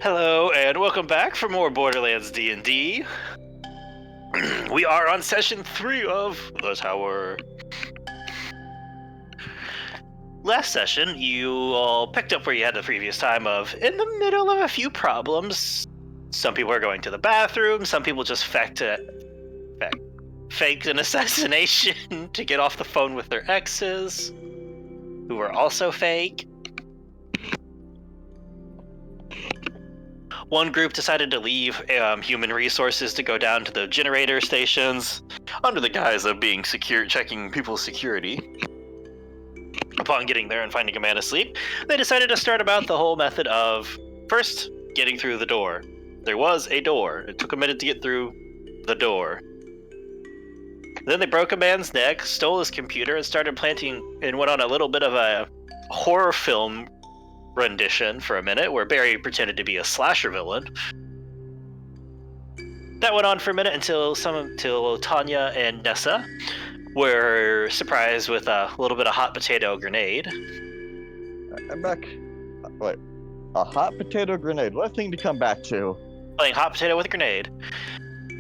Hello and welcome back for more Borderlands D&D. We are on session 3 of the tower. Last session, you all picked up where you had the previous time of in the middle of a few problems. Some people are going to the bathroom, some people just faked an assassination to get off the phone with their exes, who were also fake. One group decided to leave human resources to go down to the generator stations under the guise of being secure, checking people's security. Upon getting there and finding a man asleep, they decided to start about the whole method of first getting through the door. There was a door. It took a minute to get through the door. Then they broke a man's neck, stole his computer, and started planting and went on a little bit of a horror film rendition for a minute where Barry pretended to be a slasher villain. That went on for a minute until Tanya and Nessa were surprised with a little bit of hot potato grenade. I'm back. Wait, a hot potato grenade. What a thing to come back to. Playing hot potato with a grenade.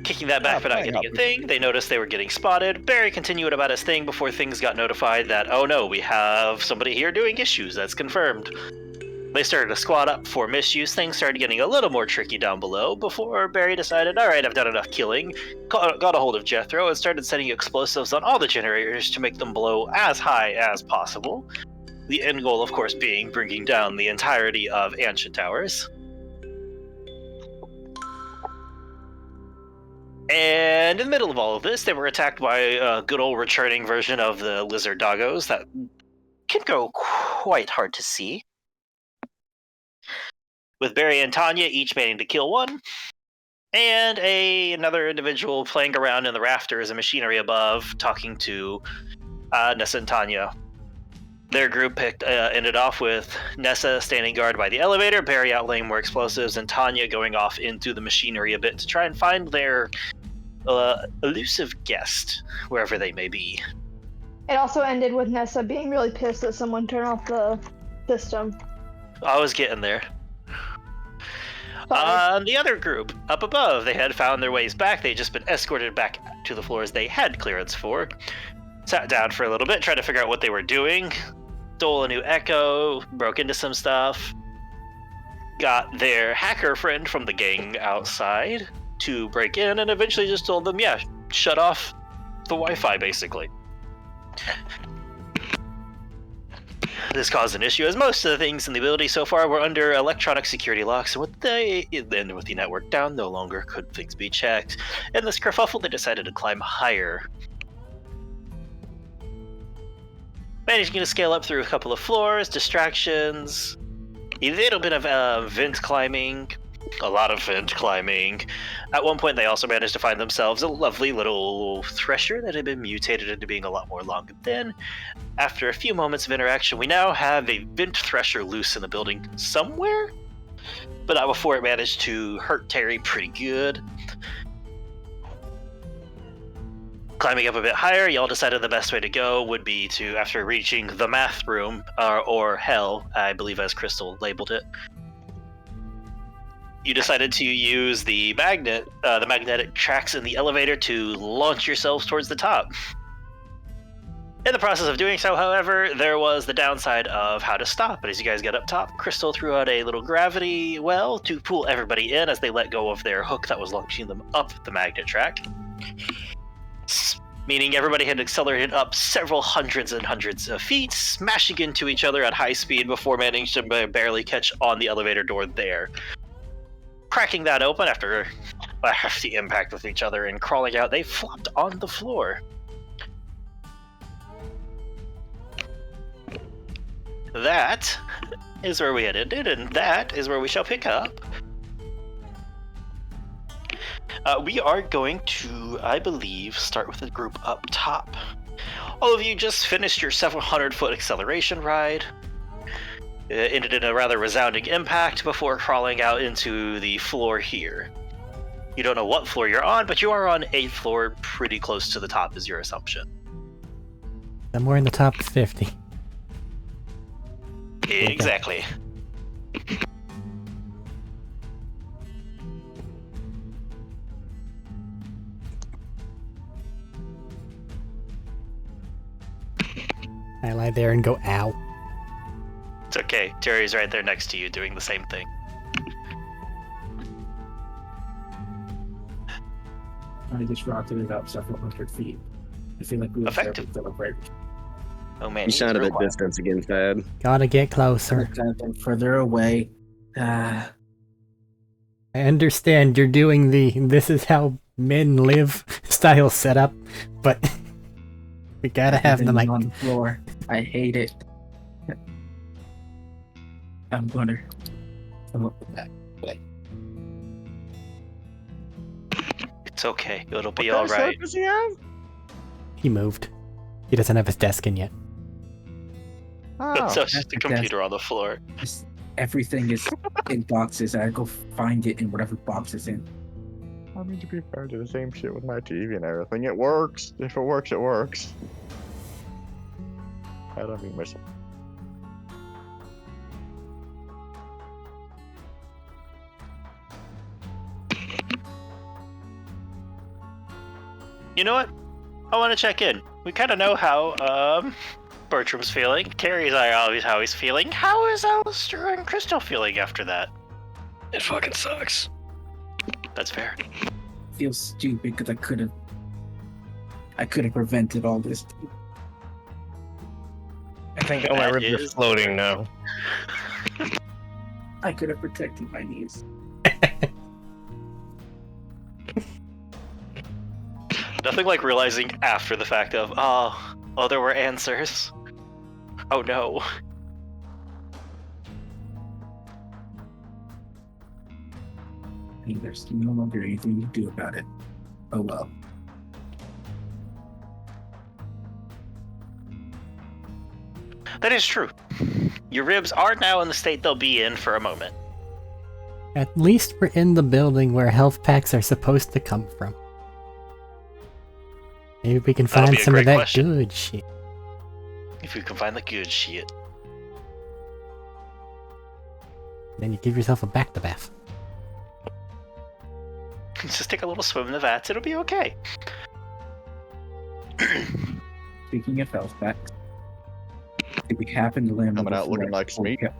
Kicking that back but not getting a thing. They noticed they were getting spotted. Barry continued about his thing before things got notified that, oh no, we have somebody here doing issues. That's confirmed. They started to squad up for misuse. Things started getting a little more tricky down below before Barry decided, all right, I've done enough killing. Got a hold of Jethro and started setting explosives on all the generators to make them blow as high as possible. The end goal, of course, being bringing down the entirety of Ancient Towers. And in the middle of all of this, they were attacked by a good old returning version of the lizard doggos that can go quite hard to see. With Barry and Tanya each managing to kill one, and another individual playing around in the rafters and machinery above, talking to Nessa and Tanya. Their group ended off with Nessa standing guard by the elevator, Barry outlaying more explosives, and Tanya going off into the machinery a bit to try and find their elusive guest, wherever they may be. It also ended with Nessa being really pissed that someone turned off the system. I was getting there. The other group, up above, they had found their ways back. They'd just been escorted back to the floors they had clearance for. Sat down for a little bit, tried to figure out what they were doing. Stole a new Echo, broke into some stuff. Got their hacker friend from the gang outside to break in, and eventually just told them, yeah, shut off the Wi-Fi, basically. This caused an issue, as most of the things in the ability so far were under electronic security locks, and with the network down, no longer could things be checked. In this kerfuffle, they decided to climb higher. Managing to scale up through a couple of floors, distractions, a little bit of vent climbing, a lot of vent climbing. At one point, they also managed to find themselves a lovely little thresher that had been mutated into being a lot more long and thin. After a few moments of interaction, we now have a vent thresher loose in the building somewhere, but not before it managed to hurt Terry pretty good. Climbing up a bit higher, y'all decided the best way to go would be to, after reaching the math room, or hell, I believe as Crystal labeled it, you decided to use the magnetic tracks in the elevator to launch yourselves towards the top. In the process of doing so, however, there was the downside of how to stop. But as you guys get up top, Crystal threw out a little gravity well to pull everybody in as they let go of their hook that was launching them up the magnet track. Meaning everybody had accelerated up several hundreds and hundreds of feet, smashing into each other at high speed before managing to barely catch on the elevator door there. Cracking that open after a hefty impact with each other and crawling out, they flopped on the floor. That is where we had ended, and that is where we shall pick up. We are going to, I believe, start with the group up top. All of you just finished your several hundred-foot acceleration ride. It ended in a rather resounding impact before crawling out into the floor here. You don't know what floor you're on, but you are on 8th floor, pretty close to the top is your assumption. Somewhere in the top 50. Exactly. I lie there and go, ow. It's okay. Terry's right there next to you doing the same thing. I just rocketed it up several hundred feet. I feel like we were Effective. celebrate. Oh man, You sounded a distance again, Thad. Gotta get closer. Further away. I understand you're doing the this is how men live style setup, but we gotta have the mic. On the floor. I hate it. I'm gonna come up with that way. It's okay. It'll be What all kind of right. setup does he have? He moved. He doesn't have his desk in yet. Oh, So it's just a computer on the floor. Just, everything is in boxes. I go find it in whatever box it's in. I mean, to be fair, I do the same shit with my TV and everything. It works. If it works, it works. I don't mean myself. You know what? I want to check in. We kind of know how Bertram's feeling. Terry's always how he's feeling. How is Alistair and Crystal feeling after that? It fucking sucks. That's fair. I feel stupid because I could have prevented all this. I think all my That ribs are is- floating now. I could have protected my knees. Nothing like realizing after the fact of, oh, there were answers. Oh no. And there's no longer anything you do about it. Oh well. That is true. Your ribs are now in the state they'll be in for a moment. At least we're in the building where health packs are supposed to come from. Maybe we can That'll find be a some of great that question. good shit. If you can find the good shit. Then you give yourself a bath. Just take a little swim in the vats, it'll be okay. Speaking of health packs, if we happen to land Coming on the out looking floor, like Smeek.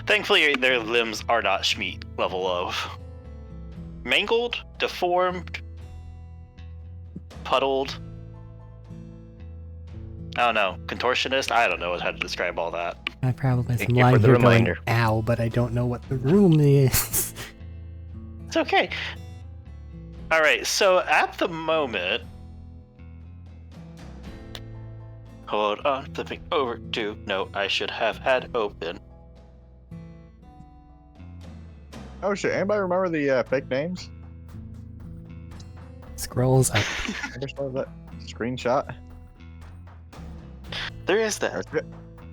Thankfully, their limbs are not Schmeat level of mangled, deformed, puddled. I don't know, contortionist? I don't know how to describe all that. I probably am Thank you for lying the here going, reminder. ow, but I don't know what the room is. It's okay. Alright, so at the moment... Hold on, flipping over to note I should have had open. Oh shit, anybody remember the fake names? Scrolls up. I just saw that screenshot. There is that. That's it.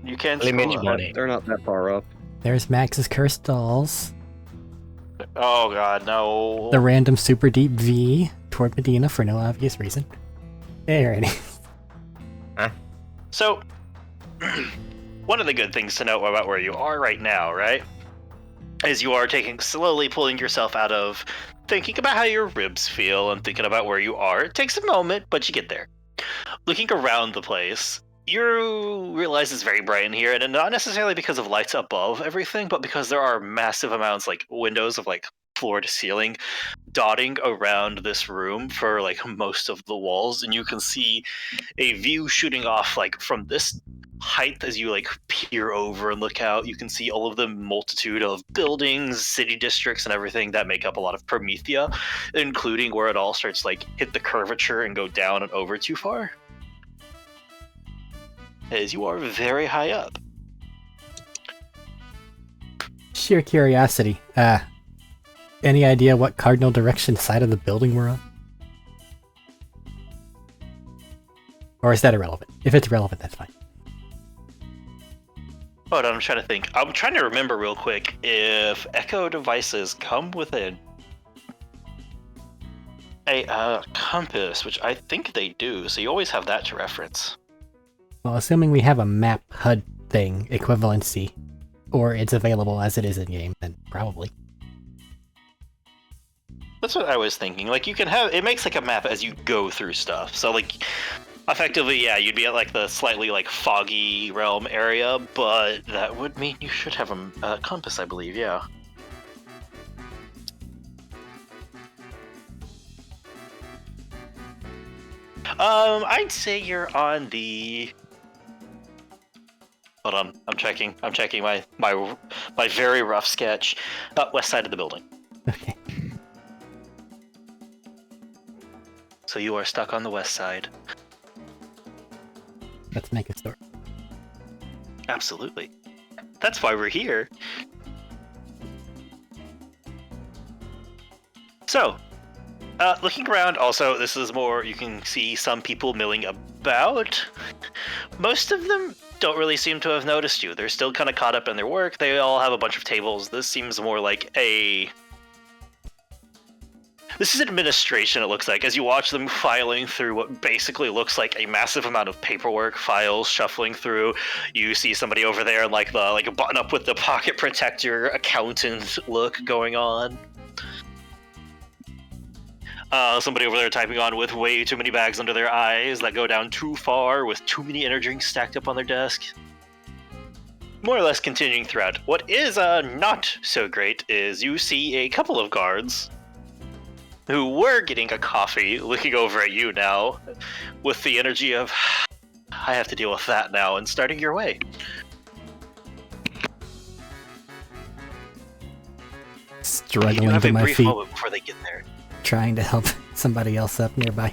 You can They made scroll you up. money. They're not that far up. There's Max's Cursed Dolls. Oh god, no. The random super deep V toward Medina for no obvious reason. There it is. So, one of the good things to know about where you are right now, right, is you are slowly pulling yourself out of thinking about how your ribs feel and thinking about where you are. It takes a moment, but you get there. Looking around the place, you realize it's very bright in here, and not necessarily because of lights above everything, but because there are massive amounts, like windows of like floor to ceiling, dotting around this room for like most of the walls, and you can see a view shooting off like from this height as you like peer over and look out. You can see all of the multitude of buildings, city districts, and everything that make up a lot of Promethea, including where it all starts like hit the curvature and go down and over too far. As you are very high up. Sheer curiosity. Any idea what cardinal direction side of the building we're on? Or is that irrelevant? If it's relevant, that's fine. Hold on, I'm trying to think. I'm trying to remember real quick if echo devices come within a compass, which I think they do, so you always have that to reference. Well, assuming we have a map HUD thing, equivalency, or it's available as it is in game, then probably. That's what I was thinking. Like, you can have it makes like a map as you go through stuff. So like, effectively, yeah, you'd be at like the slightly like foggy realm area, but that would mean you should have a compass, I believe. Yeah. I'd say you're on the. Hold on, I'm checking. I'm checking my very rough sketch. West side of the building. Okay. So you are stuck on the west side. Let's make a story. Absolutely. That's why we're here. So, looking around, also, this is more, you can see some people milling about. Most of them don't really seem to have noticed you. They're still kind of caught up in their work. They all have a bunch of tables. This seems more like a... This is administration, it looks like, as you watch them filing through what basically looks like a massive amount of paperwork, files shuffling through. You see somebody over there in like a button up with the pocket protector accountant look going on. Somebody over there typing on with way too many bags under their eyes that go down too far with too many energy drinks stacked up on their desk. More or less continuing throughout. What is not so great is you see a couple of guards who were getting a coffee looking over at you now with the energy of, I have to deal with that now, and starting your way. Struggling You have to a my brief feet, moment before they get there. trying to help somebody else up nearby.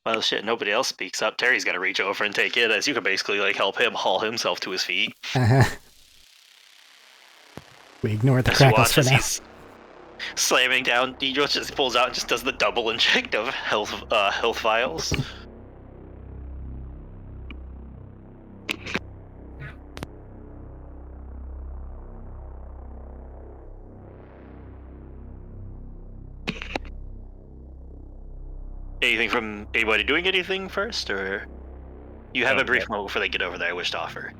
Well, shit, nobody else speaks up. Terry's got to reach over and take it, as you can basically like help him haul himself to his feet. We ignore the As you crackles watch for as now. he's slamming down, he just pulls out and just does the double inject of health vials. Anything from anybody doing anything first, or you have a brief moment before they get over there? I wish to offer.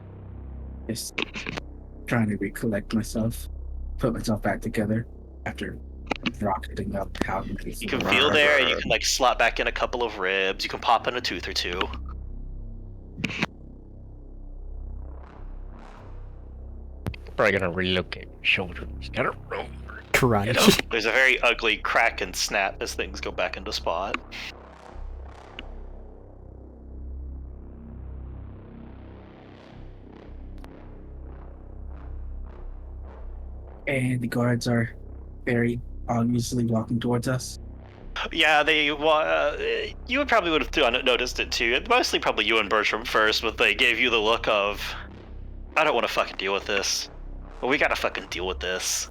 Just trying to recollect myself, put myself back together after rocketing up how You can feel there, and you can like slot back in a couple of ribs. You can pop in a tooth or two. Probably gonna relocate shoulders. Gotta roll. Crunch. There's a very ugly crack and snap as things go back into spot. And the guards are very obviously walking towards us. Yeah, you would probably have noticed it too. Mostly probably you and Bertram first, but they gave you the look of, I don't want to fucking deal with this. But we gotta fucking deal with this.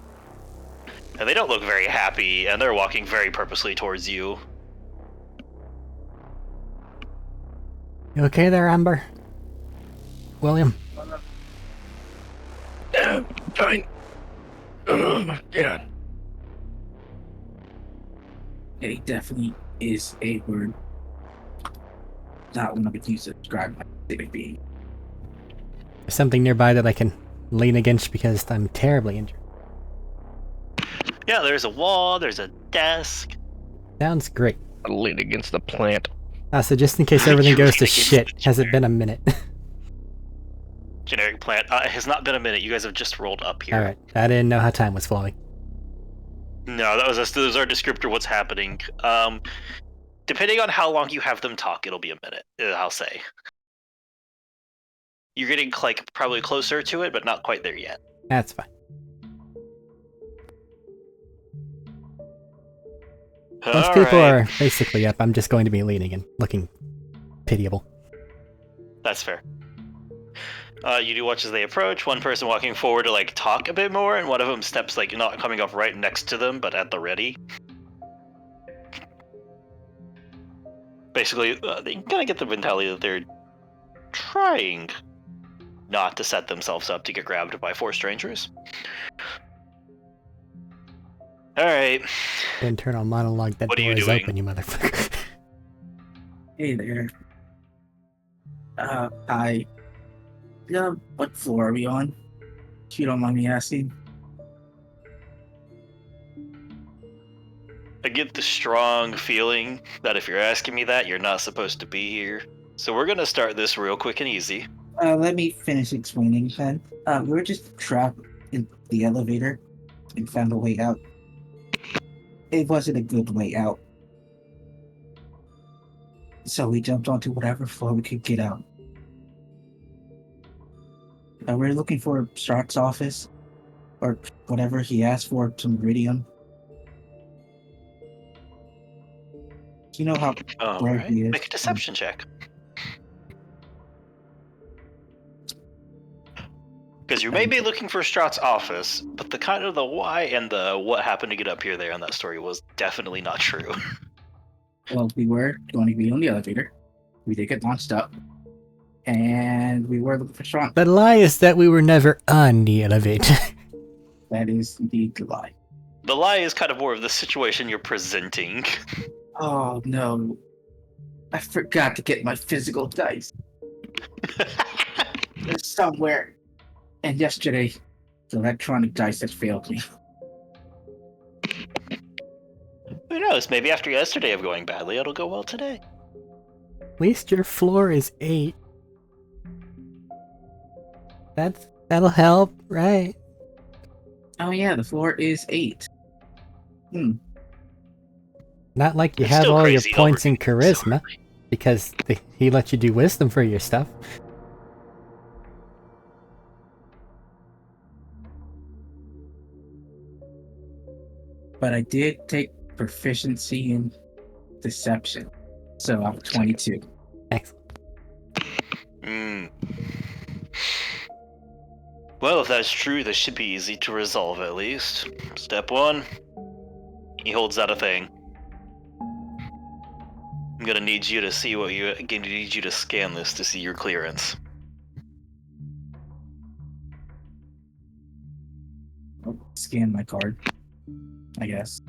And they don't look very happy, and they're walking very purposely towards you. You okay there, Amber? William? Fine. Yeah. It definitely is a word not one I would use to describe my state of being. There's something nearby that I can lean against because I'm terribly injured. Yeah, there's a wall, there's a desk. Sounds great. I'll lean against the plant. So just in case everything goes to shit, has it been a minute? Generic plant. It has not been a minute. You guys have just rolled up here. Alright, I didn't know how time was flowing. No, that was our descriptor. What's happening? Depending on how long you have them talk, it'll be a minute. I'll say. You're getting like probably closer to it, but not quite there yet. That's fine. Most people are basically up. I'm just going to be leaning and looking pitiable. That's fair. You do watch as they approach. One person walking forward to like talk a bit more, and one of them steps like not coming up right next to them, but at the ready. Basically, they kind of get the mentality that they're trying not to set themselves up to get grabbed by 4 strangers. Alright. Internal monologue, that What are door you is doing? open, you motherfucker. Hey there. I. Yeah, what floor are we on? If you don't mind me asking. I get the strong feeling that if you're asking me that, you're not supposed to be here. So we're gonna start this real quick and easy. Let me finish explaining then. We were just trapped in the elevator and found a way out. It wasn't a good way out. So we jumped onto whatever floor we could get out. We were looking for Stark's office, or whatever he asked for, some iridium. You know how All where right, he is? make a deception check. Because you may be looking for Straut's office, but the kind of the why and the what happened to get up here there in that story was definitely not true. Well, we were going to be on the elevator. We did get launched up. And we were looking for Strong. The lie is that we were never on the elevator. That is indeed the lie. The lie is kind of more of the situation you're presenting. Oh no. I forgot to get my physical dice. They're somewhere. And yesterday, the electronic dice had failed me. Who knows? Maybe after yesterday of going badly, it'll go well today. At least your floor is 8. That'll help, right? Oh yeah, the floor is 8. Not like you It's have still all your crazy points in overview, charisma, sorry. because he let you do wisdom for your stuff. But I did take proficiency in deception. So I'm 22. Excellent. Well, if that's true, this should be easy to resolve at least. Step 1. He holds out a thing. I'm gonna need you to see what you. I'm gonna need you to scan this to see your clearance. I'll scan my card, I guess.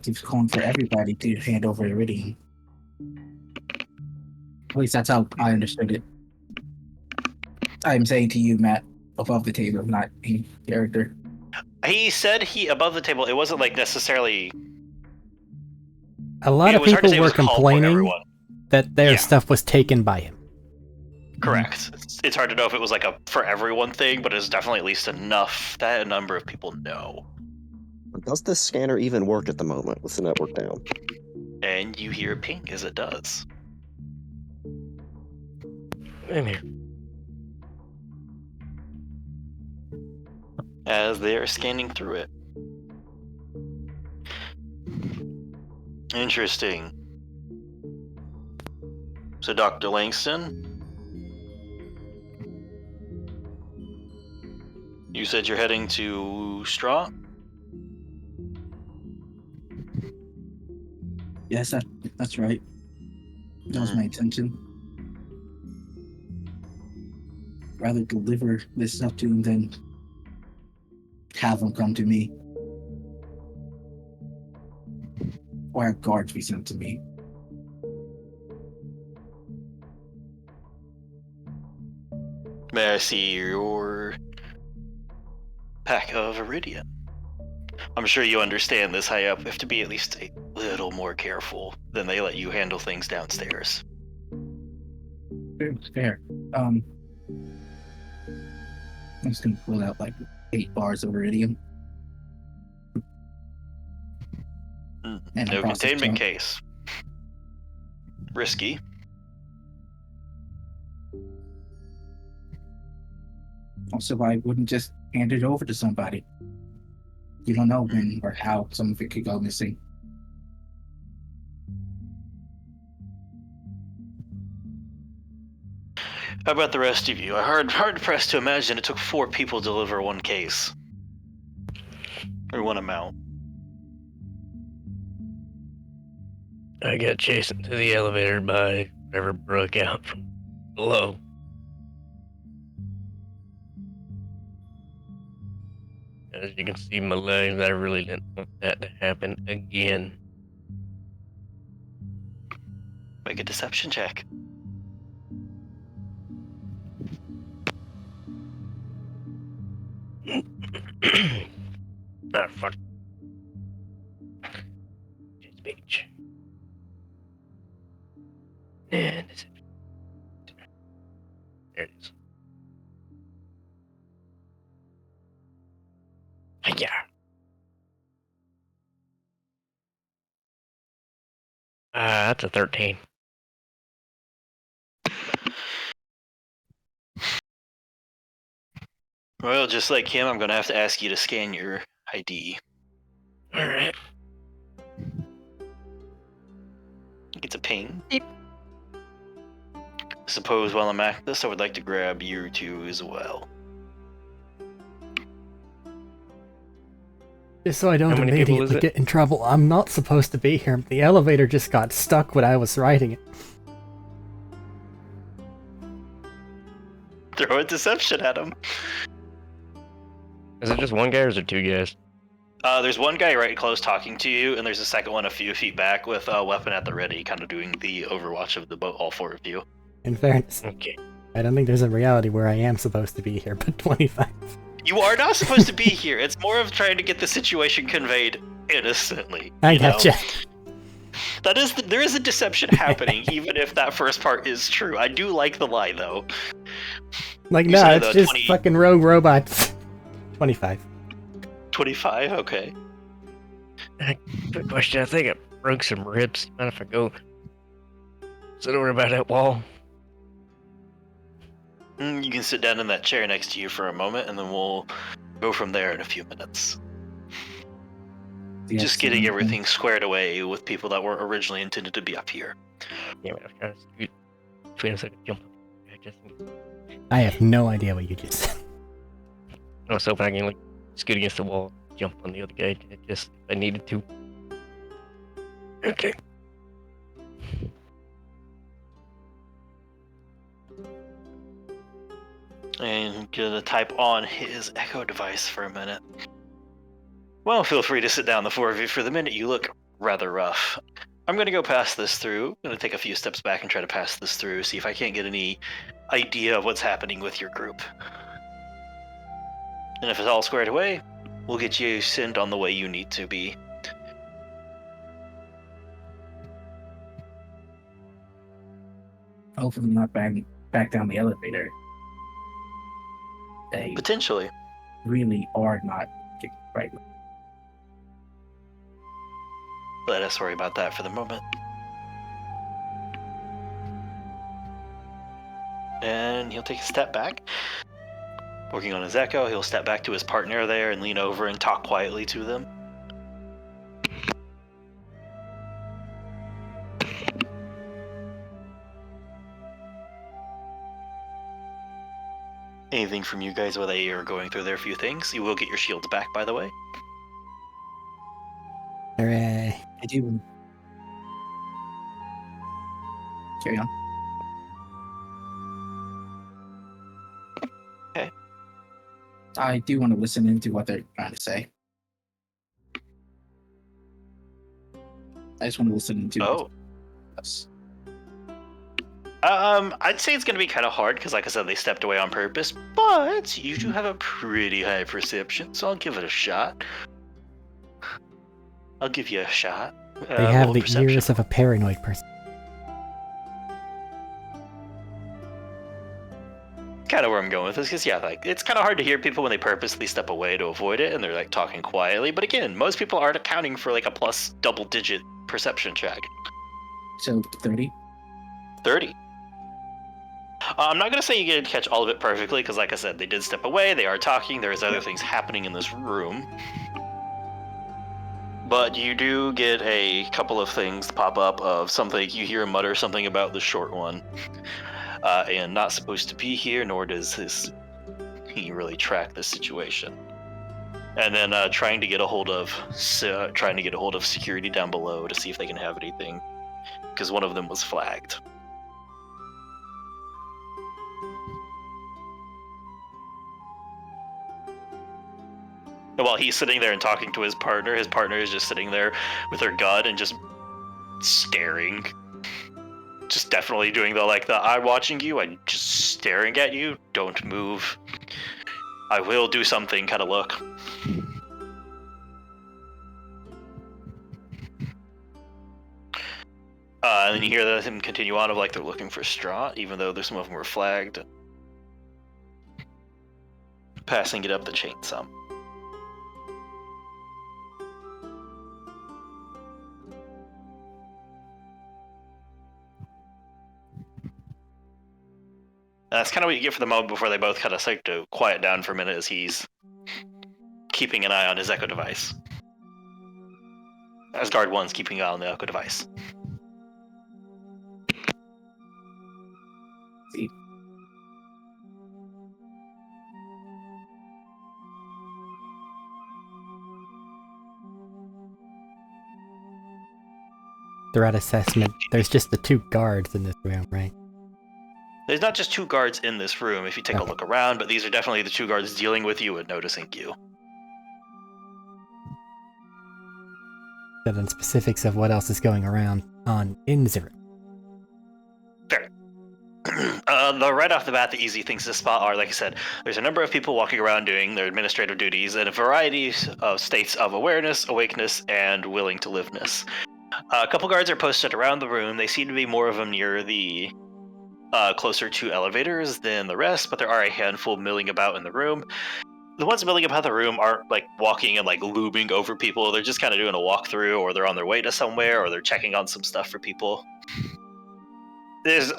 Keeps calling for everybody to hand over iridium. At least that's how I understood it. I'm saying to you, Matt, above the table, not in character. He said above the table. It wasn't like necessarily. A lot It of was hard to people say it were was a call for complaining everyone. that their Yeah. stuff was taken by him. Correct. It's hard to know if it was like a for everyone thing, but it's definitely at least enough that a number of people know. Does this scanner even work at the moment with the network down? And you hear a ping as it does. In here. As they are scanning through it. Interesting. So, Dr. Langston, you said you're heading to Straw? Yes, that's right. That was my intention. Rather deliver this stuff to him than have him come to me. Or have guards be sent to me. May I see your pack of iridium? I'm sure you understand this high up. We have to be at least a little more careful than they let you handle things downstairs. Fair. I'm just gonna pull out like 8 bars of iridium. And No a process containment jump. case. Risky. Also, I wouldn't just hand it over to somebody. You don't know when or how some of it could go missing. How about the rest of you? I'm hard pressed to imagine it took 4 people to deliver one case. Or one amount. I got chased into the elevator by whatever broke out from below. As you can see my legs, I really didn't want that to happen again. Make a deception check. Ah, fuck. Change page. And is it? There it is. Yeah. That's a 13. Well, just like him, I'm gonna have to ask you to scan your ID. Alright. It's a ping. Beep. Suppose while I'm at this, I would like to grab you two as well. Just so I don't How many people immediately is it? get in trouble. I'm not supposed to be here. The elevator just got stuck when I was writing it. Throw a deception at him. Is it just one guy or is it two guys? There's one guy right close talking to you, and there's a second one a few feet back with a weapon at the ready, kind of doing the overwatch of the all four of you. In fairness, Okay. I don't think there's a reality where I am supposed to be here, but 25. You are not supposed to be here. It's more of trying to get the situation conveyed innocently. I you know? gotcha. There is a deception happening, even if that first part is true. I do like the lie, though. Like, You no, said it's the just 20 fucking rogue robots. 25. 25, okay. Good question. I think I broke some ribs. Mind if I go sit over by that wall? You can sit down in that chair next to you for a moment, and then we'll go from there in a few minutes. Just getting everything squared away with people that were originally intended to be up here. Yeah, man, I was trying to scoot between us. I could jump. I have no idea what you just said. I was hoping I can like scoot against the wall, jump on the other guy. Just if I needed to. Okay. And gonna type on his echo device for a minute. Well, feel free to sit down, the four of you. For the minute, you look rather rough. I'm gonna go pass this through. I'm gonna take a few steps back and try to pass this through, see if I can't get any idea of what's happening with your group. And if it's all squared away, we'll get you sent on the way you need to be. Hopefully not back down the elevator. They Potentially. really are not getting right. Let us worry about that for the moment. And he'll take a step back. Working on his echo, he'll step back to his partner there and lean over and talk quietly to them. Anything from you guys while they are going through their few things? You will get your shields back, by the way. Hooray. I do. Carry on. Okay. I do want to listen into what they're trying to say. I just want to listen into. Oh. Yes. I'd say it's going to be kind of hard because, like I said, they stepped away on purpose. But you do have a pretty high perception, so I'll give it a shot. I'll give you a shot. They have roll the perception. ears of a paranoid person. Kind of where I'm going with this, because yeah, like it's kind of hard to hear people when they purposely step away to avoid it, and they're like talking quietly. But again, most people aren't accounting for like a plus double-digit perception check. So 30. 30. I'm not going to say you get to catch all of it perfectly, because like I said, they did step away, they are talking, there's other things happening in this room. But you do get a couple of things pop up of something, you hear him mutter something about the short one. And not supposed to be here, nor does he really track this situation. And then trying to get a hold of security down below to see if they can have anything, because one of them was flagged. And while he's sitting there and talking to his partner is just sitting there with her gun and just staring. Just definitely doing the I'm watching you, I'm just staring at you, don't move. I will do something kind of look. And then you hear him continue on of like they're looking for straw, even though some of them were flagged. Passing it up the chain some. That's kind of what you get for the moment before they both kind of start to quiet down for a minute as he's keeping an eye on his echo device. As guard one's keeping an eye on the echo device. Threat assessment. There's just the 2 guards in this room, right? There's not just 2 guards in this room if you take a look around, but these are definitely the 2 guards dealing with you and noticing you. So then specifics of what else is going around in the room. Fair. Right off the bat, the easy things to spot are, like I said, there's a number of people walking around doing their administrative duties in a variety of states of awareness, awakeness, and willing to liveness. A couple guards are posted around the room. They seem to be more of them near the closer to elevators than the rest, but there are a handful milling about in the room. The ones milling about the room aren't like walking and like looming over people. They're just kind of doing a walkthrough, or they're on their way to somewhere, or they're checking on some stuff for people. This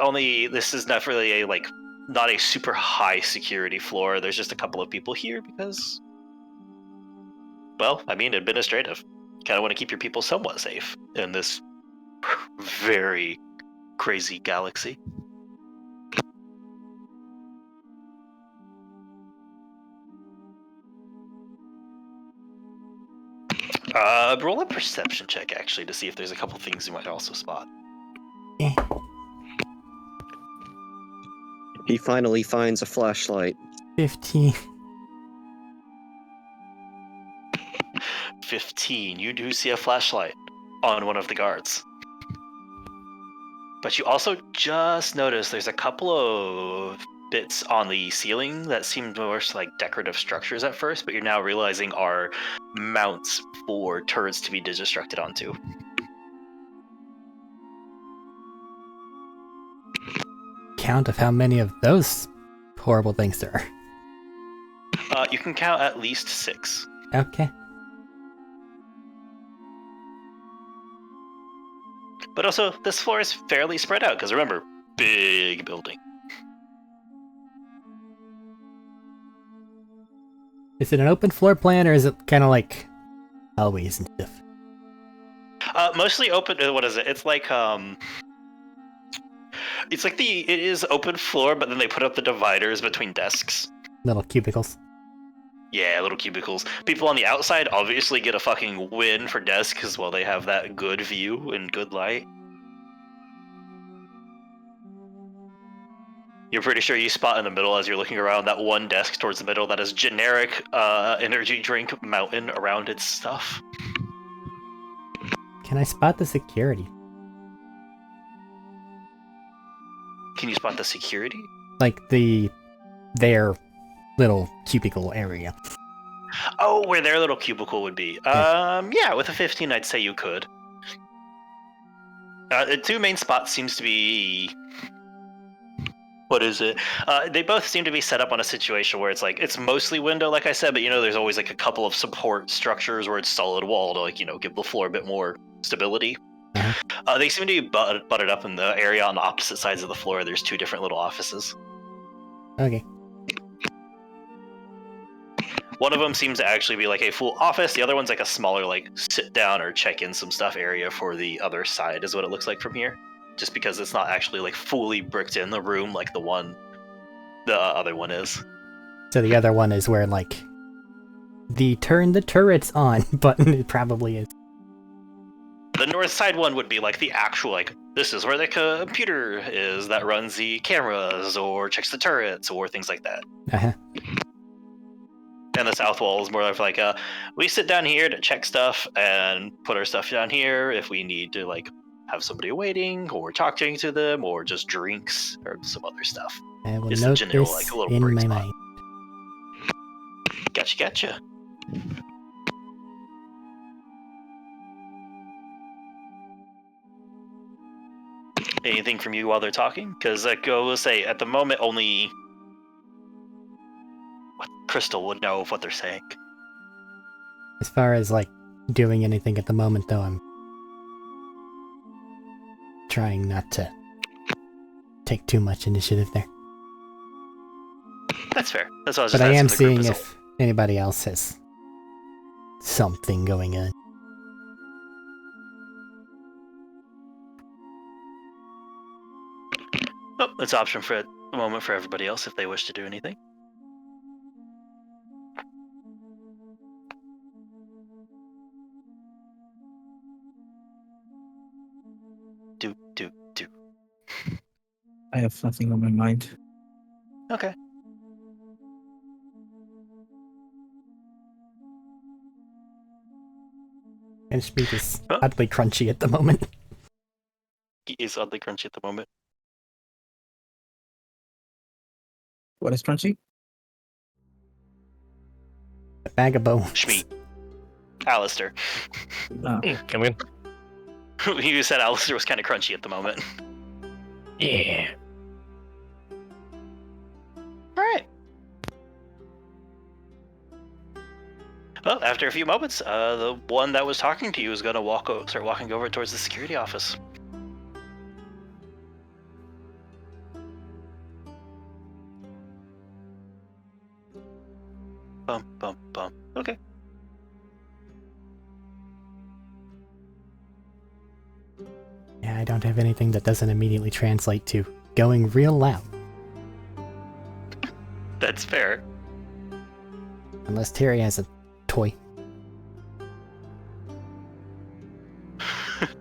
is not really not a super high security floor. There's just a couple of people here because, well, I mean, administrative. You kind of want to keep your people somewhat safe in this very crazy galaxy. Roll a perception check, actually, to see if there's a couple things you might also spot. He finally finds a flashlight. 15. 15. You do see a flashlight on one of the guards. But you also just notice there's a couple of bits on the ceiling that seem more like decorative structures at first, but you're now realizing are mounts for turrets to be destructed onto. Count of how many of those horrible things there are. You can count at least 6. Okay. But also, this floor is fairly spread out, because remember, big building. Is it an open floor plan, or is it kind of like hallways and stuff? Mostly open. What is it? It's like it is open floor, but then they put up the dividers between desks. Little cubicles. Yeah, little cubicles. People on the outside obviously get a fucking win for desks because, well, they have that good view and good light. You're pretty sure you spot in the middle as you're looking around that one desk towards the middle that has generic energy drink mountain around its stuff. Can I spot the security? Can you spot the security? Like their little cubicle area. Oh, where their little cubicle would be. Yeah, with a 15, I'd say you could. The 2 main spots seems to be... What is it? They both seem to be set up on a situation where it's mostly window, like I said, but there's always like a couple of support structures where it's solid wall to give the floor a bit more stability. Uh-huh. They seem to be butted up in the area on the opposite sides of the floor. There's 2 different little offices. Okay. One of them seems to actually be like a full office. The other one's like a smaller sit down or check in some stuff area for the other side is what it looks like from here. Just because it's not actually fully bricked in the room like the other one is. So the other one is where the turn the turrets on button it probably is. The north side one would be the actual this is where the computer is that runs the cameras or checks the turrets or things like that. Uh-huh. And the south wall is more of we sit down here to check stuff and put our stuff down here if we need to have somebody waiting or talking to them or just drinks or some other stuff. I will It's note a general this little in break my spot. mind. Gotcha. Anything from you while they're talking? Because I will say, at the moment, only Crystal would know of what they're saying. As far as, like, doing anything at the moment, though, I'm trying not to take too much initiative there. That's fair. That's what I was But just I am asking the group seeing as a if anybody else has something going on. whole. Oh, it's an option for a moment for everybody else if they wish to do anything. Do. I have nothing on my mind. Okay. And meat is Huh? oddly crunchy at the moment. He is oddly crunchy at the moment. What is crunchy? A bag of bones. Shmeat. Alistair. Oh, Come in. You said Alistair was kind of crunchy at the moment. Yeah. Alright. Well, after a few moments, the one that was talking to you is going to start walking over towards the security office. Bum. Okay. Yeah, I don't have anything that doesn't immediately translate to going real loud. That's fair. Unless Terry has a toy.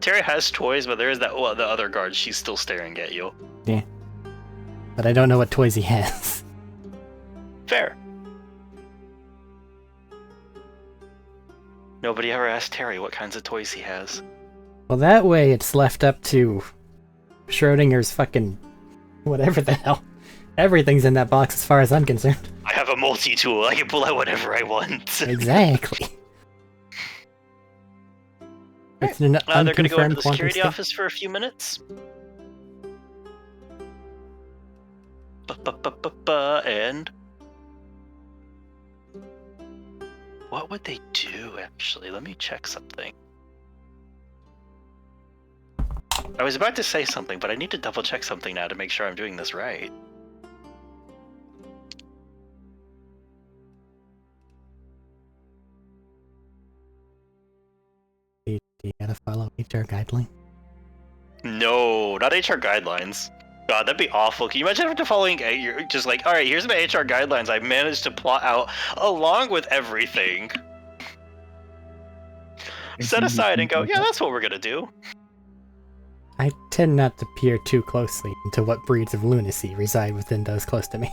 Terry has toys, but there is the other guard. She's still staring at you. Yeah. But I don't know what toys he has. Fair. Nobody ever asked Terry what kinds of toys he has. Well, that way it's left up to Schrodinger's fucking whatever the hell. Everything's in that box as far as I'm concerned. I have a multi-tool. I can pull out whatever I want. Exactly. It's an They're going to go into unconfirmed the quantum security state. office for a few minutes. And what would they do, actually? Let me check something. I was about to say something, but I need to double check something now to make sure I'm doing this right. Do you gotta follow HR guideline? No, not HR guidelines. God, that'd be awful. Can you imagine after following you're just like, all right, here's my HR guidelines I managed to plot out along with everything. Set aside and go, yeah, that's what we're gonna do. I tend not to peer too closely into what breeds of lunacy reside within those close to me.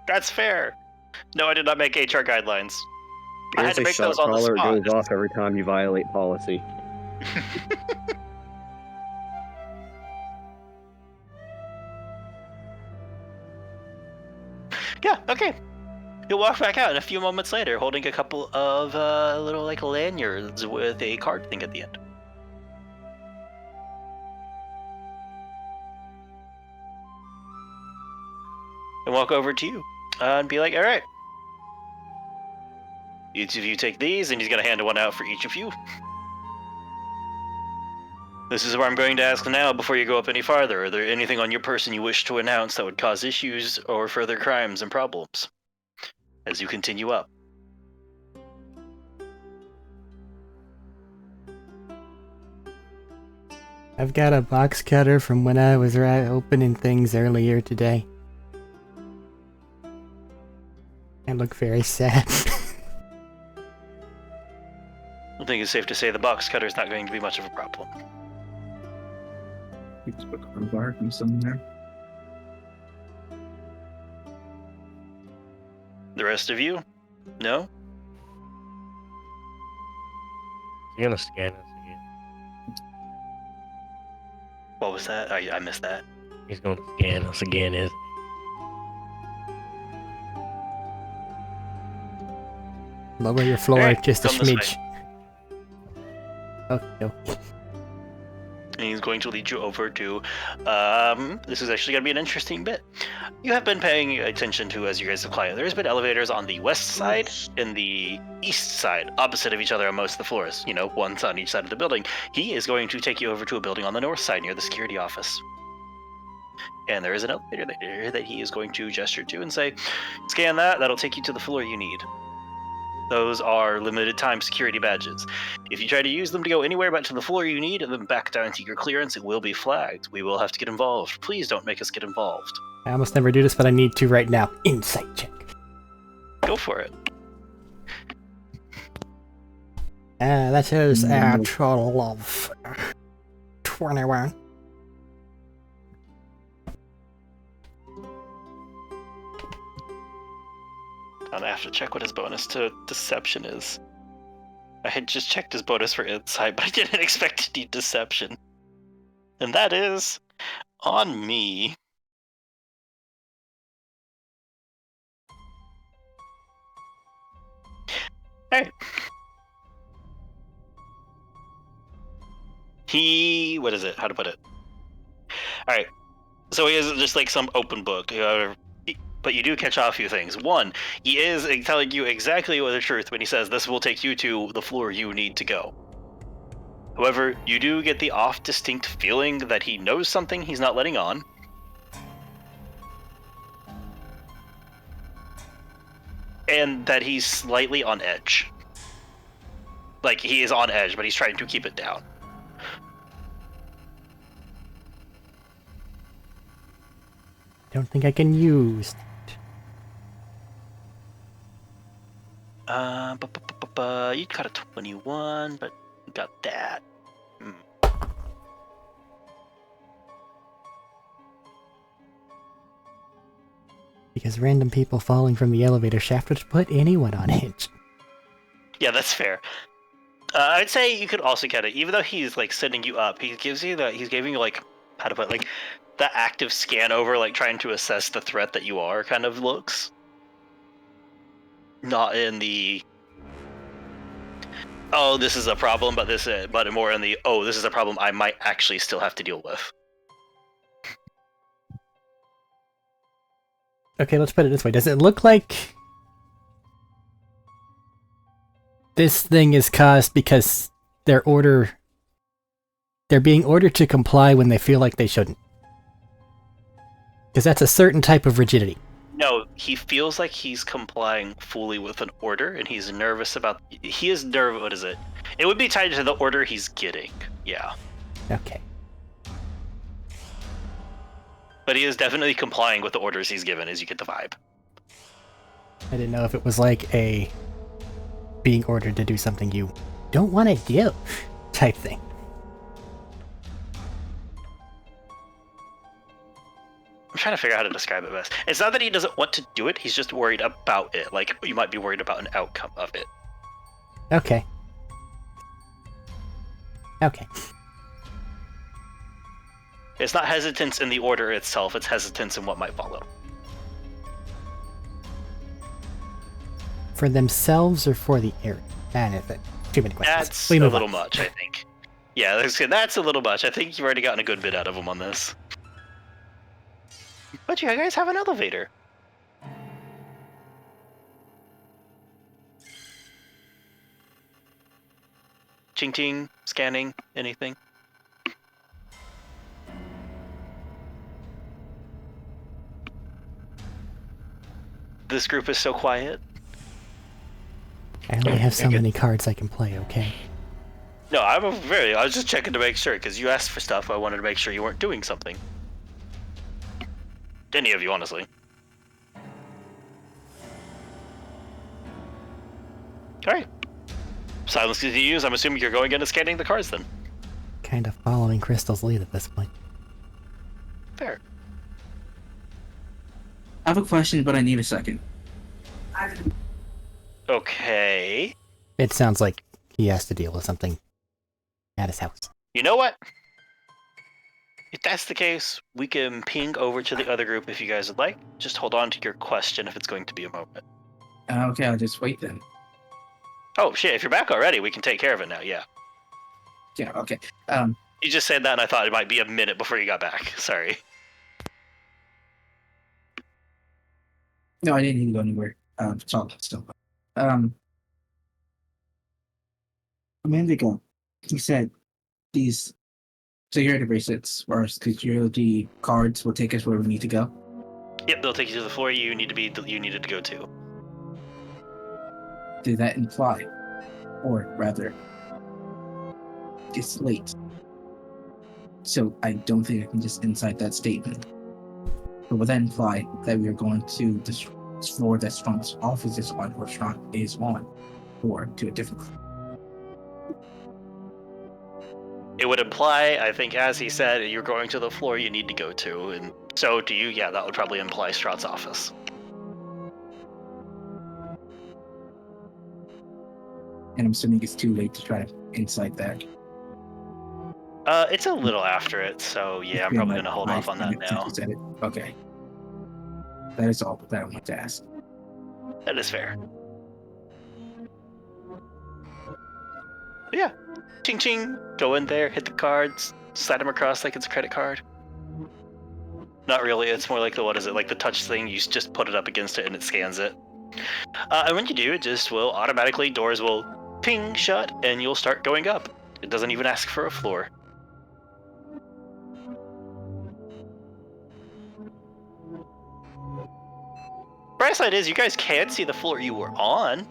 That's fair. No, I did not make HR guidelines. I had Here's to a make shot those on the caller. It spot. goes off every time you violate policy. Yeah, okay. He'll walk back out, and a few moments later, holding a couple of little like lanyards with a card thing at the end. And walk over to you and be like, all right. Each of you take these, and he's going to hand one out for each of you. This is where I'm going to ask now before you go up any farther. Are there anything on your person you wish to announce that would cause issues or further crimes and problems as you continue up? I've got a box cutter from when I was opening things earlier today. I look very sad. I think it's safe to say the box cutter is not going to be much of a problem. you just put a bar from somewhere. The rest of you? No? You're gonna scan us again. What was that? I missed that. He's gonna scan us again, isn't Lower your floor Alright, just a come this way. smidge. Okay. No. And he's going to lead you over to, this is actually going to be an interesting bit. You have been paying attention to as you guys have climbed. There's been elevators on the west side and the east side, opposite of each other on most of the floors. You know, one's on each side of the building. He is going to take you over to a building on the north side near the security office. And there is an elevator there that he is going to gesture to and say, scan that, that'll take you to the floor you need. Those are limited time security badges. If you try to use them to go anywhere but to the floor you need and then back down to your clearance, it will be flagged. We will have to get involved. Please don't make us get involved. I almost never do this, but I need to right now. Insight check. Go for it. That shows a total of 21. I have to check what his bonus to deception is. I had just checked his bonus for insight, but I didn't expect to need deception. And that is on me. Alright. What is it? How to put it? Alright. So he isn't just like some open book. But you do catch off a few things. One, he is telling you exactly what the truth when he says this will take you to the floor you need to go. However, you do get the off distinct feeling that he knows something he's not letting on. And that he's slightly on edge. Like, he is on edge, but he's trying to keep it down. Don't think I can use. You got a 21, but you got that. Because random people falling from the elevator shaft would put anyone on edge. Yeah, that's fair. I'd say you could also get it, even though he's like sending you up. He's giving you like, how to put it, like the active scan over, like trying to assess the threat that you are kind of looks. Not in the, oh, this is a problem, but more in the, oh, this is a problem I might actually still have to deal with. Okay, let's put it this way. Does it look like this thing is caused because they're being ordered to comply when they feel like they shouldn't? Because that's a certain type of rigidity. No, he feels like he's complying fully with an order, and he's nervous about... He is nervous... What is it? It would be tied to the order he's getting. Yeah. Okay. But he is definitely complying with the orders he's given, as you get the vibe. I didn't know if it was like a being ordered to do something you don't want to do type thing. I'm trying to figure out how to describe it best. It's not that he doesn't want to do it, he's just worried about it. Like, you might be worried about an outcome of it. Okay. Okay. It's not hesitance in the order itself, it's hesitance in what might follow. For themselves or for the area? Too many questions. That's a little much, I think. Yeah, that's a little much. I think you've already gotten a good bit out of him on this. But you guys have an elevator. Ching-ching, scanning, anything? This group is so quiet. I only have so many cards I can play, okay? No, I was just checking to make sure, because you asked for stuff, I wanted to make sure you weren't doing something. Any of you, honestly. Alright. Silence continues. I'm assuming you're going in and scanning the cards then. Kind of following Crystal's lead at this point. Fair. I have a question, but I need a second. Okay. It sounds like he has to deal with something at his house. You know what? If that's the case, we can ping over to the other group if you guys would like. Just hold on to your question if it's going to be a moment. Okay, I'll just wait then. Oh shit! If you're back already, we can take care of it now. Yeah. Yeah. Okay. You just said that, and I thought it might be a minute before you got back. Sorry. No, I didn't need to go anywhere. It's all still. A minute ago, he said these security bracelets or security cards will take us where we need to go. Yep, they'll take you to the floor you needed to go to. Did that imply, or rather, it's late. So I don't think I can just inside that statement. But would that imply that we are going to this floor that Strunk's office is on, or Strunk is on, or to a different floor? It would imply, I think, as he said, you're going to the floor you need to go to, and so do you. Yeah, that would probably imply Strahd's office. And I'm assuming it's too late to try to incite that. It's a little after it, so yeah, I'm probably gonna hold off on that now. Okay. That is all that I want to ask. That is fair. But yeah, ching ching, go in there, hit the cards, slide them across like it's a credit card. Not really, it's more like the, what is it, like the touch thing, you just put it up against it and it scans it. And when you do, it just will automatically, doors will ping shut and you'll start going up. It doesn't even ask for a floor. Bright side is you guys can see the floor you were on,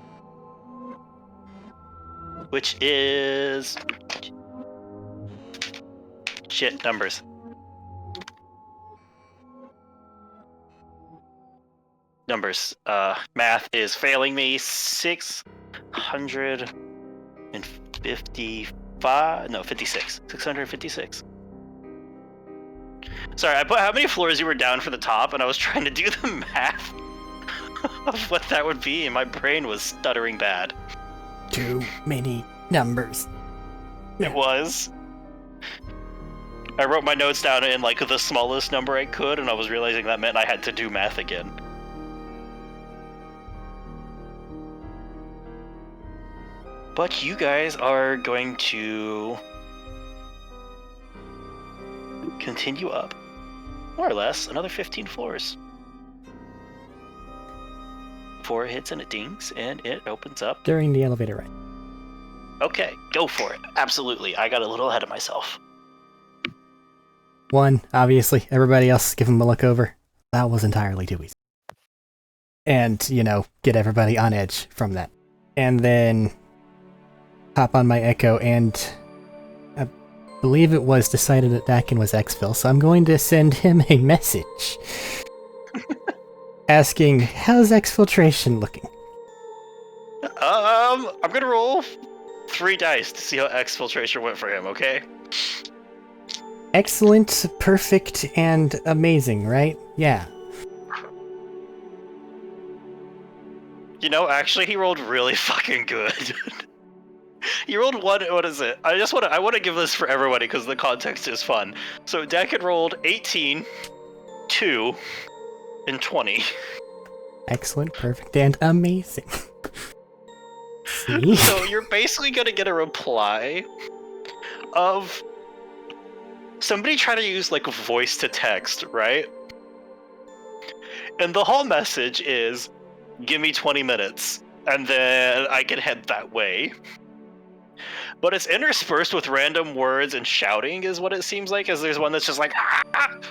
which is shit numbers. Math is failing me. 655. No, 56. 656. Sorry, I put how many floors you were down for the top, and I was trying to do the math of what that would be, and my brain was stuttering bad. Too many numbers. It was. I wrote my notes down in like the smallest number I could, and I was realizing that meant I had to do math again. But you guys are going to continue up, more or less, another 15 floors. 4 hits and it dings, and it opens up. During the elevator ride. Okay, go for it. Absolutely. I got a little ahead of myself. 1, obviously. Everybody else, give him a look over. That was entirely too easy. And, get everybody on edge from that. And then hop on my Echo, and I believe it was decided that Dakin was exfil, so I'm going to send him a message. Asking, how's exfiltration looking? I'm gonna roll 3 dice to see how exfiltration went for him, okay? Excellent, perfect, and amazing, right? Yeah. Actually, he rolled really fucking good. He rolled 1, what is it? I want to give this for everybody because the context is fun. So Dakin rolled 18, 2, and 20. Excellent, perfect, and amazing. See? So you're basically gonna get a reply of somebody trying to use like voice to text, right? And the whole message is, give me 20 minutes, and then I can head that way. But it's interspersed with random words and shouting is what it seems like, as there's one that's just like,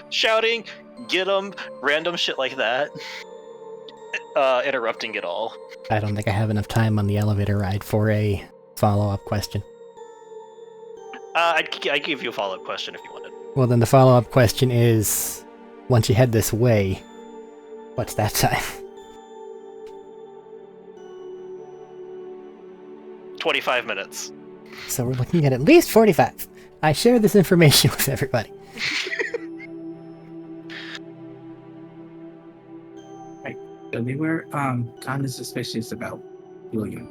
shouting, get 'em, random shit like that. Interrupting it all. I don't think I have enough time on the elevator ride for a follow-up question. I'd give you a follow-up question if you wanted. Well, then the follow-up question is, once you head this way, what's that time? 25 minutes. So we're looking at least 45. I share this information with everybody. So we were kind of suspicious about William.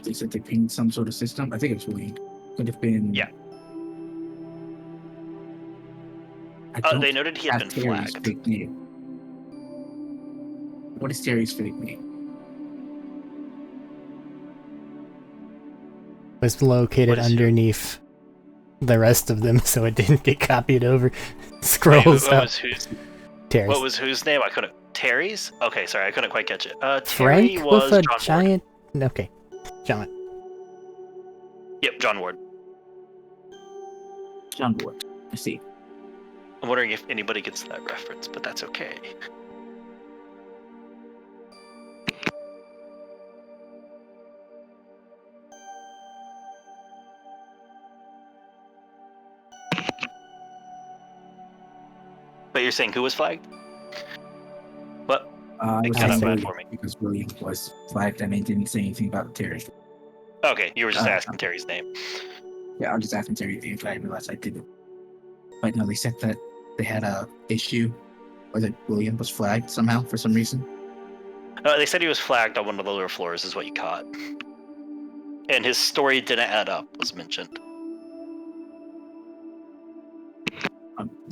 They said they pinged some sort of system. I think it was William. Could have been. Yeah. They noted he had been flagged. What is Terry's fake name? Was located What is who? underneath the rest of them, so it didn't get copied over. Wait, Scrolls what up. was whose? Terry's. What was whose name? I couldn't. Terry's? Okay, sorry, I couldn't quite catch it. Terry Frank was with a John Ward. giant. Okay, John. Yep, John Ward. John Ward. I see. I'm wondering if anybody gets that reference, but that's okay. But you're saying who was flagged? What? I was cut out saying bad William for me. because William was flagged and they didn't say anything about Terry. Okay, you were just asking Terry's name. Yeah, I was just asking Terry if I realized I didn't. But no, they said that they had a issue or that William was flagged somehow for some reason. They said he was flagged on one of the lower floors, is what you caught. And his story didn't add up, was mentioned.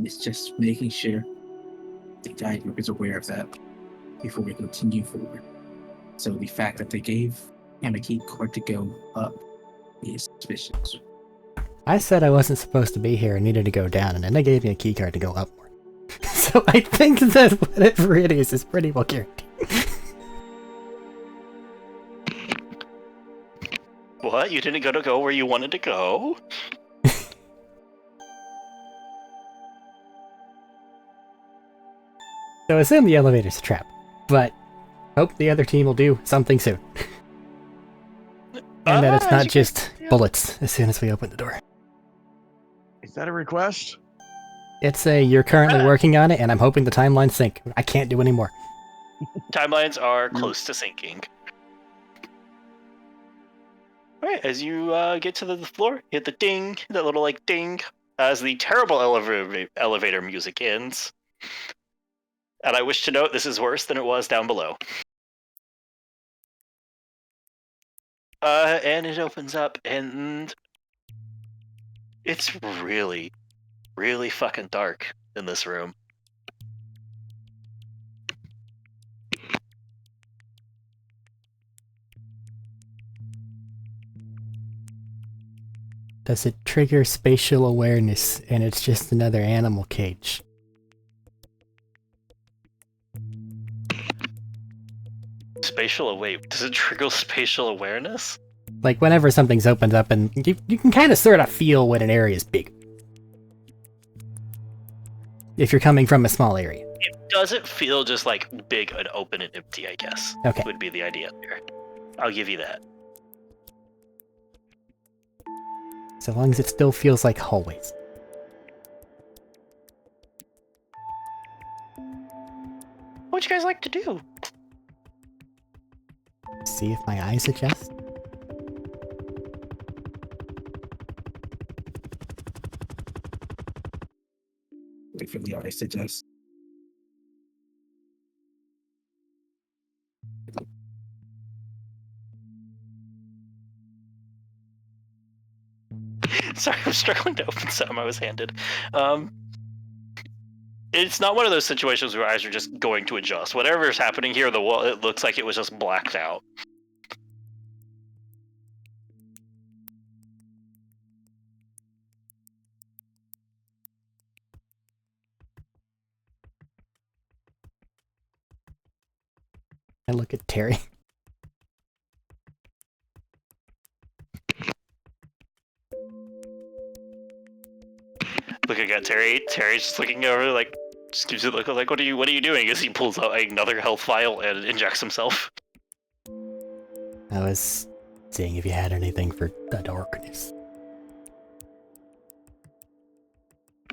It's just making sure the guide group is aware of that before we continue forward. So the fact that they gave him a key card to go up is suspicious. I said I wasn't supposed to be here and needed to go down, and then they gave me a key card to go up more. So I think that whatever it is pretty well guaranteed. What? You didn't go where you wanted to go? So assume the elevator's a trap, but hope the other team will do something soon. And that it's not just bullets as soon as we open the door. Is that a request? It's a, you're currently working on it, and I'm hoping the timelines sync. I can't do any more. Timelines are close to syncing. Alright, as you get to the floor, hit the ding, that little like ding, as the terrible elevator music ends. And I wish to note this is worse than it was down below. And it opens up, and it's really, really fucking dark in this room. Does it trigger spatial awareness, and it's just another animal cage? Does it trigger spatial awareness? Like, whenever something's opened up, and you can kind of sort of feel when an area is big. If you're coming from a small area. It doesn't feel just like big and open and empty, I guess. Okay. Would be the idea there. I'll give you that. So long as it still feels like hallways. What'd you guys like to do? See if my eyes adjust. Wait for the eyes to adjust. Sorry, I'm struggling to open something I was handed. It's not one of those situations where eyes are just going to adjust. Whatever's happening here, the wall, it looks like it was just blacked out. I look at Terry. Looking at Terry, Terry's just looking over, like, just gives you a look like, what are you doing? As he pulls out another health vial and injects himself. I was seeing if you had anything for the darkness.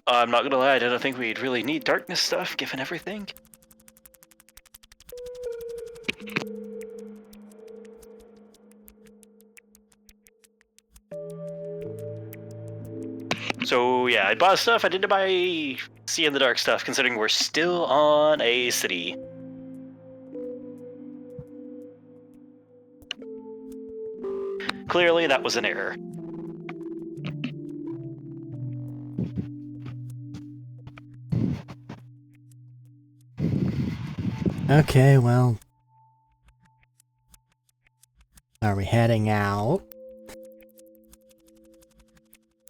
I'm not gonna lie, I don't think we'd really need darkness stuff, given everything. So yeah, I bought stuff. I didn't buy See in the Dark stuff, considering we're still on a city. Clearly, that was an error. Okay, well, Are we heading out?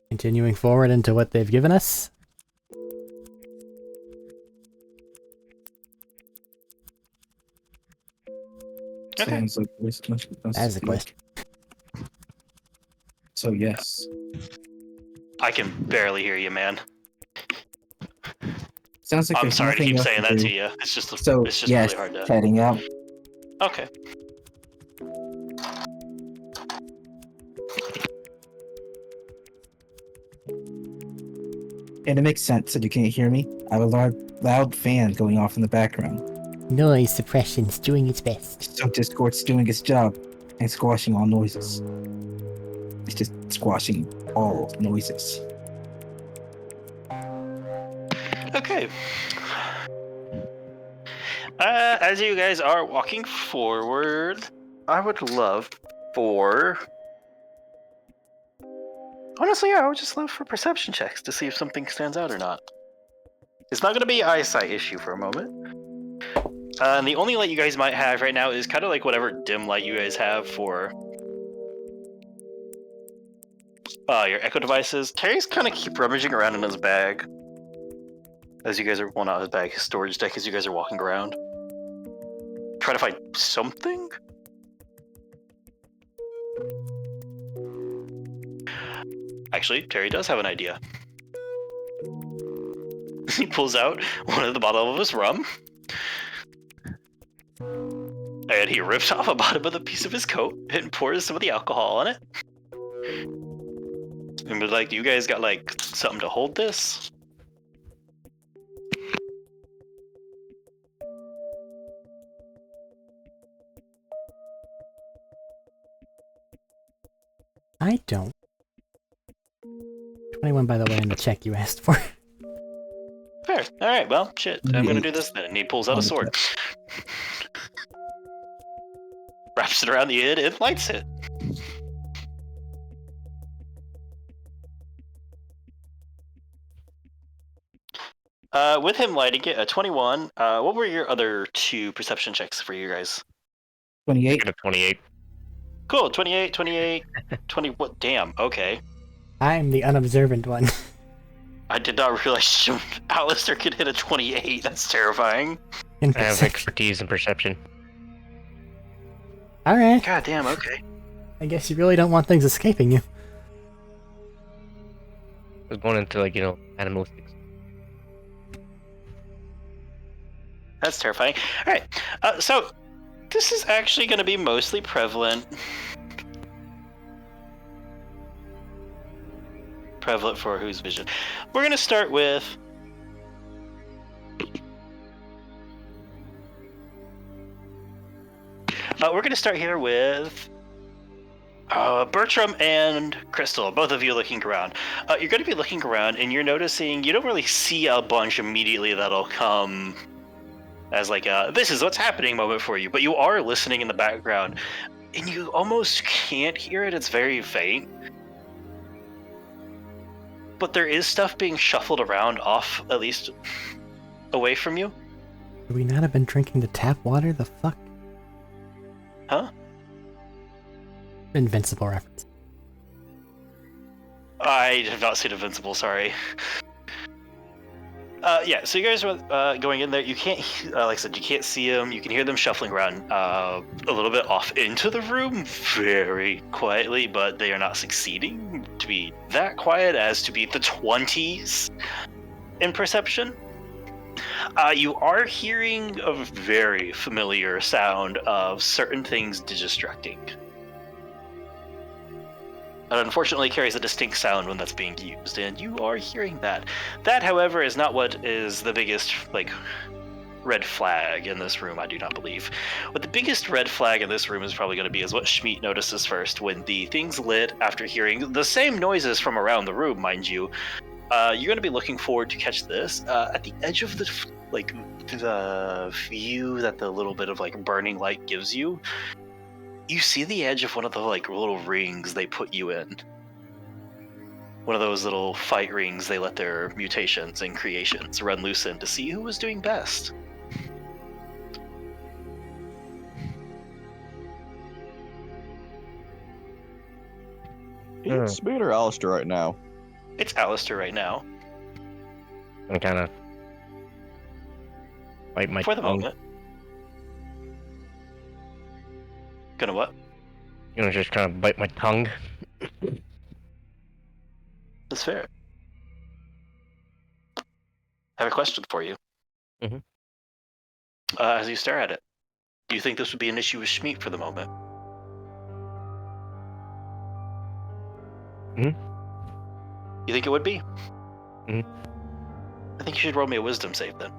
Continuing forward into what they've given us? Okay. Sounds like That's the question. So yes. I can barely hear you, man. Sounds like I'm there's sorry to nothing keep else saying to that do. to you. It's just So it's just yes, really hard to. heading out. Okay. And it makes sense that you can't hear me. I have a loud fan going off in the background. Noise suppression's doing its best. So Discord's doing its job and squashing all noises. It's just squashing all noises. Okay. As you guys are walking forward, I would love for. Honestly, I would just love for perception checks to see if something stands out or not. It's not going to be an eyesight issue for a moment. And the only light you guys might have right now is kind of like whatever dim light you guys have for your echo devices. Terry's kind of keep rummaging around in his bag. As you guys are, well, not his bag, his storage deck as you guys are walking around. Try to find something? Actually, Terry does have an idea. He pulls out one of the bottle of his rum. And he rips off a bottom of the piece of his coat and pours some of the alcohol on it. And be like, you guys got like something to hold this? I don't. 21, by the way, on the check you asked for. Fair. Alright, well, shit. I'm gonna do this then. And he pulls out a sword. Wraps it around the end and lights it. With him lighting it, a 21, what were your other two perception checks for you guys? 28. Got a 28. Cool, 28, 28, 20, what? Damn, okay. I'm the unobservant one. I did not realize Alistair could hit a 28. That's terrifying. In I have perception. expertise in perception. Alright. God damn, okay. I guess you really don't want things escaping you. I was going into, like, animalistic. That's terrifying. Alright, so this is actually going to be mostly prevalent. Prevalent for whose vision? We're going to start with... we're going to start here with Bertram and Crystal, both of you looking around. You're going to be looking around and you're noticing you don't really see a bunch immediately that'll come as like a this is what's happening moment for you, but you are listening in the background and you almost can't hear it. It's very faint. But there is stuff being shuffled around off, at least away from you. Would we not have been drinking the tap water? The fuck? Huh? Invincible reference. I have not seen Invincible, sorry. Yeah, so you guys are going in there. You can't, like I said, you can't see them. You can hear them shuffling around a little bit off into the room very quietly, but they are not succeeding to be that quiet as to be the 20s in perception. You are hearing a very familiar sound of certain things distracting. It unfortunately carries a distinct sound when that's being used, and you are hearing that. That, however, is not what is the biggest, like, red flag in this room, I do not believe. What the biggest red flag in this room is probably going to be is what Schmidt notices first when the thing's lit after hearing the same noises from around the room, mind you. You're going to be looking forward to catch this. At the edge of the, like, the view that the little bit of, like, burning light gives you, you see the edge of one of the, like, little rings they put you in. One of those little fight rings they let their mutations and creations run loose in to see who was doing best. It's Schmidt or Alistair right now. It's Alistair right now. I'm kind of bite my For the tongue. moment. Gonna what? Just kind of bite my tongue. That's fair. I have a question for you. Mhm. As you stare at it, do you think this would be an issue with Schmidt for the moment? You think it would be? Mhm. I think you should roll me a wisdom save then.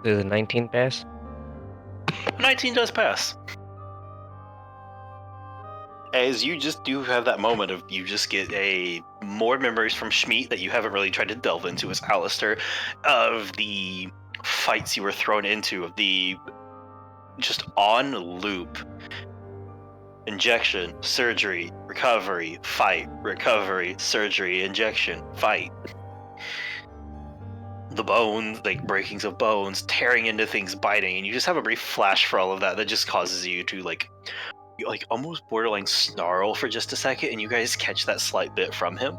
Does a 19 pass? 19 does pass. As you just do have that moment of you just get more memories from Schmidt that you haven't really tried to delve into as Alistair, of the fights you were thrown into, of the just on loop injection, surgery, recovery, fight, recovery, surgery, injection, fight. The bones, like breakings of bones, tearing into things, biting, and you just have a brief flash for all of that just causes you to like almost borderline snarl for just a second, and you guys catch that slight bit from him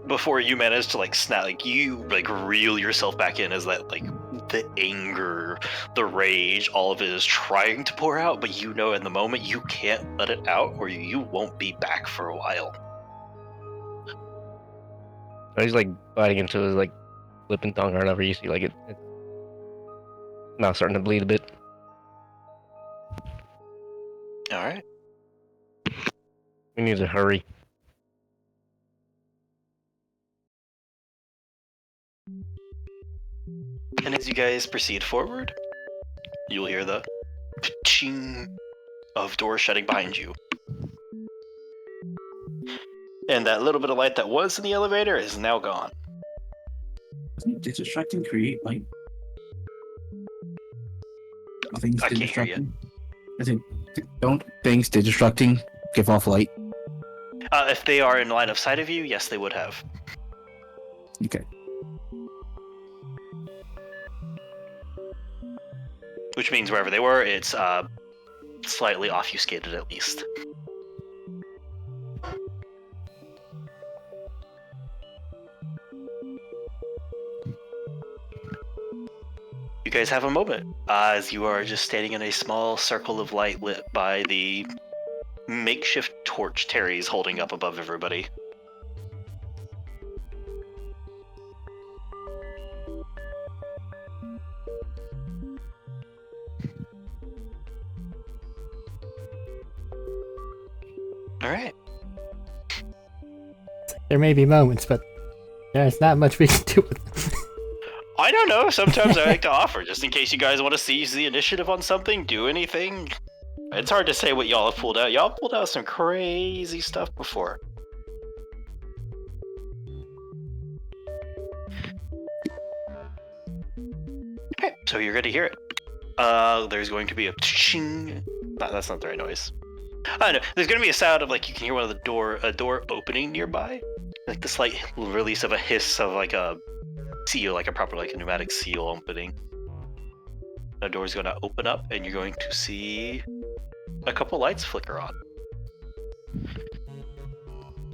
before you manage to like snap, like you like reel yourself back in as that like the anger, the rage, all of it is trying to pour out, but you know in the moment you can't let it out or you won't be back for a while. He's like biting into his like lip and tongue or whatever you see, like it's now starting to bleed a bit. All right. We need to hurry. And as you guys proceed forward, you'll hear the ching of doors shutting behind you. And that little bit of light that was in the elevator is now gone. Doesn't distracting create light? Things I can't hear you. distracting. I think, don't things distracting give off light? If they are in line of sight of you, yes, they would have. Okay. Which means wherever they were, it's slightly obfuscated at least. You guys have a moment as you are just standing in a small circle of light lit by the makeshift torch Terry's holding up above everybody. All right. There may be moments, but there's not much we can do with them. I don't know. Sometimes I like to offer, just in case you guys want to seize the initiative on something, do anything. It's hard to say what y'all have pulled out. Y'all pulled out some crazy stuff before. Okay, so you're going to hear it. There's going to be a ching. That's not the right noise. I don't know. There's going to be a sound of like you can hear one of the door opening nearby, like the slight release of a hiss of like a seal, like a proper like a pneumatic seal opening. The door's going to open up, and you're going to see a couple lights flicker on.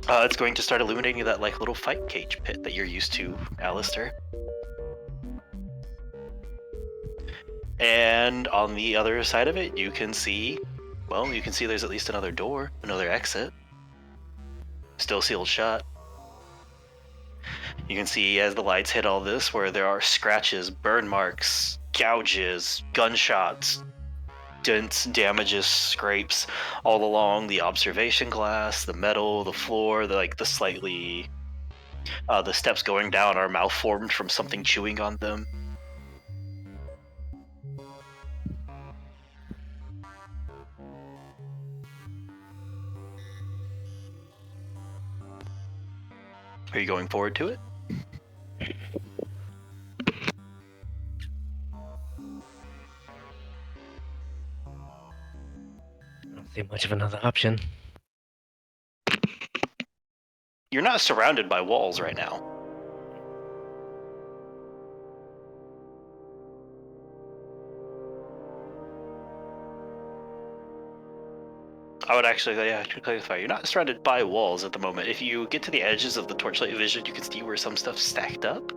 It's going to start illuminating that like little fight cage pit that you're used to, Alistair. And on the other side of it, you can see there's at least another door, another exit. Still sealed shut. You can see as the lights hit all this where there are scratches, burn marks, gouges, gunshots, dents, damages, scrapes all along the observation glass, the metal, the floor, the steps going down are malformed from something chewing on them. Are you going forward to it? I don't see much of another option. You're not surrounded by walls right now. I would actually, yeah, to clarify, you're not surrounded by walls at the moment. If you get to the edges of the torchlight vision, you can see where some stuff's stacked up.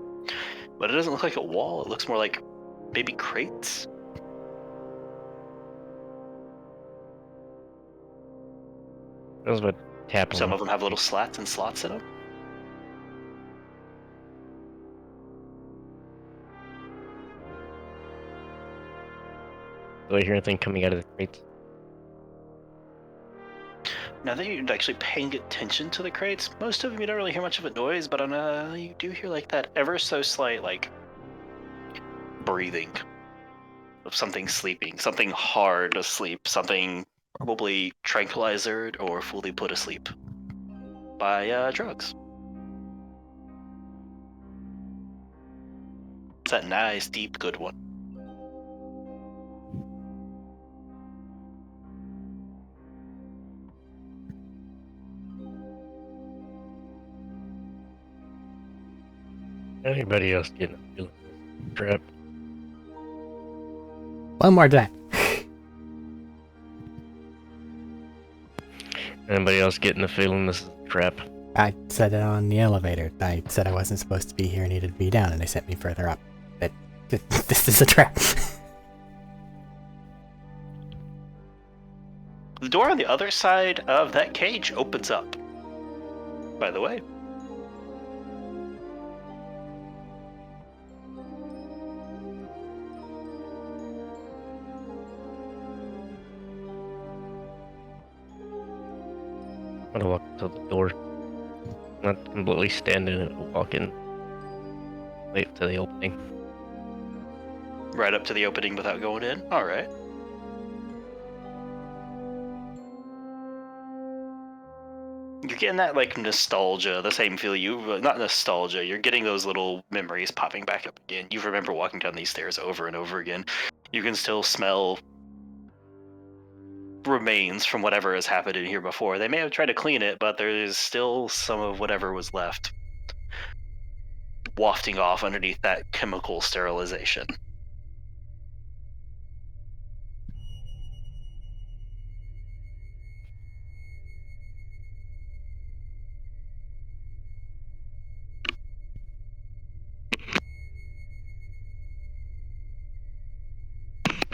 But it doesn't look like a wall. It looks more like maybe crates. That was what tapping. Some of them have little slats and slots in them. Do I hear anything coming out of the crates? Now that you're actually paying attention to the crates, most of them you don't really hear much of a noise, but you do hear like that ever so slight like breathing of something sleeping, something hard asleep, something probably tranquilizer or fully put asleep by drugs. It's that nice, deep, good one. Anybody else getting a feeling trap? One more time. Anybody else getting the feeling this is a trap? I said it on the elevator. I said I wasn't supposed to be here, needed to be down, and they sent me further up. But this is a trap. The door on the other side of that cage opens up, by the way. I'm gonna walk to the door. Not completely stand in it, but walk in. Wait to the opening. Right up to the opening without going in? Alright. You're getting that, like, nostalgia, the same feel not nostalgia, you're getting those little memories popping back up again. You remember walking down these stairs over and over again. You can still smell remains from whatever has happened in here before. They may have tried to clean it, but there's still some of whatever was left wafting off underneath that chemical sterilization.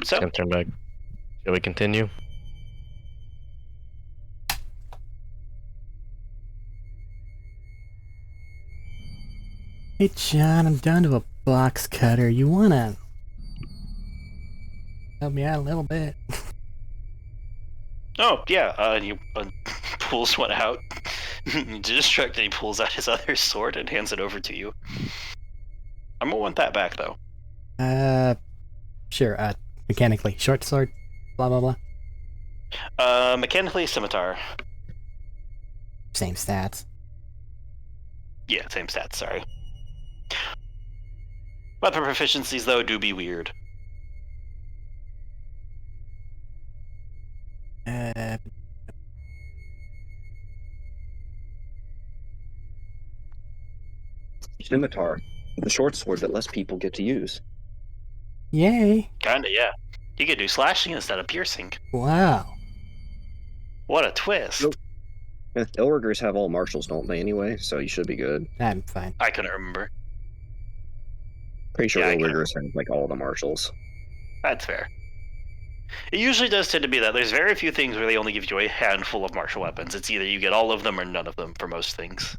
So, Can't turn back. Shall we continue? Hey John, I'm down to a box cutter. You wanna help me out a little bit? oh yeah, you pulls one out. Distracted, he pulls out his other sword and hands it over to you. I'm gonna want that back though. Sure, mechanically. Short sword, blah blah blah. Mechanically scimitar. Same stats. Yeah, same stats, sorry. Weapon proficiencies, though, do be weird. Scimitar, the short sword that less people get to use. Yay! Kinda, yeah. You could do slashing instead of piercing. Wow. What a twist. Nope. Elrigers have all martials, don't they, anyway? So you should be good. I'm fine. I couldn't remember. Pretty sure Yeah, I Elrigers have, like, all the martials. That's fair. It usually does tend to be that. There's very few things where they only give you a handful of martial weapons. It's either you get all of them or none of them for most things.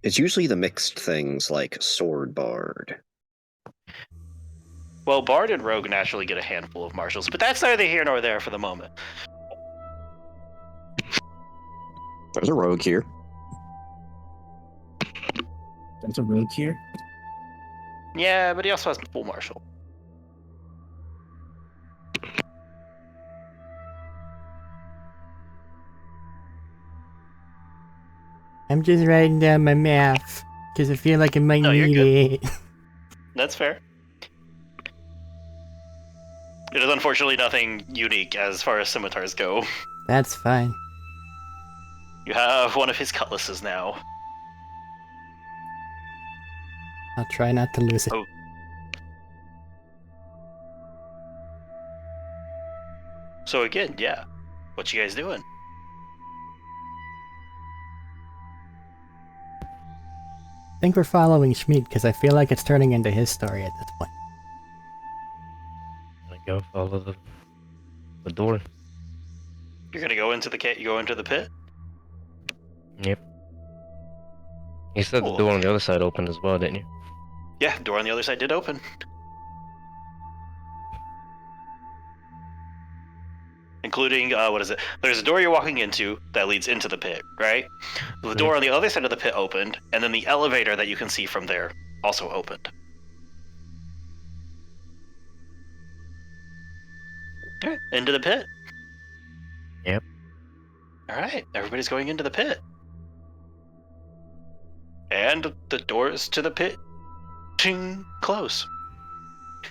It's usually the mixed things, like Sword Bard. Well, Bard and Rogue naturally get a handful of martials, but that's neither here nor there for the moment. There's a rogue here. There's a rogue here. Yeah, but he also has full martial. I'm just writing down my math because I feel like I might No, you're need it. That's fair. It is unfortunately nothing unique as far as scimitars go. That's fine. You have one of his cutlasses now. I'll try not to lose it. Oh. So again, yeah. What you guys doing? I think we're following Schmied because I feel like it's turning into his story at this point. I go follow the door. You're gonna go into the you go into the pit? Yep. You said Cool. the door on the other side opened as well, didn't you? Yeah, door on the other side did open. Including, what is it? There's a door you're walking into that leads into the pit, right? The door on the other side of the pit opened, and then the elevator that you can see from there also opened. Okay, into the pit. Yep. Alright, everybody's going into the pit. And the doors to the pit ting, close.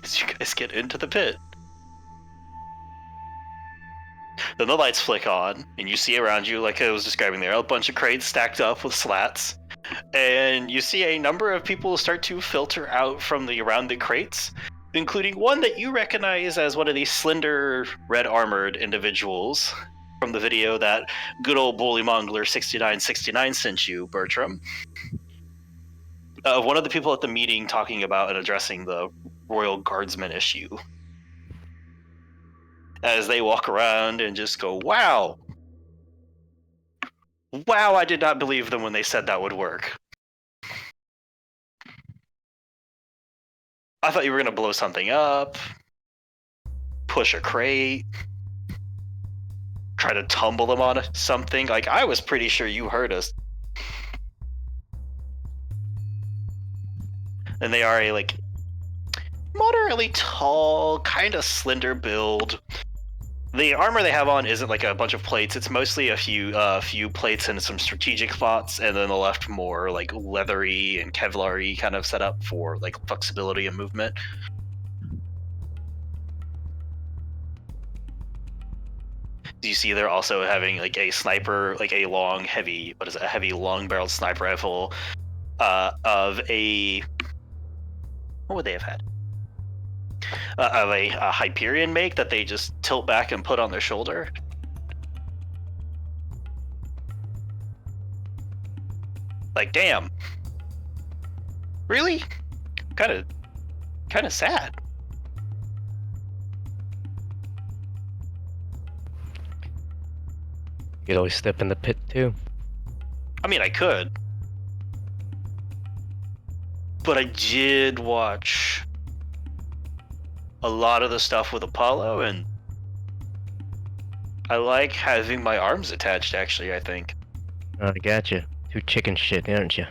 As you guys get into the pit. Then the lights flick on, and you see around you, like I was describing there, a bunch of crates stacked up with slats. And you see a number of people start to filter out from around the crates, including one that you recognize as one of these slender, red-armored individuals from the video that good old Bully Mongler 6969 sent you, Bertram. One of the people at the meeting talking about and addressing the Royal Guardsman issue. As they walk around and just go, wow! Wow, I did not believe them when they said that would work. I thought you were going to blow something up, push a crate, try to tumble them on something. Like, I was pretty sure you heard us. And they are a, like, moderately tall, kind of slender build. The armor they have on isn't like a bunch of plates. It's mostly a few plates and some strategic spots, and then the left more like leathery and Kevlar-y kind of setup for like flexibility and movement. You see they're also having like a sniper, like a long, heavy, a heavy long-barreled sniper rifle of a... What would they have had? Of a Hyperion make that they just tilt back and put on their shoulder. Like, damn. Really? Kind of sad. You could always step in the pit too. I mean, I could. But I did watch a lot of the stuff with Apollo, and I like having my arms attached, actually, I think. I gotcha. Too chicken shit, aren't you?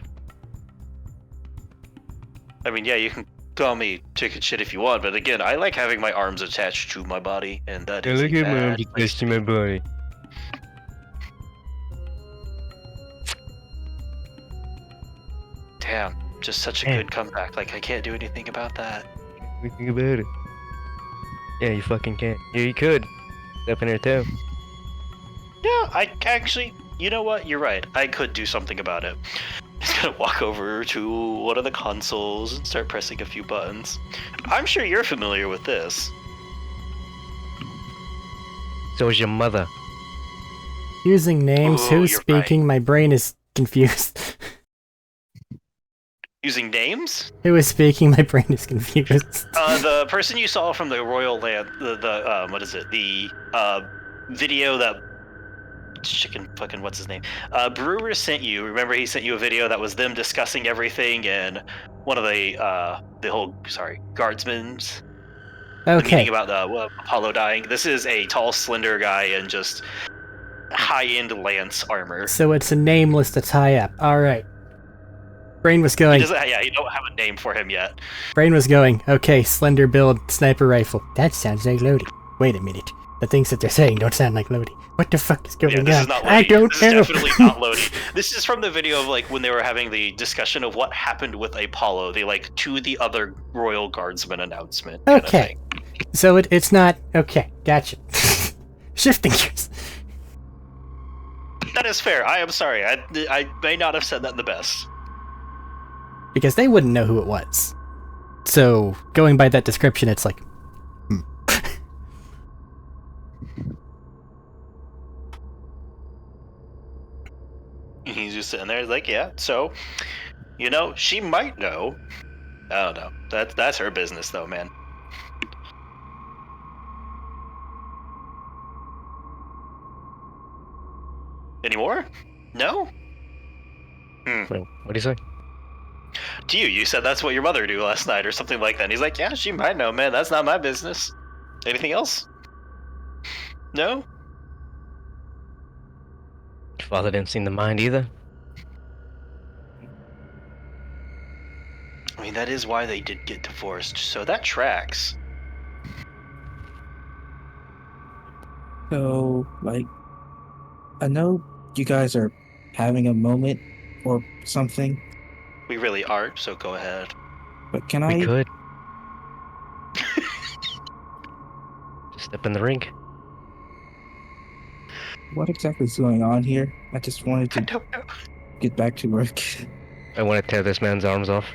I mean, yeah, you can call me chicken shit if you want, but again, I like having my arms attached to my body, and that is look at my arms bad place attached to my body. Damn, just such a good comeback. Like, I can't do anything about that. Anything about it. Yeah, you fucking can't. Yeah, you could. Step in there too. Yeah, I actually, you know what? You're right. I could do something about it. Just gonna walk over to one of the consoles and start pressing a few buttons. I'm sure you're familiar with this. So is your mother. Using names, Ooh, who's you're speaking? right. My brain is confused. Using names? Who is speaking? My brain is confused. The person you saw from the Royal Land, what is it? The video that what's his name? Brewer sent you. Remember, he sent you a video that was them discussing everything, and one of the guardsmen's Okay. meeting about the Apollo dying. This is a tall, slender guy in just high-end lance armor. So it's a nameless to tie up. All right. Brain was going. You don't have a name for him yet. Brain was going. Okay, slender build, sniper rifle. That sounds like Lodi. Wait a minute. The things that they're saying don't sound like Lodi. What the fuck is going This on? is not I Lodi. don't This know. is definitely not Lodi. This is from the video of like when they were having the discussion of what happened with Apollo. They like to the other Royal Guardsman announcement. Kind of Okay. thing. So it's not... Okay, gotcha. Shifting gears. That is fair. I am sorry. I may not have said that the best. Because they wouldn't know who it was. So, going by that description, it's like, He's just sitting there like, yeah, so, you know, she might know. I don't know. That's her business, though, man. Any more? No? Wait, what do you say? To you said that's what your mother do last night or something like that. And he's like, yeah, she might know, man. That's not my business. Anything else? No? Your father didn't seem to mind either. I mean, that is why they did get divorced, so that tracks. So, like, I know you guys are having a moment or something, We really aren't, so go ahead. but can We I? could. Just step in the ring. What exactly is going on here? I just wanted I to don't know. get back to work. I want to tear this man's arms off.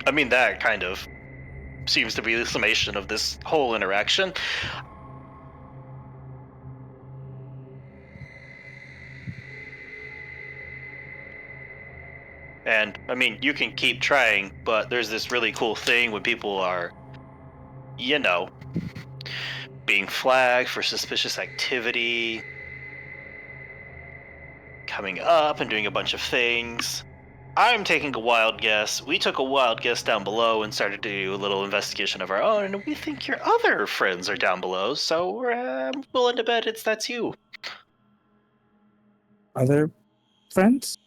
I mean, that kind of seems to be the summation of this whole interaction. And, I mean, you can keep trying, but there's this really cool thing when people are, you know, being flagged for suspicious activity, coming up and doing a bunch of things. I'm taking a wild guess. We took a wild guess down below and started to do a little investigation of our own, and we think your other friends are down below, so we're willing to bet that's you. Other friends?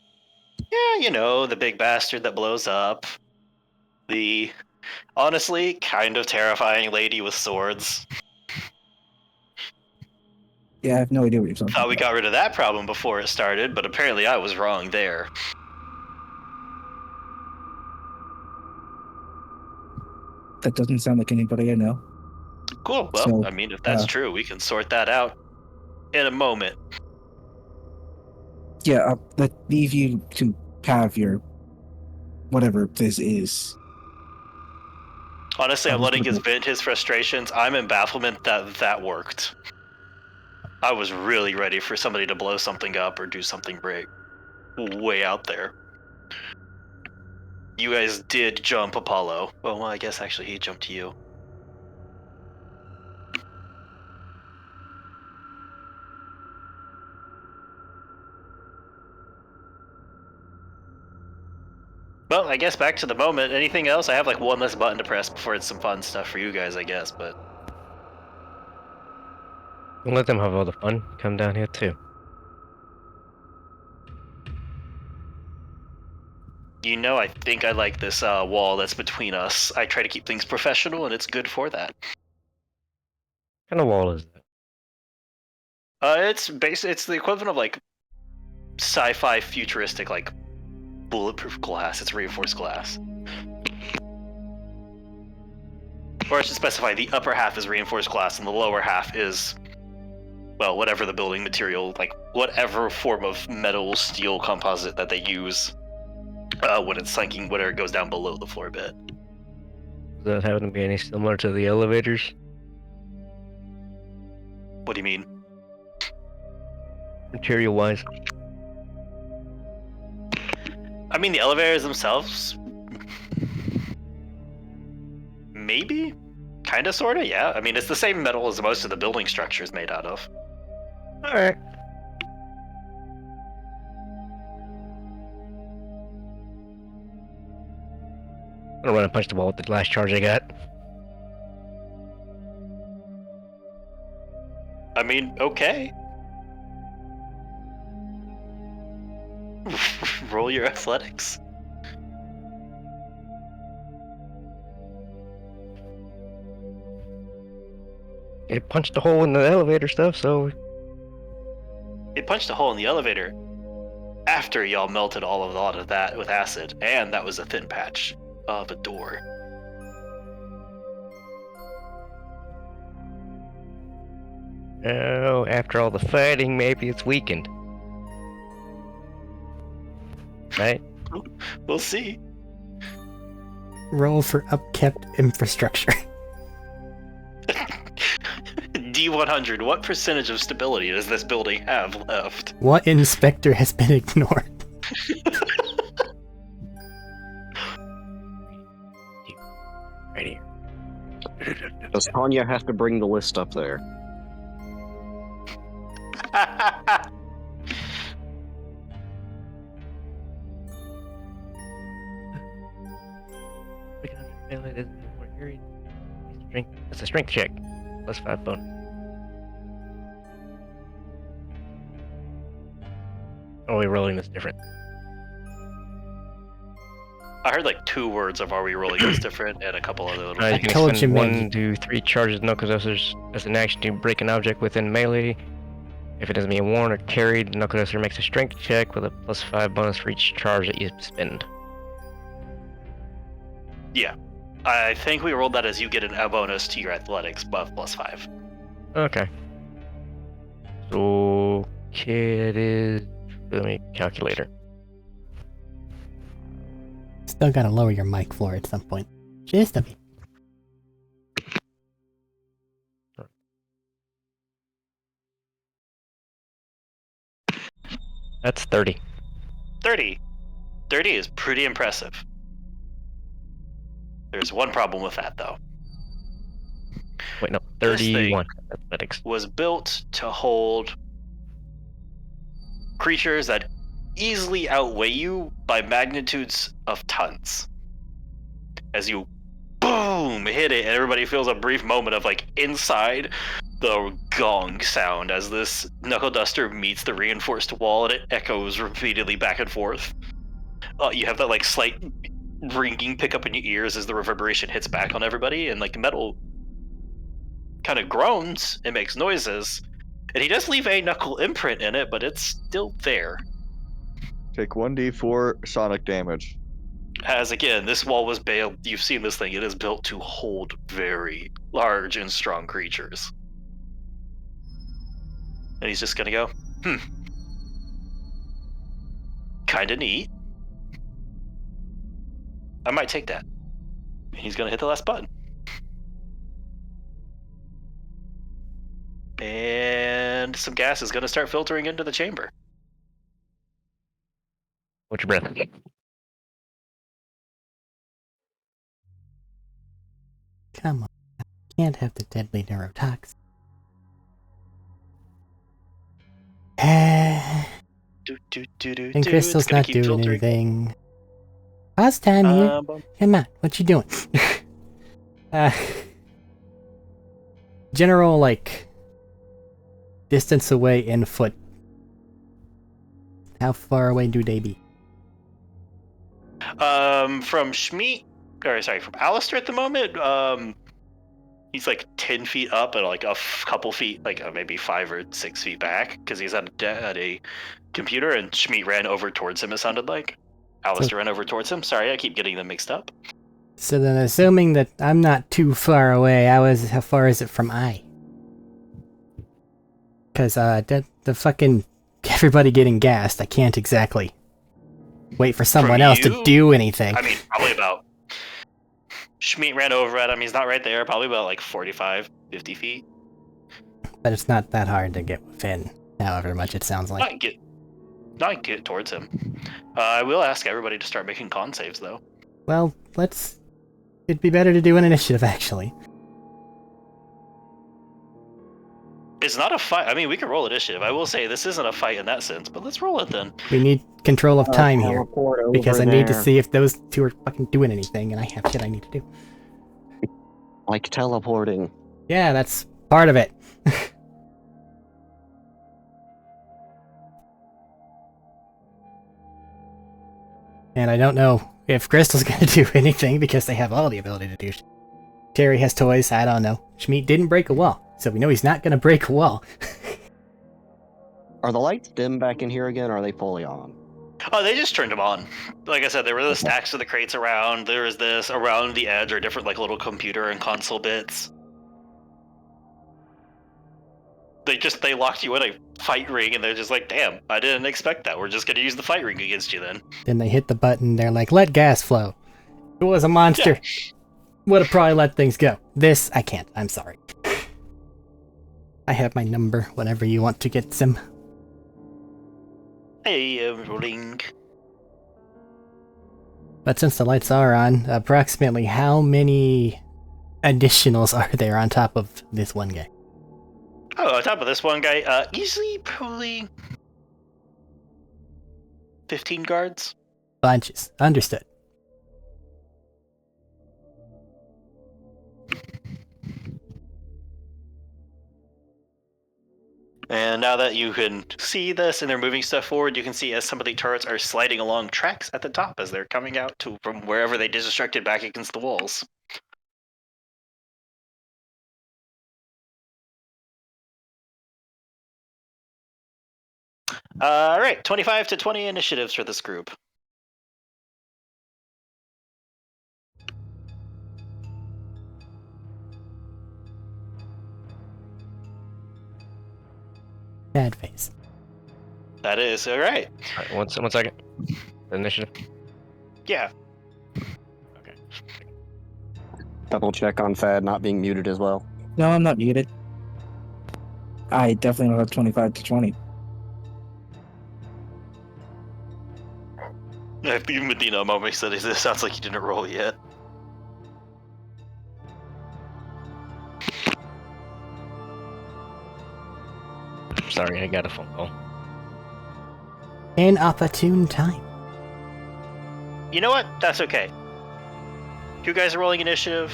Yeah, you know, the big bastard that blows up. The, honestly, kind of terrifying lady with swords. Yeah, I have no idea what you're talking Thought we about. got rid of that problem before it started, but apparently I was wrong there. That doesn't sound like anybody I know. Cool, well, So, I mean, if that's true, we can sort that out in a moment. Yeah, I'll leave you to have your whatever this is. Honestly, I'm was letting gonna his vent his frustrations. I'm in bafflement that worked. I was really ready for somebody to blow something up or do something way out there. You guys did jump Apollo. Well, I guess actually he jumped you. Well, I guess back to the moment. Anything else? I have like one less button to press before it's some fun stuff for you guys, I guess, but... Don't let them have all the fun. Come down here too. You know, I think I like this wall that's between us. I try to keep things professional, and it's good for that. What kind of wall is that? It's the equivalent of like sci-fi futuristic like bulletproof glass. It's reinforced glass. Or I should specify the upper half is reinforced glass and the lower half is, well, whatever the building material, like whatever form of metal, steel composite that they use when it's sinking, whatever it goes down below the floor bit. Does that happen to be any similar to the elevators? What do you mean? Material-wise? I mean, the elevators themselves, maybe? Kinda, sorta, yeah. I mean, it's the same metal as most of the building structure is made out of. Alright. I'm gonna run and punch the wall with the last charge I got. I mean, okay. Roll your athletics. It punched a hole in the elevator stuff, so... It punched a hole in the elevator after y'all melted a lot of that with acid, and that was a thin patch of a door. Oh, after all the fighting, maybe it's weakened. Right? We'll see. Roll for upkept infrastructure. D100, what percentage of stability does this building have left? What inspector has been ignored? Right here. Does Tanya have to bring the list up there? It's a strength check. +5 bonus. Oh, we're rolling this different. I heard like 2 words of "Are we rolling this different?" and a couple other little You I things. can told expend you, man. 1, 2, 3 charges knuckle dusters as an action to break an object within melee. If it is being worn or carried, the knuckle duster makes a strength check with a +5 bonus for each charge that you spend. Yeah. I think we rolled that as you get a bonus to your athletics buff +5. Okay. So, it is. Let me calculator. Still gotta lower your mic floor at some point. Just a bit. That's 30. 30. 30 is pretty impressive. There's one problem with that, though. Wait, no, This thing 31. Athletics. was built to hold creatures that easily outweigh you by magnitudes of tons. As you boom hit it, and everybody feels a brief moment of like inside the gong sound as this knuckle duster meets the reinforced wall, and it echoes repeatedly back and forth. You have that like slight ringing pickup in your ears as the reverberation hits back on everybody, and like metal kind of groans and makes noises. And he does leave a knuckle imprint in it, but it's still there. Take 1d4 sonic damage. As again, this wall was built. You've seen this thing. It is built to hold very large and strong creatures. And he's just gonna go, kinda neat. I might take that. And he's gonna hit the last button. And some gas is gonna start filtering into the chamber. What's your breath? Come on. Can't have the deadly neurotoxin. And Crystal's not doing anything. Pause time here. Come on, what you doing? General, like, distance away in foot. How far away do they be? From Schmeat, or sorry, from Alistair at the moment, he's like 10 feet up and like a couple feet, like maybe 5 or 6 feet back, because he's at a computer, and Schmeat ran over towards him, it sounded like. Alistair ran over towards him. Sorry, I keep getting them mixed up. So then, assuming that I'm not too far away, how far is it from I? Because, the fucking everybody getting gassed, I can't exactly wait for someone else to do anything. I mean, probably about... Schmeat ran over at him. He's not right there. Probably about like 45, 50 feet. But it's not that hard to get within, however much it sounds like. Not get towards him. I will ask everybody to start making con saves, though. Well, it'd be better to do an initiative, actually. It's not a fight. I mean, we can roll initiative. I will say this isn't a fight in that sense, but let's roll it then. We need control of time here. Because I need to there. see if those two are fucking doing anything, and I have shit I need to do. Like teleporting. Yeah, that's part of it. And I don't know if Crystal's gonna do anything, because they have all the ability to do. Terry has toys, I don't know. Schmeat didn't break a wall, so we know he's not gonna break a wall. Are the lights dim back in here again, or are they fully on? Oh, they just turned them on. Like I said, there were the stacks of the crates around. There was this around the edge are different like little computer and console bits. They locked you in a fight ring, and they're just like, damn, I didn't expect that. We're just gonna use the fight ring against you then. Then they hit the button, they're like, let gas flow. If it was a monster, would have probably let things go. This, I can't. I'm sorry. I have my number whenever you want to get some. Hey, ring. But since the lights are on, approximately how many additionals are there on top of this one guy? Oh, on top of this one guy, easily probably 15 guards. Bunches. Understood. And now that you can see this and they're moving stuff forward, you can see as some of the turrets are sliding along tracks at the top as they're coming out from wherever they destructed back against the walls. All right, 25 to 20 initiatives for this group. Bad face. That is all right. Alright, one second. Initiative. Yeah. Okay. Double check on Fad not being muted as well. No, I'm not muted. I definitely don't have 25 to 20. Even Medina moment said it sounds like you didn't roll yet. Sorry, I got a phone call. An opportune time. You know what? That's okay. You guys are rolling initiative.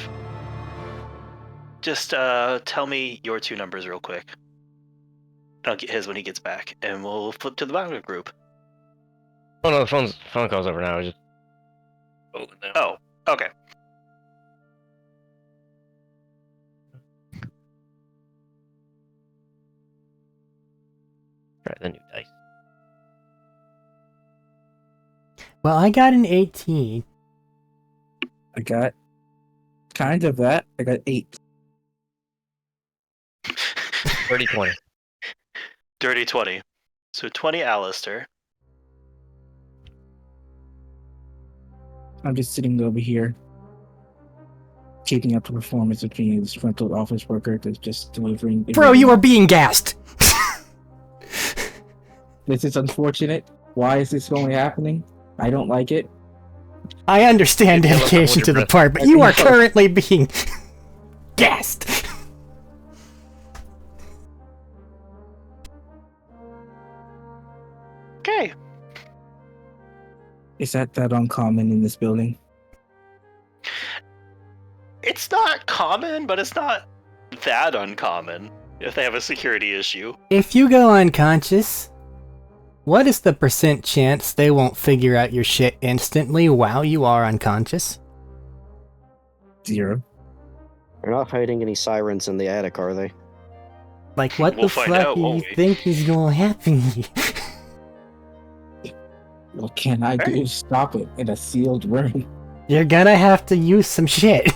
Just tell me your two numbers real quick. I'll get his when he gets back, and we'll flip to the bottom group. Oh no, the phone call's over now. I just. Oh, okay. Try the new dice. Well, I got an 18. I got kind of that. I got 8. 30-20. Dirty 20. So 20 Alistair. I'm just sitting over here, keeping up the performance of being a disgruntled office worker that's just delivering. Bro, you are being gassed! This is unfortunate. Why is this only happening? I don't like it. I understand Yeah, dedication hold to your the breath. part, but you are currently being gassed! Okay. Is that uncommon in this building? It's not common, but it's not that uncommon if they have a security issue. If you go unconscious, what is the % chance they won't figure out your shit instantly while you are unconscious? 0. They're not hiding any sirens in the attic, are they? Like, what We'll the find fuck out, do you won't we? think is gonna happen? What can I do to stop it in a sealed room? You're gonna have to use some shit.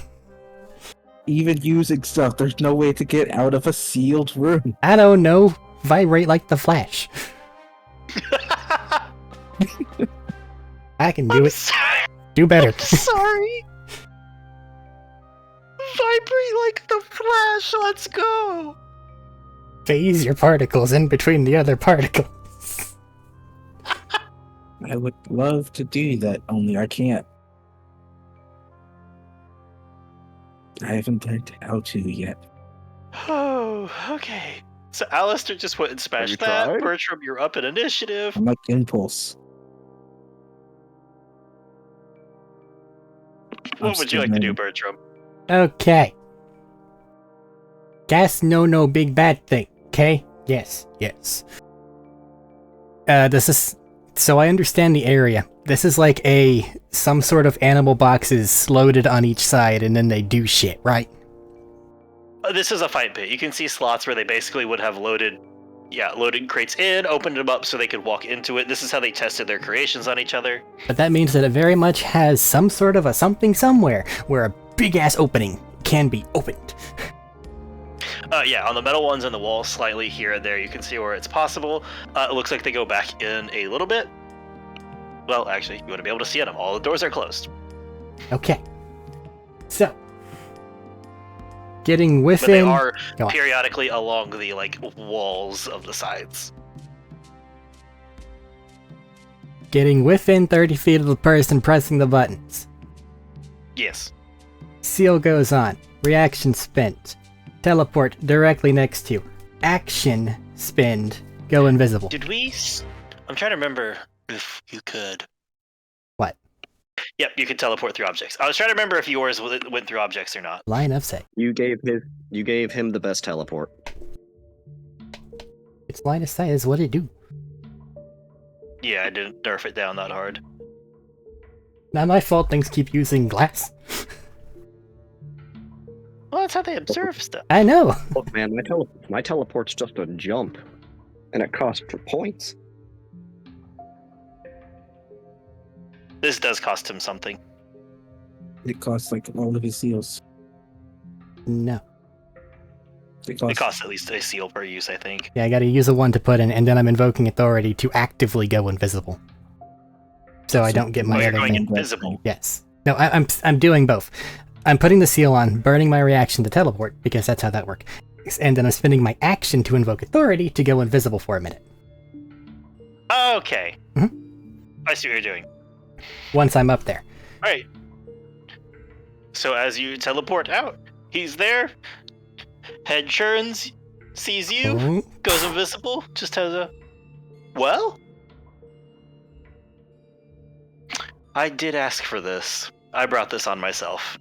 Even using stuff, there's no way to get out of a sealed room. I don't know. Vibrate like the Flash. I can do I'm it. sorry. Do better. Sorry. Vibrate like the Flash. Let's go. Phase your particles in between the other particles. I would love to do that, only I can't. I haven't learned how to yet. Oh, okay. So Alistair just went and you smashed that. tried? Bertram, you're up in initiative. I'm like impulse. What would you like to do, Bertram? Okay. Gas no big bad thing. Okay? Yes. This is... So I understand the area. This is like some sort of animal boxes loaded on each side and then they do shit, right? This is a fight pit. You can see slots where they basically would have loaded crates in, opened them up so they could walk into it. This is how they tested their creations on each other. But that means that it very much has some sort of a something somewhere where a big ass opening can be opened. Yeah, on the metal ones and the wall, slightly here and there, you can see where it's possible. It looks like they go back in a little bit. Well, actually, you want to be able to see them. All the doors are closed. Okay. So, getting But they within. are Go on. periodically along the, walls of the sides. Getting within 30 feet of the person pressing the buttons. Yes. Seal goes on. Reaction spent. Teleport directly next to you. Action spend. Go invisible. Did we... I'm trying to remember if you could... What? Yep, you could teleport through objects. I was trying to remember if yours went through objects or not. Line of sight. You gave him the best teleport. It's line of sight is what it do. Yeah, I didn't nerf it down that hard. Not my fault things keep using glass. Well, that's how they observe stuff. I know. Look, man, my teleport's just a jump, and it costs for points. This does cost him something. It costs like all of his seals. No. It costs at least a seal per use, I think. Yeah, I gotta use a one to put in, and then I'm invoking authority to actively go invisible. So I don't get my Oh, you're other going thing. invisible. Yes. No, I'm doing both. I'm putting the seal on, burning my reaction to teleport, because that's how that works. And then I'm spending my action to invoke authority to go invisible for a minute. Okay. I see what you're doing. Once I'm up there. Alright. So as you teleport out, he's there. Head churns, sees you, Oh. goes invisible, just has a... Well? I did ask for this. I brought this on myself.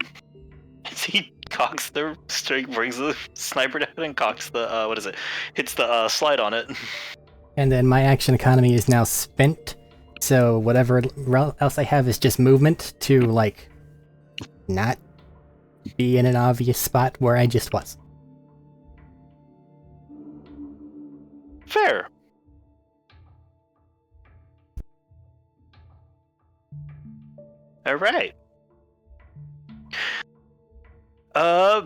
He cocks the string, brings the sniper down and cocks the, hits the slide on it. And then my action economy is now spent, so whatever else I have is just movement to, not be in an obvious spot where I just was. Fair. Alright.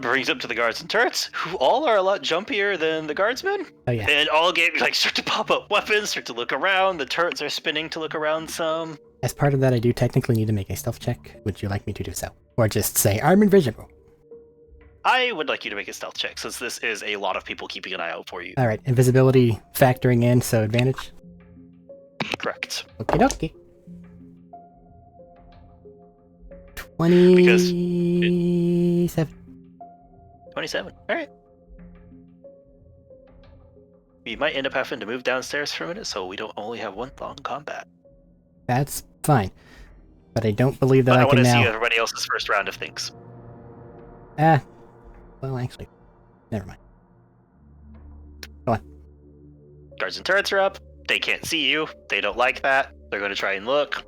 Brings up to the guards and turrets, who all are a lot jumpier than the guardsmen. Oh yeah. And all get start to pop up weapons, start to look around. The turrets are spinning to look around some. As part of that, I do technically need to make a stealth check. Would you like me to do so? Or just say, I'm invisible? I would like you to make a stealth check, since this is a lot of people keeping an eye out for you. Alright, invisibility factoring in, so advantage. Correct. Okie dokie. 27. 27. Alright. We might end up having to move downstairs for a minute, so we don't only have one long combat. That's fine. But I don't believe that But I I want can to see now... everybody else's first round of things. Well, actually, never mind. Guards and turrets are up. They can't see you. They don't like that. They're going to try and look.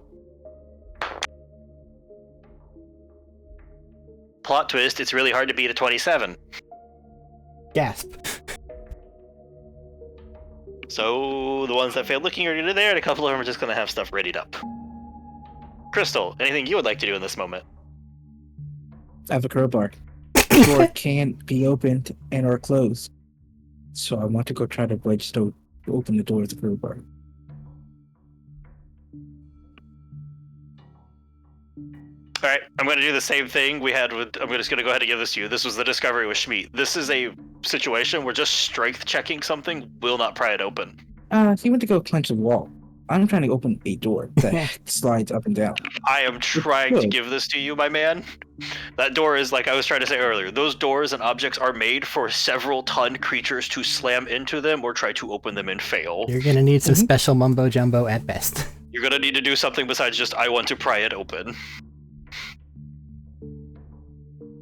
Plot twist, it's really hard to beat a 27. Gasp. So the ones that failed looking are there, and a couple of them are just going to have stuff readied up. Crystal, anything you would like to do in this moment? I have a crowbar. The door can't be opened and or closed. So I want to go try to open the door with the crowbar. Alright, I'm going to do the same thing we had with... I'm just going to go ahead and give this to you. This was the discovery with Schmeat. This is a situation where just strength checking something will not pry it open. He went to go clench the wall. I'm trying to open a door that slides up and down. I am trying to give this to you, my man. That door is, like I was trying to say earlier, those doors and objects are made for several ton creatures to slam into them or try to open them and fail. You're gonna need some special mumbo jumbo at best. You're going to need to do something besides just, I want to pry it open.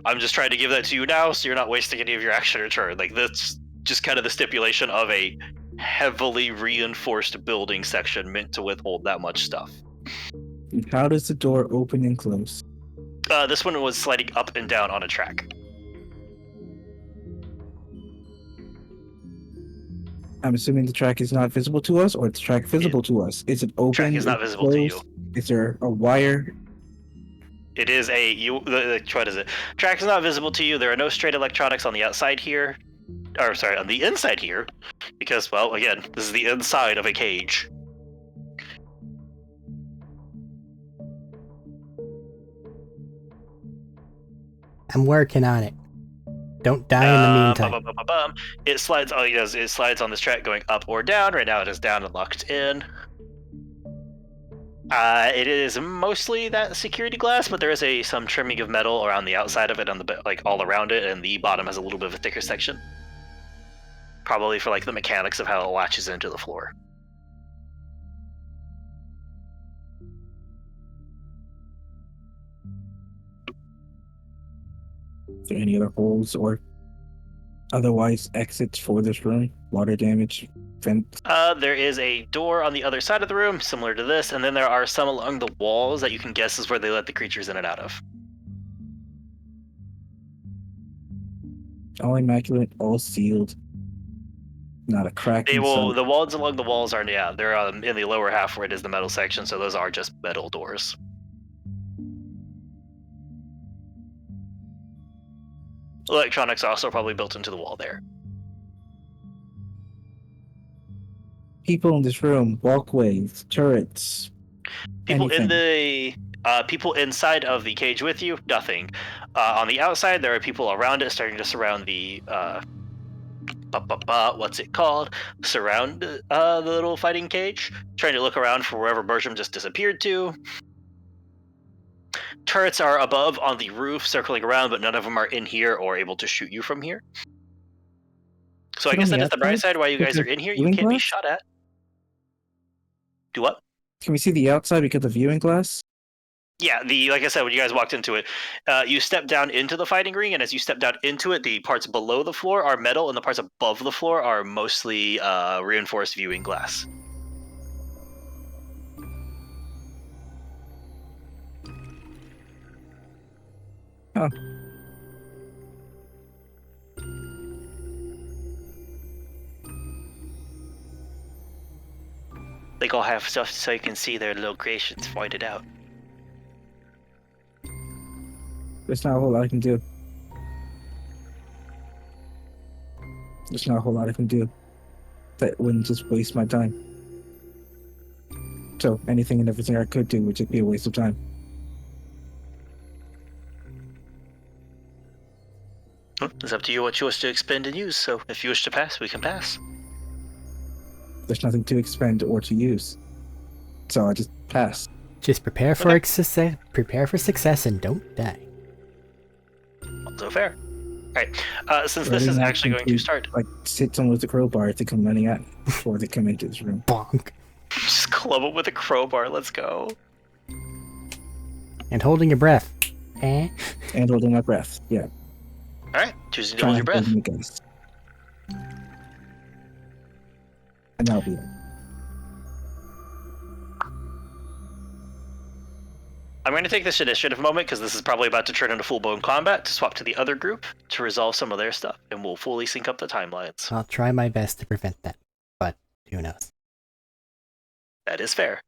I'm just trying to give that to you now, so you're not wasting any of your action or turn. Like, that's just kind of the stipulation of a heavily reinforced building section meant to withhold that much stuff. How does the door open and close? This one was sliding up and down on a track. I'm assuming the track is not visible to us, or the track visible to us. Is it open? Track is not visible to you. Is there a wire? It is what is it? Track is not visible to you. There are no straight electronics on the outside here. or sorry, on the inside here, because, well, again, this is the inside of a cage. I'm working on it. Don't die in the meantime. It slides. All it does is slides on this track going up or down. Right now, it is down and locked in. It is mostly that security glass, but there is some trimming of metal around the outside of it, on the like all around it, and the bottom has a little bit of a thicker section. Probably for like the mechanics of how it latches into the floor. Is there any other holes or otherwise exits for this room? Water damage, vent? There is a door on the other side of the room, similar to this, and then there are some along the walls that you can guess is where they let the creatures in and out of. All immaculate, all sealed. Not a crack. The walls along the walls are, yeah, they're in the lower half where it is the metal section, so those are just metal doors. Electronics also probably built into the wall there. People in this room, walkways, turrets. People anything. People inside of the cage with you, nothing. On the outside, there are people around it, starting to surround the what's it called? Surround the little fighting cage, trying to look around for wherever Bertram just disappeared to. Turrets are above on the roof, circling around, but none of them are in here or able to shoot you from here. So I guess that is the bright side. While you guys are in here, you can't be shot at. Do what? Can we see the outside because of viewing glass? Yeah, like I said, when you guys walked into it, you step down into the fighting ring, and as you step down into it, the parts below the floor are metal, and the parts above the floor are mostly reinforced viewing glass. Oh. They all have stuff so you can see their locations pointed out. There's not a whole lot I can do. There's not a whole lot I can do that wouldn't just waste my time. So anything and everything I could do would just be a waste of time. Well, it's up to you what you wish to expend and use, so if you wish to pass, we can pass. There's nothing to expend or to use. So I just pass. Just prepare for success. Prepare for success and don't die. Also fair. Alright, since this is actually going to start... Like, hit someone with a crowbar if they come running at before they come into this room. Bonk. Just club them with a crowbar, let's go. And holding your breath. Eh? And holding my breath, yeah. Alright, choosing to hold your breath. And that'll be it. I'm going to take this initiative moment because this is probably about to turn into full-blown combat to swap to the other group to resolve some of their stuff, and we'll fully sync up the timelines. I'll try my best to prevent that, but who knows? That is fair.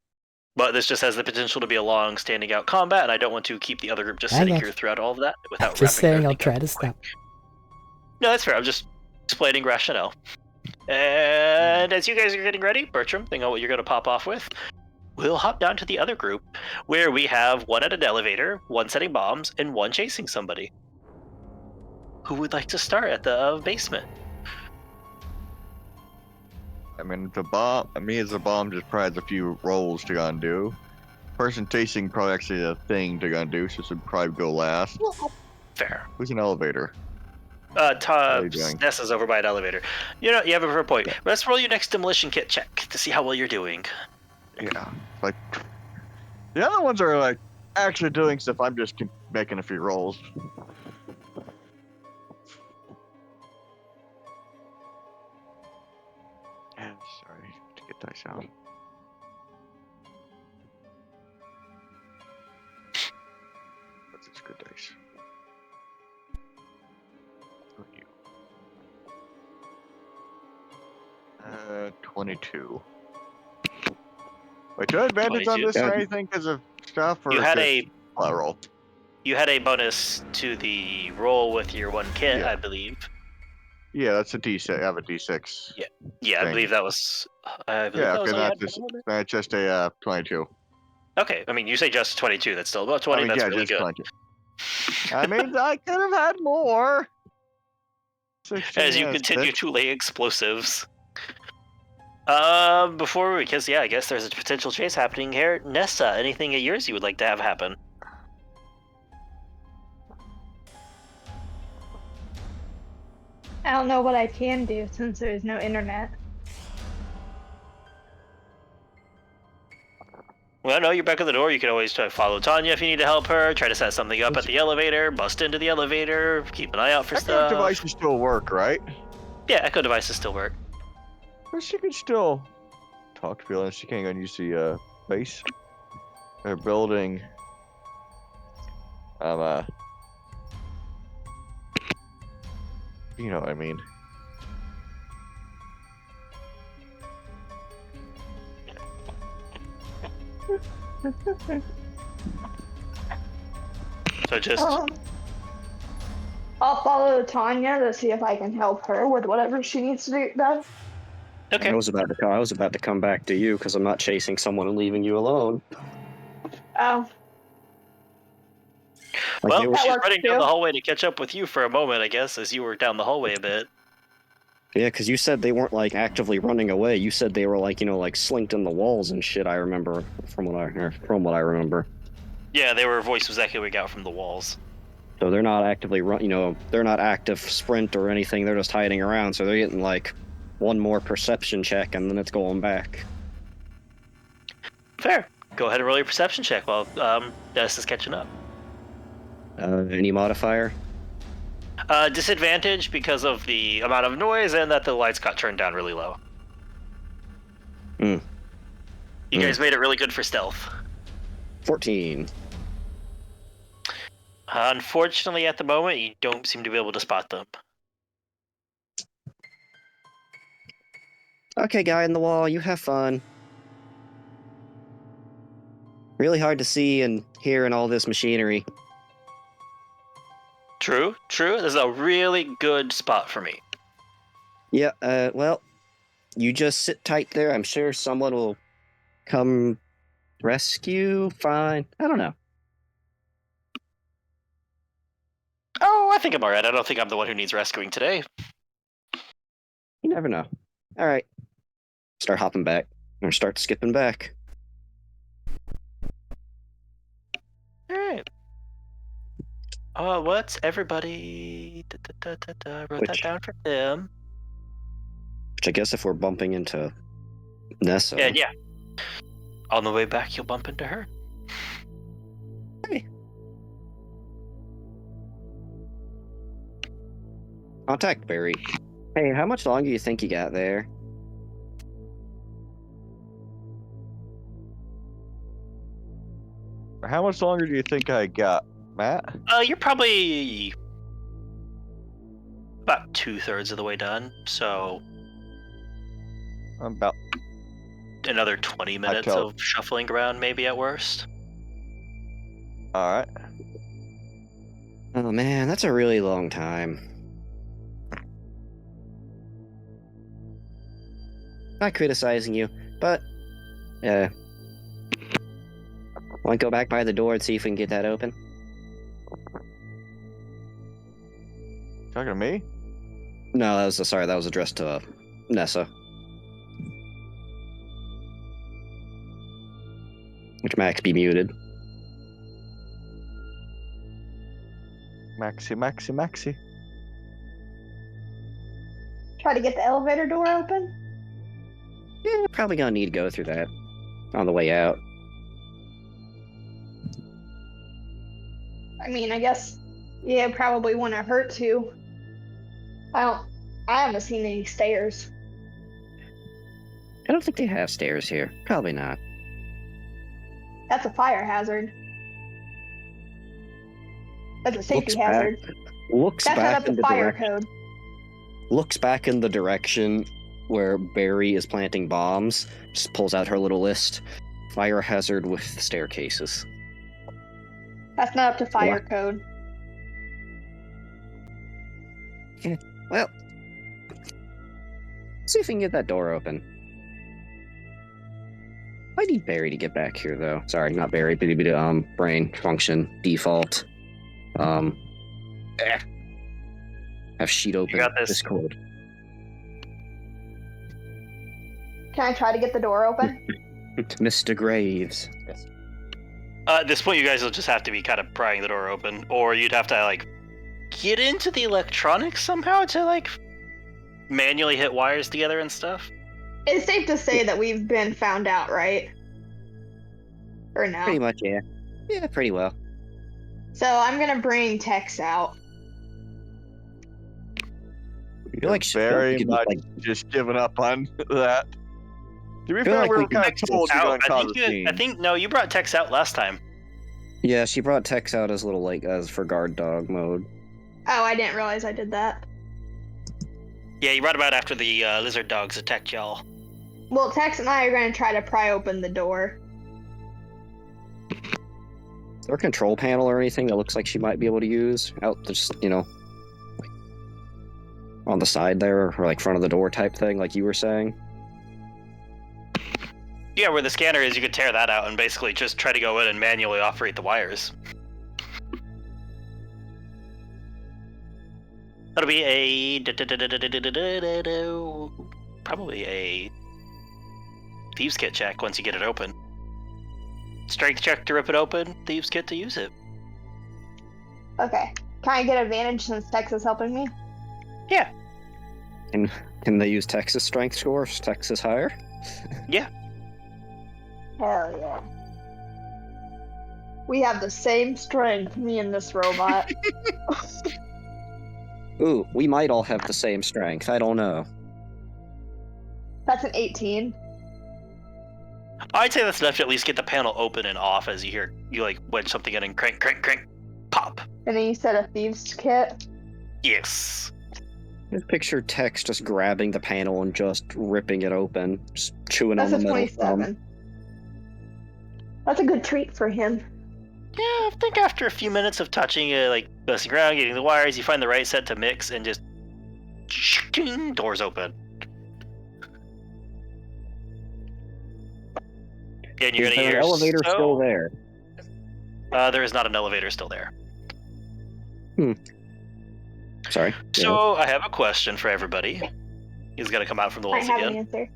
But this just has the potential to be a long, standing-out combat, and I don't want to keep the other group just sitting here throughout all of that without just saying I'll try to quick. stop. No, that's fair. I'm just explaining rationale. And as you guys are getting ready, Bertram, think of what you're going to pop off with. We'll hop down to the other group, where we have one at an elevator, one setting bombs, and one chasing somebody. Who would like to start at the basement? I mean, me as a bomb just probably has a few rolls to go and do. Person chasing probably actually a thing to go and do, so this would probably go last. Fair. Who's an elevator? Nessa's over by an elevator. You know, you have a fair point. Let's roll your next demolition kit check to see how well you're doing. Yeah, like the other ones are like actually doing stuff. I'm just making a few rolls. Sorry to get dice out. What's this good dice? 22. Wait, do I have advantage on this or anything because of stuff? Or you had a roll. You had a bonus to the roll with your one kit, Yeah. I believe. Yeah, that's a D6. I have a D6. Yeah, I Thing. believe that was. I believe Yeah, that was okay, all you had that's for the moment. just a 22. Okay, I mean, you say just 22. That's still about 20. I mean, That's yeah, really just good. 22. I mean, I could have had more. 16 As you has continue 6. to lay explosives. Before we, because I guess there's a potential chase happening here. Nessa, anything of yours you would like to have happen? I don't know what I can do since there is no internet. Well, no, you're back at the door. You can always try to follow Tanya if you need to help her. Try to set something up at the elevator. Bust into the elevator. Keep an eye out for Echo stuff. devices still work, right? Yeah, echo devices still work. But she can still talk to people, and she can't go and use the base or building. You know what I mean. So just I'll follow Tanya to see if I can help her with whatever she needs to do done. okay. I was about to come back to you because I'm not chasing someone and leaving you alone. Oh, Like, Well, they were- that she's works running down too. the hallway to catch up with you for a moment, I guess, as you were down the hallway a bit. yeah, because you said they weren't like actively running away. You said they were like like slinked in the walls and shit. I remember from what I remember. Yeah, they were voice was echoing out from the walls. So they're not actively they're not active sprint or anything. They're just hiding around. So they're getting like one more perception check and then it's going back. Fair. Go ahead and roll your perception check while Dennis is catching up. Any modifier? Disadvantage because of the amount of noise and that the lights got turned down really low. Hmm. You guys made it really good for stealth. 14. Unfortunately, at the moment, you don't seem to be able to spot them. Okay, guy in the wall, you have fun. Really hard to see and hear in all this machinery. True. This is a really good spot for me. Yeah, well, you just sit tight there. I'm sure someone will come rescue. Fine. I don't know. Oh, I think I'm alright. I don't think I'm the one who needs rescuing today. You never know. All right. Start hopping back. Or start skipping back. Alright. What's everybody? Wrote Which- that down for them. Which I guess if we're bumping into Nessa. Yeah. On the way back, you'll bump into her. Hey. Contact Barry. Hey, how much longer do you think you got there? How much longer do you think I got, Matt? You're probably about 2/3 of the way done, so I'm about. another 20 minutes tell- of shuffling around, maybe at worst. All right. Oh man, that's a really long time. Not criticizing you, but want to go back by the door and see if we can get that open? Talking to me? No, that was addressed to Nessa. Which Max be muted. Maxi. Try to get the elevator door open. Yeah, probably gonna need to go through that on the way out. I mean, I guess, yeah, probably wouldn't hurt to. I haven't seen any stairs. I don't think they have stairs here. Probably not. That's a fire hazard. That's a safety hazard. Looks That's not back up in to the fire direction. code. Looks back in the direction where Barry is planting bombs. Just pulls out her little list. Fire hazard with staircases. That's not up to fire code. Well, See if we can get that door open. I need Barry to get back here, though. Sorry, not Barry, but brain function default. Have sheet open. You got this. Discord. Can I try to get the door open? Mr. Graves. Yes. At this point, you guys will just have to be kind of prying the door open, or you'd have to like get into the electronics somehow to like manually hit wires together and stuff. It's safe to say that we've been found out, right? Or no? Pretty much, yeah. Yeah, pretty well. So I'm gonna bring Tex out. I feel like very much just giving up on that. To be fair, like we we were can kind of told you're going to cause a scene. I think no, you brought Tex out last time. Yeah, she brought Tex out as little as for guard dog mode. Oh, I didn't realize I did that. Yeah, you brought him out after the lizard dogs attacked y'all. Well, Tex and I are gonna try to pry open the door. Is there a control panel or anything that looks like she might be able to use out just, like, on the side there, or like front of the door type thing, like you were saying? Yeah, where the scanner is, you could tear that out and basically just try to go in and manually operate the wires. That'll be probably a thieves kit check once you get it open. Strength check to rip it open, thieves kit to use it. Okay. Can I get advantage since Tex is helping me? Yeah. Can they use Texas strength score? Is Texas higher? Yeah. Hell yeah. We have the same strength, me and this robot. Ooh, we might all have the same strength. I don't know. That's an 18. I'd say that's enough to at least get the panel open and off as you like wedge something in and crank, crank, crank, pop. And then you said a thieves kit? Yes. Just picture Tex just grabbing the panel and just ripping it open, just chewing That's on the a metal 27. That's a good treat for him. Yeah, I think after a few minutes of touching it, like messing around, getting the wires, you find the right set to mix and just doors open. Yeah, and you're Is gonna there hear an elevator still there? There is not an elevator still there. Sorry. So I have a question for everybody. He's gonna come out from the I walls have an again. answer.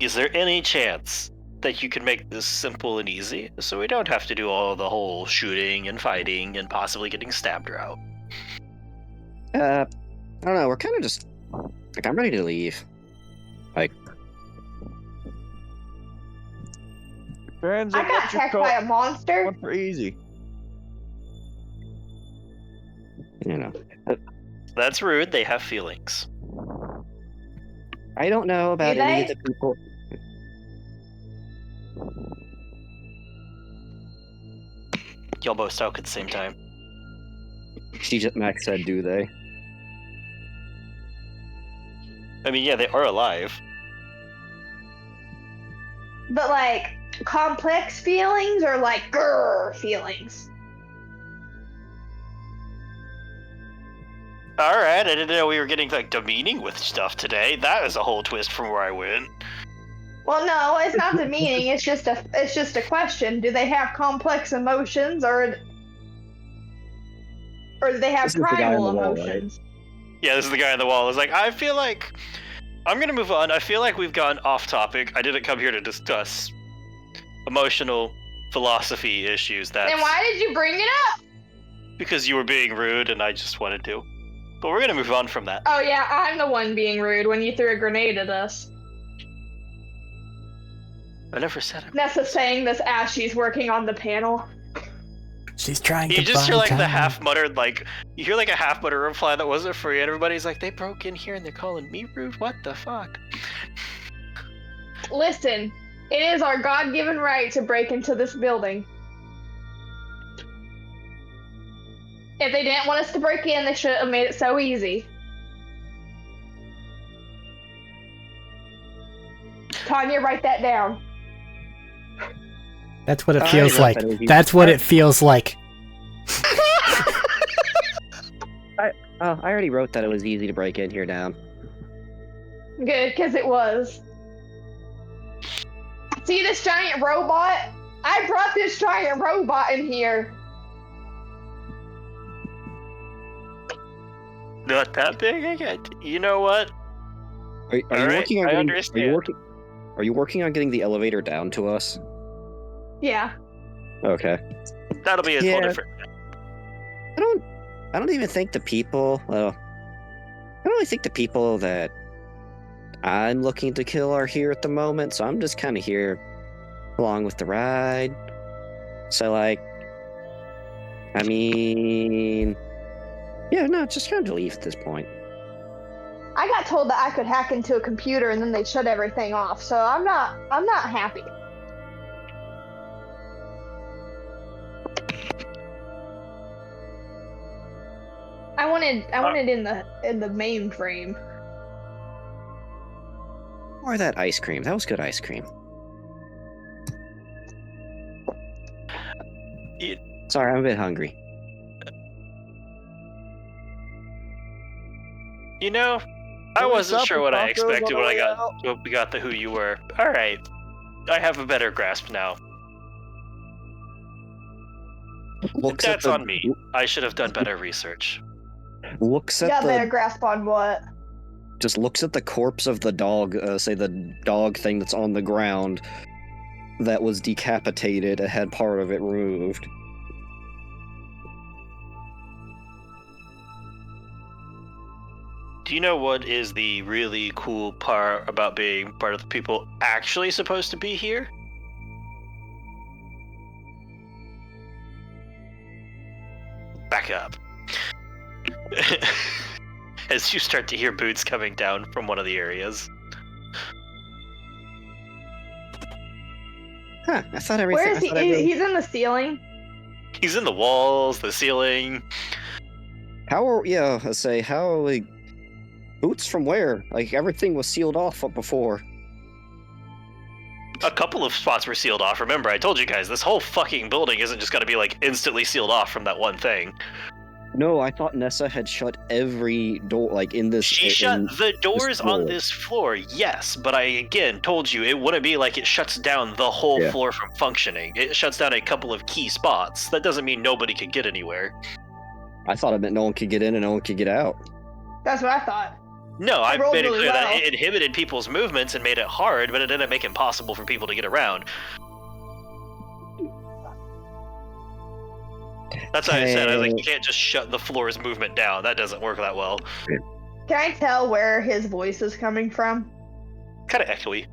Is there any chance that you can make this simple and easy, so we don't have to do all the whole shooting and fighting and possibly getting stabbed route? I don't know. We're kind of just like, I'm ready to leave. Like, Friends, I got attacked by a monster. One for easy. That's rude. They have feelings. I don't know about Do any they? of the people. Y'all both spoke at the same time. Max said, "Do they?" I mean, yeah, they are alive. But like complex feelings or like grrr feelings? Alright, I didn't know we were getting like demeaning with stuff today. That is a whole twist from where I went. Well, no, it's not the meaning. It's just a question. Do they have complex emotions or do they have This is the guy on primal the wall, right? emotions? Yeah, this is the guy on the wall. It's like, I feel like I'm gonna move on. I feel like we've gone off topic. I didn't come here to discuss emotional philosophy issues. Then why did you bring it up? Because you were being rude and I just wanted to. But we're gonna move on from that. Oh yeah, I'm the one being rude when you threw a grenade at us. I never said it. Nessa saying this as she's working on the panel. She's trying You to just buy hear like the time. half muttered, like, you hear like a half muttered reply that wasn't free, and everybody's like, they broke in here and they're calling me rude? What the fuck? Listen, it is our God-given right to break into this building. If they didn't want us to break in, they should have made it so easy. Tanya, write that down. That's what it I feels know like. that it would be- That's what it feels like. I already wrote that it was easy to break in here down. Good, because it was. See this giant robot? I brought this giant robot in here. Not that big again. You know what? Are you Alright, working on I getting, understand. Are you working on getting the elevator down to us? Yeah. Okay. That'll be a whole different. I don't even think the people. Well, I don't really think the people that I'm looking to kill are here at the moment. So I'm just kind of here, along with the ride. So like, I mean, yeah, no, just kind of leave at this point. I got told that I could hack into a computer and then they'd shut everything off, so I'm not happy. I wanted in the mainframe. Or that ice cream. That was good ice cream. Sorry, I'm a bit hungry. You know, I wasn't sure what I expected when we got the who you were. All right, I have a better grasp now. That's on me. I should have done better research. Looks You at got the better grasp on what? just looks at the corpse of the dog. Say the dog thing that's on the ground that was decapitated and had part of it removed. Do you know what is the really cool part about being part of the people actually supposed to be here? Back up. As you start to hear boots coming down from one of the areas. Huh, I thought everything... Where is he? He's in the ceiling? He's in the walls, the ceiling. How are we... Boots from where? Like, everything was sealed off before. A couple of spots were sealed off. Remember, I told you guys, this whole fucking building isn't just gonna be, like, instantly sealed off from that one thing. No, I thought Nessa had shut every door, like, in this... She shut the doors on this floor, yes, but I, again, told you it wouldn't be like it shuts down the whole floor from functioning. It shuts down a couple of key spots. That doesn't mean nobody could get anywhere. I thought it meant no one could get in and no one could get out. That's what I thought. No, I made it really clear that well. it inhibited people's movements and made it hard, but it didn't make it impossible for people to get around. That's why I said, I was like, you can't just shut the floor's movement down. That doesn't work that well. Can I tell where his voice is coming from? Kind of echoey.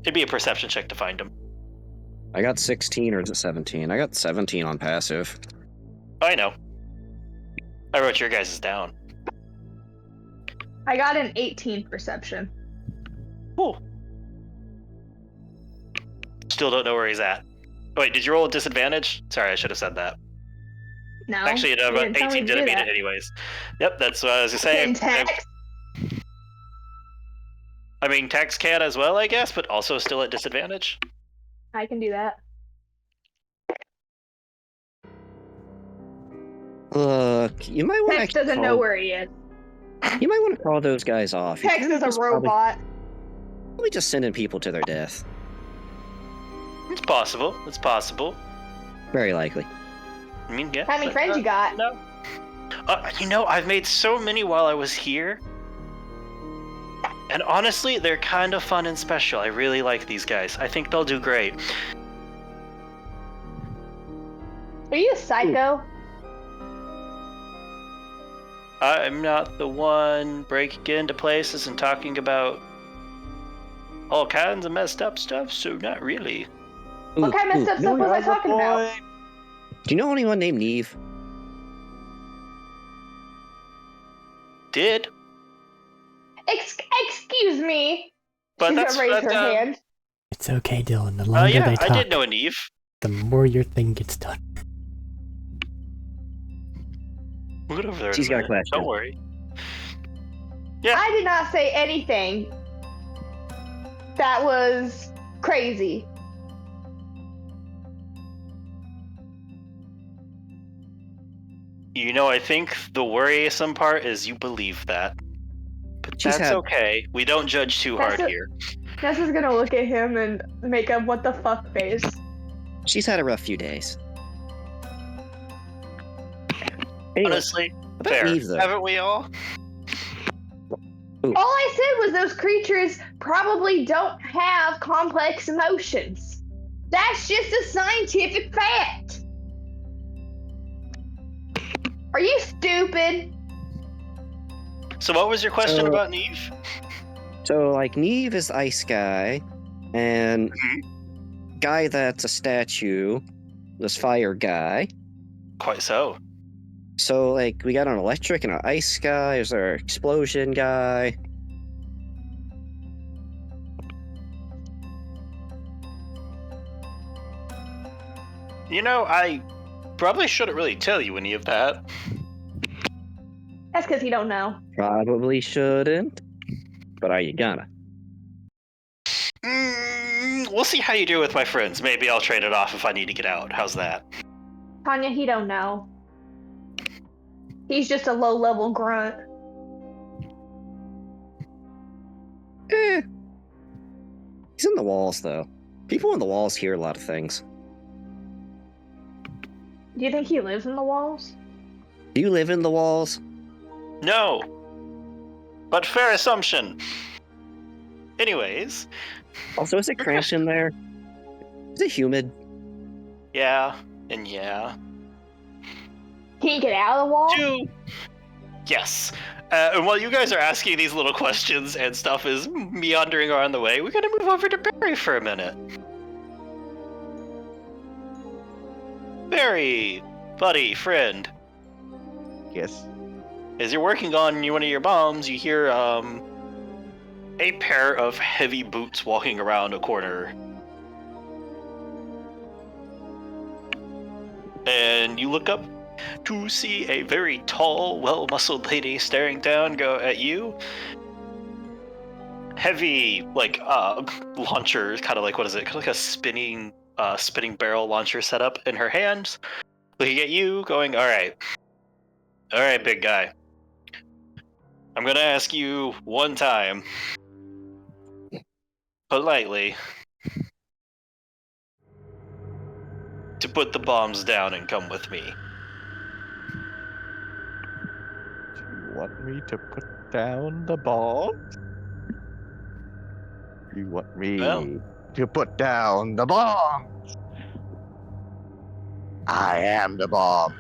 It'd be a perception check to find him. I got 16 or is it 17? I got 17 on passive. I know. I wrote your guys' down. I got an 18 perception. Cool. Still don't know where he's at. Wait, did you roll a disadvantage? Sorry, I should have said that. No. Actually, you didn't tell me 18 to do didn't beat that. it anyways. Yep, that's what I was gonna say. Can text? I mean, text can as well, I guess, but also still at disadvantage. I can do that. Look, you might want Text to doesn't know where he is. You might want to call those guys off. You Text can't is a just robot. Probably just sending people to their death. It's possible. It's possible. Very likely. I mean, yeah. How many friends you got? No. You know, I've made so many while I was here. And honestly, they're kind of fun and special. I really like these guys. I think they'll do great. Are you a psycho? I'm not the one breaking into places and talking about all kinds of messed up stuff, so not really. What kind of messed up stuff was I talking about? Do you know anyone named Neve? Did. Excuse me. But She's that's gonna raise her hand. It's okay, Dylan. The longer yeah, they talk, I did know a Neve. the more your thing gets done. We'll get over there. She's in a got a minute. question. Don't worry. Yeah. I did not say anything. That was crazy. You know, I think the worrisome part is you believe that. But She's that's had- okay. We don't judge too hard here. Nessa's gonna look at him and make a what the fuck face. She's had a rough few days. Anyway, Honestly, about fair. Neve, though. Haven't we all? All I said was those creatures probably don't have complex emotions. That's just a scientific fact. Are you stupid? So what was your question So- about Neve? So, like, Neve is ice guy, and Mm-hmm. guy that's a statue, this fire guy. Quite so. So, like, we got an electric and an ice guy. Is there an explosion guy? You know, I probably shouldn't really tell you any of that. That's because you don't know. Probably shouldn't. But are you gonna? We'll see how you do with my friends. Maybe I'll trade it off if I need to get out. How's that? Tanya, he don't know. He's just a low-level grunt. He's in the walls, though. People in the walls hear a lot of things. Do you think he lives in the walls? Do you live in the walls? No. But fair assumption. Anyways, Also, is it cramped in there? Is it humid? yeah, and yeah. Can you get out of the wall? Two. Yes. And while you guys are asking these little questions and stuff is meandering around the way, we're gonna move over to Barry for a minute. Barry, buddy, friend, Yes. as you're working on one of your bombs, you hear a pair of heavy boots walking around a corner. And you look up to see a very tall, well-muscled lady staring down at you. Heavy, like, launcher, kind of like, what is it? Kind of like a spinning barrel launcher setup in her hands. Looking at you, going, all right, big guy. I'm gonna ask you one time, politely, to put the bombs down and come with me. Do you want me to put down the bomb? Do you want me Well. to put down the bomb? I am the bomb.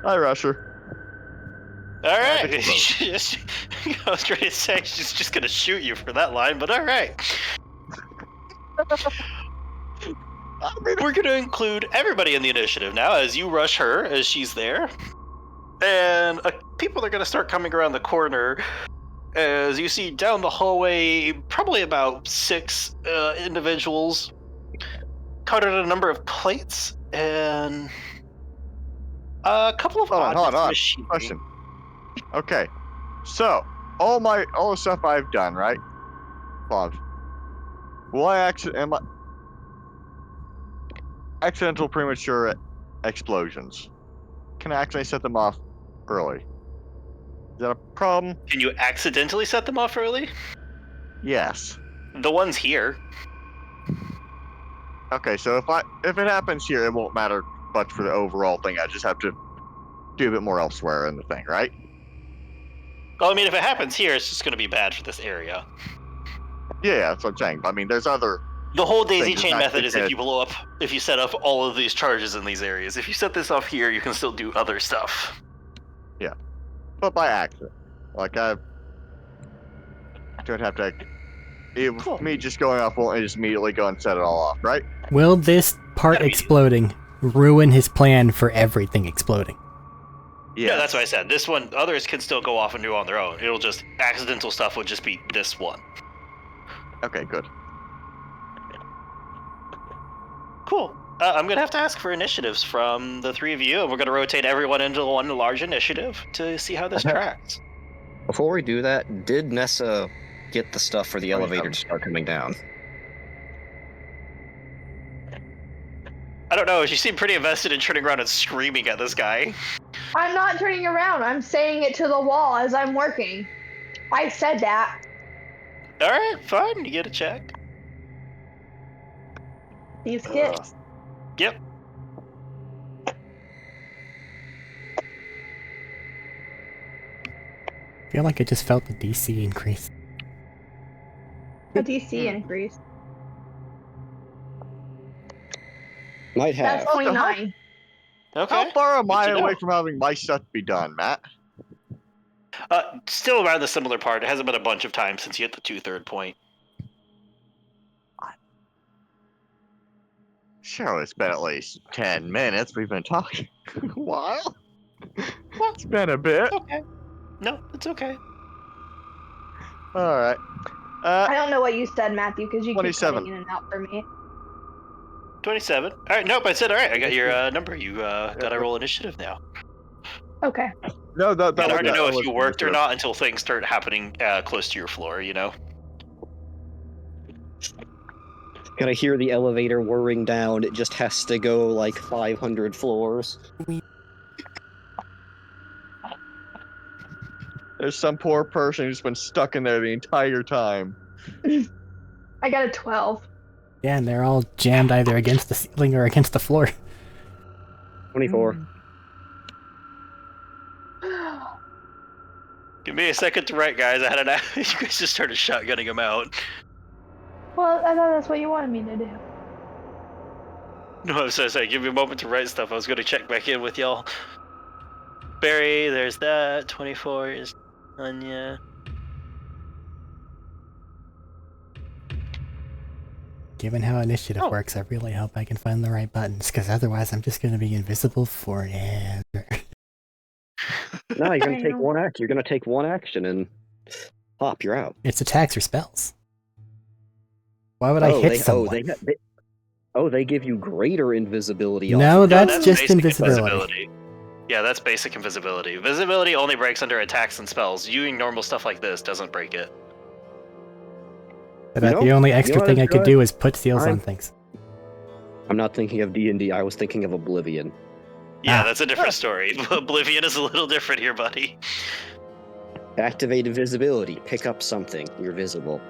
Hi, Rusher. All right. Epic I was ready to say she's just gonna shoot you for that line, but all right. We're gonna include everybody in the initiative now as you rush her as she's there, and people are gonna start coming around the corner as you see down the hallway probably about 6 individuals counted a number of plates and a couple of Hold on. machinery. Question. Okay, so all the stuff I've done, right? Bob, will I accidental premature explosions? Can I actually set them off early? Is that a problem? Can you accidentally set them off early? Yes. The ones here. Okay, so if it happens here, it won't matter much for the overall thing. I just have to do a bit more elsewhere in the thing, right? Well, I mean, if it happens here, it's just going to be bad for this area. Yeah, that's what I'm saying. I mean, there's other. The whole daisy Things chain not method is dead. if you set up all of these charges in these areas. If you set this off here, you can still do other stuff. But by accident. Like, I don't have to. Cool. Me just going off won't just immediately go and set it all off, right? Will this part Gotta be- exploding ruin his plan for everything exploding? Yeah, that's what I said. This one, others can still go off and do on their own. It'll just, accidental stuff would just be this one. Okay, good. Cool. I'm going to have to ask for initiatives from the 3 of you, and we're going to rotate everyone into one large initiative to see how this tracks. Before we do that, did Nessa get the stuff for the elevator to start coming down? I don't know. She seemed pretty invested in turning around and screaming at this guy. I'm not turning around. I'm saying it to the wall as I'm working. I said that. All right, fine. You get a check. These kids. Yep. I feel like I just felt the DC increase. A DC increase. Might have. That's 29. Okay. How far am Good I to know. away from having my stuff be done, Matt? Still around the similar part. It hasn't been a bunch of times since you hit the 2/3 point. Sure, it's been at least 10 minutes. We've been talking a while. It's been a bit. Okay. No, it's okay. Alright. I don't know what you said, Matthew, because you keep 27. cutting in and out for me. 27. All right. Nope. I said all right. I got your number. You got to roll initiative now. Okay. No, that It's hard to know if was you worked or good. not until things start happening close to your floor. You know. Gotta hear the elevator whirring down. It just has to go like 500 floors. There's some poor person who's been stuck in there the entire time. I got a 12. Yeah, and they're all jammed either against the ceiling or against the floor. 24. Give me a second to write, guys. I had an. You guys just started shotgunning him out. Well, I thought that's what you wanted me to do. No, I was going to say, give me a moment to write stuff. I was going to check back in with y'all. Barry, there's that. 24 is Anya. Given how initiative works, I really hope I can find the right buttons, because otherwise I'm just going to be invisible forever. No, you're gonna take one act. You're gonna take one action and pop. You're out. It's attacks or spells. Why would I hit someone? They give you greater invisibility. No, off. that's just basic invisibility. Yeah, that's basic invisibility. Visibility only breaks under attacks and spells. Doing normal stuff like this doesn't break it. But the only extra thing I could do is put seals on things. I'm not thinking of D&D. I was thinking of Oblivion. Yeah, that's a different story. Oblivion is a little different here, buddy. Activate invisibility. Pick up something. You're visible.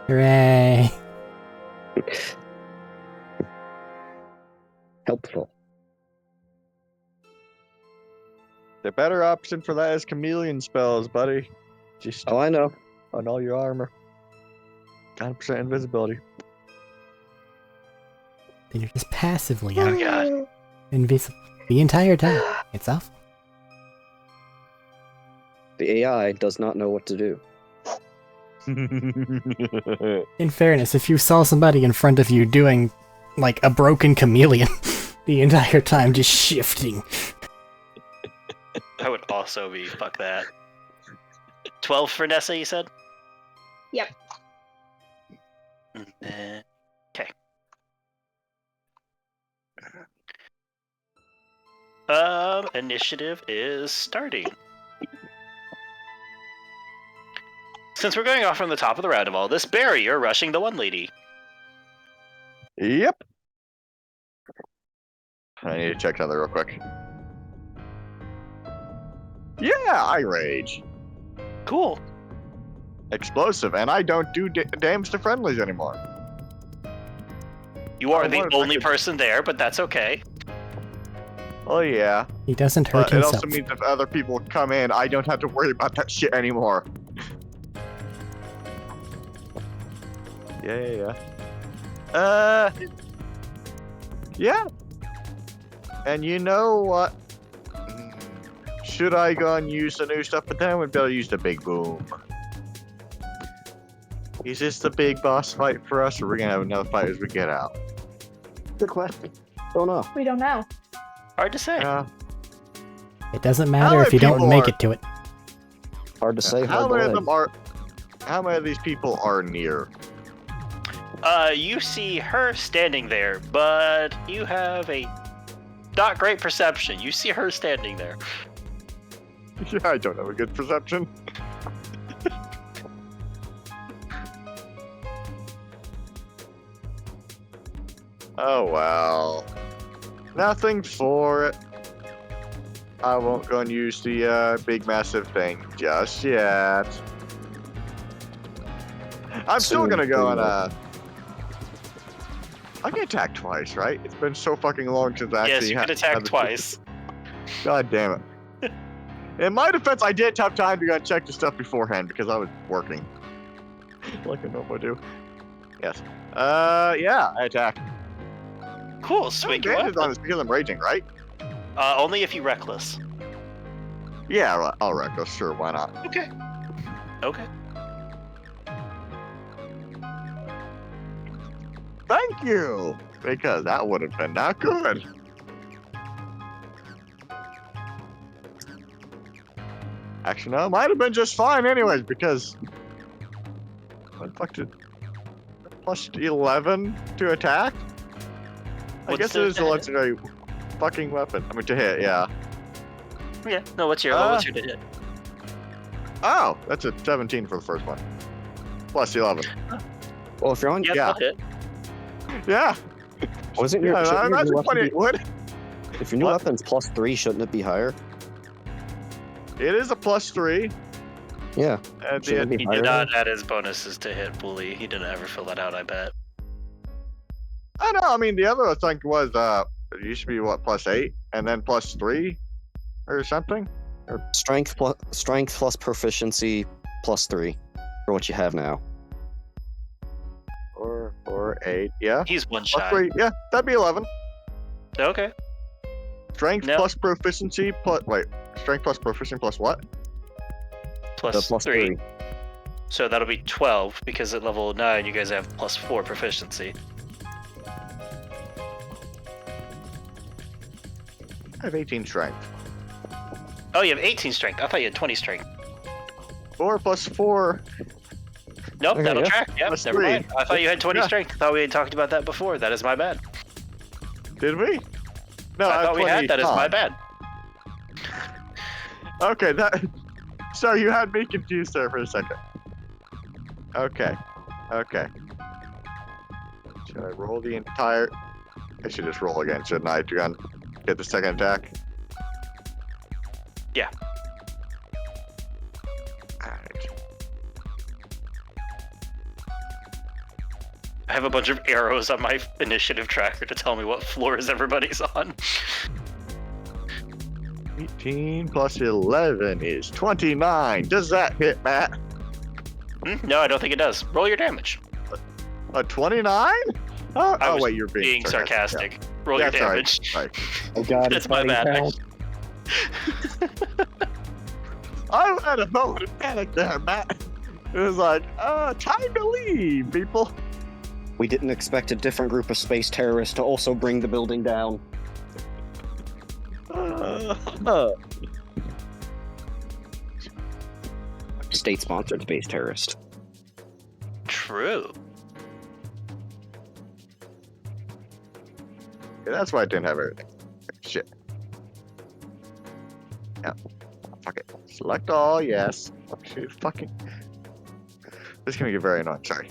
Hooray! Helpful. The better option for that is chameleon spells, buddy. Just Oh, I know. on all your armor. 9% invisibility. Then you're just passively Oh god. invisible the entire time. It's awful. The AI does not know what to do. In fairness, if you saw somebody in front of you doing, like, a broken chameleon the entire time, just shifting. That would also be fuck that. 12 for Nessa, you said? Yep. Okay. Initiative is starting. Since we're going off from the top of the round of all this, Barry, you're rushing the one lady. Yep. I need to check another real quick. Yeah, I rage. Cool. Explosive, and I don't do damage to friendlies anymore. You are I the wonder if I only could- person there, but that's okay. Oh yeah, He doesn't hurt but it himself. also means if other people come in, I don't have to worry about that shit anymore. Yeah. Yeah. And you know what? Should I go and use the new stuff? But then we'd better use the big boom. Is this the big boss fight for us, or we're gonna have another fight as we get out? Good question. Don't know. We don't know. Hard to say. It doesn't matter How if you many don't people make are- it to it. Hard to say. How Hard to many of live. them are? How many of these people are near? You see her standing there, but you have a not great perception. You see her standing there. Yeah, I don't have a good perception. Oh well. Nothing for it. I won't go and use the big massive thing just yet. I'm still gonna go and I can attack twice, right? It's been so fucking long since I Yes, actually you can attack twice. God damn it. In my defense, I did have time to go check the stuff beforehand because I was working. Like I normally do. Yes. Yeah, I attack. Cool, swing your Advantage on weapon. this because I'm raging, right? Only if you reckless. Yeah, I'll reckless. Sure, why not? Okay. Okay. Thank you! Because that would have been not good. Actually, no, it might have been just fine anyways, because... What the fuck did... Plus 11 to attack? I What's guess the it is a hit? legendary fucking weapon. I mean, to hit, yeah. Yeah. No, what's your what's your hit? Oh, that's a 17 for the first one. Plus 11. Well, if you're on, Yeah, Yeah. that'll hit. Yeah! wasn't your, Yeah, shouldn't I your new imagine weapon 28 be, would. if your new What? weapon's +3, shouldn't it be higher? It is a plus 3. Yeah. And Shouldn't it the, be He higher did then? not add his bonuses to hit bully. He didn't ever fill that out, I bet. I know, I mean, the other I think was, it used to be, what, plus 8? And then plus 3? Or something? Strength plus proficiency +3 for what you have now. Or 8, yeah. He's one Plus shy. 3, yeah, that'd be 11. Okay. Strength No. plus proficiency plus, wait, strength plus proficiency plus what? Plus Plus 3. 3. So that'll be 12 because at level 9 you guys have plus 4 proficiency. I have 18 strength. Oh, you have 18 strength. I thought you had 20 strength. 4 plus 4. Nope, Okay, that'll yeah. track. Yep, Plus never 3. mind. I thought you had 20 Yeah. strength. I thought we had talked about that before. That is my bad. Did we? No, I have thought we 20 had. That is my con. bad. Okay, that. So you had me confused there for a second. Okay. Okay. Should I roll the entire? I should just roll again, shouldn't I? To get the second attack. Yeah. Alright. I have a bunch of arrows on my initiative tracker to tell me what floors everybody's on. 18 plus 11 is 29. Does that hit, Matt? No, I don't think it does. Roll your damage. A 29? Oh, I was wait, you're being sarcastic. Roll Yeah, your sorry. damage. Sorry. Oh god, That's my bad. I had a moment of panic there, Matt. It was like, time to leave, people. We didn't expect a different group of space terrorists to also bring the building down. State-sponsored space terrorist. True. Yeah, that's why I didn't have everything. Shit. Yeah. Fuck it. Select all, yes. Shoot, fucking. This is gonna get very annoying. Sorry.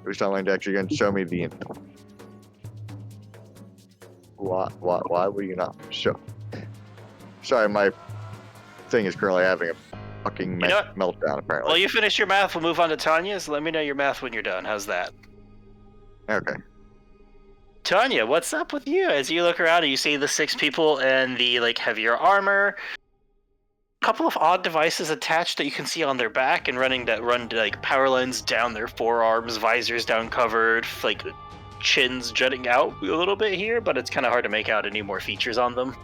Who's online actually gonna show me the info? Why will you not show? Sorry, my thing is currently having a fucking You know what? meltdown, apparently. Well, you finish your math. We'll move on to Tanya. So let me know your math when you're done. How's that? Okay. Tanya, what's up with you? As you look around and you see the 6 people in the heavier armor, a couple of odd devices attached that you can see on their back and run power lines down their forearms, visors down covered, chins jutting out a little bit here, but it's kind of hard to make out any more features on them.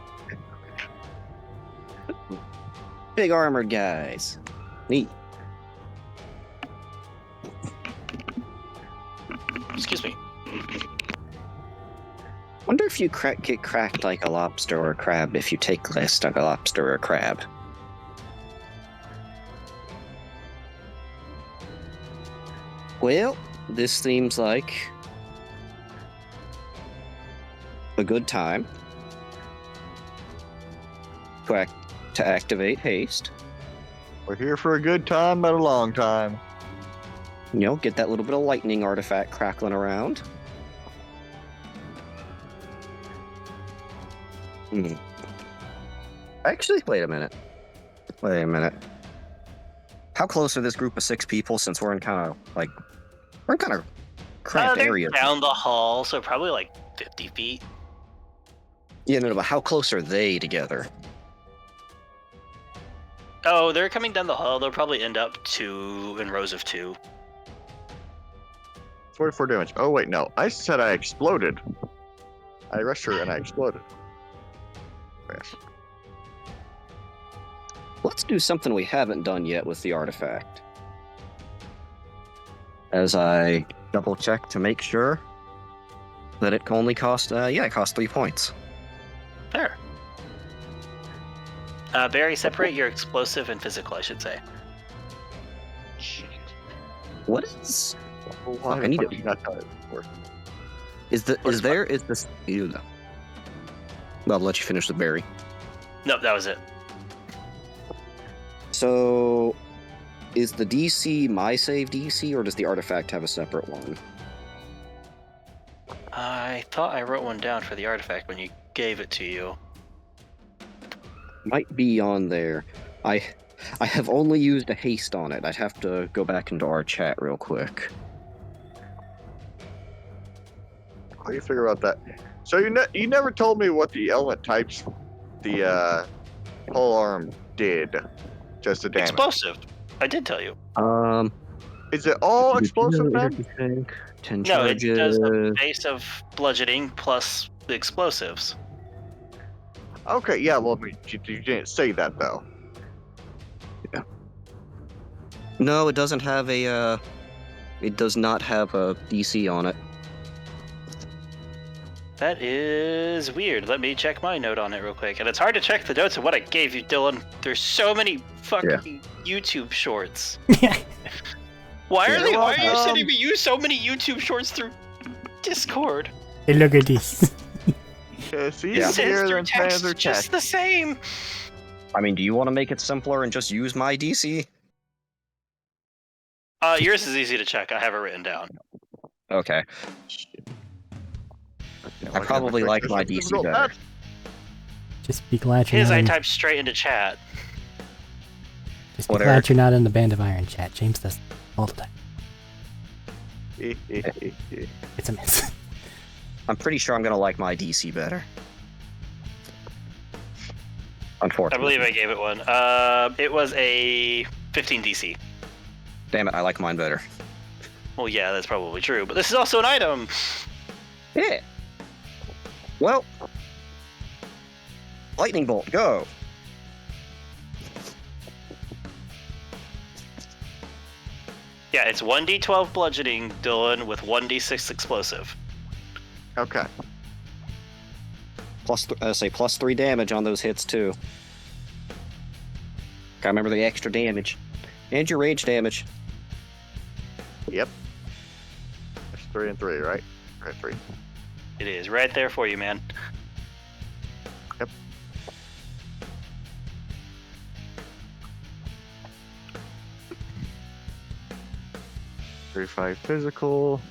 Big armored guys. Neat. Excuse me. Wonder if you get cracked like a lobster or a crab if you take less like a lobster or a crab. Well, this seems like a good time to activate haste. We're here for a good time, but a long time. You know, get that little bit of lightning artifact crackling around. Hmm. Actually, wait a minute. Wait a minute. How close are this group of 6 people? Since we're in kind of cramped They're areas. down the hall, so probably like 50 feet. Yeah, no, but how close are they together? Oh, they're coming down the hall. They'll probably end up in rows of 2. 44 damage. Oh, wait, no. I said I exploded. I rushed her and I exploded. Yes. Let's do something we haven't done yet with the artifact. As I double check to make sure that it only cost, it cost 3 points. There. Barry, separate your explosive and physical, I should say. What is? Well, Fuck, why I need the to. fuck not done it before? Is this? Ew, no. Well, I'll let you finish with Barry. Nope, that was it. So, is the DC my save DC, or does the artifact have a separate one? I thought I wrote one down for the artifact when you gave it to you. Might be on there. I have only used a haste on it. I'd have to go back into our chat real quick. How do you figure out that? So you never told me what the element types the pole arm did. Just the damage. Explosive. I did tell you. Is it all explosive then? 10 No, it charges. does a base of bludgeoning plus the explosives. Okay, yeah, well, you didn't say that, though. No, it doesn't have a, it does not have a DC on it. That is weird. Let me check my note on it real quick. And it's hard to check the notes of what I gave you, Dylan. There's so many fucking YouTube shorts. Why are you sending me so many YouTube shorts through Discord? Hey, look at this. It's Yeah. It says easier through than text Panzer just Tech. the same. I mean, do you want to make it simpler and just use my DC? Yours is easy to check. I have it written down. Okay. I probably like my DC better. Just be glad you're His not I in, typed straight into chat. just be What, glad Eric? you're not in the Band of Iron chat. James does all the time. It's a miss. I'm pretty sure I'm gonna like my DC better. I Unfortunately. believe I gave it one. It was a 15 DC. Damn it, I like mine better. Well, yeah, that's probably true. But this is also an item. Yeah. Well, lightning bolt, go. Yeah, it's 1d12 bludgeoning, Dylan, with 1d6 explosive. Okay. Plus 3 damage on those hits too. Gotta remember the extra damage. And your rage damage. Yep. That's 3 and 3, right? Right, 3. It is right there for you, man. Yep. $35 physical.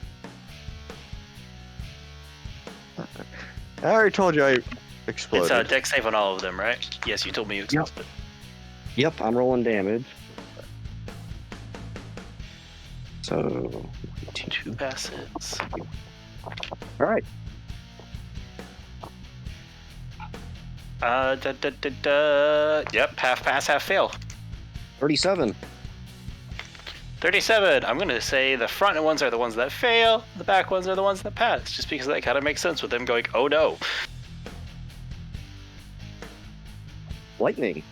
I already told you I exploded. It's a dex save on all of them, right? Yes, you told me you exploded. Yep, I'm rolling damage. So, 2 passes. alright. Yep, half pass, half fail. 37. 37. I'm going to say the front ones are the ones that fail, the back ones are the ones that pass, just because that kind of makes sense with them going, oh no. Lightning.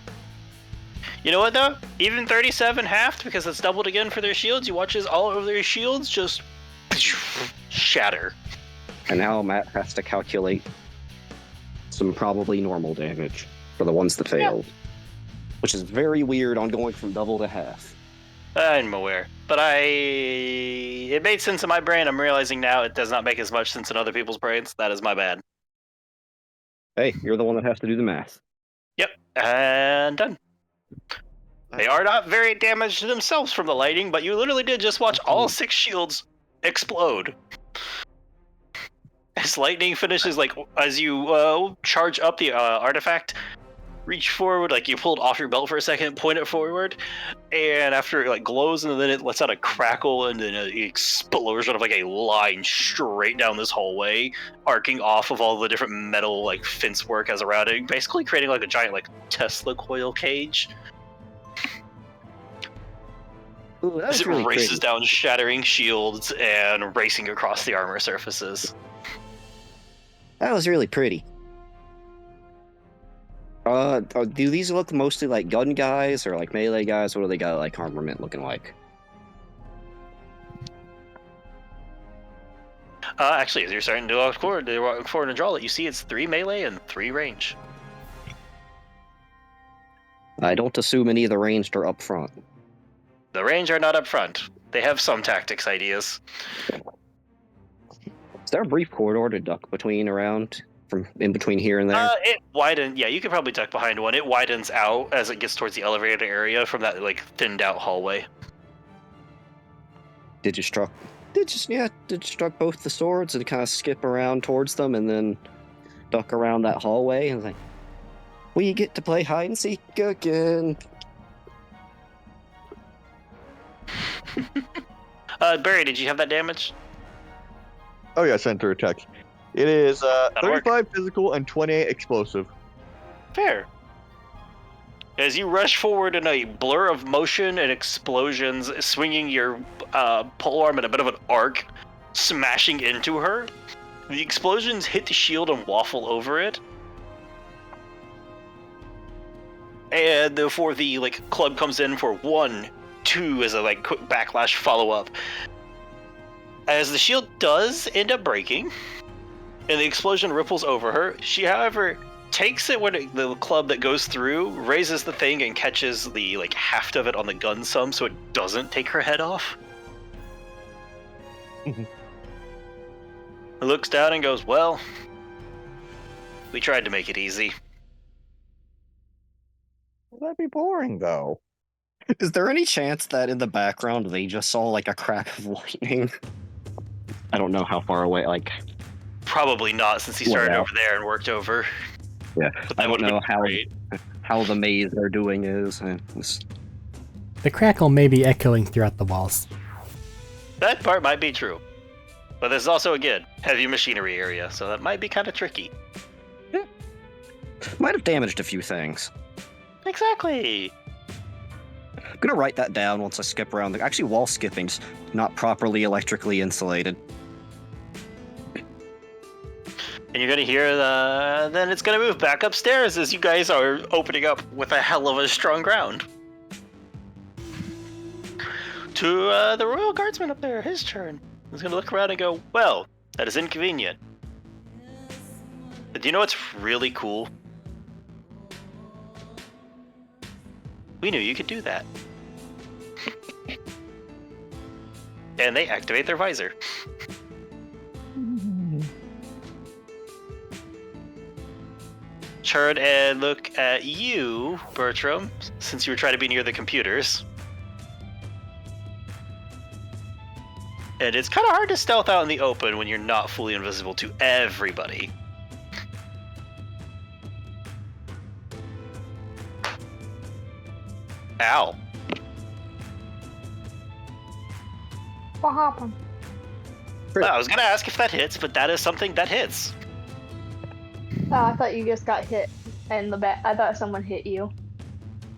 You know what though? Even 37 halved, because it's doubled again for their shields, you watch as all of their shields just shatter. And now Matt has to calculate some probably normal damage for the ones that failed. Which is very weird on going from double to half. I'm aware. But it made sense in my brain. I'm realizing now it does not make as much sense in other people's brains. That is my bad. Hey, you're the one that has to do the math. Yep, and done. They are not very damaged themselves from the lighting, but you literally did just watch all 6 shields explode. As lightning finishes, like as you charge up the artifact, reach forward, like you pull it off your belt for a second, point it forward, and after it like glows, and then it lets out a crackle and then an explosion of like a line straight down this hallway, arcing off of all the different metal like fence work as around it, basically creating like a giant like Tesla coil cage. Ooh, that As was it really races pretty. down, shattering shields and racing across the armor surfaces. That was really pretty. Do these look mostly like gun guys or like melee guys? What do they got like armament looking like? Actually, as you're starting to walk forward and draw it, you see it's 3 melee and 3 range. I don't assume any of the ranged are up front. The range are not up front. They have some tactics ideas. Is there a brief corridor to duck between around from in between here and there? It widens. Yeah, you could probably duck behind one. It widens out as it gets towards the elevator area from that like thinned out hallway. Did you struck both the swords and kind of skip around towards them and then duck around that hallway and like, we get to play hide and seek again. Barry, did you have that damage? Oh yeah, sent through a text. It is That'll work. 35 physical and 28 explosive. Fair. As you rush forward in a blur of motion and explosions, swinging your polearm in a bit of an arc, smashing into her, the explosions hit the shield and waffle over it. And before the like club comes in for 1, 2 as a like quick backlash follow up. As the shield does end up breaking, and the explosion ripples over her, she, however, takes it when the club that goes through raises the thing and catches the like haft of it on the gun some, so it doesn't take her head off. Looks down and goes, "Well, we tried to make it easy." That'd be boring though. Is there any chance that in the background they just saw like a crack of lightning? I don't know how far away, like... Probably not, since he started Well, over there and worked over. Yeah, But I that don't would've know been great. how the maze they're doing is. The crackle may be echoing throughout the walls. That part might be true. But there's also, again, heavy machinery area, so that might be kind of tricky. Might have damaged a few things. Exactly! I'm gonna write that down once I skip around. Actually, wall skipping's not properly electrically insulated. And you're gonna hear then it's gonna move back upstairs as you guys are opening up with a hell of a strong ground. To the Royal Guardsman up there, his turn. He's gonna look around and go, "Well, that is inconvenient. But do you know what's really cool? We knew you could do that." And they activate their visor. Turn and look at you, Bertram, since you were trying to be near the computers. And it's kind of hard to stealth out in the open when you're not fully invisible to everybody. Ow. What happened? Well, I was gonna ask if that hits, but that is something that hits. Oh, I thought you just got hit in the back. I thought someone hit you.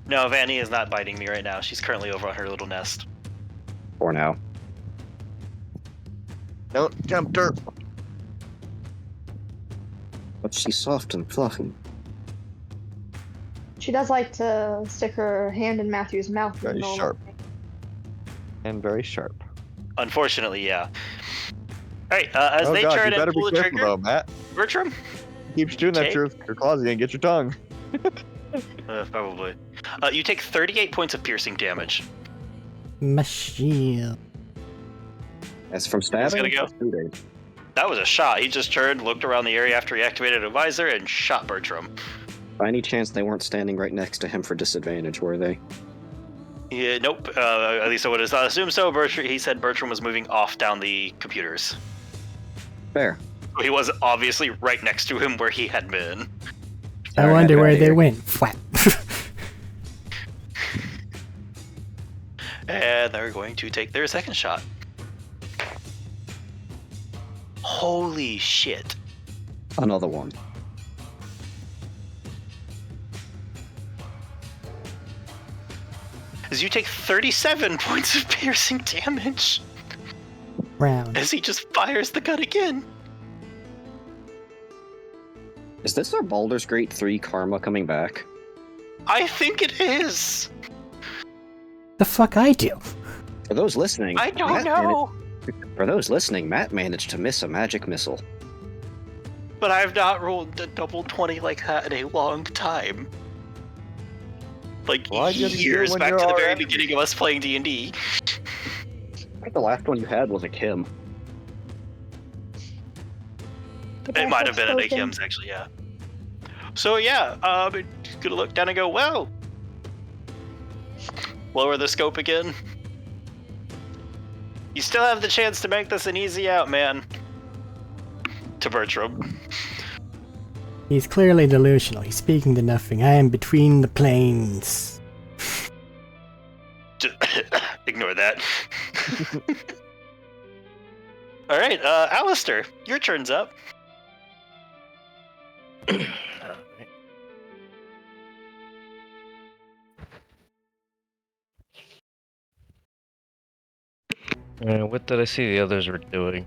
No, Vanny is not biting me right now. She's currently over on her little nest. For now. Don't tempt her. But she's soft and fluffy. She does like to stick her hand in Matthew's mouth. Very sharp. And very sharp. Unfortunately, yeah. Alright, as Oh they god, turn you better and pull be the careful trigger, though, Matt. Bertram? Keep shooting at Okay. your closet and get your tongue. Probably. You take 38 points of piercing damage. Machine. As from It's stabbing? gonna go. That was a shot. He just turned, looked around the area after he activated a visor, and shot Bertram. By any chance they weren't standing right next to him for disadvantage, were they? Yeah, nope. At least I would have assumed so. He said Bertram was moving off down the computers. Fair. He was obviously right next to him where he had been. I Alright, wonder get where outta they here. went. Flat. And they're going to take their second shot. Holy shit. Another one. As you take 37 points of piercing damage Round. as he just fires the gun again. Is this our Baldur's Gate 3 karma coming back? I think it is. The fuck I do? For those listening, I don't Matt know. For those listening, Matt managed to miss a magic missile. But I've not rolled a double 20 like that in a long time. Like Why didn't you do it years when back you're to the our very enemy? beginning of us playing D&D. I think the last one you had was a Kim. It might have been an AKM's actually, yeah. So yeah, it's gonna look down and go, well. Lower the scope again. You still have the chance to make this an easy out, man. To Bertram. He's clearly delusional. He's speaking to nothing. I am between the planes. Just ignore that. Alright, Alistair, your turn's up. What did I see the others were doing?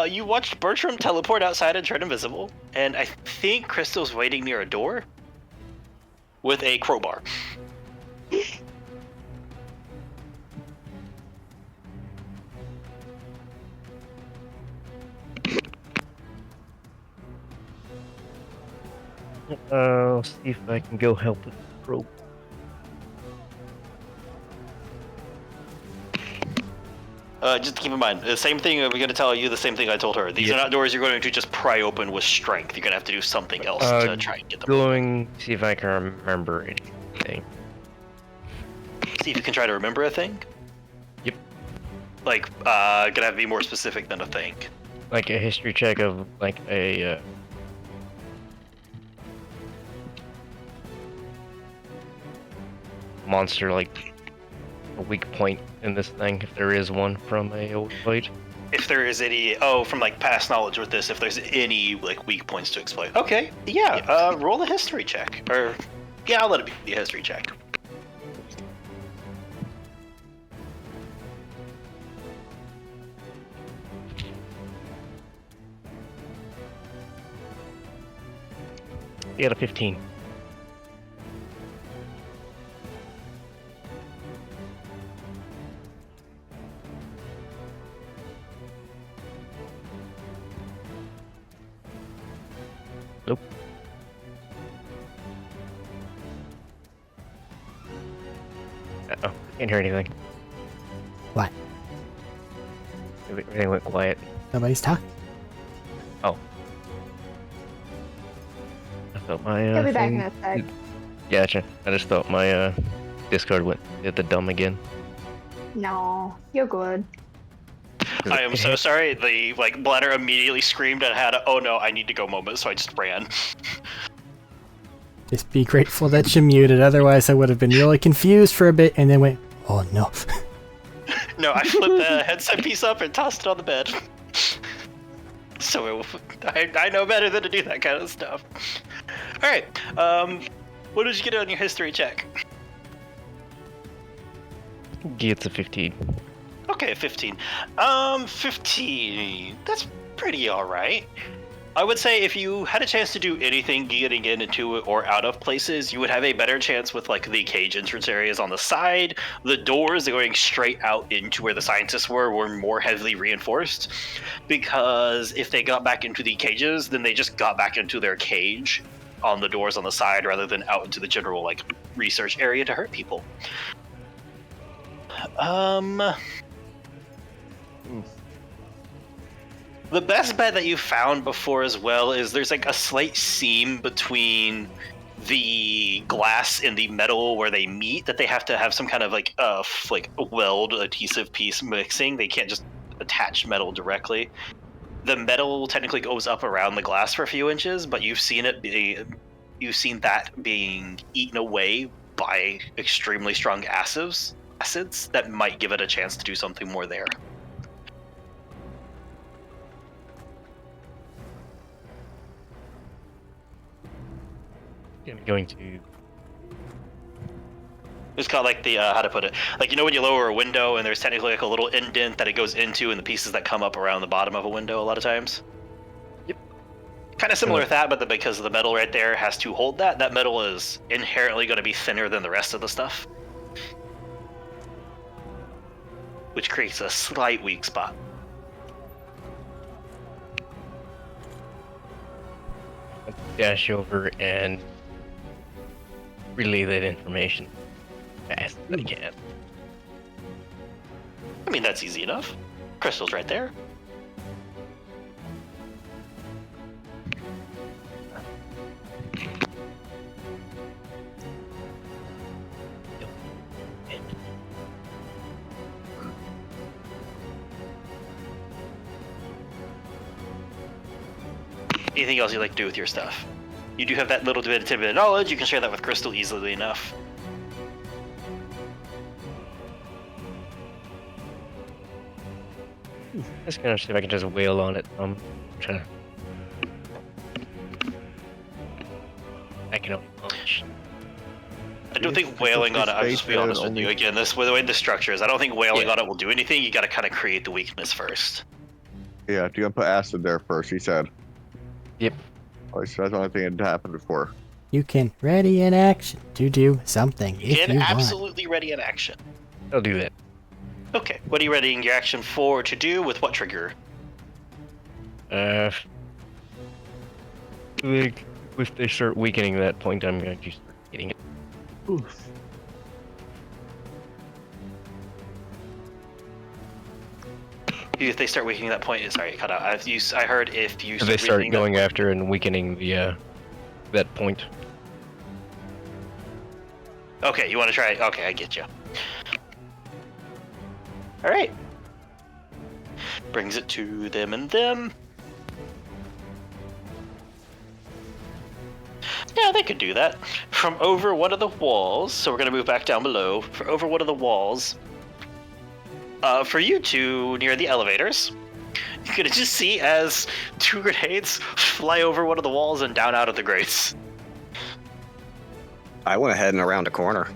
You watched Bertram teleport outside and turn invisible, and I think Crystal's waiting near a door with a crowbar. I'll see if I can go help with the rope. Just keep in mind, the same thing, we're going to tell you the same thing I told her. These are not doors you're going to just pry open with strength. You're going to have to do something else to try and get them. Going see if I can remember anything. See if you can try to remember a thing? Yep. Like, gonna have to be more specific than a thing. Like a history check of like a monster, like a weak point in this thing, if there is one from a old fight. If there is any, from like past knowledge with this, if there's any like weak points to exploit. Okay, yeah, roll a history check. Or, yeah, I'll let it be a history check. You got a 15. Nope. Uh-oh, can't hear anything. What? Everything went quiet. Nobody's talking. Oh. I thought my He'll be back thing- in a sec. Gotcha. I just thought my Discord went hit the dumb again. No, you're good. I am so sorry. The like bladder immediately screamed and had a "oh no, I need to go" moment, so I just ran. Just be grateful that you muted, otherwise I would have been really confused for a bit and then went, oh no. No, I flipped the headset piece up and tossed it on the bed. So I know better than to do that kind of stuff. All right. What did you get on your history check? It's a 15. Okay, 15. 15. That's pretty alright. I would say if you had a chance to do anything getting into it or out of places, you would have a better chance with like the cage entrance areas on the side. The doors going straight out into where the scientists were more heavily reinforced. Because if they got back into the cages, then they just got back into their cage on the doors on the side rather than out into the general like research area to hurt people. The best bet that you found before as well is there's like a slight seam between the glass and the metal where they meet that they have to have some kind of like weld adhesive piece mixing. They can't just attach metal directly. the metal technically goes up around the glass for a few inches, but you've seen that being eaten away by extremely strong acids that might give it a chance to do something more there. I'm going to. It's kind of like the how to put it, like when you lower a window and there's technically like a little indent that it goes into, and the pieces that come up around the bottom of a window a lot of times. Yep. Kind of similar with that, but because of the metal right there has to hold that metal is inherently going to be thinner than the rest of the stuff, which creates a slight weak spot. Dash over and relay that information fast as I can. I mean, that's easy enough. Crystal's right there. Anything else you'd like to do with your stuff? You do have that little bit of knowledge. You can share that with Crystal easily enough. Just gonna see if I can just wail on it. Try to. I can only punch. I don't think wailing on it, I'll just be honest with you. Again, the way the structure is, I don't think wailing on it will do anything. You gotta kind of create the weakness first. Yeah, you're gonna put acid there first, he said. Yep. At least that's the only thing that had happened before. You can ready in action to do something if Again, you want. absolutely ready in action. I'll do that. Okay, what are you readying your action for to do with what trigger? If they start weakening that point, I'm going to start getting it. Oof. If they start weakening that point, sorry, cut out. I heard if you. If they start going after and weakening the that point. Okay, you want to try it? Okay, I get you. All right. Brings it to them and them. Yeah, they could do that. From over one of the walls, so we're going to move back down below. For over one of the walls, for you two near the elevators, you can just see as 2 grenades fly over one of the walls and down out of the grates. I went ahead and around a corner.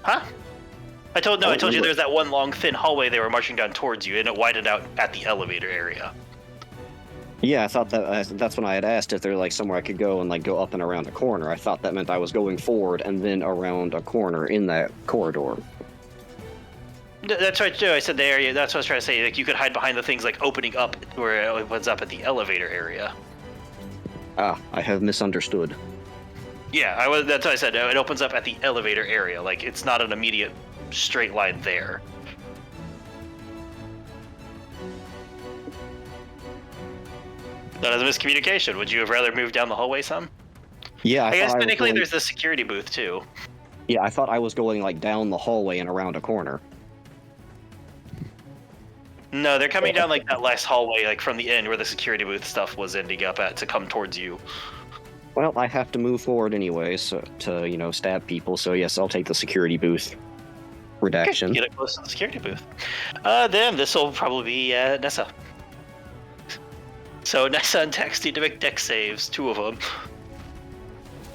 Huh? I told you there's that one long thin hallway they were marching down towards you, and it widened out at the elevator area. Yeah, I thought that's when I had asked if there's like somewhere I could go and like go up and around a corner. I thought that meant I was going forward and then around a corner in that corridor. That's right too. I said the area. That's what I was trying to say. Like you could hide behind the things like opening up where it opens up at the elevator area. Ah, I have misunderstood. Yeah, that's what I said. It opens up at the elevator area. Like it's not an immediate straight line there. That is a miscommunication. Would you have rather moved down the hallway some? Yeah, I guess technically there's the security booth too. Yeah, I thought I was going like down the hallway and around a corner. No, they're coming down like that last hallway, like from the end where the security booth stuff was ending up at, to come towards you. Well, I have to move forward anyway, so to stab people. So yes, I'll take the security booth redaction. Okay, get it close to the security booth. Then this will probably be Nessa. So Nessa and Tex need to make dex saves, 2 of them.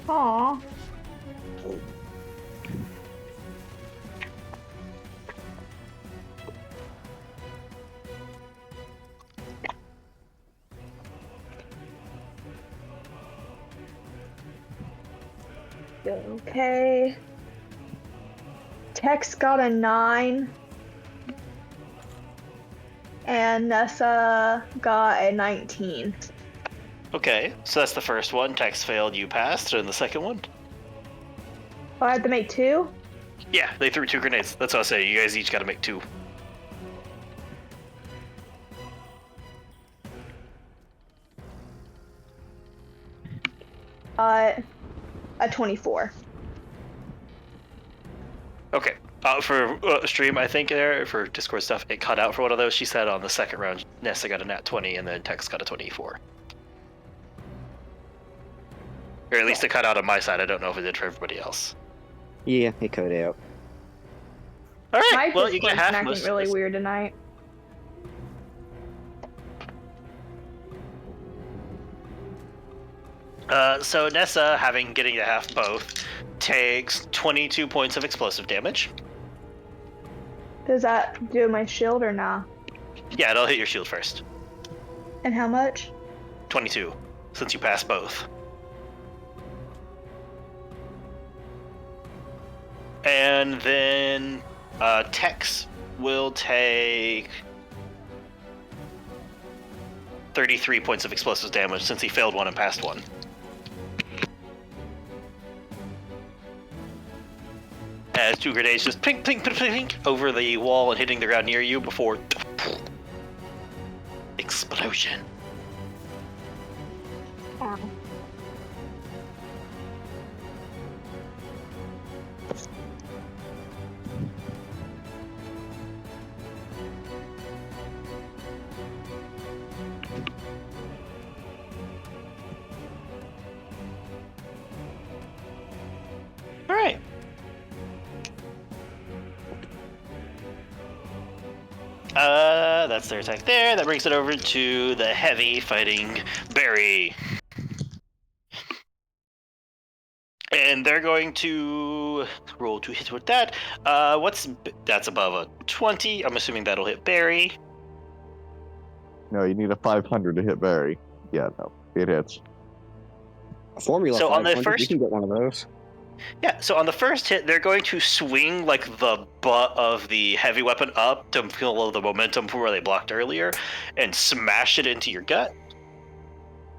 Aww. Okay. Tex got a 9. And Nessa got a 19. Okay, so that's the first one. Tex failed, you passed, and the second one? Oh, I had to make 2? Yeah, they threw 2 grenades. That's what I was saying. You guys each got to make 2. A 24. Okay. For stream, I think there for Discord stuff, it cut out for one of those. She said on the second round, Nessa got a nat 20, and then Tex got a 24. Or at least it cut out on my side. I don't know if it did for everybody else. Yeah, it cut out. All right. My Well, you get Discord's half. acting Most really weird tonight. So Nessa, getting to half both, takes 22 points of explosive damage. Does that do my shield or nah? Yeah, it'll hit your shield first. And how much? 22, since you pass both. And then Tex will take 33 points of explosive damage since he failed one and passed one. As 2 grenades just pink, pink, pink, pink, pink over the wall and hitting the ground near you before explosion. All right. That's their attack there. That brings it over to the heavy fighting Barry. And they're going to roll to hit with that. That's above a 20. I'm assuming that'll hit Barry. No, you need a 500 to hit Barry. Yeah, no, it hits. A Formula So on the 500, first- you can get one of those. Yeah, so on the first hit, they're going to swing like the butt of the heavy weapon up to feel the momentum from where they blocked earlier and smash it into your gut.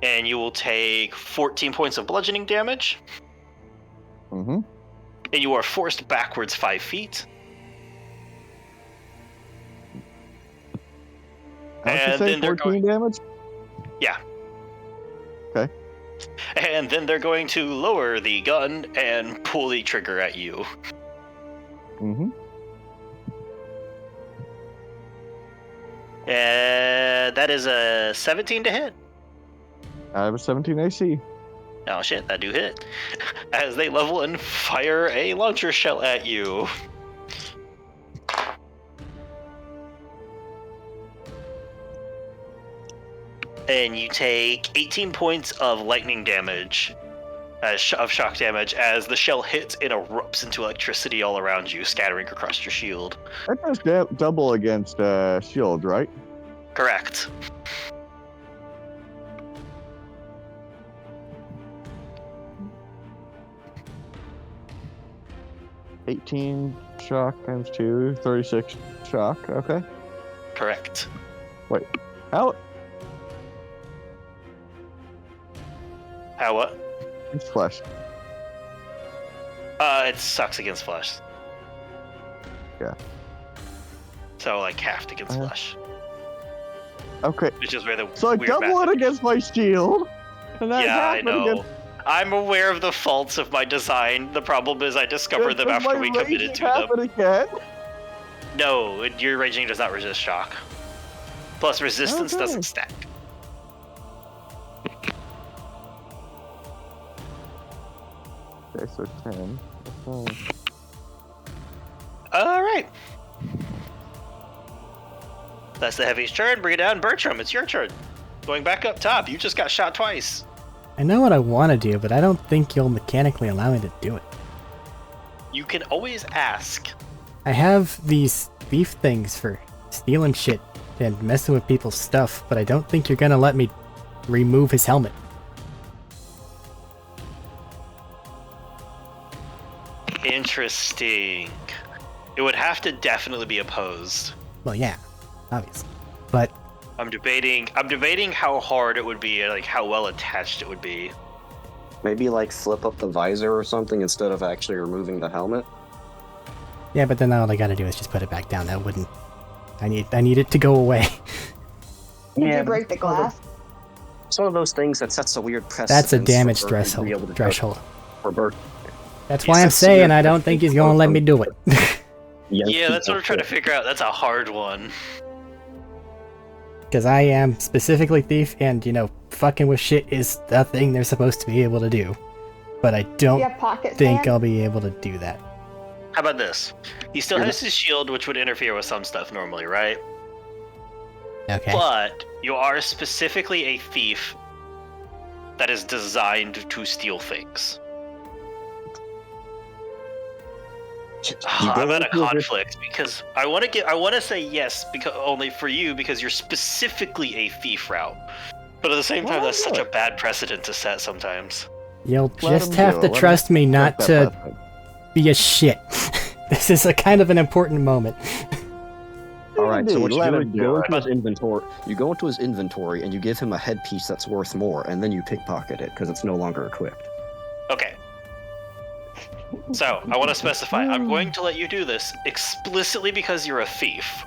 And you will take 14 points of bludgeoning damage. Mm-hmm. And you are forced backwards 5 feet. How'd you And say then they're 14 damage? Yeah. Okay. And then they're going to lower the gun and pull the trigger at you. Mm-hmm. And that is a 17 to hit. I have a 17 AC. Oh shit, that do hit. As they level and fire a launcher shell at you. And you take 18 points of lightning damage, of shock damage, as the shell hits and erupts into electricity all around you, scattering across your shield. That does double against shield, right? Correct. $18 shock times 2, 36 shock. Okay. Correct. How? How what? It's flesh. It sucks against flesh. Yeah. So like halved against flesh, Okay. which is where the So I weird double math- it against my shield. And then Yeah, half I it know. against I'm aware of the faults of my design. The problem is I discovered them Does after my we committed raging to half them. it again? No, your raging does not resist shock. Plus resistance Okay. doesn't stack. Okay, so 10. Okay. All right. That's the heavy's turn. Bring it down. Bertram, it's your turn. Going back up top. You just got shot twice. I know what I want to do, but I don't think you'll mechanically allow me to do it. You can always ask. I have these thief things for stealing shit and messing with people's stuff, but I don't think you're gonna let me remove his helmet. Interesting. It would have to definitely be opposed. Well, yeah, obviously. But I'm debating how hard it would be and like how well attached it would be. Maybe like flip up the visor or something instead of actually removing the helmet. yeah, but then all I gotta do is just put it back down. That wouldn't. I need it to go away. Did you break the glass? It's one of those things that sets a weird precedent. That's a damage for Bert to be able to threshold. For Bert. That's why I'm saying I don't think he's gonna let me do it. Yeah, that's what I'm trying to figure out. That's a hard one. Because I am specifically thief, and, you know, fucking with shit is the thing they're supposed to be able to do. But I don't You have pockets, think man? I'll be able to do that. How about this? He still has his shield, which would interfere with some stuff normally, right? Okay. But you are specifically a thief that is designed to steal things. I'm at a conflict because I want to say yes because only for you because you're specifically a thief route, but at the same time that's such a bad precedent to set sometimes. You'll Let just him have do to it. Let trust me not Let to that happen. be a shit. This is a kind of an important moment. All right, so what you Let do him is do you go it. into his inventory. You go into his inventory and you give him a headpiece that's worth more, and then you pickpocket it because it's no longer equipped. Okay. So I want to specify. I'm going to let you do this explicitly because you're a thief.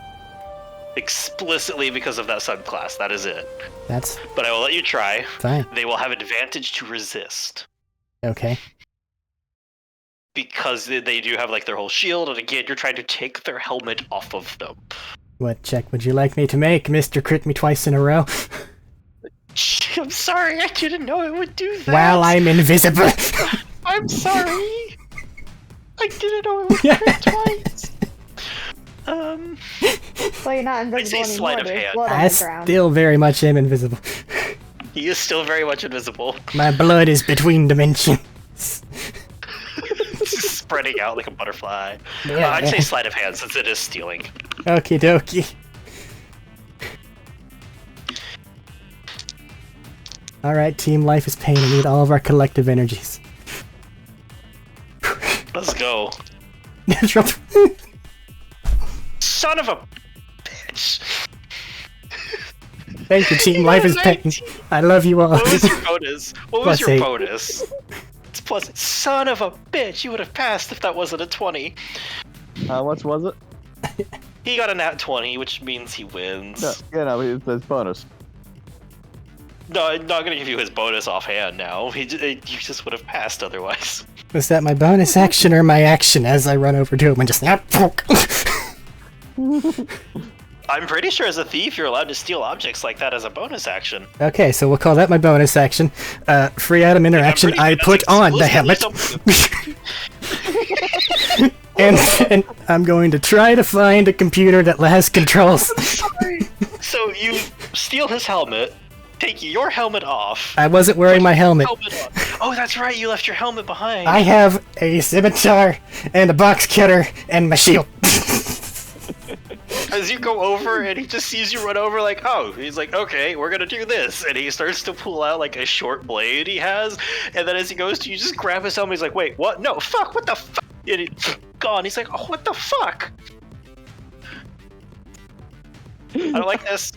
Explicitly because of that subclass. That is it. That's But I will let you try. fine. They will have advantage to resist. Okay. Because they do have like their whole shield, and again, you're trying to take their helmet off of them. What check would you like me to make, Mr. Crit Me Twice in a Row? I'm sorry, I didn't know it would do that. While I'm invisible. I'm sorry. I didn't know it would crit twice. Well, you're not I'd say invisible sleight anymore. of There's hand. blood on I the ground. still very much am invisible. He is still very much invisible. My blood is between dimensions. Spreading out like a butterfly. Yeah, I'd say sleight of hand since it is stealing. Okie dokie. Alright, team life is pain. We need all of our collective energies. Let's go. Son of a bitch. Thank you, team life is pain. I love you all. What was your bonus? What was Plus your 8. bonus? It's plus. Son of a bitch! You would have passed if that wasn't a 20. How much was it? He got a nat 20, which means he wins. No, yeah, no, it says bonus. No, I'm not gonna give you his bonus offhand now. You just would have passed otherwise. Was that my bonus action or my action as I run over to him and just I'm pretty sure as a thief, you're allowed to steal objects like that as a bonus action. Okay, so we'll call that my bonus action. Free item interaction, pretty I sure put that's on the exclusively helmet. and I'm going to try to find a computer that has controls. So you steal his helmet, take your helmet off. I wasn't wearing my helmet. On. Oh, that's right, you left your helmet behind. I have a scimitar and a box cutter and my shield. As you go over and he just sees you run over like, oh, he's like, okay, we're gonna do this. And he starts to pull out like a short blade he has. And then as he goes to, you just grab his helmet. He's like, wait, what? No, fuck, what the fuck? And he's gone. He's like, oh, what the fuck? I don't like this.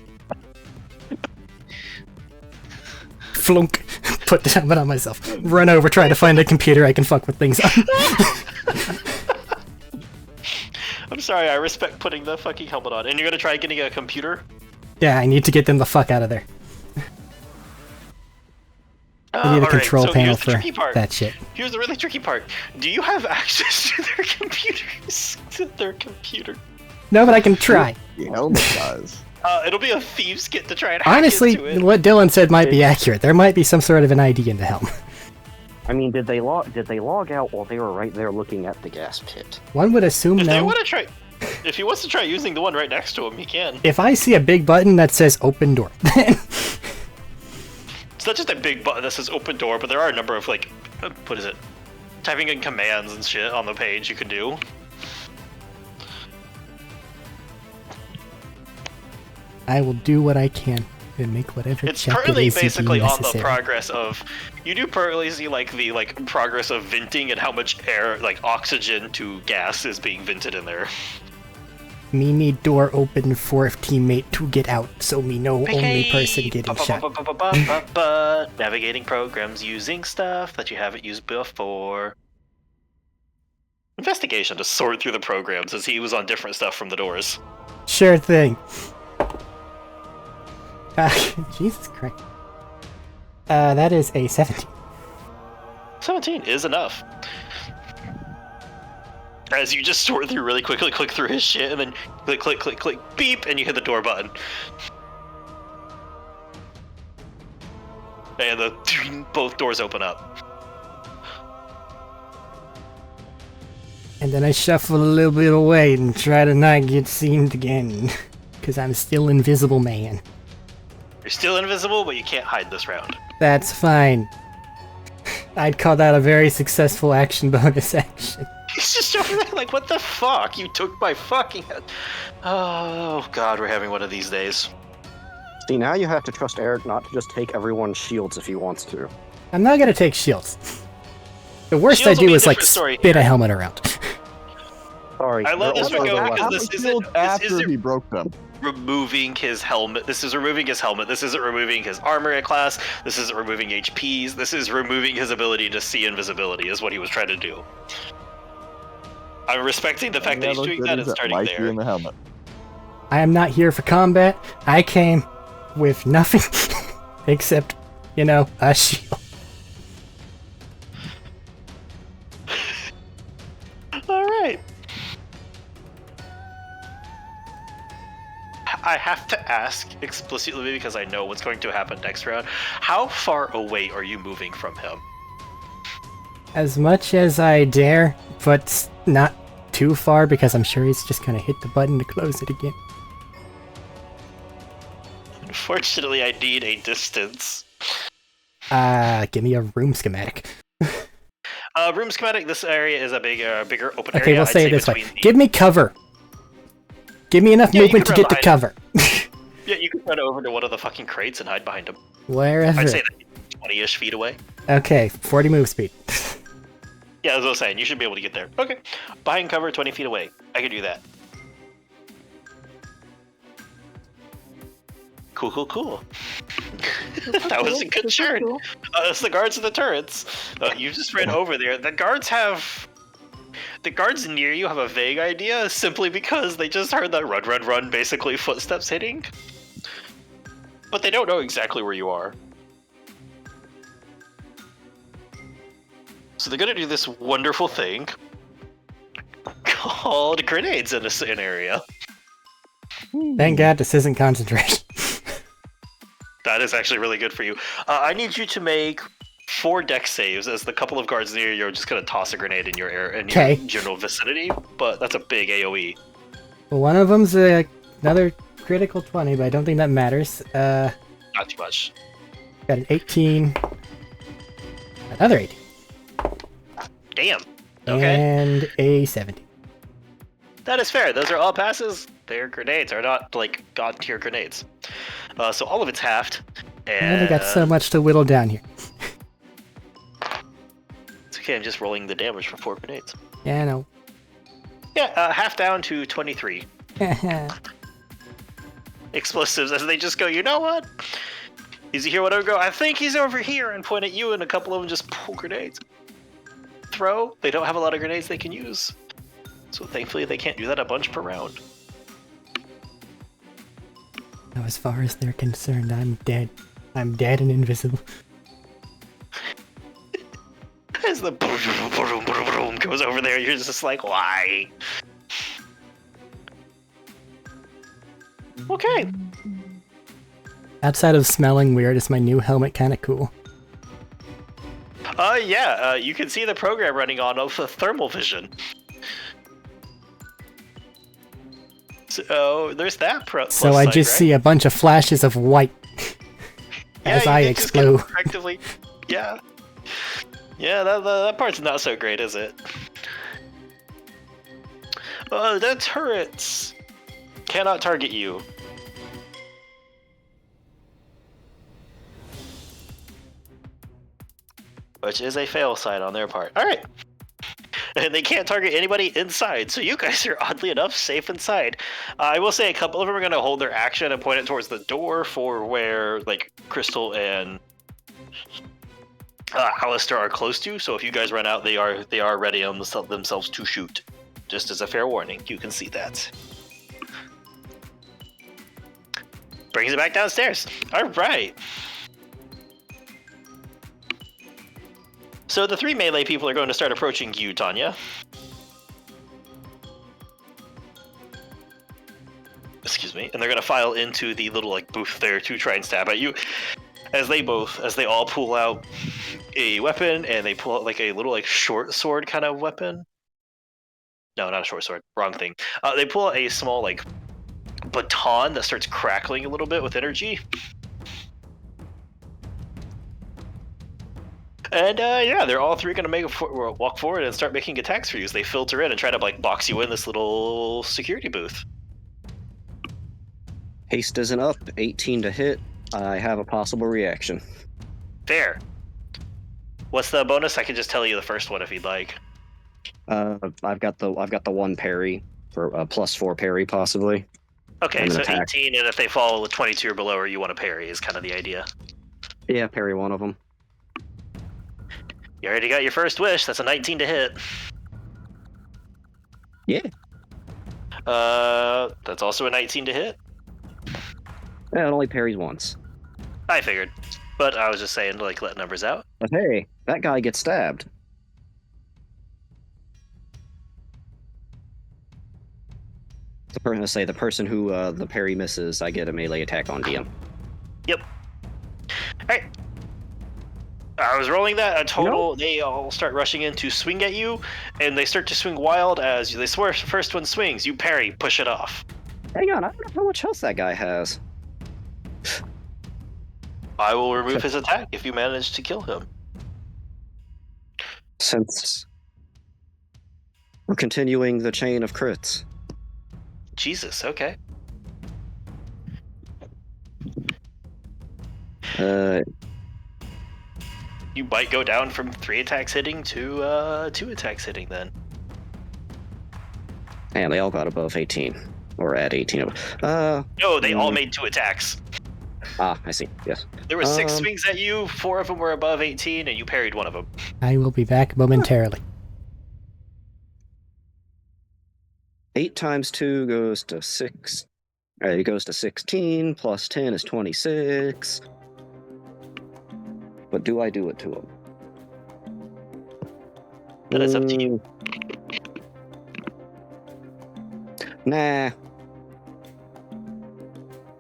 Flunk. Put the helmet on myself. Run over, try to find a computer I can fuck with things on. I'm sorry, I respect putting the fucking helmet on. And you're gonna try getting a computer? Yeah, I need to get them the fuck out of there. I need a Alright, control so panel here's the for tricky part. that shit. Here's the really tricky part. Do you have access to their computers? To their computer? No, but I can try. The helmet does. It'll be a thieves get to try and hack Honestly, into it. what Dylan said might be accurate. There might be some sort of an ID in the helm. I mean, did they log out while they were right there looking at the gas pit? One would assume If they no. want to try, if he wants to try using the one right next to him, he can. If I see a big button that says open door, It's not just a big button that says open door, but there are a number of like, what is it? Typing in commands and shit on the page you can do. I will do what I can and make whatever It's check it partly is to be basically on the necessary. progress of, you do partly see like the progress of venting and how much air, like oxygen to gas is being vented in there. Me need door open for teammate to get out, so me know only person getting shot. Navigating programs using stuff that you haven't used before. Investigation to sort through the programs as he was on different stuff from the doors. Sure thing. Jesus Christ. That is a 17. 17 is enough. As you just sort through really quickly, click through his shit, and then click, click, click, click, beep, and you hit the door button. And both doors open up. And then I shuffle a little bit away and try to not get seen again. Because I'm still invisible, man. You're still invisible, but you can't hide this round. That's fine. I'd call that a very successful action bonus action. He's just over there like, what the fuck? You took my fucking head. Oh, God, we're having one of these days. See, now you have to trust Arik not to just take everyone's shields if he wants to. I'm not gonna take shields. The worst Shields I will do be a is like different story spin a here. helmet around. Sorry. I love they're this also one, the because last- this isn't- shield this after isn't- he broke them. Removing his helmet. This is removing his helmet. This isn't removing his armor class. This isn't removing HPs. This is removing his ability to see invisibility, is what he was trying to do. I'm respecting the fact that he's doing that and starting might be there. in the helmet. I am not here for combat. I came with nothing except, you know, a shield. Alright. I have to ask explicitly because I know what's going to happen next round. How far away are you moving from him? As much as I dare, but not too far because I'm sure he's just gonna hit the button to close it again. Unfortunately, I need a distance. Give me a room schematic. Room schematic, this area is a bigger open area. Okay, we'll I'd say it this way. between the- Give me cover. Give me enough Yeah, you movement to can get to run cover. Yeah, you can run over to one of the fucking crates and hide behind them. Wherever. I'd say that 20-ish feet away. Okay, 40 move speed. Yeah, as I was saying, you should be able to get there. Okay. Behind cover, 20 feet away. I can do that. Cool, cool, cool. That was a good turn. It's the guards of the turrets. You just ran over there. The guards near you have a vague idea simply because they just heard that run, run, run, basically footsteps hitting. But they don't know exactly where you are. So they're gonna do this wonderful thing called grenades in an area. Thank God this isn't concentration. That is actually really good for you. I need you to make 4 dex saves as the couple of guards near you are just gonna toss a grenade in your your general vicinity, but that's a big AoE. One of them's another critical 20, but I don't think that matters. Not too much. Got an 18. Another 18. Damn. Okay. And a 70. That is fair. Those are all passes. Their grenades are not like god tier grenades. So all of it's halved. I And only got so much to whittle down here. it's okay. I'm just rolling the damage for 4 grenades. Yeah, I know. Yeah, half down to 23 explosives as they just go. You know what? He's here. Whatever. Go. I think he's over here and point at you, and a couple of them just pull grenades. Throw. They don't have a lot of grenades they can use, so thankfully they can't do that a bunch per round. Now, as far as they're concerned, I'm dead. I'm dead and invisible. As the boom, boom, boom, boom goes over there, you're just like, why? Okay. Outside of smelling weird, is my new helmet kind of cool? Yeah, you can see the program running on of the thermal vision. So there's that So I just see a bunch of flashes of white as I explode. Effectively, yeah. Yeah, that part's not so great, is it? The turrets cannot target you. Which is a fail sign on their part. Alright. And they can't target anybody inside, so you guys are oddly enough safe inside. I will say a couple of them are going to hold their action and point it towards the door for where, like, Crystal and Alistair are close to. So if you guys run out, they are ready on themselves to shoot. Just as a fair warning, you can see that. Brings it back downstairs. All right. So the 3 melee people are going to start approaching you, Tanya. me, and they're gonna file into the little like booth there to try and stab at you. As they all pull out a weapon, and they pull out like a little like short sword kind of weapon. No, not a short sword. Wrong thing. They pull out a small like baton that starts crackling a little bit with energy. And yeah, they're all three gonna walk forward and start making attacks for you as they filter in and try to like box you in this little security booth. Haste isn't up. 18 to hit. I have a possible reaction. Fair. What's the bonus? I can just tell you the first one if you'd like. I've got the one parry for a +4 parry possibly. Okay, And an so attack. 18, and if they fall with 22 or below, or you want to parry, is kind of the idea. Yeah, parry one of them. You already got your first wish. That's a 19 to hit. Yeah. That's also a 19 to hit. Yeah, it only parries once. I figured, but I was just saying to like let numbers out. But hey, that guy gets stabbed. The person who the parry misses, I get a melee attack on DM. Yep. All right. I was rolling that a total. They all start rushing in to swing at you, and they start to swing wild as they swear. First one swings, you parry, push it off. Hang on, I don't know how much health that guy has. I will remove his attack if you manage to kill him. Since we're continuing the chain of crits. Jesus. Okay. You might go down from 3 attacks hitting to 2 attacks hitting then. And they all got above 18. Or at 18. No, they all made 2 attacks. Ah, I see. Yes. There were 6 swings at you, 4 of them were above 18, and you parried one of them. I will be back momentarily. 8 times 2 goes to 6. It goes to 16, plus 10 is 26. But do I do it to him? That is up to you. Nah.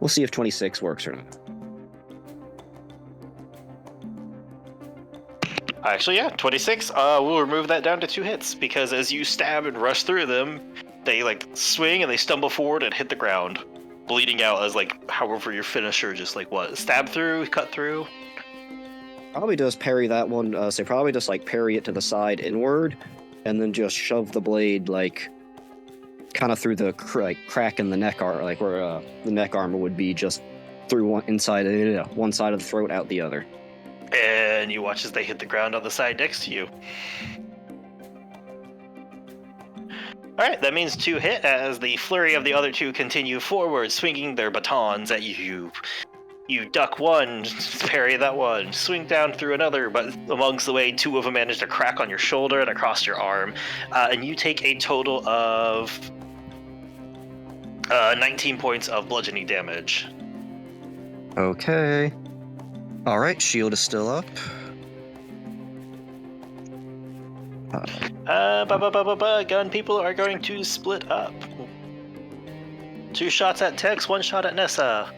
We'll see if 26 works or not. Actually, yeah, 26. We'll remove that down to 2 hits, because as you stab and rush through them, they like swing and they stumble forward and hit the ground, bleeding out as like however your finisher just like what? Stab through, cut through? Probably does parry that one, so probably just like parry it to the side inward, and then just shove the blade like kind of through the crack in the neck arm, like where the neck armor would be, just through one side of the throat, out the other. And you watch as they hit the ground on the side next to you. Alright, that means 2 hit as the flurry of the other 2 continue forward, swinging their batons at you. You duck one, parry that one, swing down through another, but amongst the way, 2 of them manage to crack on your shoulder and across your arm, and you take a total of 19 points of bludgeoning damage. Okay. Alright, shield is still up. Gun people are going to split up. 2 shots at Tex, 1 shot at Nessa.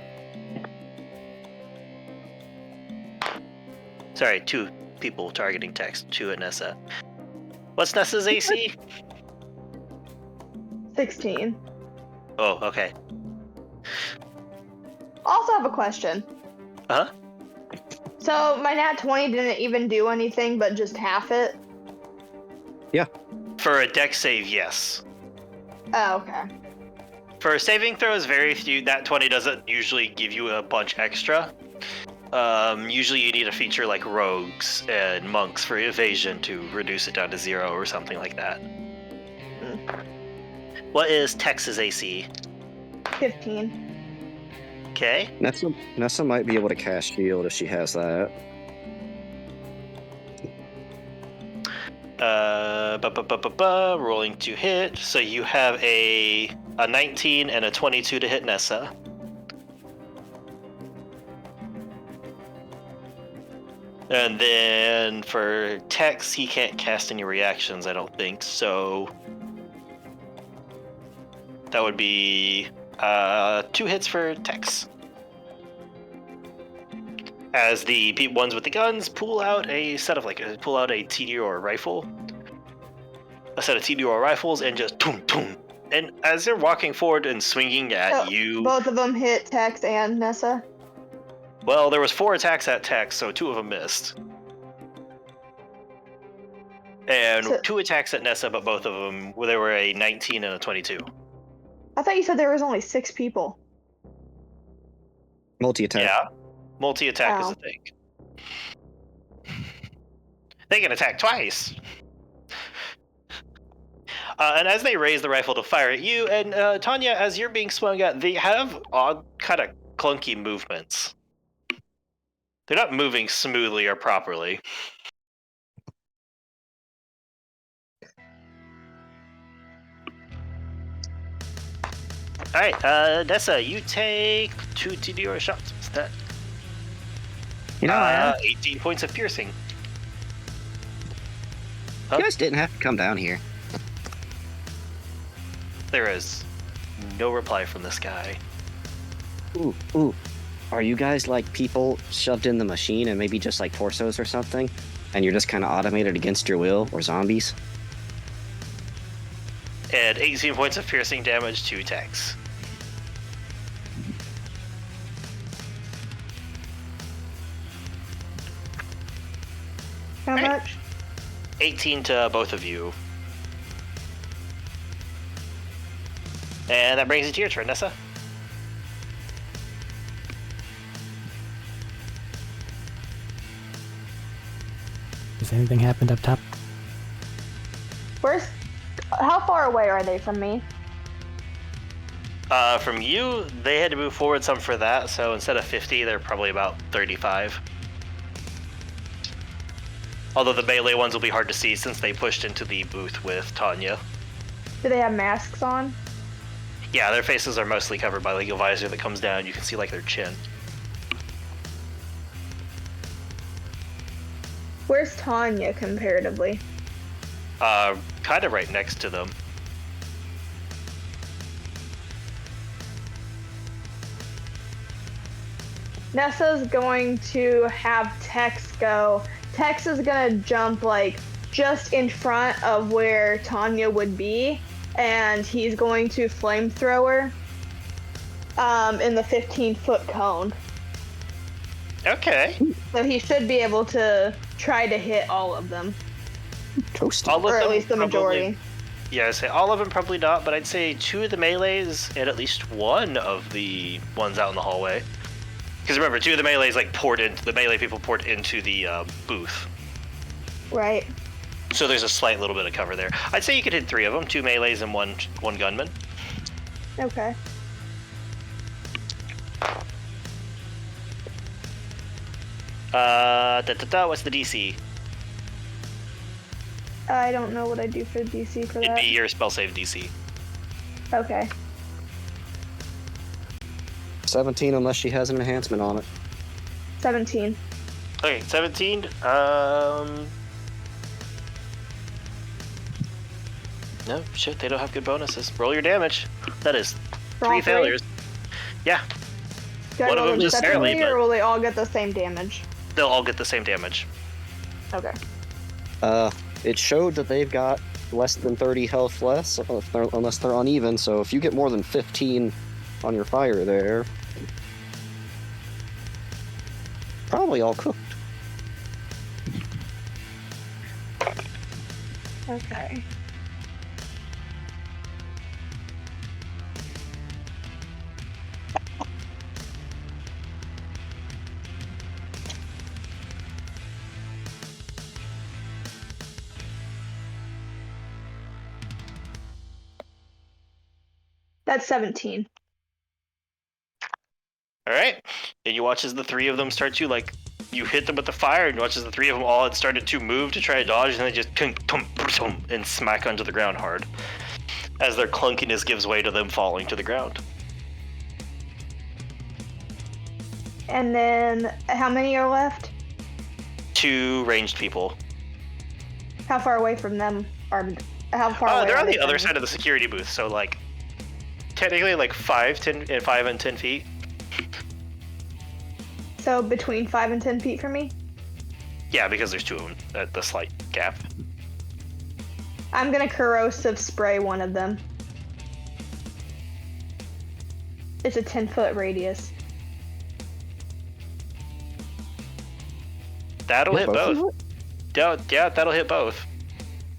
Sorry, 2 people targeting Tex, 2 at Nessa. What's Nessa's AC? 16. Oh, okay. Also have a question. Uh-huh. So my nat 20 didn't even do anything but just half it? For a dex save, yes. Oh, okay. For saving throws, very few. That 20 doesn't usually give you a bunch extra. Usually you need a feature like rogues and monks for evasion to reduce it down to 0 or something like that. What is Tex's AC? 15. Okay. Nessa might be able to cast shield if she has that. Rolling to hit. So you have a 19 and a 22 to hit Nessa. And then for Tex, he can't cast any reactions, I don't think. So that would be 2 hits for Tex. As the ones with the guns pull out a TDR rifle, a set of TDR rifles, and just boom, boom. And as they're walking forward and swinging at you, Both of them hit Tex and Nessa. well, there was 4 attacks at Tex, so 2 of them missed. And 2 attacks at Nessa, but both of them, they were a 19 and a 22. I thought you said there was only 6 people. Multi-attack. Yeah, multi-attack is Ow. a thing. They can attack twice. And as they raise the rifle to fire at you, and Tanya, as you're being swung at, they have odd, kind of clunky movements. They're not moving smoothly or properly. Alright, Nessa, you take 2 TDR shots instead. You know, I have. 18 points of piercing. You guys didn't have to come down here. There is no reply from this guy. Ooh. Are you guys like people shoved in the machine and maybe just like torsos or something? And you're just kind of automated against your will, or zombies? And 18 points of piercing damage to Tex. How much? 18 to both of you. And that brings it to your turn, Nessa. Has anything happened up top? How far away are they from me? From you, they had to move forward some for that, so instead of 50, they're probably about 35. Although the melee ones will be hard to see since they pushed into the booth with Tanya. Do they have masks on? Yeah, their faces are mostly covered by like a visor that comes down. You can see like their chin. Where's Tanya comparatively? Kind of right next to them. Nessa's going to have Tex go. Tex is gonna jump like just in front of where Tanya would be, and he's going to flamethrower in the 15-foot cone. Okay. So he should be able to try to hit all of them, Toasty. All of or at them least the probably- majority. Yeah, I'd say all of them probably not, but I'd say 2 of the melees and at least 1 of the ones out in the hallway. Because remember, 2 of the melees the melee people poured into the booth. Right. So there's a slight little bit of cover there. I'd say you could hit 3 of them, 2 melees and one gunman. Okay. What's the DC? I don't know what I do for DC for It'd that. be your spell save DC. Okay. 17 unless she has an enhancement on it. 17. Okay, 17. No, shit, they don't have good bonuses. Roll your damage. That is For 3 all failures. Yeah, Do I One of roll them them just separately, barely, but- or will they all get the same damage? they'll all get the same damage. Okay. It showed that they've got less than 30 health less, unless they're uneven. So if you get more than 15 on your fire there, probably all cooked. Okay. That's 17. All right, and you watch as the 3 of them start to you hit them with the fire, and you watch as the 3 of them all had started to move to try to dodge, and they just and smack onto the ground hard, as their clunkiness gives way to them falling to the ground. And then, how many are left? 2 ranged people. How far away from them are? How far away They're are on they the other from side of the security booth, so technically like 5 and 10 feet. So between 5 and 10 feet from me? Yeah, because there's 2 of them at the slight gap. I'm gonna corrosive spray one of them. It's a 10-foot radius. That'll hit both both. Yeah, that'll hit both.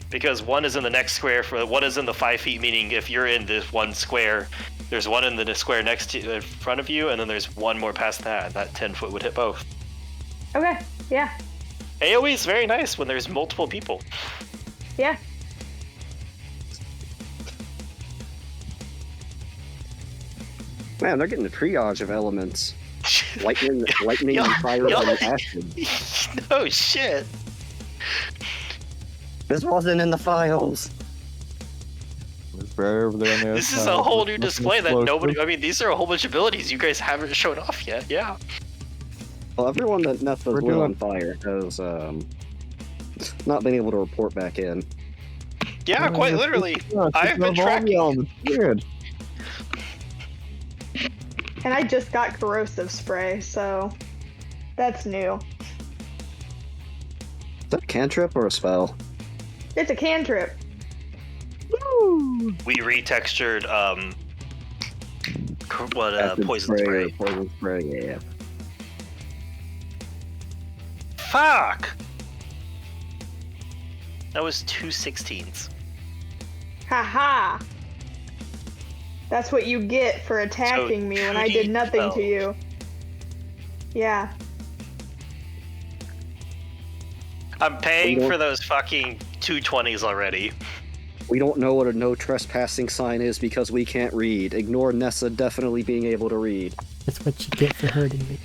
Because one is in the next square, one is in the 5 feet, meaning if you're in this one square, there's one in the square next to in front of you, and then there's one more past that, and that 10-foot would hit both. Okay, yeah. AoE is very nice when there's multiple people. Yeah. Man, they're getting the triage of elements. Lightning, fire, and acid. No shit. This wasn't in the files. It's right over there on the This other is side. a whole new Nothing display that explosive. nobody. I mean, these are a whole bunch of abilities you guys haven't shown off yet. Yeah. Well, everyone that Nessa's We're lit doing- on fire has not been able to report back in. Yeah, quite literally. I've been tracking. Weird. And I just got corrosive spray, so that's new. Is that a cantrip or a spell? It's a cantrip. We retextured Acid poison spray. or poison spray, yeah. Fuck. That was 2 16s. Haha. That's what you get for attacking me when I did nothing to you. Yeah. I'm paying for those fucking 2 20s already. We don't know what a no trespassing sign is because we can't read. Ignore Nessa definitely being able to read. That's what you get for hurting me.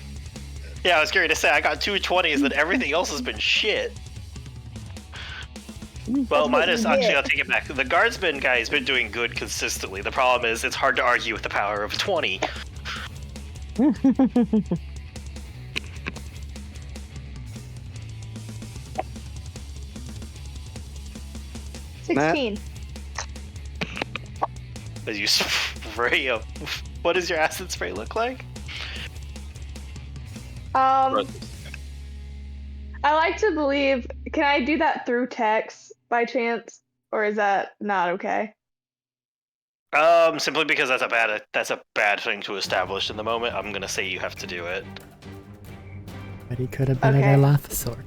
Yeah, I was going to say I got 2 20s, and everything else has been shit. Well, minus, actually, I'll take it back. The guardsman guy has been doing good consistently. The problem is, it's hard to argue with the power of a 20. Matt? 16. As you spray up. What does your acid spray look like? I like to believe. Can I do that through text by chance, or is that not okay? Simply because that's a bad thing to establish in the moment. I'm gonna say you have to do it. But he could have been Okay. an Elathasor.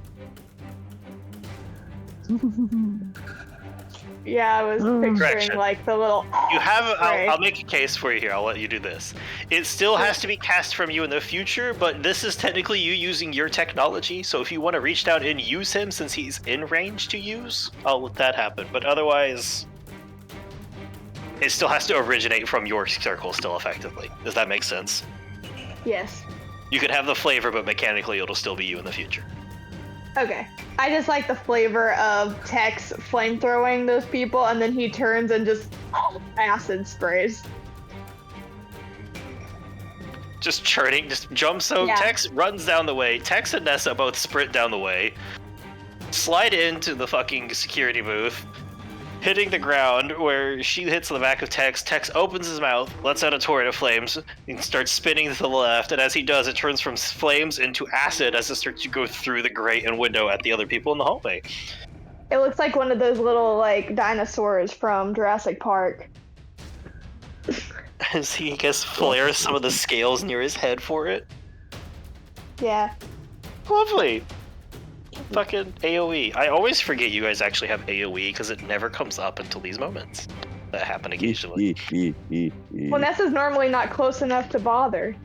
Yeah, I was picturing Correction. like the little. You have. spray. I'll make a case for you here. I'll let you do this. It still has to be cast from you in the future, but this is technically you using your technology. So if you want to reach down and use him, since he's in range to use, I'll let that happen. But otherwise, it still has to originate from your circle, still effectively. Does that make sense? Yes. You can have the flavor, but mechanically, it'll still be you in the future. Okay. I just like the flavor of Tex flamethrowing those people, and then he turns and just acid sprays. Just churning, just jumps. So Yeah. Tex runs down the way. Tex and Nessa both sprint down the way, slide into the fucking security booth, hitting the ground where she hits the back of Tex. Tex opens his mouth, lets out a torrent of flames, and starts spinning to the left. And as he does, it turns from flames into acid as it starts to go through the grate and window at the other people in the hallway. It looks like one of those little like dinosaurs from Jurassic Park. As he, I guess, flares some of the scales near his head for it. Yeah. Lovely. Fucking AoE. I always forget you guys actually have AoE because it never comes up until these moments. That happen occasionally. Well, Nessa's normally not close enough to bother.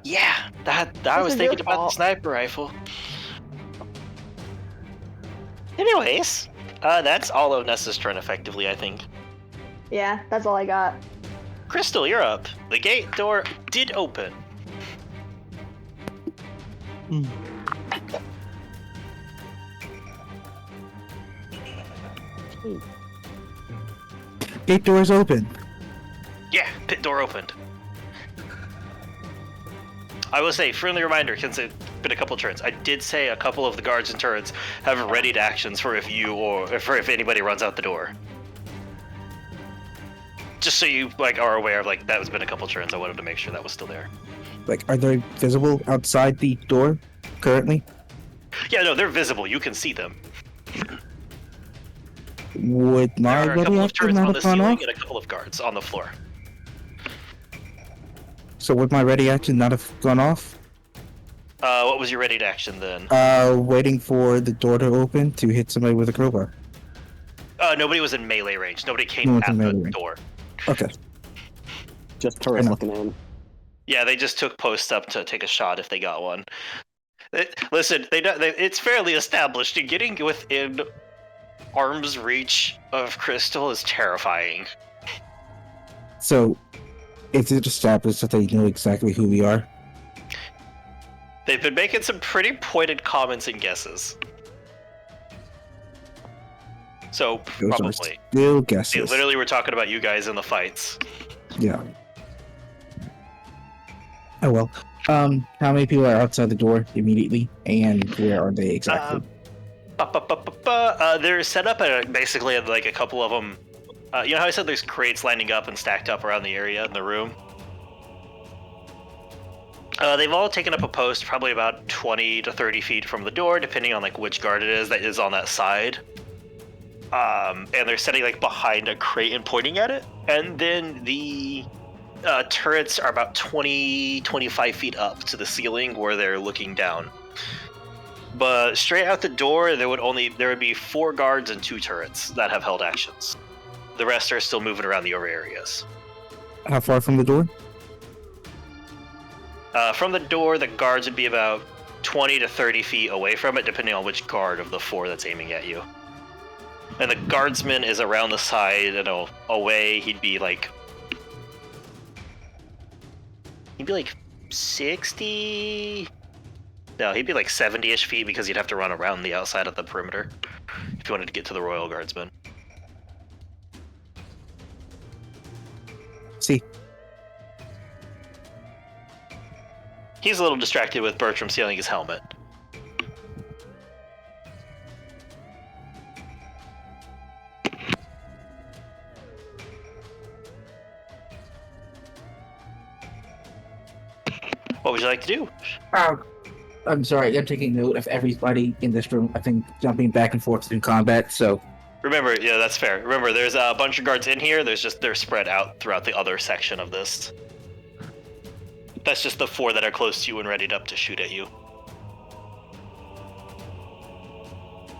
Yeah, I was is thinking your about the fault. sniper rifle. Anyways, that's all of Nessa's turn effectively, I think. Yeah, that's all I got. Crystal, you're up. The gate door did open. Gate doors open. Yeah, pit door opened. I will say, friendly reminder, since it's been a couple turns, I did say a couple of the guards and turrets have readied actions for if you or if anybody runs out the door. Just so you are aware, that has been a couple turns. I wanted to make sure that was still there. Are they visible outside the door currently? Yeah, no, they're visible. You can see them. Would There my are a couple ready of action turrets not on the have gone ceiling off? and a couple of guards on the floor. So would my ready action not have gone off? What was your ready to action then? Waiting for the door to open to hit somebody with a crowbar. Nobody was in melee range. Nobody No came one's at in the melee range. door. Okay. Just turrets know. looking in. Yeah, they just took posts up to take a shot if they got one. Listen, it's fairly established. Getting within arm's reach of Crystal is terrifying. So, is it established that they know exactly who we are? They've been making some pretty pointed comments and guesses. So, Those are probably. still They guesses. literally were talking about you guys in the fights. Yeah. Oh well. How many people are outside the door immediately, and where are they exactly? They're set up at basically at a couple of them. You know how I said there's crates lining up and stacked up around the area in the room? They've all taken up a post probably about 20 to 30 feet from the door, depending on which guard it is that is on that side. And they're sitting behind a crate and pointing at it. And then the turrets are about 25 feet up to the ceiling where they're looking down. But straight out the door, there would be 4 guards and 2 turrets that have held actions. The rest are still moving around the over areas. How far from the door? From the door, the guards would be about 20 to 30 feet away from it, depending on which guard of the 4 that's aiming at you. And the guardsman is around the side and away. He'd be 60. No, he'd be 70-ish feet because you'd have to run around the outside of the perimeter if you wanted to get to the Royal Guardsman. See. He's a little distracted with Bertram stealing his helmet. What would you like to do? I'm sorry, I'm taking note of everybody in this room. I think jumping back and forth in combat, so... Remember, yeah, that's fair. Remember, there's a bunch of guards in here. They're spread out throughout the other section of this. That's just the 4 that are close to you and readied up to shoot at you.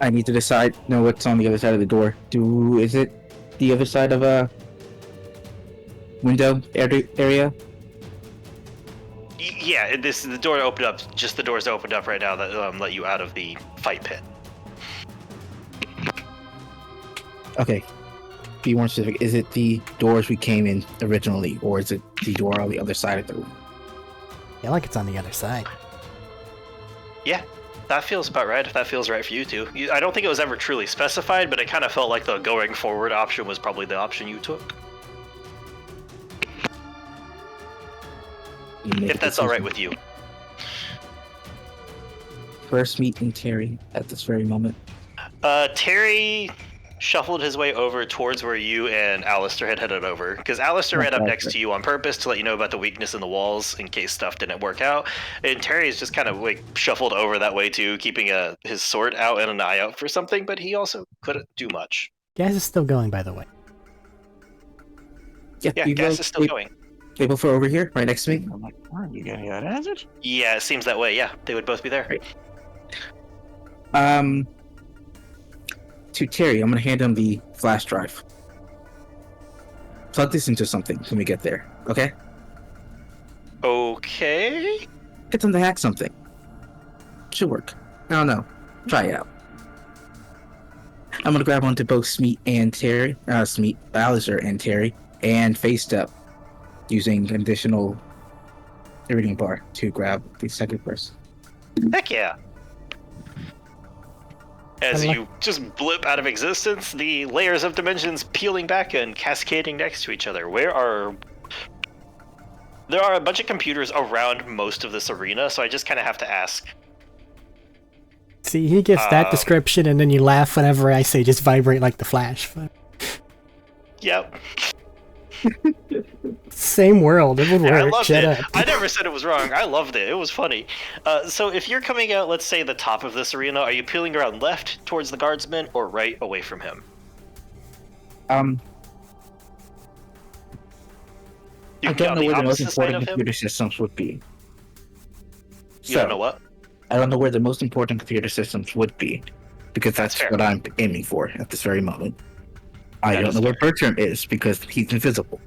I need to know what's on the other side of the door. Is it the other side of a window area? Yeah, the door opened up. Just the doors opened up right now that let you out of the fight pit. Okay. Be more specific. Is it the doors we came in originally, or is it the door on the other side of the room? I feel like it's on the other side. Yeah, that feels about right. If that feels right for you two, I don't think it was ever truly specified, but it kind of felt like the going forward option was probably the option you took. If that's all right with you. First meeting Terry at this very moment. Terry shuffled his way over towards where you and Alistair had headed over, because Alistair ran up next to you on purpose to let you know about the weakness in the walls in case stuff didn't work out, and Terry's just kind of shuffled over that way too, keeping his sword out and an eye out for something, but he also couldn't do much. Gas is still going, by the way. Yeah, gas is still going. They both are over here, right next to me. I'm like, are you getting that answered? Yeah, it seems that way. Yeah, they would both be there. Right. To Terry, I'm gonna hand him the flash drive. Plug this into something when we get there, okay? Okay. Get them to hack something. Should work. I don't know. Try it out. I'm gonna grab onto both Smeet and Terry, Alistair and Terry, and faced up, using an additional iridium bar to grab the second person. Heck yeah. As you just blip out of existence, the layers of dimensions peeling back and cascading next to each other. There are a bunch of computers around most of this arena, so I just kind of have to ask. See, he gives that description, and then you laugh whenever I say just vibrate like the Flash. Yep. Same world. It would I work. loved Shut it. up. I never said it was wrong. I loved it. It was funny. So if you're coming out, let's say the top of this arena, are you peeling around left towards the guardsman or right away from him? You I can get don't on know the where the most opposite side important of him. computer systems would be. You don't know what? I don't know where the most important computer systems would be, because That's that's fair. what I'm aiming for at this very moment. I That don't is know where fair. Bertram is because he's invisible.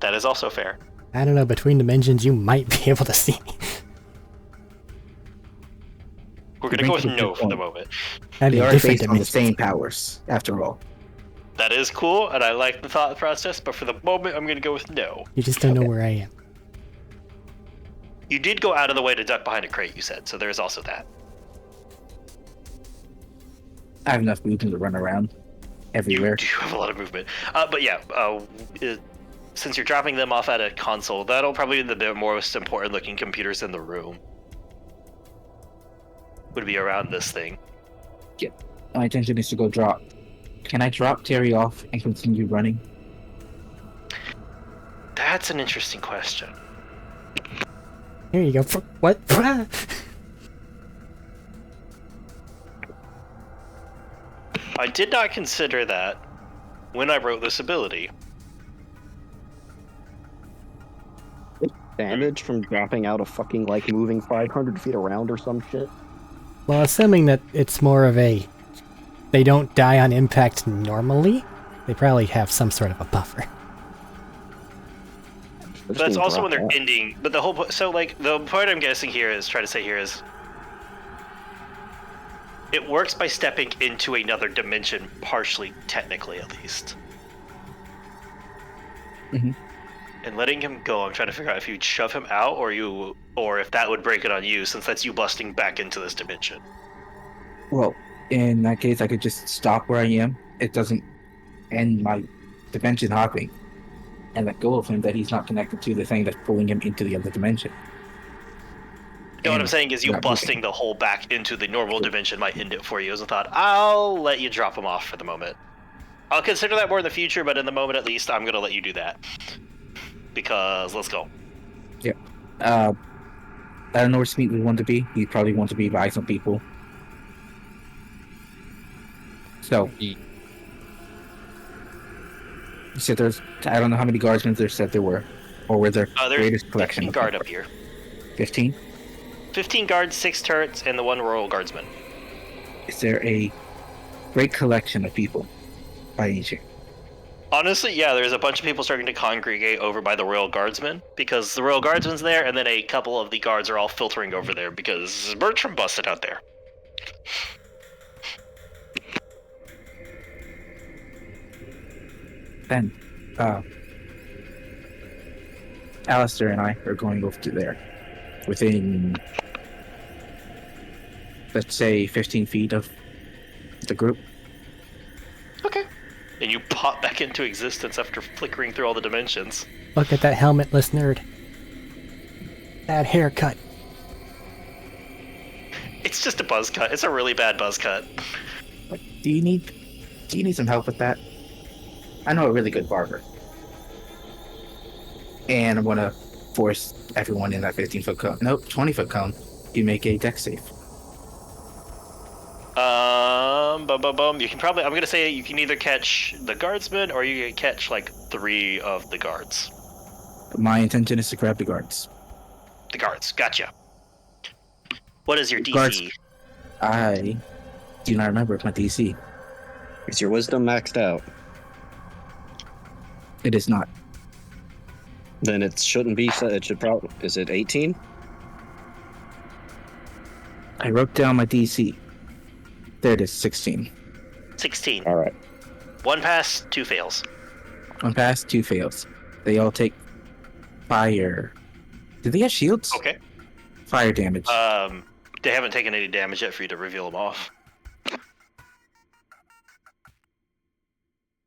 That is also fair. I don't know. Between dimensions, you might be able to see me. We're You gonna go make with a no good for the point. moment. That'd They be are different based on the dimensions. same powers, after all. That is cool, and I like the thought process. But for the moment, I'm gonna go with no. You just don't know Okay. where I am. You did go out of the way to duck behind a crate, you said, so there's also that. I have enough movement to run around everywhere. You do have a lot of movement. But yeah, since you're dropping them off at a console, that'll probably be the most important looking computers in the room. Would be around this thing. My intention is to go drop. Can I drop Terry off and continue running? That's an interesting question. Here you go. What? I did not consider that when I wrote this ability. Damage from dropping out of fucking, like, moving 500 feet around or some shit. Well, assuming that it's more of a... They don't die on impact normally, they probably have some sort of a buffer. But that's also when they're ending. But the whole so like the point I'm guessing here is trying to say here is it works by stepping into another dimension, partially, technically at least. Mhm. And letting him go, I'm trying to figure out if you'd shove him out or if that would break it on you, since that's you busting back into this dimension. Well, in that case, I could just stop where I am. It doesn't end my dimension hopping, and let go of him that he's not connected to the thing that's pulling him into the other dimension. You know what I'm saying is you not busting the hole back into the normal dimension might end it for you as a thought. I'll let you drop him off for the moment. I'll consider that more in the future, but in the moment at least, I'm gonna let you do that. Because let's go. I don't know where Smeet would want to be. He'd probably want to be by some people. So, you said there's, I don't know how many guardsmen there said there were, or were there There's greatest collection? 15 guard up here. 15? 15 guards, 6 turrets, and the 1 royal guardsman. Is there a great collection of people by any chance? Honestly, yeah, there's a bunch of people starting to congregate over by the royal guardsman, because the royal guardsman's there, and then a couple of the guards are all filtering over there, because Bertram busted out there. Then, Alistair and I are going over to there. Within, let's say, 15 feet of the group. Okay. And you pop back into existence after flickering through all the dimensions. Look at that helmetless nerd. That haircut. It's just a buzz cut. It's a really bad buzz cut. Like, do you need some help with that? I know a really good barber. And I'm gonna force everyone in that 15-foot cone. Nope, 20-foot cone. You make a deck save. You can probably, I'm gonna say you can either catch the guardsman or you can catch like 3 of the guards. My intention is to grab the guards. The guards, gotcha. What is your DC? Guards. I do not remember my DC. Is your wisdom maxed out? It is not. Then it shouldn't be. It should probably. Is it 18? I wrote down my DC. There it is, 16. 16. All right. 1 pass, 2 fails. 1 pass, 2 fails. They all take fire. Do they have shields? Okay. Fire damage. They haven't taken any damage yet for you to reveal them off.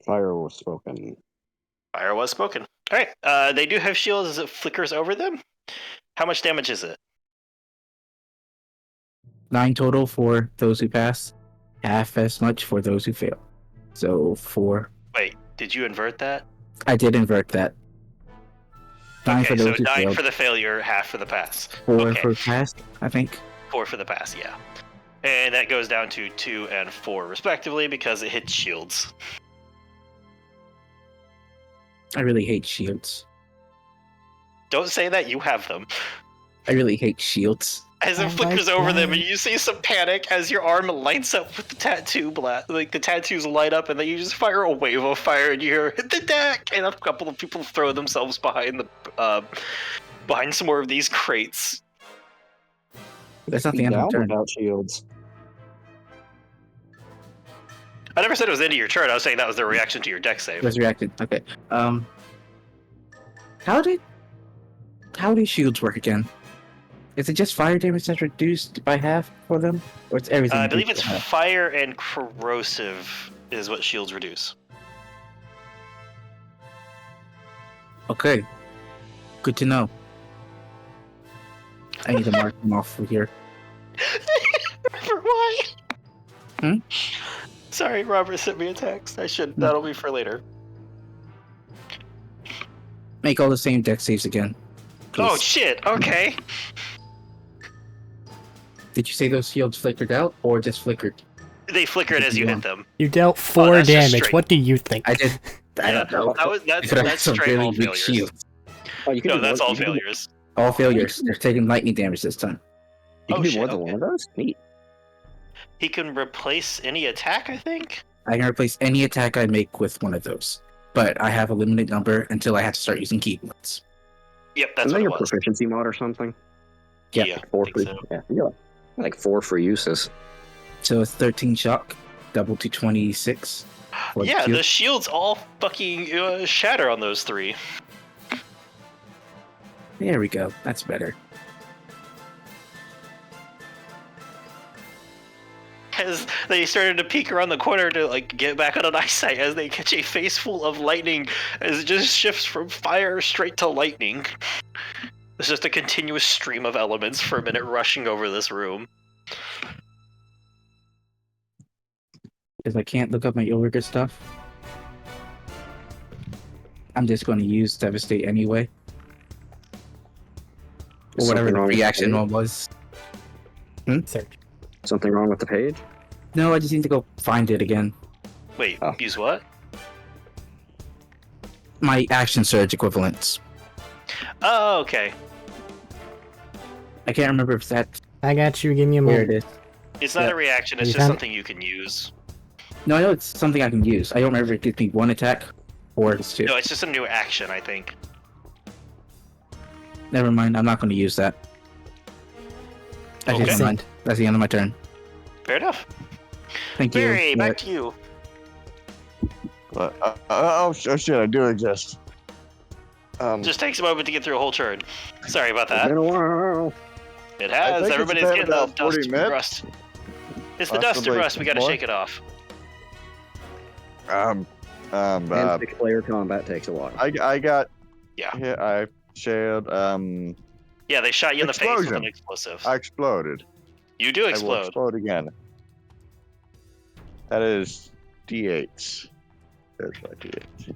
Fire was spoken. Fire was spoken. All right. They do have shields as it flickers over them. How much damage is it? 9 total for those who pass. Half as much for those who fail. So 4. Wait, did you invert that? I did invert that. 9 for Okay, so those who 9 failed. for the failure, half for the pass. 4 okay. for pass, I think. 4 for the pass, yeah. And that goes down to 2 and 4 respectively because it hits shields. I really hate shields. Don't say that, you have them. I really hate shields. As it flickers over them, and you see some panic as your arm lights up with the tattoo like the tattoos light up, and then you just fire a wave of fire, and you hear "hit the deck!" and a couple of people throw themselves behind behind some more of these crates. That's not Be the end of down the turn. without shields. I never said it was the end of your turn. I was saying that was the reaction to your deck save. Was reacted. Okay. How do shields work again? Is it just fire damage that's reduced by half for them, or it's everything? I believe it's reduced by half? fire and corrosive is what shields reduce. Okay. Good to know. I need to mark them off for here. For what? Hmm? Sorry, Robert sent me a text. That'll be for later. Make all the same deck saves again. Oh please. shit, okay. Did you say those shields flickered out, or just flickered? They flickered as you hit them. You dealt 4 that's just damage. straight. What do you think? I did. I Yeah, don't know. that's I have some straight really all weak failures. shields. Oh, you can No, do that's more, all you can do- failures. All failures. They're taking lightning damage this time. You can Oh, do shit, more than okay. one of those? Neat. He can replace any attack, I think? I can replace any attack I make with one of those, but I have a limited number until I have to start using keywords. Yep, that's Isn't what that it your was. proficiency mod or something? Yeah, Yeah, 4 think for so. yeah, like 4 for uses. So it's 13 shock, double to 26. for Yeah, shield. the shields all fucking shatter on those 3. There we go. That's better. As they started to peek around the corner to like get back on an eyesight as they catch a face full of lightning as it just shifts from fire straight to lightning. It's just a continuous stream of elements for a minute rushing over this room. Because I can't look up my Ilrica stuff. I'm just going to use Devastate anyway. Or Is whatever something the wrong with reaction the one was. Search. page? Something wrong with the page? No, I just need to go find it again. Wait, Oh. use what? My action surge equivalents. Oh, okay. I can't remember if that's I got you. Give me a where it moment. is. It's not Yeah. a reaction, it's You just found it? something you can use. No, I know it's something I can use. I don't remember if it gives me one attack or it's two. No, it's just a new action, I think. Never mind. I'm not going to use that. Actually, Okay. never mind. That's the end of my turn. Fair enough. Thank you. Barry, back to you. Oh shit, I do exist. Just takes a moment to get through a whole turn. Sorry about It's that. been a while. It I has. think it's Everybody's been getting the about 40 dust and minutes. rust. It's the dust and Possibly rust. We gotta more. shake it off. And 6-player combat takes a while. I got Yeah. hit. I shared. Yeah, they shot you in the face with Explosion. an explosive. I exploded. You do I will explode. explode again. That is D8s. There's my D8s.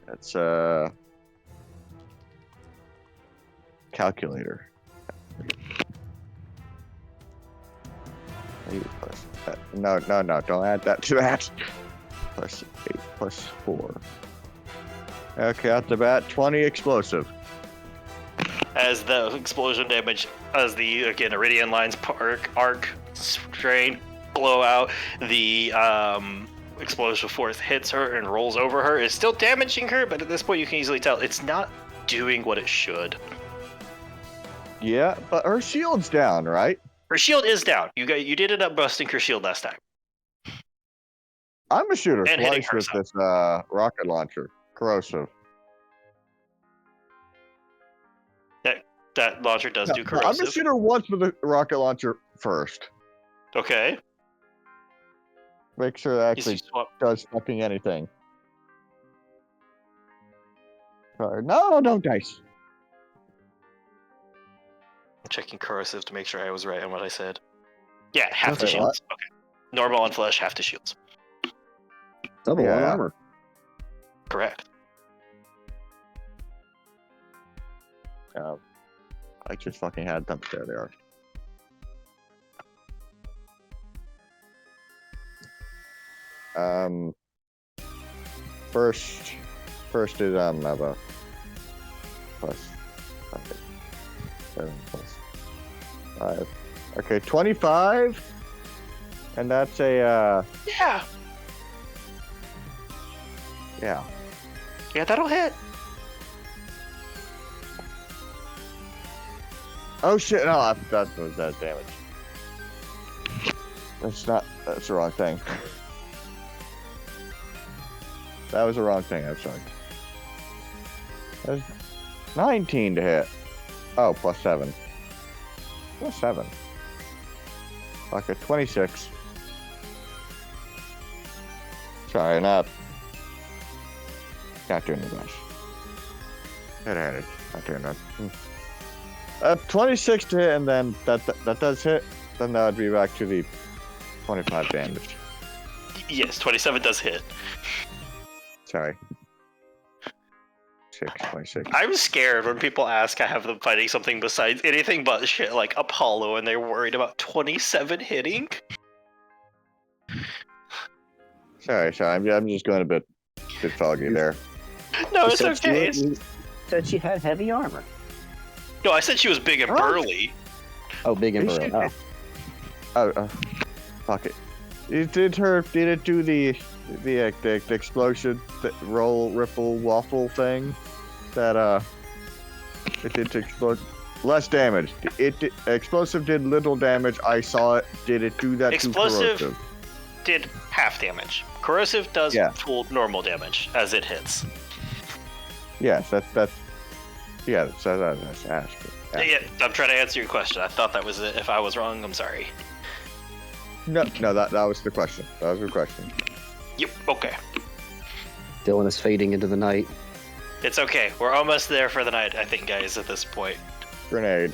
That's calculator. 8 plus that. No, don't add that to that. Plus 8 plus 4. Okay, out the bat, 20 explosive. As the explosion damage, as the again Iridian lines arc, strain, blow out, the explosive force hits her and rolls over her. It's still damaging her, but at this point you can easily tell it's not doing what it should. Yeah, but her shield's down, right? Her shield is down. You did end up busting her shield last time. I'm gonna shoot her And hitting twice with herself. this rocket launcher. Corrosive. That launcher does do I'm gonna corrosive. shoot her once with the rocket launcher first. Okay. Make sure that Easy actually swap. does fucking anything. Sorry. No, don't dice. Checking corrosive to make sure I was right on what I said. Yeah, half the Okay, shields. Okay. Normal on flesh, half the shields. Double on Yeah. armor. Correct. I just fucking had them. There they are. First is have a plus 7 plus 5. Okay, 25, and that's a Yeah. yeah. Yeah, that'll hit. Oh shit! No, that was that damage. That's not. That's the wrong thing. That was the wrong thing. I'm sorry. That's 19 to hit. Oh, plus 7. Plus 7. Like a 26. Sorry, not doing the best. Hit. Not doing that. 26 to hit, and then that does hit. Then that would be back to the 25 damage. Yes, 27 does hit. Sorry. 26. I'm scared when people ask I have them fighting something besides anything but shit like Apollo and they're worried about 27 hitting. Sorry. I'm just going a bit foggy there. No, You it's said okay. You said she had heavy armor. No, I said she was big and Oh. burly. Oh, big and burly. Oh. Fuck it. Did it do the explosion, the roll, ripple, waffle thing? That it did to explode. Less damage. Explosive did little damage. I saw it. Did it do that Explosive to corrosive? did half damage. Corrosive does Yeah. full normal damage as it hits. Yes, that's yeah. That's asked. Yeah, I'm trying to answer your question. I thought that was it. If I was wrong, I'm sorry. No, that was the question. That was the question. Yep, okay. Dylan is fading into the night. It's okay. We're almost there for the night, I think, guys, at this point. Grenade.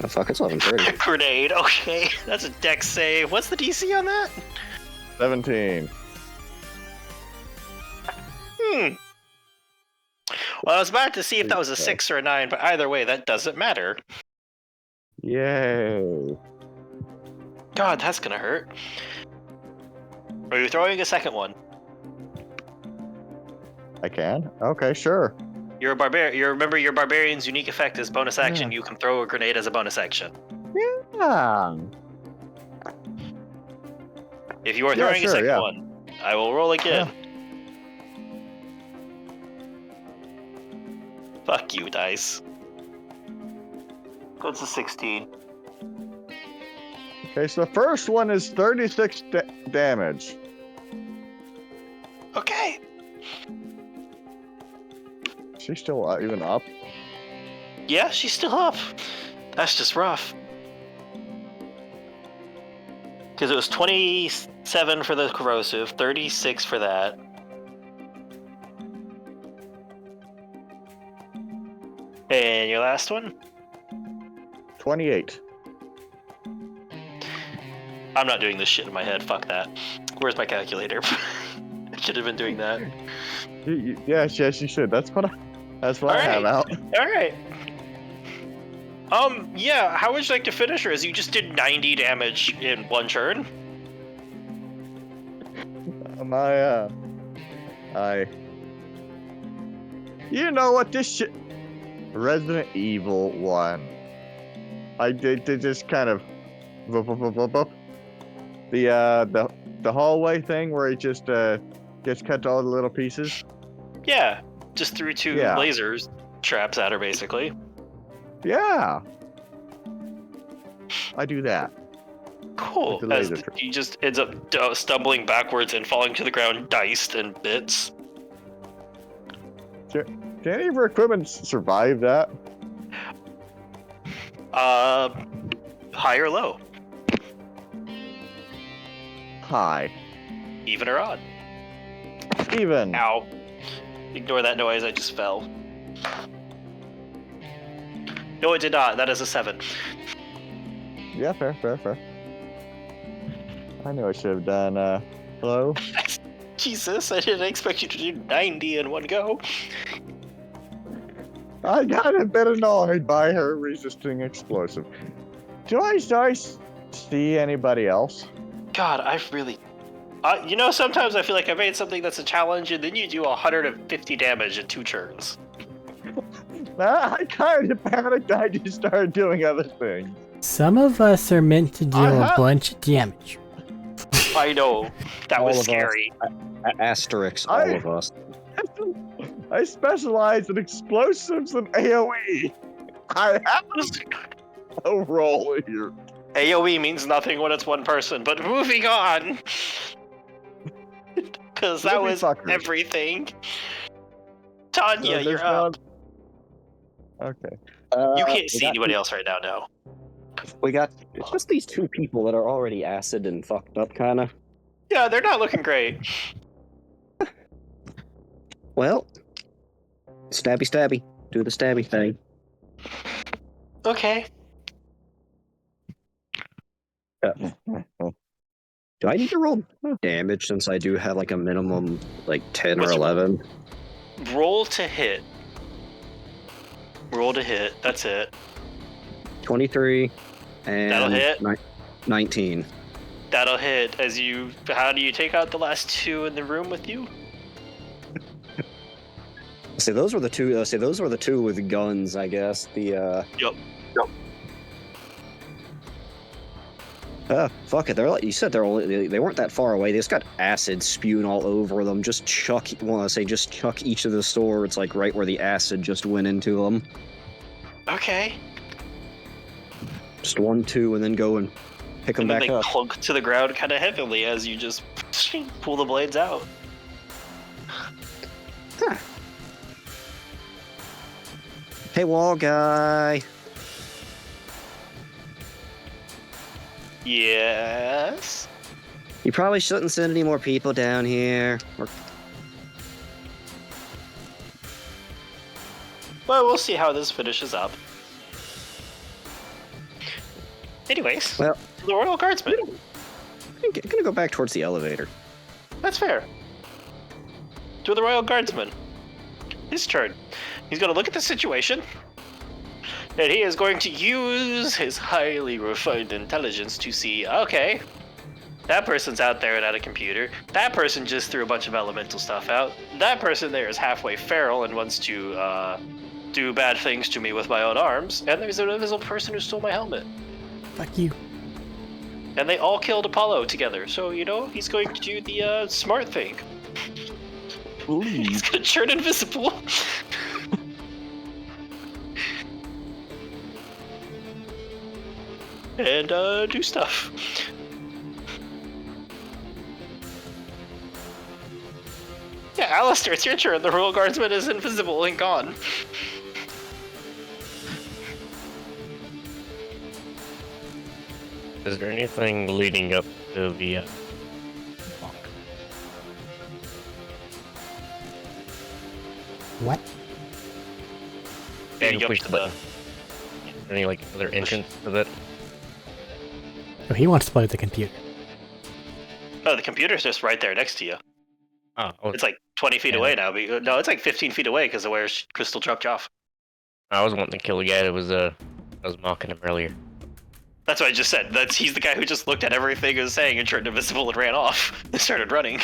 Oh, fuck, it's 11:30. Grenade, okay. That's a dex save. What's the DC on that? 17. Well, I was about to see if that was a 6 or a 9, but either way, that doesn't matter. Yay. God, that's gonna hurt. Are you throwing a second one? I can? Okay, sure. You're a barbarian. You remember your barbarian's unique effect is bonus action. You can throw a grenade as a bonus action. Yeah. If you are Yeah, throwing a sure, second yeah. one, I will roll again. Fuck you, dice. That's a 16. Okay, so the first one is 36 damage. Okay. She's still even up. Yeah, she's still up. That's just rough. Because it was 27 for the corrosive, 36 for that. And your last one? 28. I'm not doing this shit in my head. Fuck that. Where's my calculator? I should have been doing that. Yes, you should. That's what I have out. Alright. Yeah, how would you like to finish her? As you just did 90 damage in one turn? You know what, this shit... Resident Evil 1. I did just kind of... The hallway thing where it just, gets cut to all the little pieces. Yeah, just threw two Yeah. lasers traps at her, basically. Yeah. I do that. Cool. With the As laser trap. he just ends up stumbling backwards and falling to the ground, diced in bits. Can any of her equipment survive that? High or low? High. Even or odd? Even. Ow. Ignore that noise, I just fell. No, it did not. That is a 7. Yeah, fair. I knew I should have done, hello? Jesus, I didn't expect you to do 90 in one go. I got a bit annoyed by her resisting explosive. Do I see anybody else? God, I've really... you know, sometimes I feel like I made something that's a challenge, and then you do 150 damage in 2 turns. I kind of panicked. I just started doing other things. Some of us are meant to deal a bunch of damage. I know. That All was of us. scary. Asterisks, all of us. I specialize in explosives and AoE. I have a role here. AoE means nothing when it's one person, but moving on! Because that was everything. Tanya, So you're up. Okay. You can't see anybody else right now, no. We got it's just these 2 people that are already acid and fucked up, kind of. Yeah, they're not looking great. Well, stabby. Do the stabby thing. Okay. Do I need to roll damage since I do have like a minimum like 10 What's or your- 11? Roll to hit. Roll to hit, that's it. 23 and That'll hit. 19. That'll hit as you... How do you take out the last 2 in the room with you? See, those were the 2. Those were the 2 with guns, I guess. The Yup. Fuck it. They're like you said. They weren't that far away. They just got acid spewing all over them. Just chuck each of the swords like right where the acid just went into them. Okay. Just 1, 2, and then go and pick them And then back they up. clunk to the ground kind of heavily as you just pull the blades out. Huh. Hey, wall guy. Yes? You probably shouldn't send any more people down here. Well, we'll see how this finishes up. Anyways, Well, the Royal Guardsman. I'm gonna go back towards the elevator. That's fair. To the Royal Guardsman. His turn. He's going to look at the situation, and he is going to use his highly refined intelligence to see, okay, that person's out there and at a computer. That person just threw a bunch of elemental stuff out. That person there is halfway feral and wants to do bad things to me with my own arms. And there's an invisible person who stole my helmet. Fuck you. And they all killed Apollo together. So, you know, he's going to do the smart thing. Ooh. He's going to turn invisible. And do stuff. Yeah, Alistair, it's your turn. The Royal Guardsman is invisible and gone. Is there anything leading up to the lock? What? Leading you up push to the button. Any like other entrance to that? Oh, he wants to play with the computer. Oh, the computer's just right there next to you. Oh, It's like 20 feet Yeah. away now. But, no, it's like 15 feet away because of where Crystal dropped you off. I was wanting to kill the guy that was I was mocking him earlier. That's what I just said. He's the guy who just looked at everything I was saying and turned invisible and ran off and started running.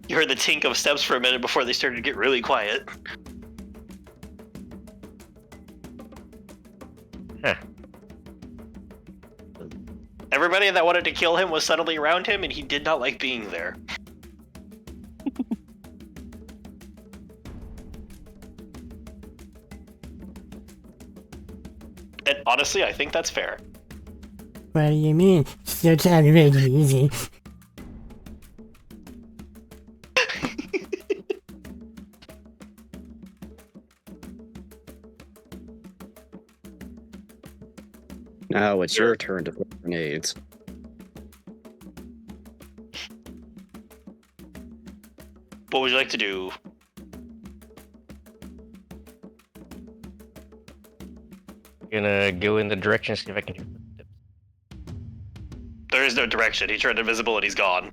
You heard the tink of steps for a minute before they started to get really quiet. Huh. Everybody that wanted to kill him was suddenly around him, and he did not like being there. And honestly, I think that's fair. What do you mean? You're trying to make it easy. Now it's your turn to throw grenades. What would you like to do? Gonna go in the direction, see if I can hear footsteps. There is no direction. He turned invisible and he's gone.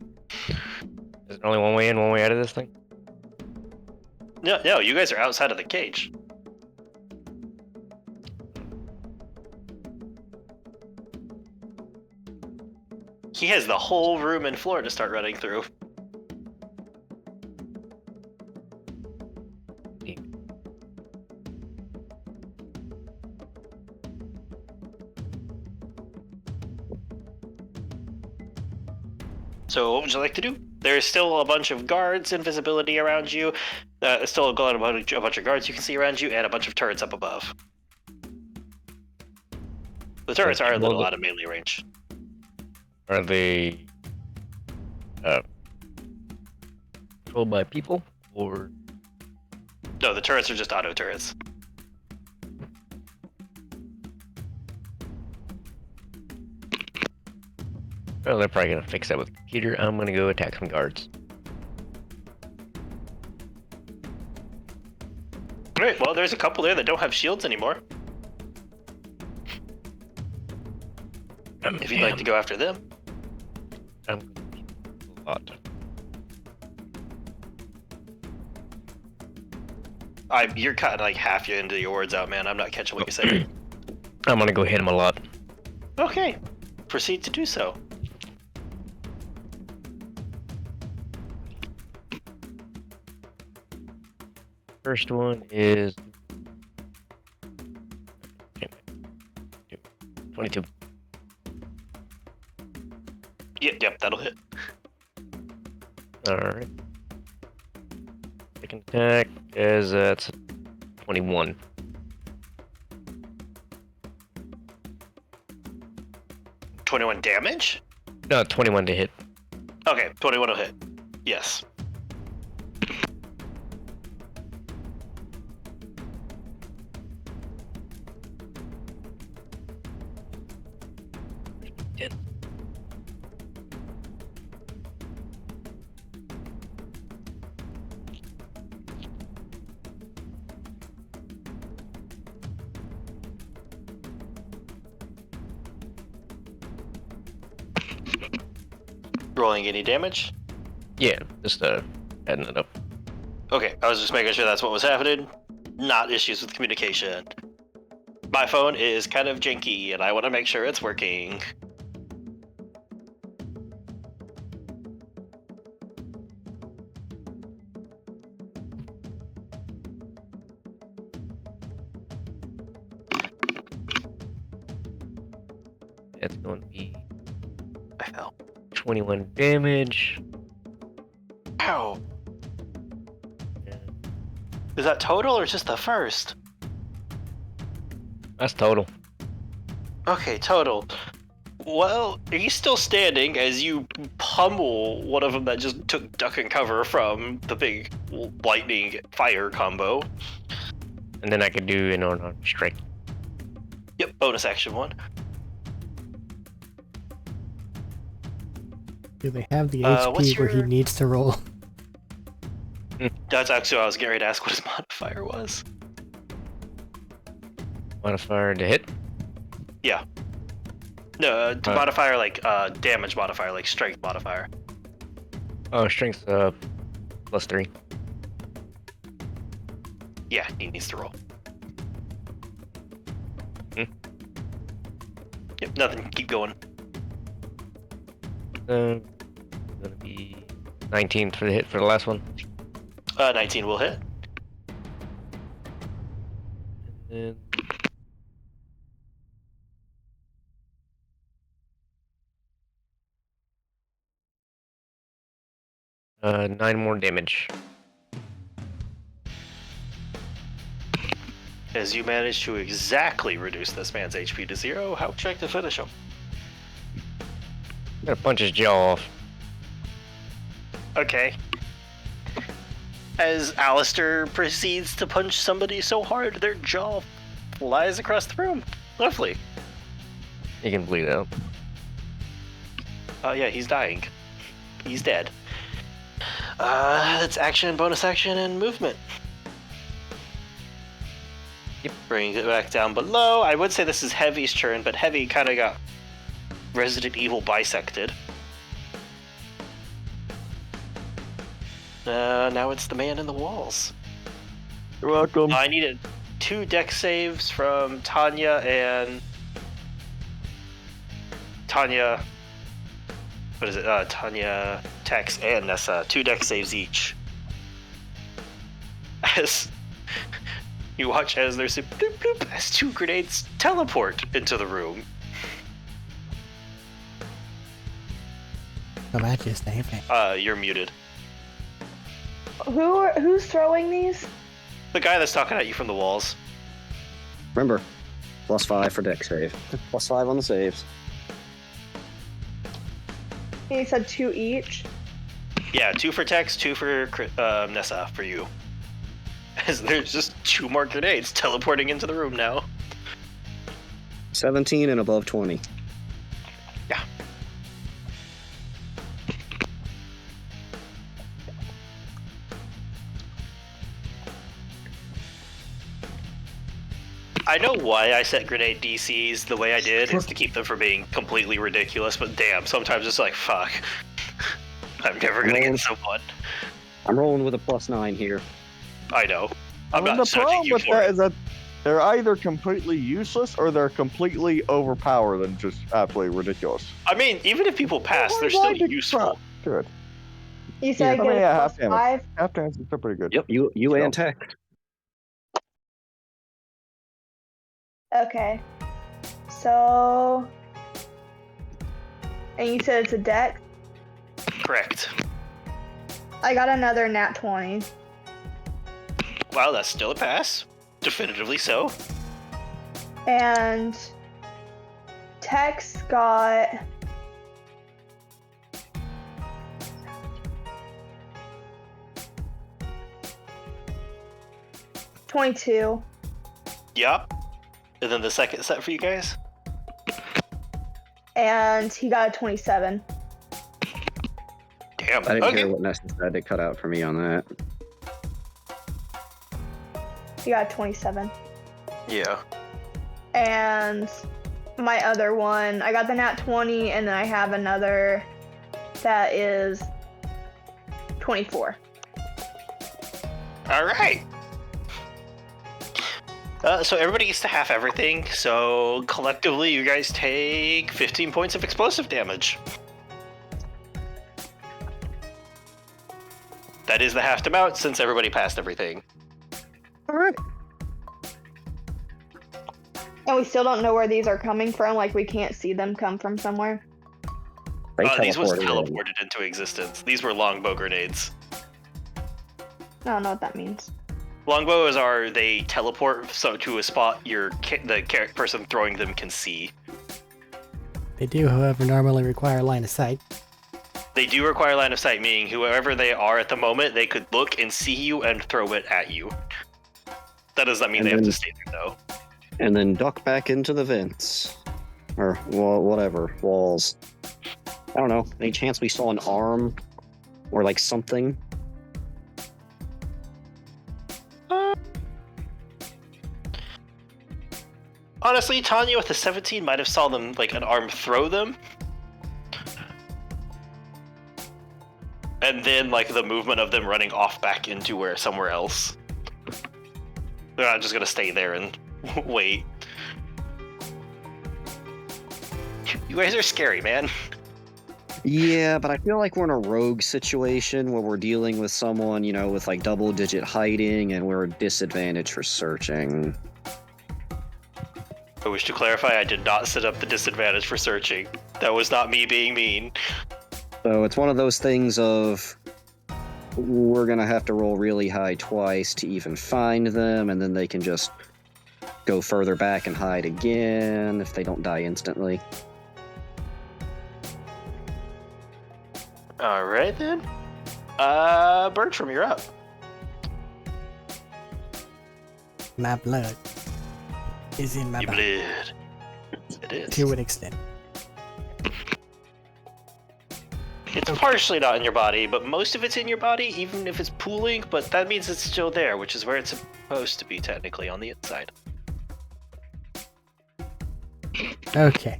Is there only one way in, one way out of this thing? No, you guys are outside of the cage. He has the whole room and floor to start running through. So what would you like to do? There's still a bunch of guards and visibility around you. Still a bunch of guards you can see around you, and a bunch of turrets up above. The turrets are a little out of melee range. Are they controlled by people, or? No, the turrets are just auto turrets. Well, they're probably gonna fix that with a computer. I'm gonna go attack some guards. Alright, well, there's a couple there that don't have shields anymore. If you'd like to go after them. A lot. You're cutting like half into your words out, man. I'm not catching what you're saying. I'm gonna go hit him a lot. Okay, proceed to do so. First one is 22. Yep, that'll hit. Alright. Second attack is that's 21. $21 damage? No, 21 to hit. Okay, 21 will hit. Yes. Rolling any damage? Yeah, just adding it up. Okay, I was just making sure that's what was happening. Not issues with communication. My phone is kind of janky, and I want to make sure it's working. It's going to be I fell. 21 damage. Ow. Yeah. Is that total or just the first? That's total. Okay, total. Well, are you still standing as you pummel one of them that just took duck and cover from the big lightning fire combo? And then I could do an unarmed strike. Yep, bonus action one. Do they have the what's HP where he your- needs to roll? That's actually what I was getting ready to ask what his modifier was. Modifier to hit. Yeah. No, modifier like damage modifier, like strength modifier. Oh, strength +3. Yeah, he needs to roll. Yep, nothing. Keep going. Gonna be 19 for the hit for the last one. 19 will hit. And then 9 more damage. As you manage to exactly reduce this man's HP to 0, how would you like to finish him? Gotta punch his jaw off. Okay. As Alistair proceeds to punch somebody so hard, their jaw flies across the room. Lovely. He can bleed out. Oh yeah, he's dying. He's dead. That's action, bonus action, and movement. Yep, bringing it back down below. I would say this is Heavy's turn, but Heavy kind of got Resident Evil bisected. Now it's the man in the walls. You're welcome. I needed 2 deck saves from Tanya and Tanya. What is it? Tanya, Tex, and Nessa. 2 deck saves each. As you watch as there's a bloop bloop as 2 grenades teleport into the room. Come at you, stay fan. You're muted. Who's throwing these? The guy that's talking at you from the walls. Remember, +5 for deck save. +5 on the saves. He said 2 each. Yeah, 2 for Tex, 2 for Nessa for you. As there's just 2 more grenades teleporting into the room now. 17 and above 20. Yeah. I know why I set grenade DCs the way I did is to keep them from being completely ridiculous, but damn, sometimes it's like, fuck. I'm never gonna get someone. I'm rolling with a +9 here. I know. I'm Well, not the problem judging you with for that it. is that they're either completely useless or they're completely overpowered and just absolutely ridiculous. I mean, even if people pass, they're still useful. Good. You said Yeah, I get yeah, a half damage. +5. Half damage is still pretty good. Yep, you So- and Tech. Okay. So. And you said it's a deck? Correct. I got another nat 20. Wow, that's still a pass. Definitively so. And. Tex got. $22. Yup. And then the second set for you guys? And he got a 27. Damn. I didn't Okay. hear what Nessa said. It cut out for me on that. He got a 27. Yeah. And my other one, I got the nat 20, and then I have another that is 24. All right. So everybody gets to half everything. So collectively, you guys take 15 points of explosive damage. That is the halved amount since everybody passed everything. All right. And we still don't know where these are coming from, like we can't see them come from somewhere. They These was teleported in. teleported into existence. These were longbow grenades. I don't know what that means. Longbows are they teleport to a spot the person throwing them can see. They do, however, normally require line of sight. They do require line of sight, meaning whoever they are at the moment, they could look and see you and throw it at you. That does not mean And they have to then- stay there, though. And then duck back into the vents. Or whatever. Walls. I don't know. Any chance we saw an arm? Or like something? Honestly, Tanya with a 17 might have saw them, like, an arm throw them. And then, like, the movement of them running off back into somewhere else. They're not just gonna stay there and wait. You guys are scary, man. Yeah, but I feel like we're in a rogue situation where we're dealing with someone, you know, with like double-digit hiding and we're at disadvantage for searching. I wish to clarify, I did not set up the disadvantage for searching. That was not me being mean. So it's one of those things of we're gonna have to roll really high twice to even find them, and then they can just go further back and hide again if they don't die instantly. Alright then. Bertram, you're up. My blood is in my Your body blood. It is. to an extent. It's partially not in your body, but most of it's in your body, even if it's pooling, but that means it's still there, which is where it's supposed to be technically, on the inside. Okay.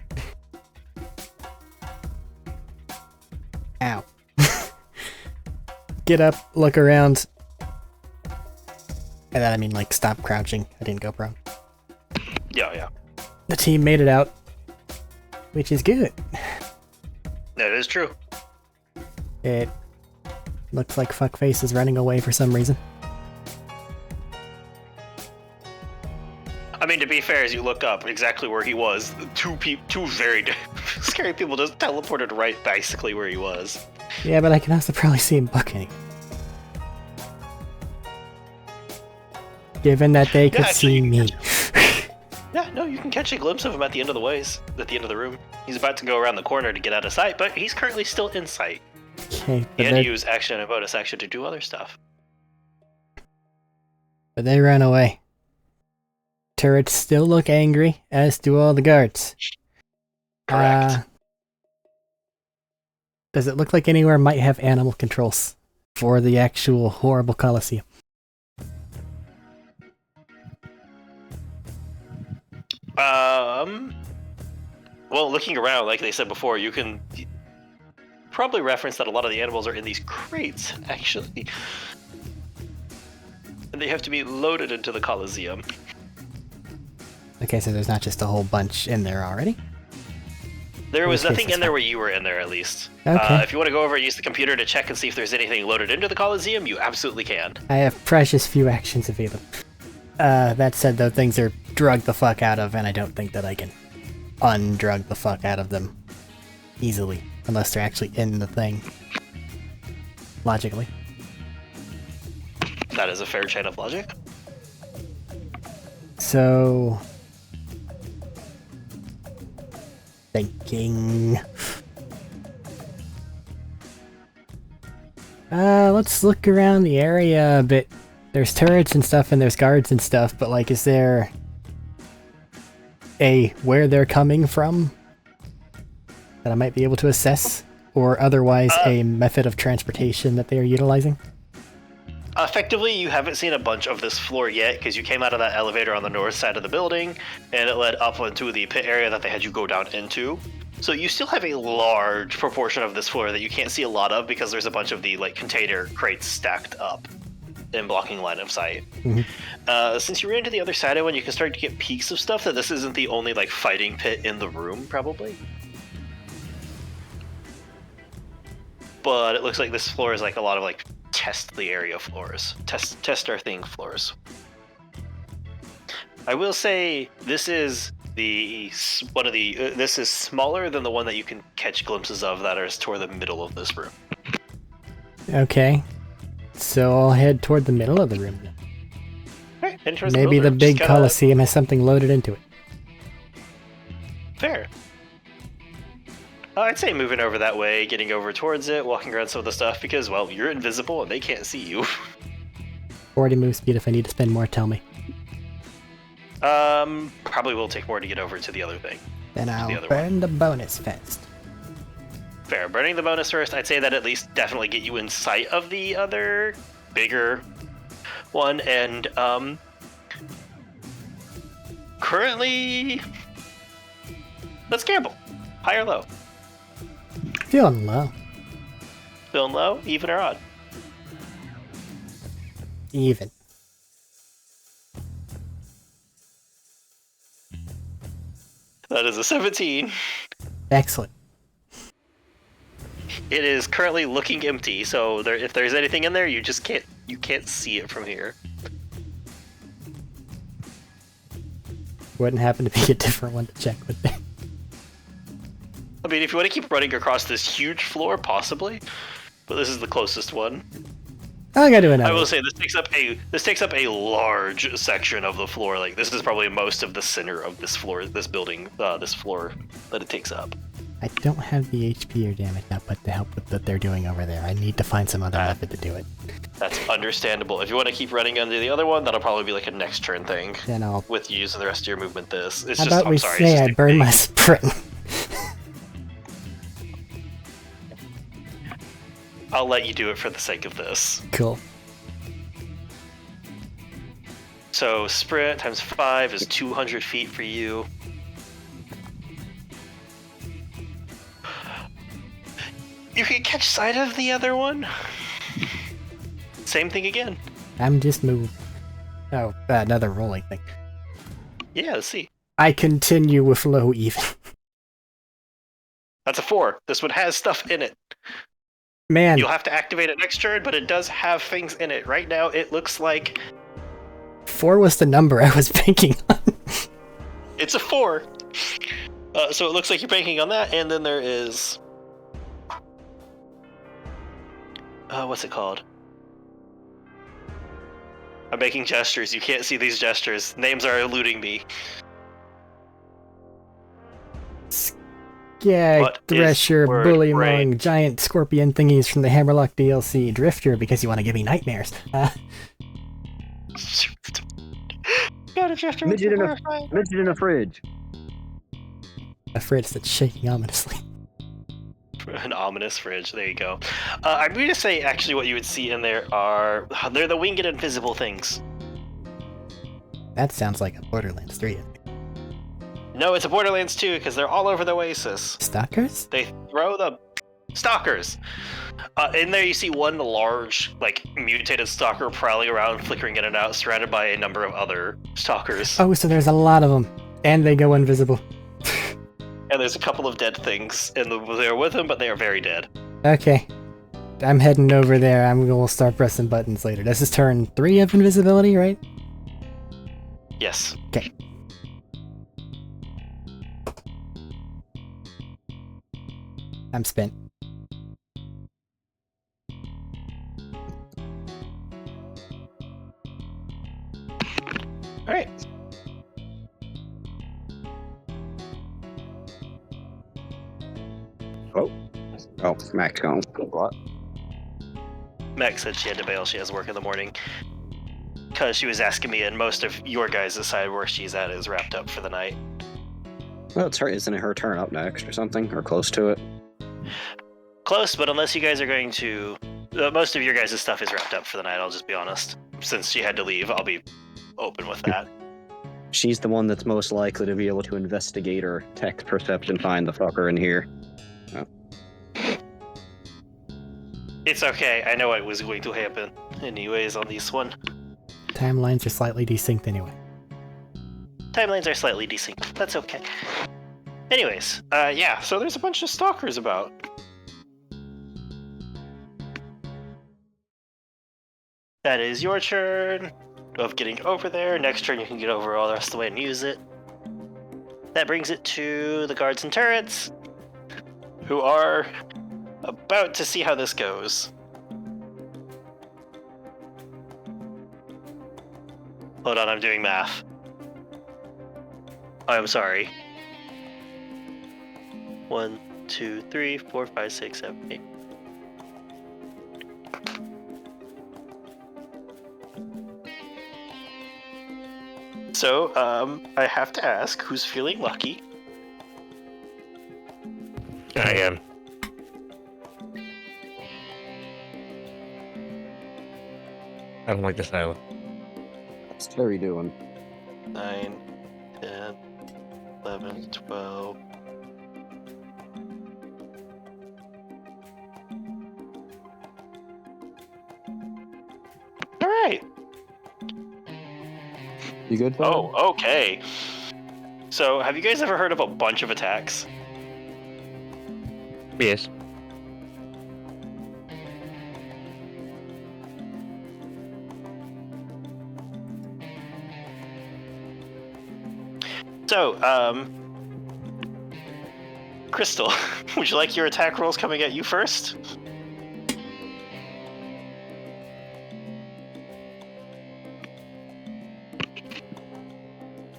get up, look around. And then I mean, like, stop crouching. I didn't go prone. Yeah. The team made it out, which is good. That is true. It looks like Fuckface is running away for some reason. I mean, to be fair, as you look up exactly where he was, two very scary people just teleported right basically where he was. Yeah, but I can also probably see him booking. Given that they could see me. Yeah, no, you can catch a glimpse of him at the end of the room. He's about to go around the corner to get out of sight, but he's currently still in sight. Okay, He had to use action and bonus action to do other stuff. but they ran away. Turrets still look angry, as do all the guards. Correct. Does it look like anywhere might have animal controls for the actual horrible Coliseum? Well, looking around, like they said before, you can probably reference that a lot of the animals are in these crates, actually. And they have to be loaded into the Coliseum. Okay, so there's not just a whole bunch in there already? There was In which nothing case in there where you were in there, at least. Okay. If you want to go over and use the computer to check and see if there's anything loaded into the Coliseum, you absolutely can. I have precious few actions available. That said, though, things are drugged the fuck out of, and I don't think that I can undrug the fuck out of them easily, unless they're actually in the thing. Logically. That is a fair chain of logic. So... thinking... let's look around the area a bit. There's turrets and stuff, and there's guards and stuff, but, like, is there... where they're coming from that I might be able to assess? Or otherwise a method of transportation that they are utilizing? Effectively, you haven't seen a bunch of this floor yet, because you came out of that elevator on the north side of the building, and it led up into the pit area that they had you go down into. So you still have a large proportion of this floor that you can't see a lot of, because there's a bunch of the container crates stacked up and blocking line of sight. Mm-hmm. Since you ran to the other side of one, you can start to get peeks of stuff that this isn't the only fighting pit in the room, probably. But it looks like this floor is a lot of test the area floors, test our thing floors. I will say this is this is smaller than the one that you can catch glimpses of that is toward the middle of this room. Okay. So I'll head toward the middle of the room then. Okay, head towards Maybe middle the room. big Just kinda- Coliseum has something loaded into it. Fair. I'd say moving over that way, getting over towards it, walking around some of the stuff, because, well, you're invisible and they can't see you. 40 move speed. If I need to spend more, tell me. Probably will take more to get over to the other thing. Then the I'll other burn the bonus first. Fair. Burning the bonus first, I'd say that at least definitely get you in sight of the other bigger one, and, currently, let's gamble. High or low? Feeling low. Feeling low, even or odd? Even. That is a 17. Excellent. It is currently looking empty, so if there's anything in there, you can't see it from here. Wouldn't happen to be a different one to check with me. I mean, if you want to keep running across this huge floor, possibly, but this is the closest one. I gotta do another. I will say this takes up a large section of the floor. This is probably most of the center of this floor, this building, this floor that it takes up. I don't have the HP or damage output to help with what they're doing over there. I need to find some other method to do it. That's understandable. If you want to keep running under the other one, that'll probably be a next turn thing. Then I'll. With using the rest of your movement, It's How just. about I'm we sorry. say it's I just burn my sprint? I'll let you do it for the sake of this. Cool. So sprint times 5 is 200 feet for you. You can catch sight of the other one. Same thing again. I'm just moving. Oh, another rolling thing. Yeah, let's see. I continue with low even. That's a 4. This one has stuff in it. Man, You'll have to activate it next turn, but it does have things in it. Right now, it looks like 4 was the number I was banking on. it's a 4. So it looks like you're banking on that, and then there is... what's it called? I'm making gestures. You can't see these gestures. Names are eluding me. Yeah, What Thresher, is word Bullymong, brain? giant scorpion thingies from the Hammerlock DLC, Drifter because you want to give me nightmares. Got a gesture. Midget in a fridge. A fridge that's shaking ominously. An ominous fridge. There you go. I'm going to say actually what you would see in there they're the winged invisible things. That sounds like a Borderlands 3. No, it's a Borderlands 2 because they're all over the Oasis. Stalkers? They throw the stalkers. In there you see one large, like, mutated stalker prowling around, flickering in and out, surrounded by a number of other stalkers. Oh, so there's a lot of them. And they go invisible. And there's a couple of dead things there with them, but they are very dead. Okay. I'm heading over there. We'll start pressing buttons later. This is turn 3 of invisibility, right? Yes. Okay. I'm spent. Alright. Oh, Max gone. What? Max said she had to bail. She has work in the morning. Because she was asking me, and most of your guys' side where she's at is wrapped up for the night. Well, it's her. Isn't it her turn up next or something, or close to it? Close, but unless you guys are going to... most of your guys' stuff is wrapped up for the night, I'll just be honest. Since she had to leave, I'll be open with that. She's the one that's most likely to be able to investigate or text perception find the fucker in here. Oh. It's okay, I know what was going to happen anyways on this one. Timelines are slightly desynced anyway. Timelines are slightly desynced, that's okay. Anyways, yeah, so there's a bunch of stalkers about. That is your turn of getting over there. Next turn you can get over all the rest of the way and use it. That brings it to the guards and turrets, who are about to see how this goes. Hold on, I'm doing math. Oh, I'm sorry. 1, 2, 3, 4, 5, 6, 7, 8. So, I have to ask, who's feeling lucky? I am. I don't like this island. What's Terry doing? 9, 10, 11, 12. All right. You good? Oh, okay. So, have you guys ever heard of a bunch of attacks? Yes. So, Crystal, would you like your attack rolls coming at you first?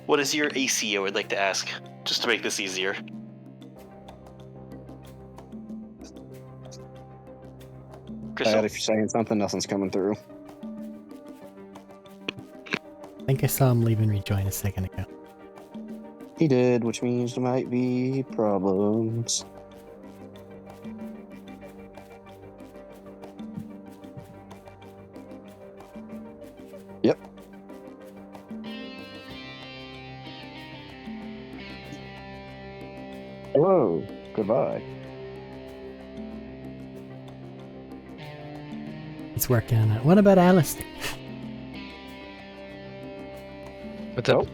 What is your AC, I would like to ask, just to make this easier. Crystal? Bad if you're saying something, nothing's coming through. I think I saw him leave and rejoin a second ago. He did, which means there might be problems. Yep. Hello. Goodbye. He's working on it. What about Alistair? What's up?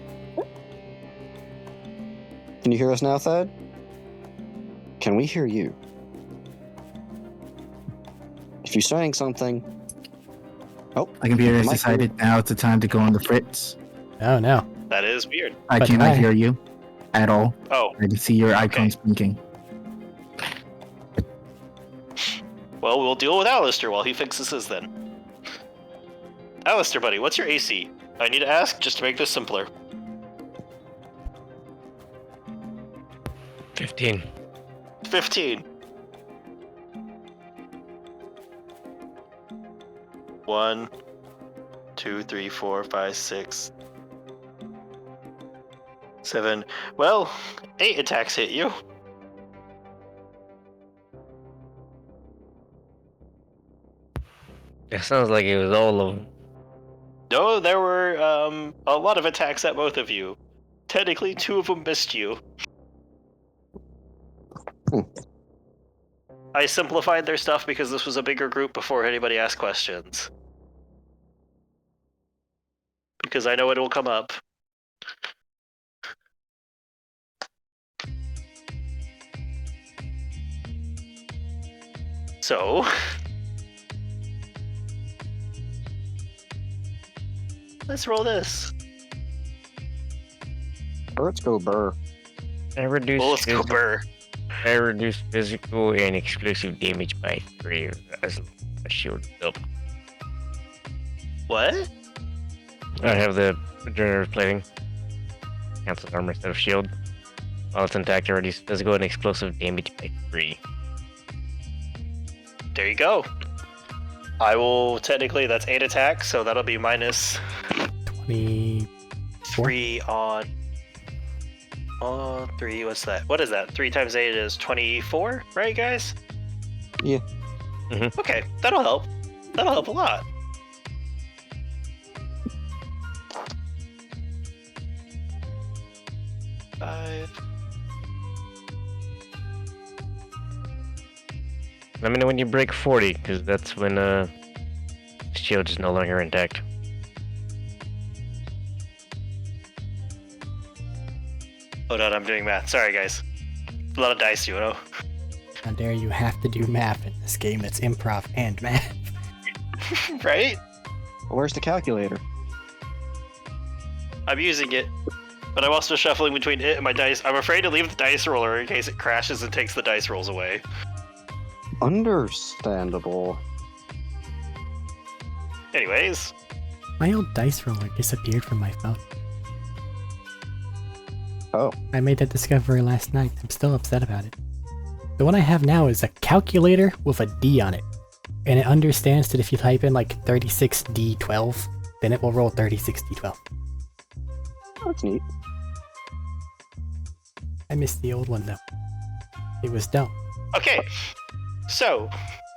Can you hear us now, Thad? Can we hear you? If you're saying something... Oh, My computer has Might be- decided now it's the time to go on the fritz. Oh no. That is weird. I But cannot I- hear you at all. Oh, I can see your icons blinking. well, we'll deal with Alistair while he fixes his then. Alistair, buddy, what's your AC? I need to ask just to make this simpler. 15. 15. 1, 2, 3, 4, 5, 6, 7. Well, 8 attacks hit you. It sounds like it was all of them. No, there were a lot of attacks at both of you. Technically, 2 of them missed you. Hmm. I simplified their stuff because this was a bigger group before anybody asked questions. Because I know it will come up. So... let's roll this. let's go burr. I reduce, Well, let's go burr. I reduce physical and explosive damage by 3 as a shield up. What? I have the regenerative plating. Cancels armor instead of shield. While it's intact, I reduce physical and explosive damage by 3. There you go. I will technically, that's 8 attacks, so that'll be minus 20. 3 on. Oh, 3, what's that? What is that? 3 times 8 is 24, right, guys? Yeah. Mhm. Okay, that'll help. That'll help a lot. Five. Let me know when you break 40, because that's when shield is no longer intact. Hold on, I'm doing math. Sorry, guys. A lot of dice, you know. How dare you have to do math in this game that's improv and math. Right? Where's the calculator? I'm using it, but I'm also shuffling between it and my dice. I'm afraid to leave the dice roller in case it crashes and takes the dice rolls away. Understandable. Anyways, My old dice roller disappeared from my phone. Oh. I made that discovery last night. I'm still upset about it. The one I have now is a calculator with a D on it. And it understands that if you type in like 36D12, then it will roll 36D12. That's neat. I missed the old one though. It was dumb. okay. So,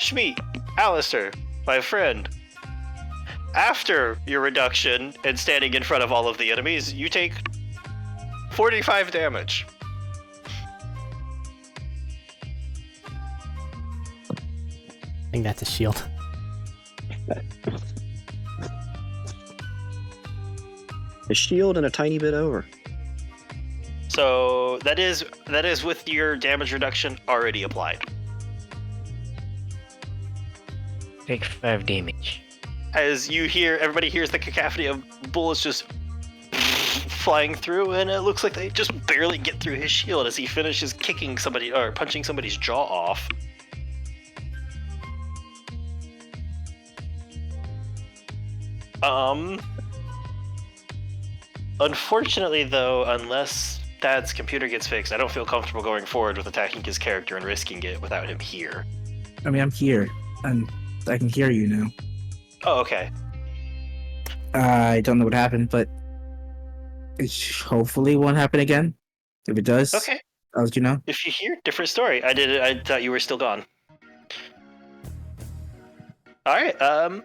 Shmeet, Alistair, my friend, after your reduction and standing in front of all of the enemies, you take 45 damage. I think that's a shield. A shield and a tiny bit over. So that is with your damage reduction already applied. Take 5 damage. As you hear, everybody hears the cacophony of bullets just flying through, and it looks like they just barely get through his shield as he finishes kicking somebody or punching somebody's jaw off. Unfortunately, though, unless Thad's computer gets fixed, I don't feel comfortable going forward with attacking his character and risking it without him here. I mean, I'm here, and I can hear you now. Oh, okay. I don't know what happened, but it hopefully won't happen again. If it does, Okay. I'll let you know. If you hear, different story. I thought you were still gone. All right.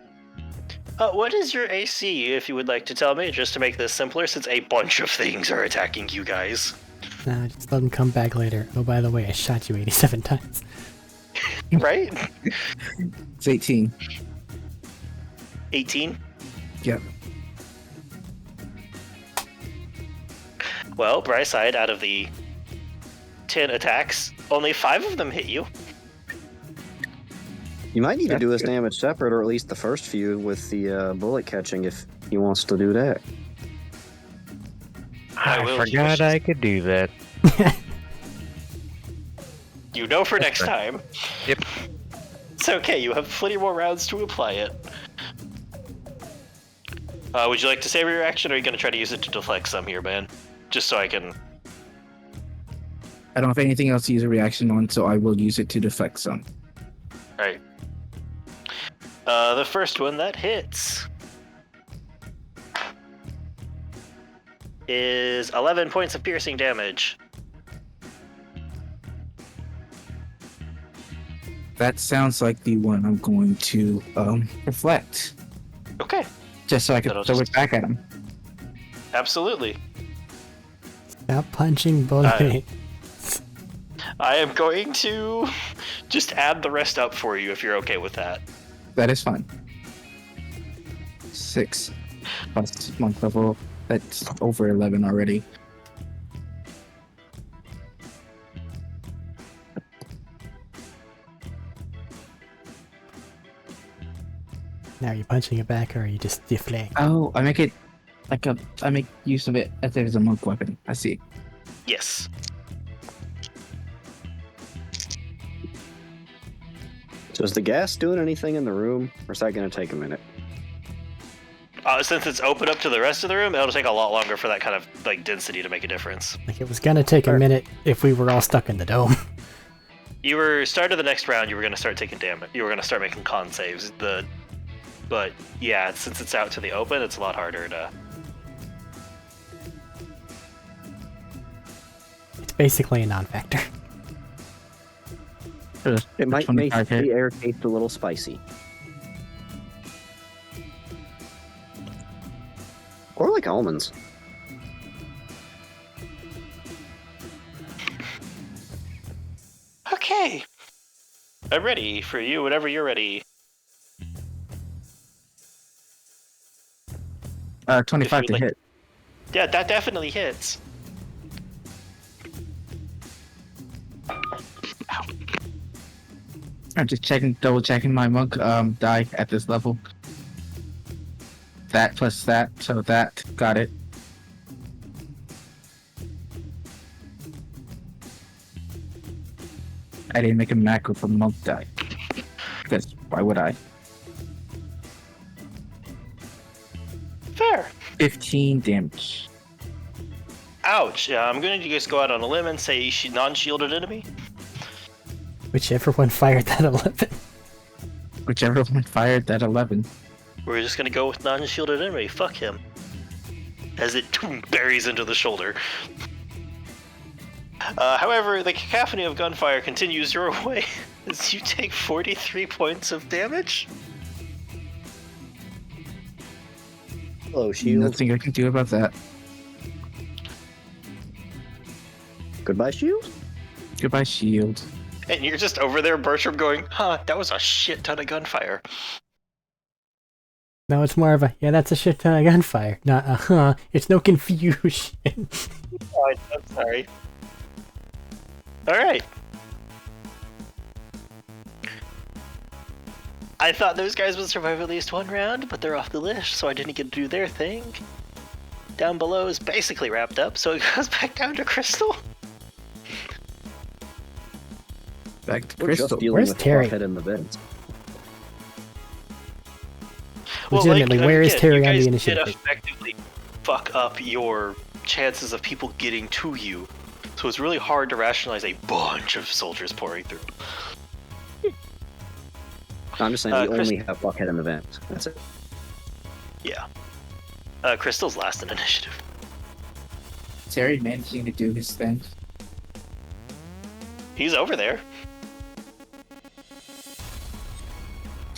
What is your AC, if you would like to tell me, just to make this simpler, since a bunch of things are attacking you guys? Nah, just let them come back later. Oh, by the way, I shot you 87 times. Right? It's 18. 18? Yep. Well, Brightside, out of the 10 attacks, only 5 of them hit you. You might need to That's do his good. damage separate, or at least the first few with the bullet catching if he wants to do that. I will forgot I could do that. You know for next fine. time. Yep. It's okay, you have plenty more rounds to apply it. Would you like to save your action, or are you going to try to use it to deflect some here, man? Just so I can... I don't have anything else to use a reaction on, so I will use it to deflect some. Alright. The first one that hits is 11 points of piercing damage. That sounds like the one I'm going to reflect, Okay, just so I can That'll throw just- it back at him. absolutely. Stop punching bullets. I am going to just add the rest up for you if you're okay with that. That is fine. 6 plus monk level. That's over 11 already. Now are you punching it back, or are you just deflect? Oh, I make it like I make use of it as if it's a monk weapon. I see. Yes. So is the gas doing anything in the room, or is that going to take a minute? Since it's open up to the rest of the room, it'll take a lot longer for that kind of like density to make a difference. Like, it was gonna take a minute if we were all stuck in the dome. You were start of the next round. You were going to start taking damage. You were going to start making con saves. But yeah, since it's out to the open, it's a lot harder to. It's basically a non-factor. It might make 25 hit. the air taste a little spicy. Or like almonds. Okay. I'm ready for you whenever you're ready. 25 would to like- hit. Yeah, that definitely hits. I'm just double checking my monk die at this level. That plus that, so that got it. I didn't make a macro for monk die. Because why would I? Fair. 15 damage. Ouch. I'm going to just go out on a limb and say non-shielded enemy. Whichever one fired that 11. Whichever one fired that 11. We're just going to go with non-shielded enemy. Fuck him. As it buries into the shoulder. However, the cacophony of gunfire continues your way as you take 43 points of damage. Hello, shield. Nothing I can do about that. Goodbye, shield. Goodbye, shield. And you're just over there, Bertram, going, huh, that was a shit ton of gunfire. No, it's more of a, yeah, that's a shit ton of gunfire. Not it's no confusion. Oh, I'm sorry. Alright. I thought those guys would survive at least one round, but they're off the list, so I didn't get to do their thing. Down below is basically wrapped up, so it goes back down to Crystal. Back to We're Crystal. just dealing Where's with Terry? Buffhead in the vents. Legitimately, where is Terry on the you guys initiative? did effectively fuck up your chances of people getting to you, so it's really hard to rationalize a bunch of soldiers pouring through. I'm just saying we Chris- only have Buckhead in the vents. That's it. Yeah. Crystal's last in initiative. Terry managing to do his thing. He's over there.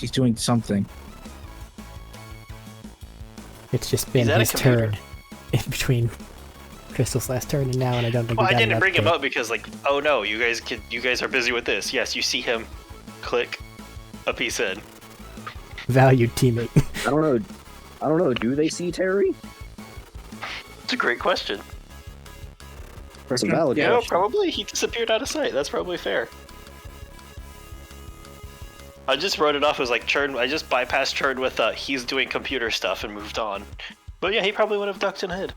He's doing something. It's just been He's at a his computer. turn in between Crystal's last turn and now, and I don't think Well, we I got didn't an bring him update. up because, like, oh no, you guys are busy with this. Yes, you see him click a piece in. valued teammate. I don't know. I don't know. Do they see Terry? It's a great question. It's a valid Yeah, question. probably. He disappeared out of sight. That's probably fair. I just wrote it off as like churn. I just bypassed churn with he's doing computer stuff and moved on. But yeah, he probably would have ducked and hid.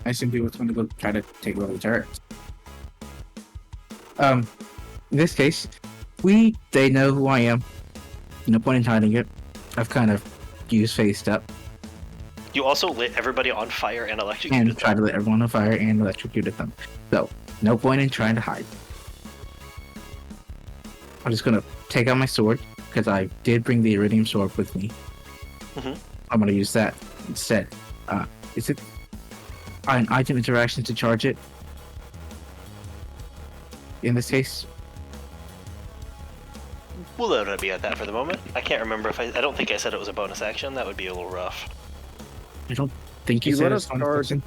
I simply was going to go try to take over the turret. In this case, they know who I am. No point in hiding it. I've kind of used faced up You also lit everybody on fire and electrocuted and tried to let everyone on fire and electrocuted them. So, no point in trying to hide. I'm just gonna take out my sword, because I did bring the iridium sword with me. Mhm. I'm gonna use that instead. Is it an item interaction to charge it? In this case? We'll let it be at that for the moment. I can't remember if I don't think I said it was a bonus action. That would be a little rough. I don't think you You said let it's us on charge. person.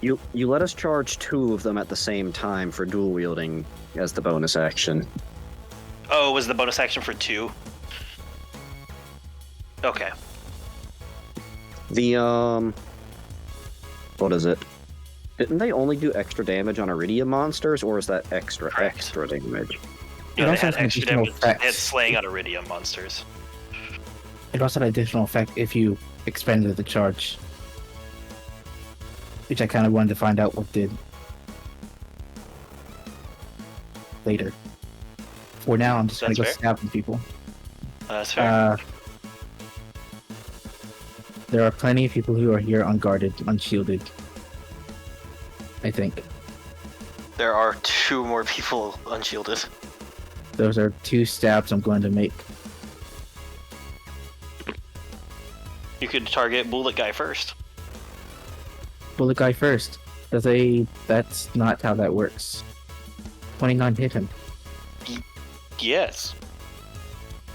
You let us charge 2 of them at the same time for dual wielding as the bonus action. Oh, was the bonus action for 2? Okay. The what is it? Didn't they only do extra damage on iridium monsters, or is that extra Correct. damage? Yeah, they also had has an extra additional damage. They had effect. slaying on iridium monsters. It also had additional effect if you expended the charge. Which I kind of wanted to find out what did. Later. For now, I'm just going to go That's stabbing people. That's fair. There are plenty of people who are here unguarded, unshielded. I think. There are 2 more people unshielded. Those are 2 stabs I'm going to make. You could target Bullet Guy first. Bullet guy first. That's not how that works. 29 hit him. Yes.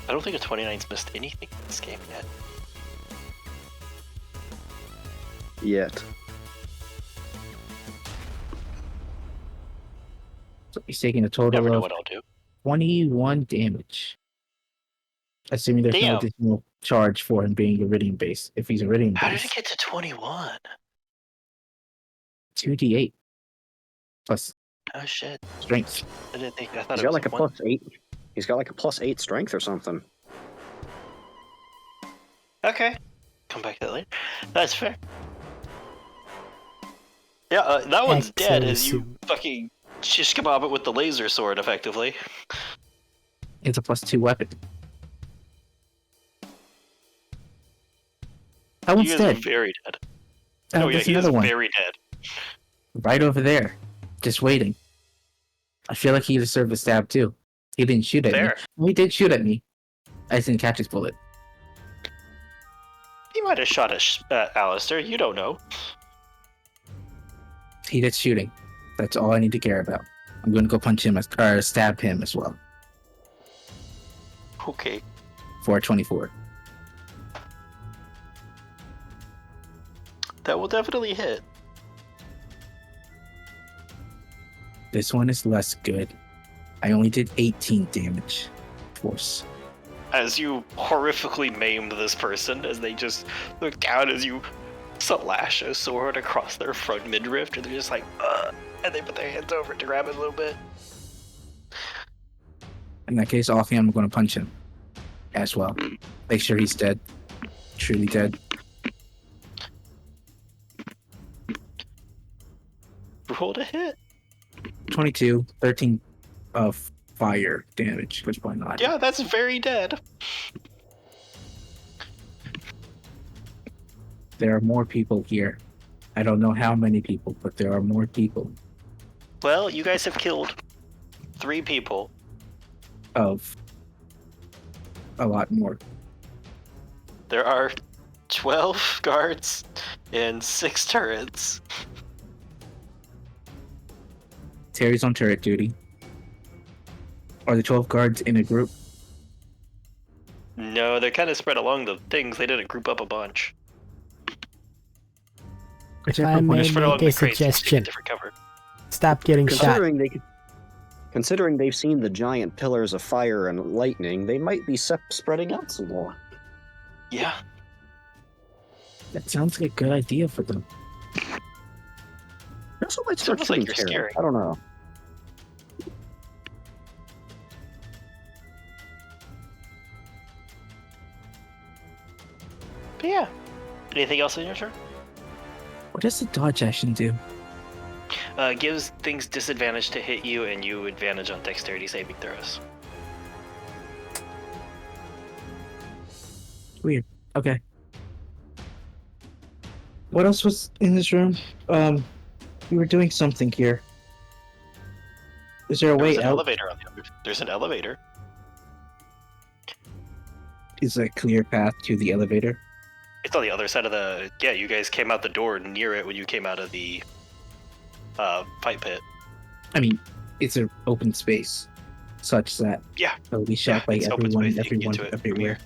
I don't think a 29's missed anything in this game yet. Yet. So he's taking a total Never know of what I'll do. 21 damage. Assuming there's no Damn. additional charge for him being iridium based. If he's iridium How did it based, get to 21? 2d8 plus Oh shit. strength. I didn't think. I thought He's it got was like a one. +8. He's got like a +8 strength or something. Okay. Come back to that later. That's fair. Yeah, that one's dead as you Exosuit. fucking shish kebab it with the laser sword, effectively. It's a +2 weapon. That He one's is dead. very dead. Oh yeah, There's he is another one very dead. right over there, just waiting. I feel like he deserved a stab too. He didn't shoot at Fair. me. He did shoot at me. I just didn't catch his bullet. He might have shot at Alistair. You don't know. He did shooting. That's all I need to care about. I'm going to go punch him or stab him as well. Okay. For a 24. That will definitely hit. This one is less good. I only did 18 damage. Force. As you horrifically maimed this person, as they just look down as you slash a sword across their front midriff, and they're just like, and they put their hands over it to grab it a little bit. In that case, offhand, I'm going to punch him as well. Make sure he's dead. Truly dead. Roll to hit. 22, 13 of fire damage, which why not? Yeah, that's very dead. There are more people here. I don't know how many people, but there are more people Well, you guys have killed 3 people. of a lot more. There are 12 guards and 6 turrets. Terry's on turret duty. Are the 12 guards in a group? No, they're kind of spread along the things. They didn't group up a bunch. If I may They're spread along make a the crates, taking suggestion, different cover. stop getting shot. Considering they've seen the giant pillars of fire and lightning, they might be spreading out some more. Yeah. That sounds like a good idea for them. I also might It's start almost like shooting you're Terry. scary. I don't know. But yeah. Anything else in your turn? What does the dodge action do? Gives things disadvantage to hit you, and you advantage on dexterity saving throws. Weird. Okay. What else was in this room? We were doing something here. Is there a There's way an out? elevator on the other. There's an elevator. Is a clear path to the elevator? It's on the other side of the. Yeah, you guys came out the door near it when you came out of the fight pit. I mean, it's an open space, such that Yeah. it'll be shot by it's open everyone, space, you can get everyone, to it from everywhere.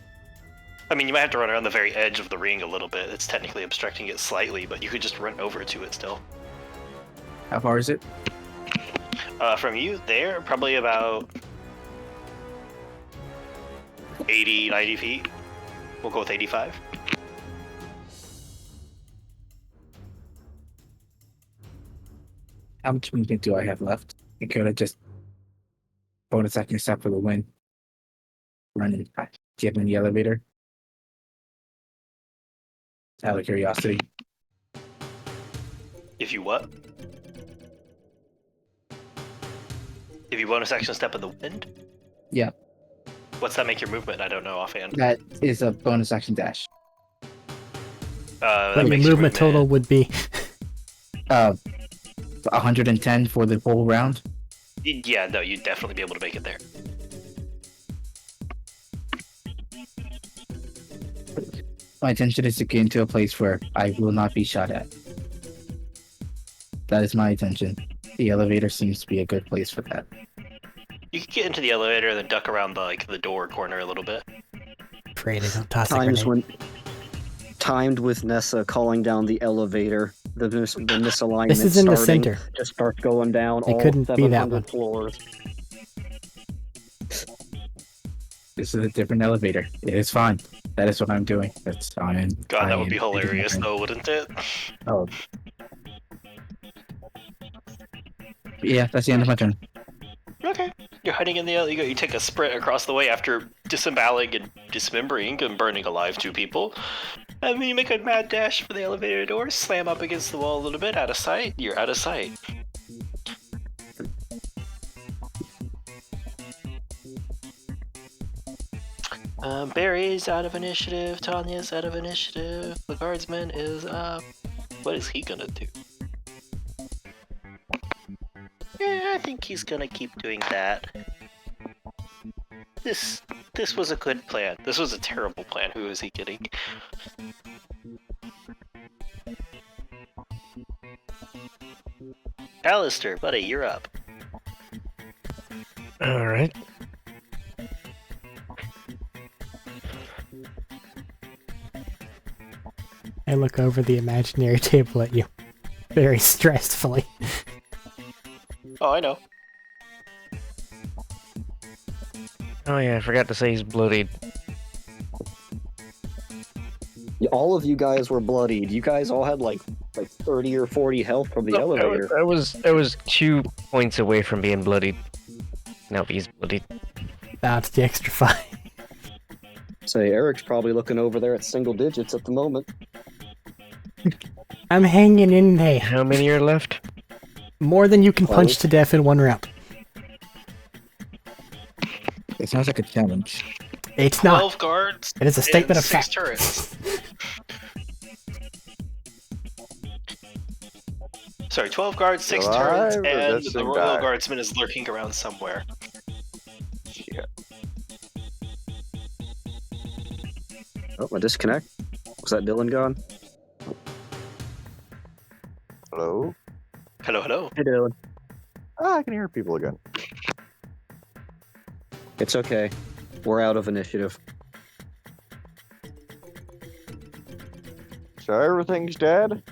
I mean, you might have to run around the very edge of the ring a little bit. It's technically obstructing it slightly, but you could just run over to it still. How far is it? From you, there, probably about 80, 90 feet. We'll go with 85. How much movement do I have left? And could I just bonus action step for the win? Running. Do you have any elevator? Out of curiosity. If you what? If you bonus action step in the wind? Yeah. What's that make your movement? I don't know offhand. That is a bonus action dash. That What your makes movement total would be. 110 for the whole round. Yeah, no, you'd definitely be able to make it there. My intention is to get into a place where I will not be shot at. That is my intention. The elevator seems to be a good place for that. You could get into the elevator and then duck around the door corner a little bit. Pray they don't toss a Times grenade. when timed with Nessa calling down the elevator, the misalignment. This is in the starting, center. Just start going down It all couldn't be that 700 one. floors. This is a different elevator. It is fine. That is what I'm doing. That's fine. God, that would be hilarious, though, wouldn't it? Oh. Yeah, that's the end of my turn. Okay. You're hiding in the elevator. You take a sprint across the way after disemboweling and dismembering and burning alive 2 people. And then you make a mad dash for the elevator door, slam up against the wall a little bit, out of sight. You're out of sight. Barry's out of initiative. Tanya's out of initiative. The guardsman is up. What is he gonna do? Yeah, I think he's gonna keep doing that. This was a good plan. This was a terrible plan. Who is he kidding? Alistair, buddy, you're up. Alright. I look over the imaginary table at you, very stressfully. Oh, I know. Oh yeah, I forgot to say he's bloodied. All of you guys were bloodied. You guys all had like 30 or 40 health from the No, elevator. I was 2 points away from being bloodied. Now he's bloodied. That's the extra 5. Say, Eric's probably looking over there at single digits at the moment. I'm hanging in there. How many are left? More than you can punch 12. to death in 1 round. It sounds like a challenge. It's 12 not. guards. It is a statement and of 6 fact. turrets. Sorry, 12 guards, 6 turrets, Alive, and resisting the royal die. guardsman is lurking around somewhere. Shit. Oh, my disconnect. Was that Dylan gone? Hello? Hello, hello. Hey, Dylan. Ah, I can hear people again. It's okay. We're out of initiative. So everything's dead?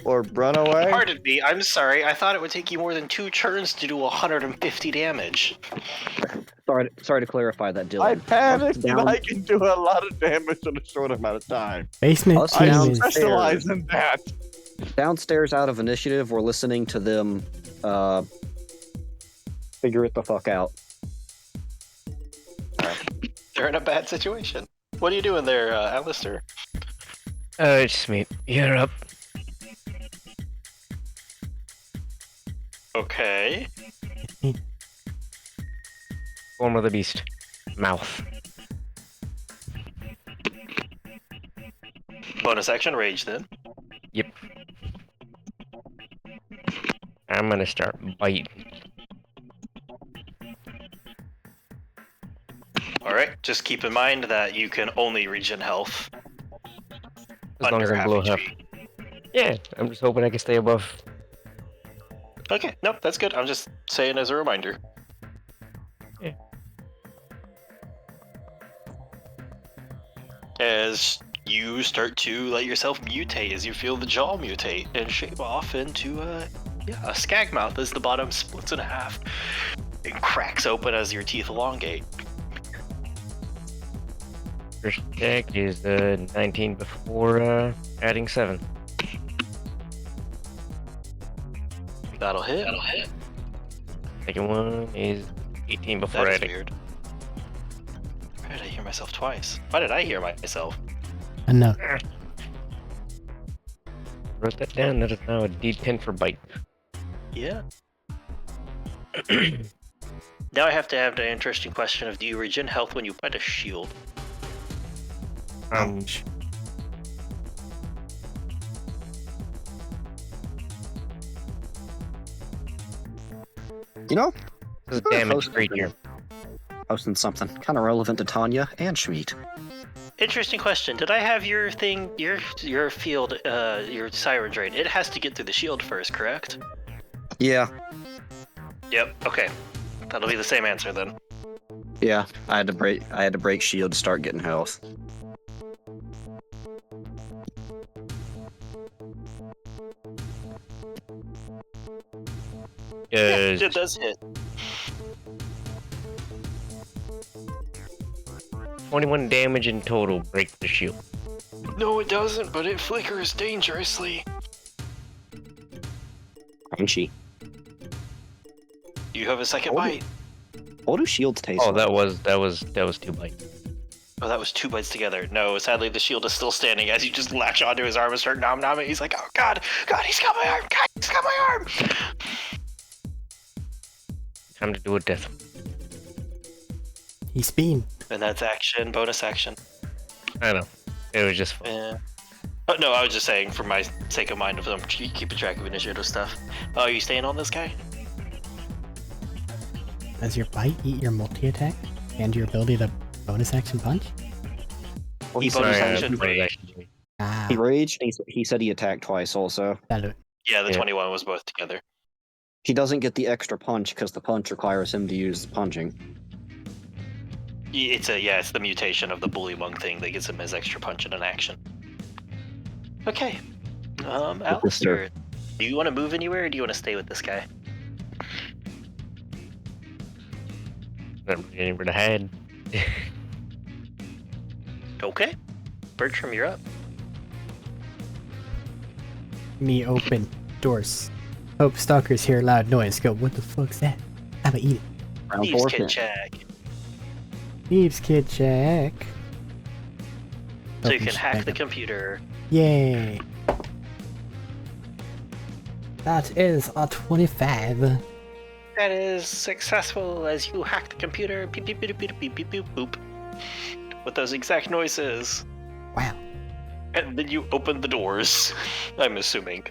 Or run away? Pardon me, I'm sorry. I thought it would take you more than 2 turns to do 150 damage. Sorry to clarify that, Dylan. I panicked and Down- I can do a lot of damage in a short amount of time. Basement Us team I down- is specialize in that. Downstairs out of initiative, we're listening to them figure it the fuck out. They're in a bad situation. What are you doing there, Alistair? It's me. You're up. Okay. Form of the beast. Mouth. Bonus action rage then. Yep. I'm gonna start biting. Alright, just keep in mind that you can only regen health. As long as I'm below half. HP. Yeah, I'm just hoping I can stay above. Okay, nope, that's good. I'm just saying as a reminder. Yeah. As You start to let yourself mutate as you feel the jaw mutate and shape off into a skag mouth as the bottom splits in half and cracks open as your teeth elongate. First check is 19 before adding 7. That'll hit. Second one is 18 before That is adding. weird. Why did I hear myself twice? Why did I hear myself? enough. Wrote that down. That is now a D10 for bite. Yeah. Now I have to have the interesting question of, do you regen health when you plant a shield? Ouch. You know, This is Sure, damage post- creature. posting something kind of relevant to Tanya and Schmeat. Interesting question. Did I have your thing, your field, your siren drain? It has to get through the shield first, correct? Yeah, Yep. Okay. That'll be the same answer then. yeah. I had to break shield to start getting health. Yeah, it does hit. 21 damage in total. Break the shield. No, it doesn't, but it flickers dangerously. Crunchy. You have a second Oh. bite. What do shields taste Oh, like? that was 2 bites. Oh, that was 2 bites together. No, sadly the shield is still standing as you just latch onto his arm and start nom-nomming. He's like, oh god, he's got my arm, god, he's got my arm! Time to do a death. He's beam. And that's action, bonus action. I know. It was just fun. Yeah. Oh, no, I was just saying, for my sake of mind, of them keeping track of initiative stuff. Oh, are you staying on this guy? Does your bite eat your multi-attack and your ability to bonus action punch? Well, he He said bonus he, action. bonus action. Ah, he raged. And he said he attacked twice. Also, salute. Yeah, the Yeah. 21 was both together. he doesn't get the extra punch because the punch requires him to use punching. It's the mutation of the bullywug thing that gives him his extra punch in an action. Okay. Alistair, do you want to move anywhere or do you want to stay with this guy? Never anywhere to hide. Okay. Bertram, you're up. Me open doors. Hope stalkers hear loud noise. Go, what the fuck's that? I'ma eat it. Round Thieves 4. Kid check. Thieves kid check. So you Open can hack shit. the computer. Yay. That is a 25. That is successful as you hack the computer. Beep beep beep beep beep beep beep boop. With those exact noises. Wow. And then you open the doors. I'm assuming.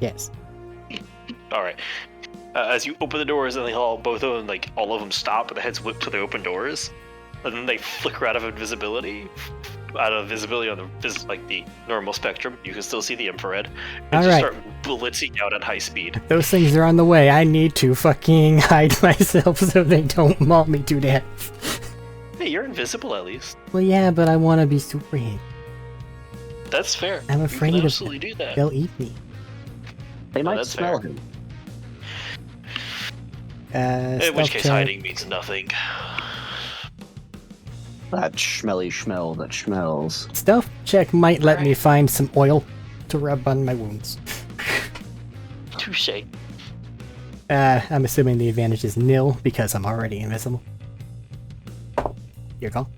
Yes. Alright. As you open the doors and both of them, like, all of them stop, and the heads whip to the open doors. And then they flicker out of invisibility. Out of visibility on the normal spectrum. You can still see the infrared. And just Alright. start blitzing out at high speed. Those things are on the way. I need to fucking hide myself so they don't maul me to death. Hey, you're invisible at least. Well, yeah, but I want to be super hit. That's fair. I'm You afraid can of absolutely do that. They'll eat me. They No, might that's smell fair. him. In which stealth case, check. hiding means nothing. That schmelly schmell that smells. Stealth check might let me find some oil to rub on my wounds. Touche. I'm assuming the advantage is nil because I'm already invisible. Your call.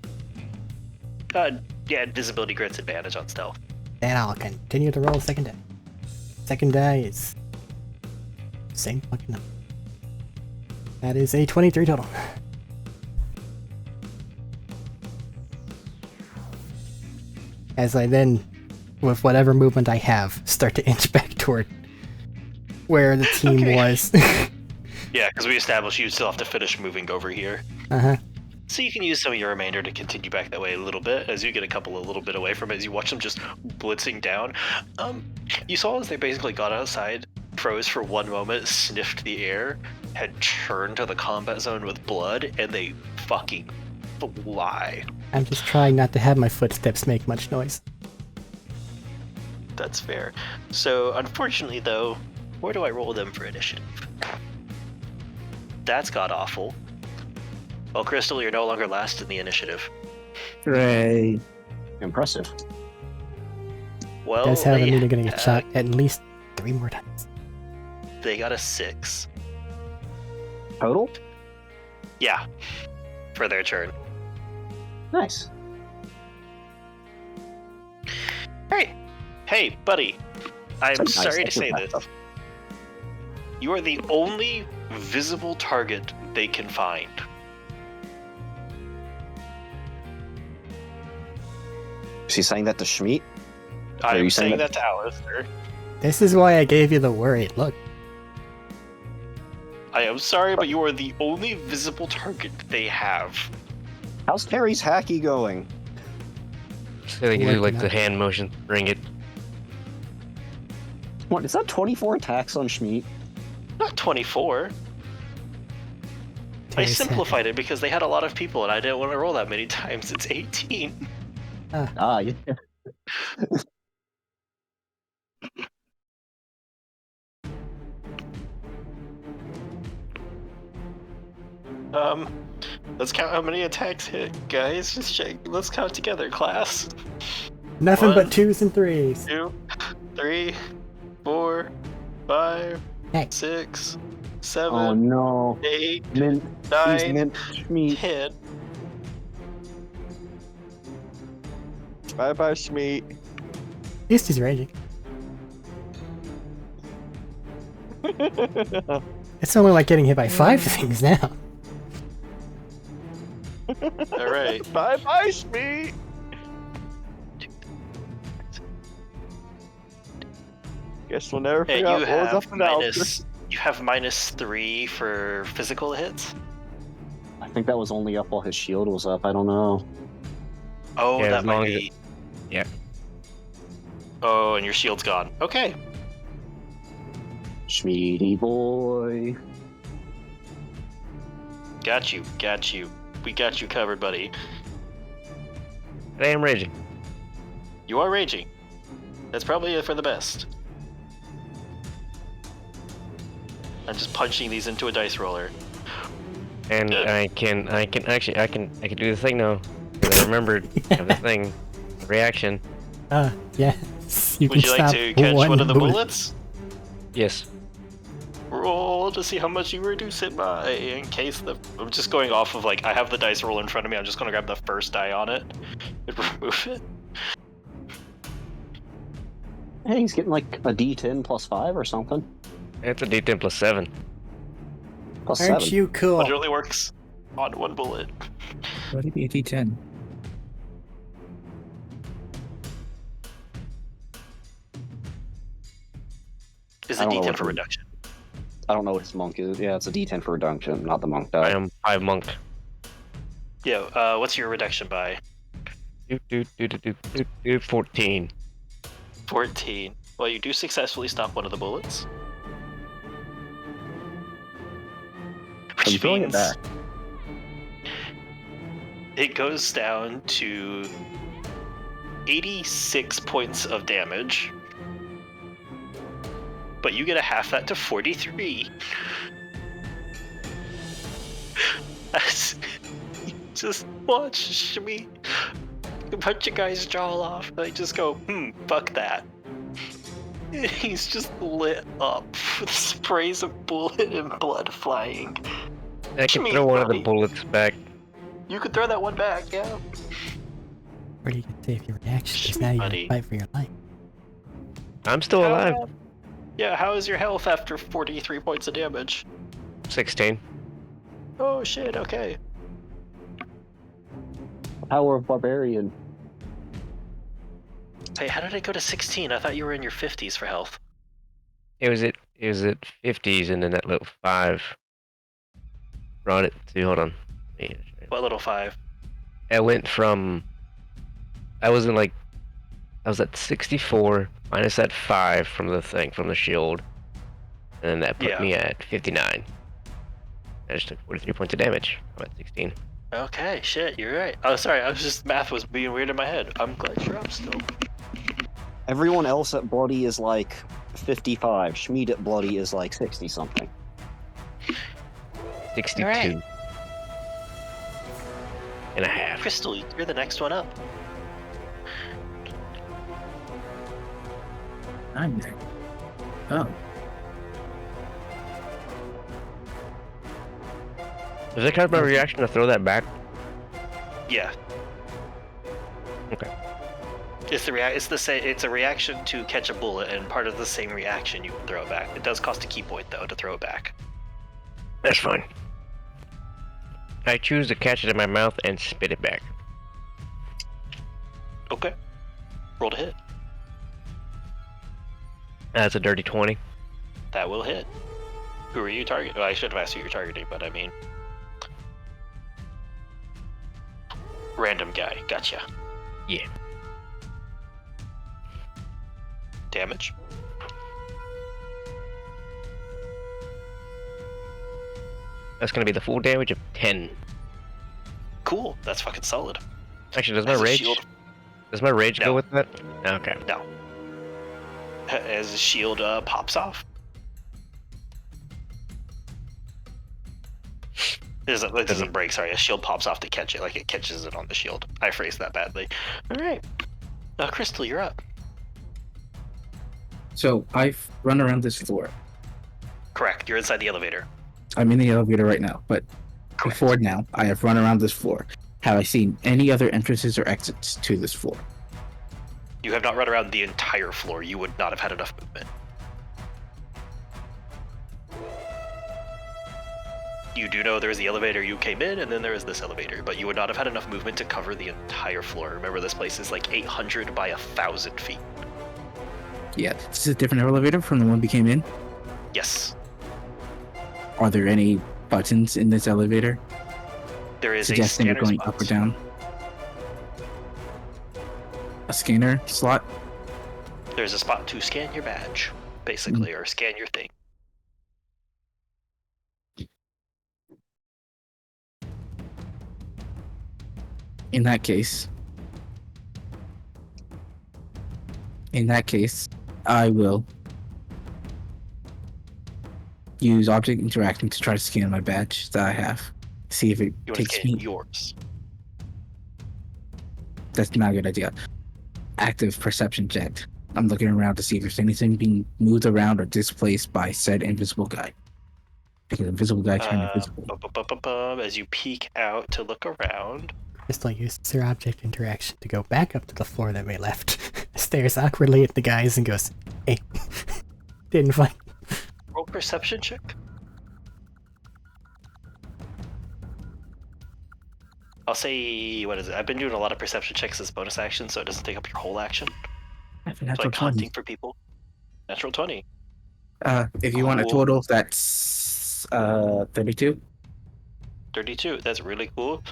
Yeah, invisibility grants advantage on stealth. Then I'll continue to roll a second die. Second die is same fucking number. That is a 23 total. As I then, with whatever movement I have, start to inch back toward where the team Okay. was. Yeah, because we established you still have to finish moving over here. Uh-huh. So you can use some of your remainder to continue back that way a little bit, as you get a little bit away from it, as you watch them just blitzing down. You saw as they basically got outside, froze for one moment, sniffed the air, had turned to the combat zone with blood, and they fucking fly. I'm just trying not to have my footsteps make much noise. That's fair. So, unfortunately, though, where do I roll them for initiative? That's god-awful. Well, Crystal, you're no longer last in the initiative. Hooray. Impressive. Well, Does have a they, meter gonna get shot at least 3 more times. they got a 6. Total? Yeah, for their turn. Nice. Hey, buddy. I'm That's nice. sorry to That's say not this. tough. You are the only visible target they can find. Is he saying that to Schmeat? Are I'm you saying saying that- that to Alistair. This is why I gave you the worried look. I am sorry, but you are the only visible target they have. How's Terry's hacky going? So they can do like Working the out. hand motion, bring it. What, is that 24 attacks on Schmeat? Not 24. I Terry's simplified it because they had a lot of people and I didn't want to roll that many times. It's 18. Ah, yeah. Let's count how many attacks hit, guys. Just check. Let's count together, class. Nothing but 1, 2s and 3s. 2, 3, 4, 5, Hey. 6, 7, Oh no. 8, Mint. He's 9, mint Schmeat. 10. Bye bye, Schmeat. At least he's raging. It's only like getting hit by 5 things now. All right. Bye bye, Schmeat. Guess we'll never Hey, figure out you what was have up and out. -3 for physical hits. I think that was only up while his shield was up. I don't know. Oh, Yeah, that as might long as be. yeah. Oh, and your shield's gone. Okay. Schmeaty boy. Got you. We got you covered, buddy. I am raging. You are raging. That's probably for the best. I'm just punching these into a dice roller. And Good. I can do the thing now. 'Cause I remembered I have the thing. Reaction. Yes. You Would can you like stop to catch one of the bullet. bullets? Yes. Roll to see how much you reduce it by. In case I'm just going off of like I have the dice roll in front of me. I'm just gonna grab the first die on it and remove it. Hey, he's getting like a D10 plus 5 or something. It's a D10 plus 7. Plus Aren't 7. you cool? But it only works on one bullet. What did be a D10? Is I a don't know D10 what for the- reduction. I don't know what his monk is. Yeah, it's a D10 for reduction, not the monk I die. am 5 monk. Yeah. What's your reduction by? 14. 14. Well, you do successfully stop one of the bullets. I'm Which throwing it means back. it goes down to 86 points of damage. But you get a half that to 43. Just watch me punch a guy's jaw off. I just go, fuck that. He's just lit up with sprays of bullet and blood flying. I can Shmi, throw one of the buddy. bullets back. You could throw that one back, yeah. Or you can save your reaction, because Shoot, now you buddy. fight for your life. I'm still alive. Yeah, how is your health after 43 points of damage? 16. Oh shit, okay. Power of Barbarian. Hey, how did it go to 16? I thought you were in your 50s for health. It was at 50s, and then that little 5 brought it to. Hold on. What little 5? I went from. I was at 64 minus that 5 from the shield, and then that put me at 59. I just took 43 points of damage. I'm at 16. Okay, shit, you're right. Oh, sorry, math was being weird in my head. I'm glad you're up still. Everyone else at Bloody is like 55. Schmied at Bloody is like 60 something. 62. Alright. And a half. Crystal, you're the next one up. I'm there. Oh. Does it count my reaction to throw that back? Yeah. Okay. It's a reaction to catch a bullet, and part of the same reaction you can throw it back. It does cost a key point though to throw it back. That's fine. I choose to catch it in my mouth and spit it back. Okay. Roll to hit. That's a dirty 20. That will hit. Who are you targeting? Well, I should have asked who you're targeting, but I mean, random guy. Gotcha. Yeah. Damage. That's gonna be the full damage of 10. Cool. That's fucking solid. Actually, does my As a rage? shield- Does my rage No. go with that? Okay. No. As the shield pops off. It doesn't break, sorry. A shield pops off to catch it, like it catches it on the shield. I phrased that badly. Alright. Crystal, you're up. So I've run around this floor. Correct. You're inside the elevator. I'm in the elevator right now, but Correct. before now, I have run around this floor. Have I seen any other entrances or exits to this floor? You have not run around the entire floor. You would not have had enough movement. You do know there's the elevator you came in, and then there is this elevator, but you would not have had enough movement to cover the entire floor. Remember, this place is like 800 by 1,000 feet. Yeah, this is a different elevator from the one we came in. Yes. Are there any buttons in this elevator There is a suggesting we're scanner going spot. up or down? A scanner slot? There's a spot to scan your badge, basically, or scan your thing. In that case, I will use object interaction to try to scan my badge that I have. See if it You want to takes scan me. yours. That's not a good idea. Active perception check. I'm looking around to see if there's anything being moved around or displaced by said invisible guy. Because invisible guy turned invisible. As you peek out to look around, Crystal uses her object interaction to go back up to the floor that we left, stares awkwardly at the guys, and goes, "Hey, didn't find." roll perception check. I'll say, what is it? I've been doing a lot of perception checks as bonus action, so it doesn't take up your whole action. It's Natural like 20. hunting for people. Natural 20. If you want a Cool. total, that's 32. 32. That's really cool.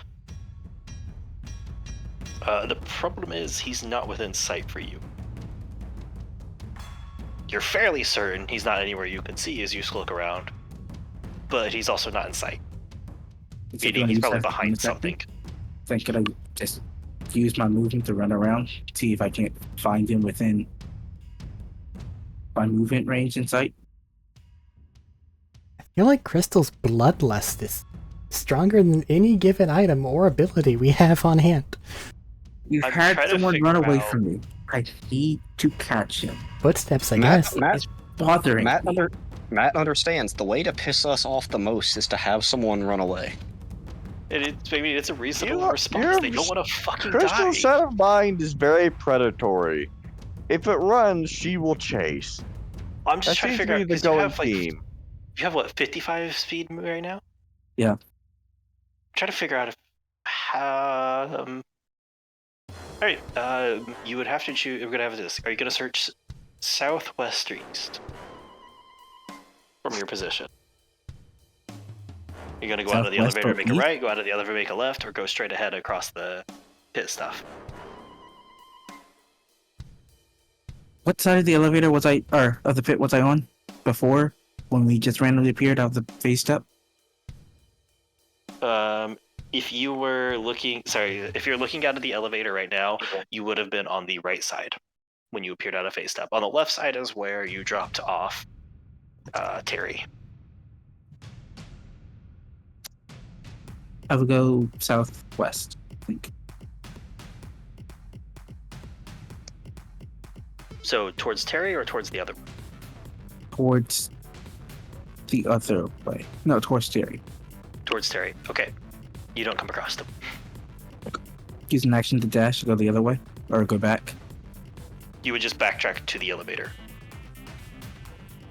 The problem is he's not within sight for you. You're fairly certain he's not anywhere you can see as you look around, but he's also not in sight. So Meaning do I he's use probably that behind bonus action? something. Then could I just use my movement to run around, see if I can find him within my movement range in sight? I feel like Crystal's bloodlust is stronger than any given item or ability we have on hand. You I'm had trying to someone figure run away out- from me. I need to catch him. Footsteps, I Matt, guess. Matt, It's bothering Matt, me. Matt understands the way to piss us off the most is to have someone run away. It's a reasonable You are- response. you're They don't want to fucking Crystal die. set of mind is very predatory. If it runs, she will chase. I'm just That trying to seems to figure be out the because you going have like theme. you have what 55 speed right now. Yeah. I'm trying to figure out if all right. You would have to choose. We're gonna have this. Are you gonna search southwest or east from your position? You're gonna go out of the Southwest elevator, or make a east? right, go out of the elevator, make a left, or go straight ahead across the pit stuff. What side of the elevator was I, or of the pit was I on before when we just randomly appeared out of the phase step? If you were looking, sorry, if you're looking out of the elevator right now, you would have been on the right side when you appeared out of phase step. On the left side is where you dropped off Terry. I would go southwest, I think. So towards Terry or towards the other? Towards the other way. No, towards Terry. Towards Terry. Okay. You don't come across them. Use an action to dash to go the other way, or go back. You would just backtrack to the elevator.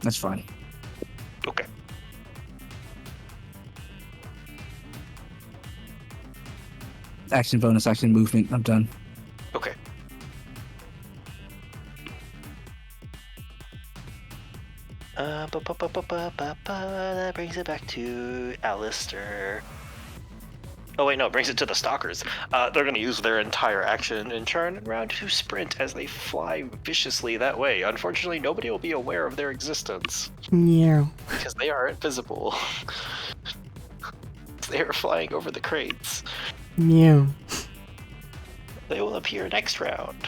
That's fine. Okay. Action bonus, action movement. I'm done. Okay. That brings it back to Alistair. Oh wait, no, it brings it to the stalkers. They're going to use their entire action and turn around to sprint as they fly viciously that way. Unfortunately, nobody will be aware of their existence Yeah. because they are invisible. They are flying over the crates. Yeah. They will appear next round.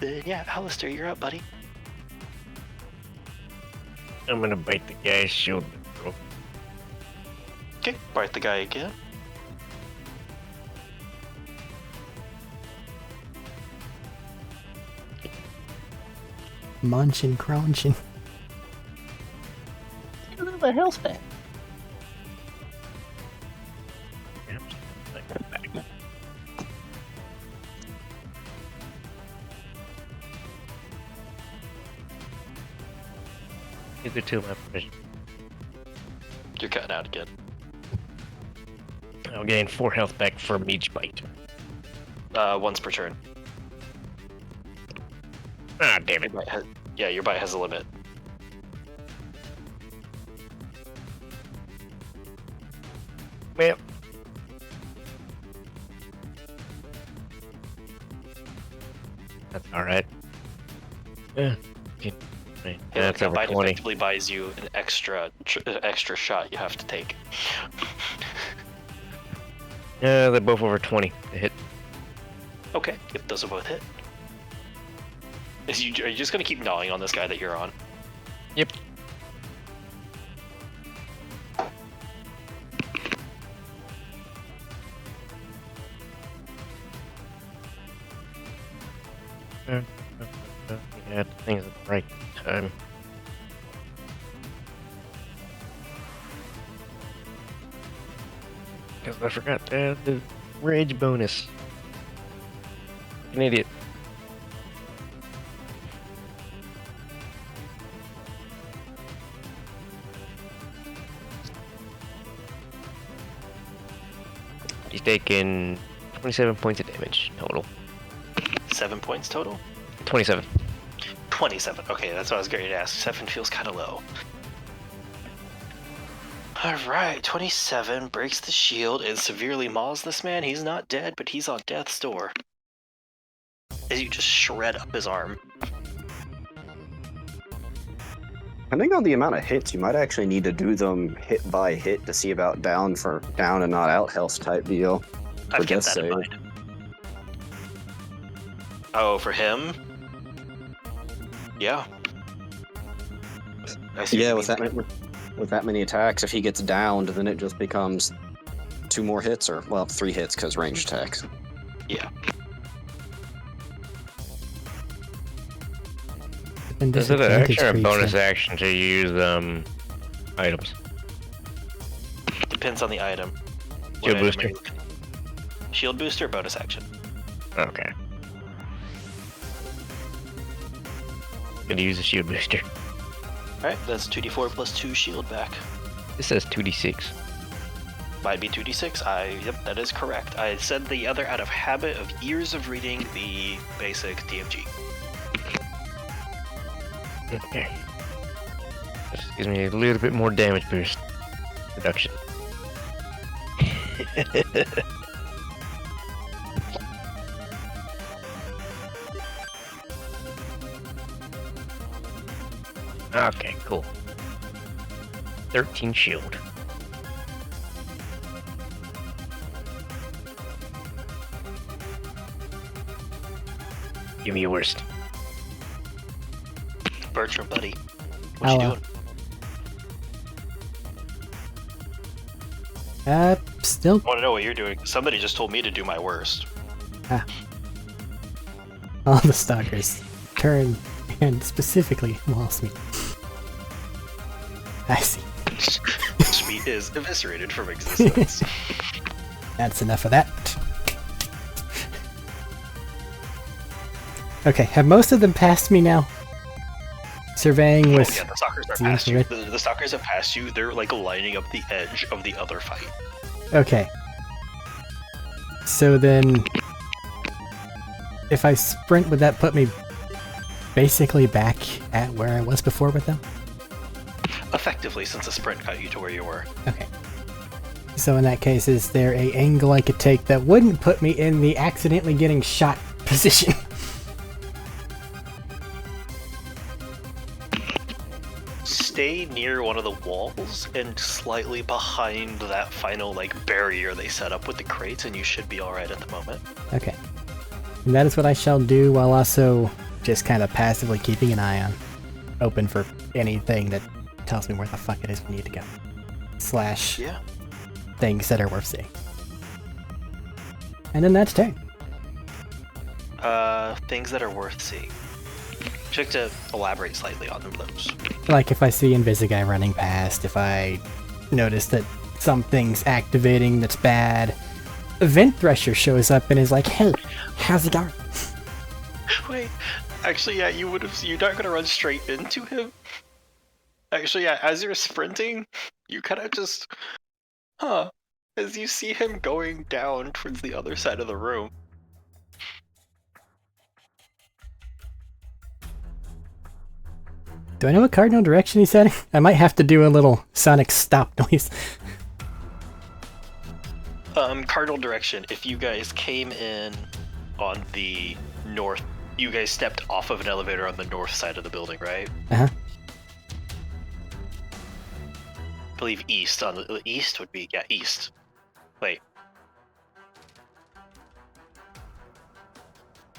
Yeah, Alistair, you're up, buddy. I'm gonna bite the guy's shoulder. Okay, bite the guy again. Munchin' crunchin'. A little bit of health back. Either two of my provision. You're cutting out again. I'll gain 4 health back from each bite. Once per turn. Ah, damn Your it. bite your bite has a limit. Well. That's alright. Yeah. Yeah, that's That over bite 20. effectively buys you an extra shot you have to take. Yeah, they're both over 20 to hit. Okay, if those will both hit. Are you just gonna keep gnawing on this guy that you're on? Yep. Yeah, things at the right time. Because I forgot to add the rage bonus. An idiot. He's taking 27 points of damage total. 7 points total? 27. 27. Okay, that's what I was going to ask. 7 feels kind of low. Alright, 27 breaks the shield and severely mauls this man. He's not dead, but he's on death's door. As you just shred up his arm. Depending on the amount of hits, you might actually need to do them hit by hit to see about down and not out health type deal. I've kept death that in save. mind. Oh, for him? Yeah. I see Yeah, what you mean. with that many attacks, if he gets downed, then it just becomes 2 more hits, or, well, 3 hits because ranged attacks. Yeah. And Is it an disadvantage action or a creeps bonus in. action to use items? Depends on the item. What Shield item booster. are you looking at? Shield booster, bonus action. Okay. Gonna use a shield booster. Alright, that's 2d4 plus 2 shield back. This says 2d6. Might be 2d6. Yep, that is correct. I said the other out of habit of years of reading the basic DMG. Okay. Just gives me a little bit more damage boost. Reduction. Okay, cool. 13 shield. Give me your worst. Bertram, buddy. What you Hello. doing? Still I want to know what you're doing. Somebody just told me to do my worst. all the stalkers turn and specifically walls me. I see. Sweet is eviscerated from existence. That's enough of that. Okay, have most of them passed me now? Surveying Oh, with yeah, the stalkers are the past you. infrared. The stalkers have passed you. They're like lining up the edge of the other fight. Okay. So then, if I sprint, would that put me basically back at where I was before with them? Effectively, since the sprint got you to where you were. Okay. So in that case, is there a angle I could take that wouldn't put me in the accidentally getting shot position? Stay near one of the walls and slightly behind that final barrier they set up with the crates, and you should be all right at the moment. Okay. And that is what I shall do, while also just kind of passively keeping an eye on, open for anything that tells me where the fuck it is we need to go. Slash Yeah. things that are worth seeing. And then that's turn. Things that are worth seeing. Check to elaborate slightly on them, those. Like if I see Invisigai running past, if I notice that something's activating that's bad, Vent Thresher shows up and is like, "Hey, how's it going?" Wait, actually, yeah, you're not gonna run straight into him. Actually, yeah, as you're sprinting, you kind of just, as you see him going down towards the other side of the room. Do I know what cardinal direction he's heading? I might have to do a little sonic stop noise. Cardinal direction. If you guys came in on the north, you guys stepped off of an elevator on the north side of the building, right? Uh-huh. I believe east. On the east would be, yeah, east. Wait.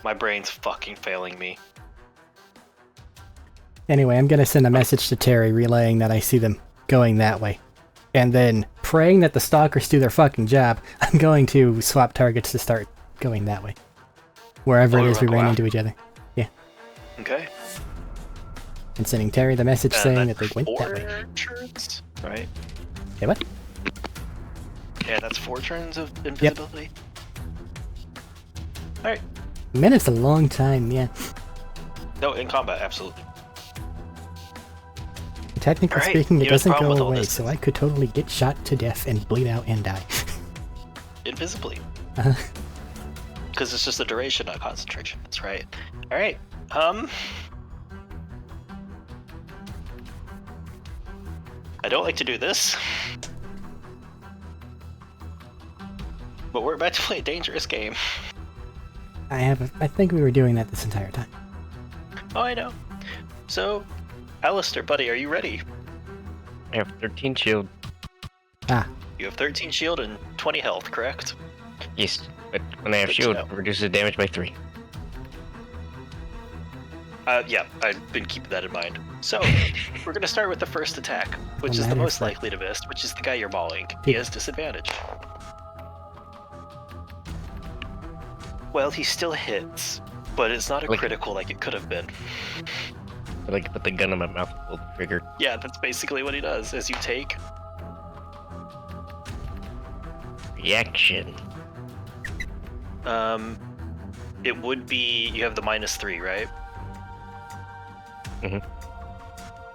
My brain's fucking failing me. Anyway, I'm gonna send a message to Terry relaying that I see them going that way. And then, praying that the stalkers do their fucking job, I'm going to swap targets to start going that way. Wherever it is we ran into each other. Yeah. Okay. And sending Terry the message saying that they went that way. 4 turns, right? Hey, what? Yeah, that's 4 turns of invisibility. Alright. A minute's a long time, yeah. No, in combat, absolutely. Technically Alright, speaking, it you know, the doesn't problem with go all away, this so is- I could totally get shot to death and bleed out and die. Invisibly. Uh-huh. Because it's just the duration, not concentration. That's right. Alright. I don't like to do this. But we're about to play a dangerous game. I think we were doing that this entire time. Oh, I know. So, Alistair, buddy, are you ready? I have 13 shield. You have 13 shield and 20 health, correct? Yes, but when I have Good to shield, know. it reduces damage by 3. Yeah, I've been keeping that in mind. So, we're gonna start with the first attack, which No is the matter most for- likely to miss, which is the guy you're mauling. He has disadvantage. Well, he still hits, but it's not a Like- critical like it could have been. I like put the gun in my mouth and pull the trigger. Yeah, that's basically what he does. As you take, Reaction. it would be you have the -3, right?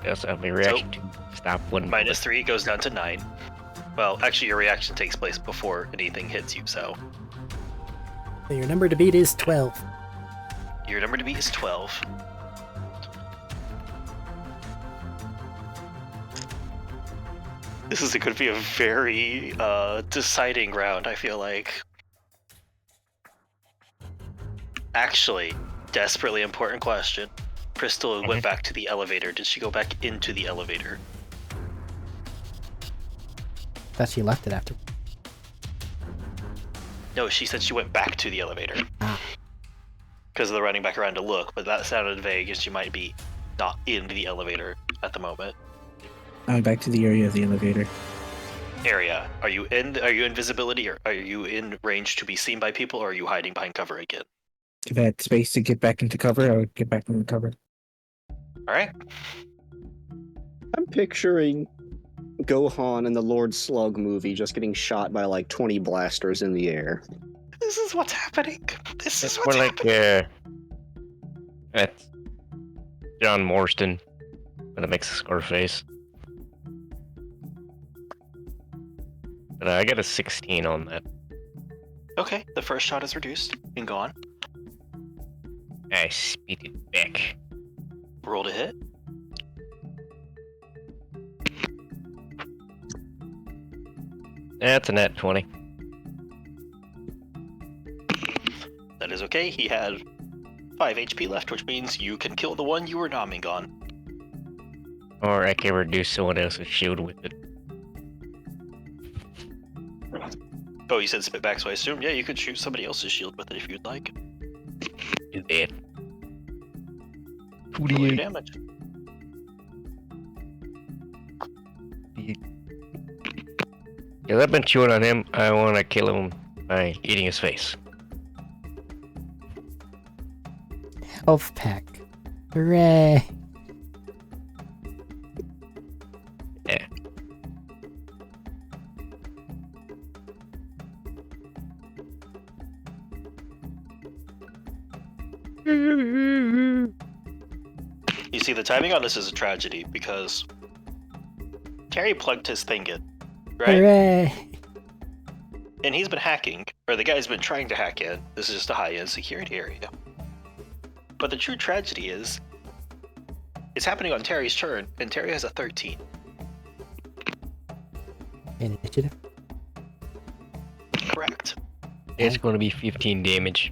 Yes, I have my reaction to stop one. -3 goes down to 9. Well, actually, your reaction takes place before anything hits you, so So your number to beat is 12. your number to beat is 12. This is going to be a very deciding round, I feel like. Actually, desperately important question. Crystal went back to the elevator. Did she go back into the elevator? Thought she left it after. No, she said she went back to the elevator. Ah. Because of the running back around to look, but that sounded vague, and she might be not in the elevator at the moment. Back to the area of the elevator. Area. Are you in visibility, or are you in range to be seen by people, or are you hiding behind cover again? If I had space to get back into cover, I would get back into cover. Alright. I'm picturing Gohan in the Lord Slug movie just getting shot by like 20 blasters in the air. This is what's happening. This is It's what's more like happening. that's John Morstan, but it makes a scar face. But I got a 16 on that. Okay, the first shot is reduced and gone. I speed it back. Roll to hit. That's a net 20. That is okay. He had 5 HP left, which means you can kill the one you were nomming on. Or I can reduce someone else's shield with it. Oh, you said spit back, so I assume, yeah, you could shoot somebody else's shield with it if you'd like. Do that. Roll your damage. Because I've been chewing on him, I want to kill him by eating his face. Health pack. Hooray! Yeah. You see, the timing on this is a tragedy because Terry plugged his thing in, right? Hooray! And he's been hacking, or the guy's been trying to hack in. This is just a high-end security area. But the true tragedy is, it's happening on Terry's turn, and Terry has a 13. Initiative. Correct. It's going to be 15 damage.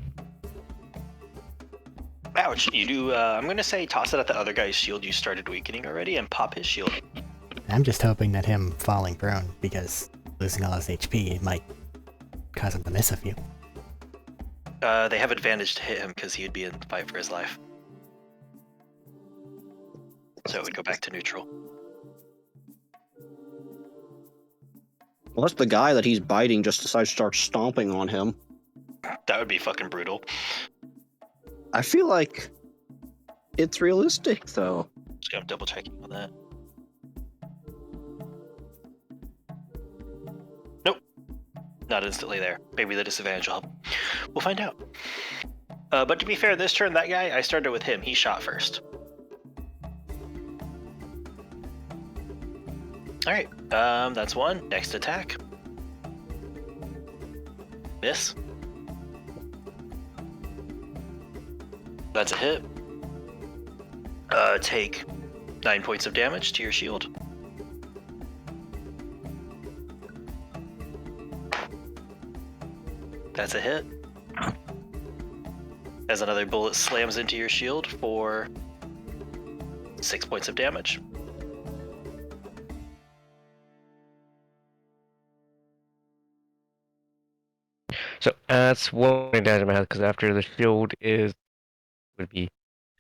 Ouch. You do, I'm gonna say toss it at the other guy's shield you started weakening already and pop his shield. I'm just hoping that him falling prone, because losing all his HP, it might cause him to miss a few. They have advantage to hit him because he would be in the fight for his life. So it would go back to neutral. Unless the guy that he's biting just decides to start stomping on him. That would be fucking brutal. I feel like it's realistic, though. Just gonna double checking on that. Nope. Not instantly there. Maybe the disadvantage will help. We'll find out. But to be fair, this turn, that guy, I started with him. He shot first. Alright, that's one. Next attack. Miss. That's a hit. Take 9 points of damage to your shield. That's a hit. As another bullet slams into your shield for 6 points of damage. So that's one damage I have because after the shield is would be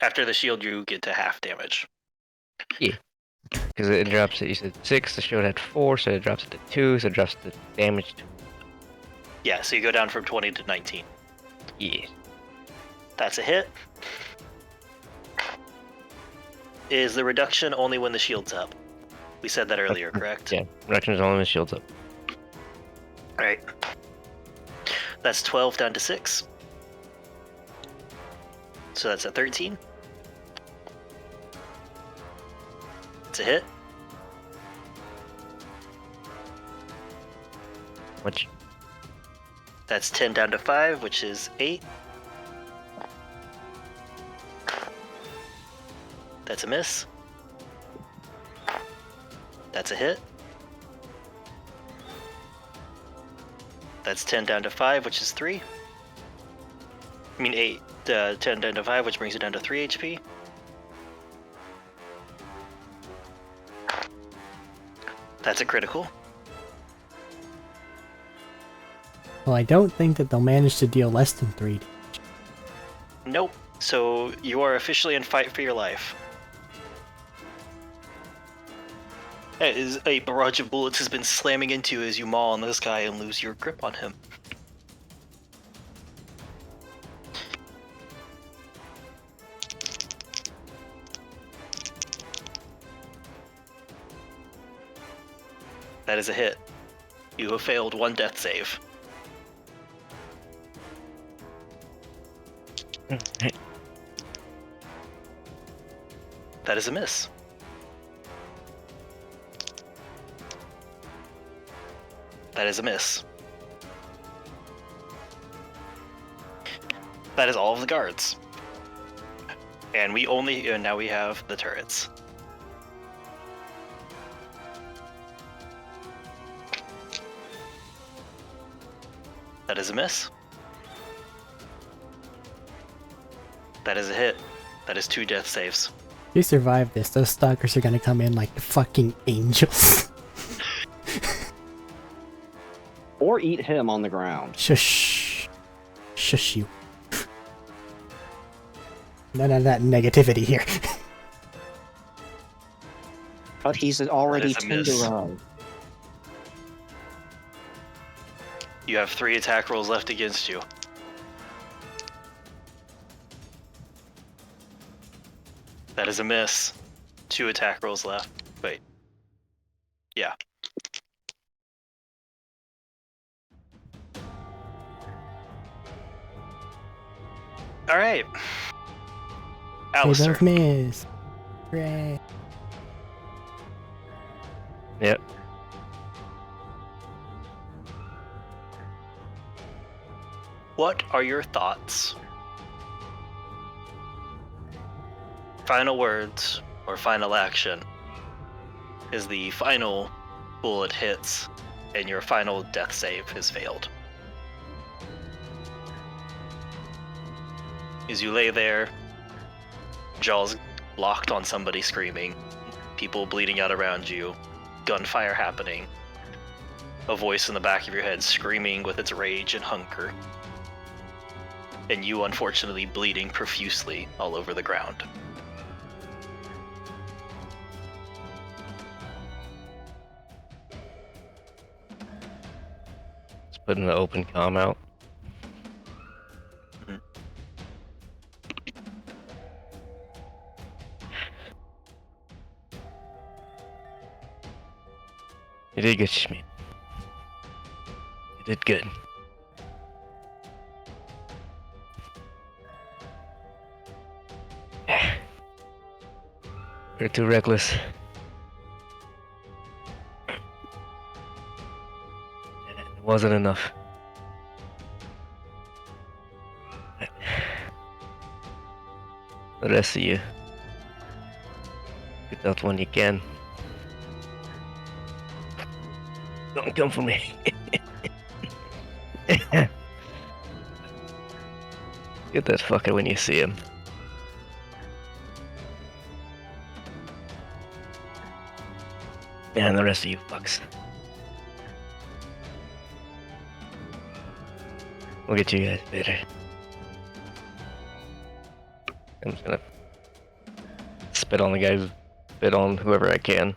After the shield, you get to half damage. Because it drops it. You said 6. The shield had 4, so it drops it to 2. So it drops the damage to. Yeah, so you go down from 20 to 19. Yeah. That's a hit. Is the reduction only when the shield's up? We said that earlier, correct? Yeah. Reduction is only when the shield's up. Alright. That's 12 down to 6. So that's a 13. It's a hit. Which? That's 10 down to 5, which is 8. That's a miss. That's a hit. That's 10 down to 5, which is 3. I mean 8. 10 down to 5, which brings it down to 3 HP. That's a critical. Well, I don't think that they'll manage to deal less than 3. Nope. So you are officially in fight for your life. As a barrage of bullets has been slamming into you as you maul on this guy and lose your grip on him. That is a hit. You have failed 1 death save. That is a miss. That is a miss. That is all of the guards. And now we have the turrets. That is a miss. That is a hit. That is 2 death saves. If you survive this, those stalkers are gonna come in like fucking angels. Or eat him on the ground. Shush. Shush you. None of that negativity here. But he's already That is a miss. tenderized. You have 3 attack rolls left against you. That is a miss. 2 attack rolls left. Wait. Yeah. Alright. They Alistair. both miss. Hooray. Yep. What are your thoughts? Final words or final action is the final bullet hits and your final death save has failed. As you lay there, jaws locked on somebody screaming, people bleeding out around you, gunfire happening, a voice in the back of your head screaming with its rage and hunger, and you unfortunately bleeding profusely all over the ground. Let's put an open comm out. You did good, Shmi. You did good. You're too reckless. It wasn't enough. The rest of you, get that one you can. Don't come for me. Get that fucker when you see him. And the rest of you fucks. We'll get you guys later. I'm just gonna spit on the guys, spit on whoever I can,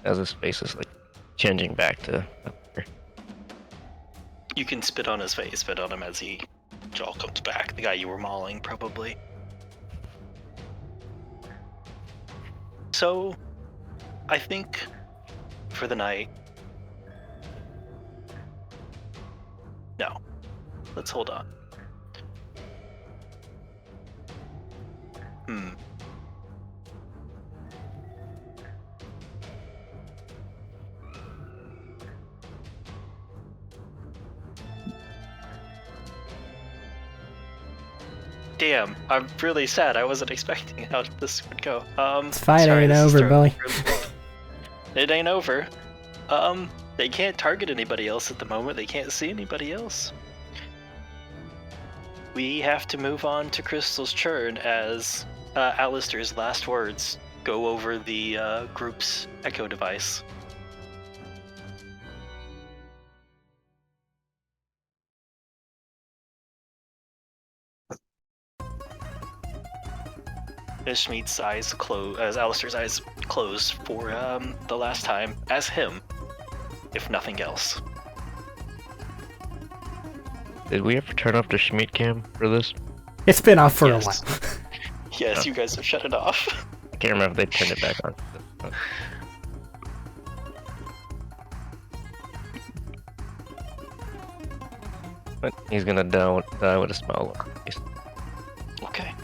as the space is like changing back to. You can spit on his face, spit on him as he all comes back. The guy you were mauling, probably. So, I think for the night. No. Let's hold on. Damn, I'm really sad. I wasn't expecting how this would go. It's fine, it ain't over, Billy. It ain't over. They can't target anybody else at the moment. They can't see anybody else. We have to move on to Crystal's turn as Alistair's last words go over the group's echo device. Ishmeet's eyes close as Alistair's eyes close for the last time as him, if nothing else. Did we ever turn off the Schmidt cam for this? It's been off for a while. Yes, you guys have shut it off. I can't remember if they turned it back on. But he's gonna die with a smile on his face. Okay.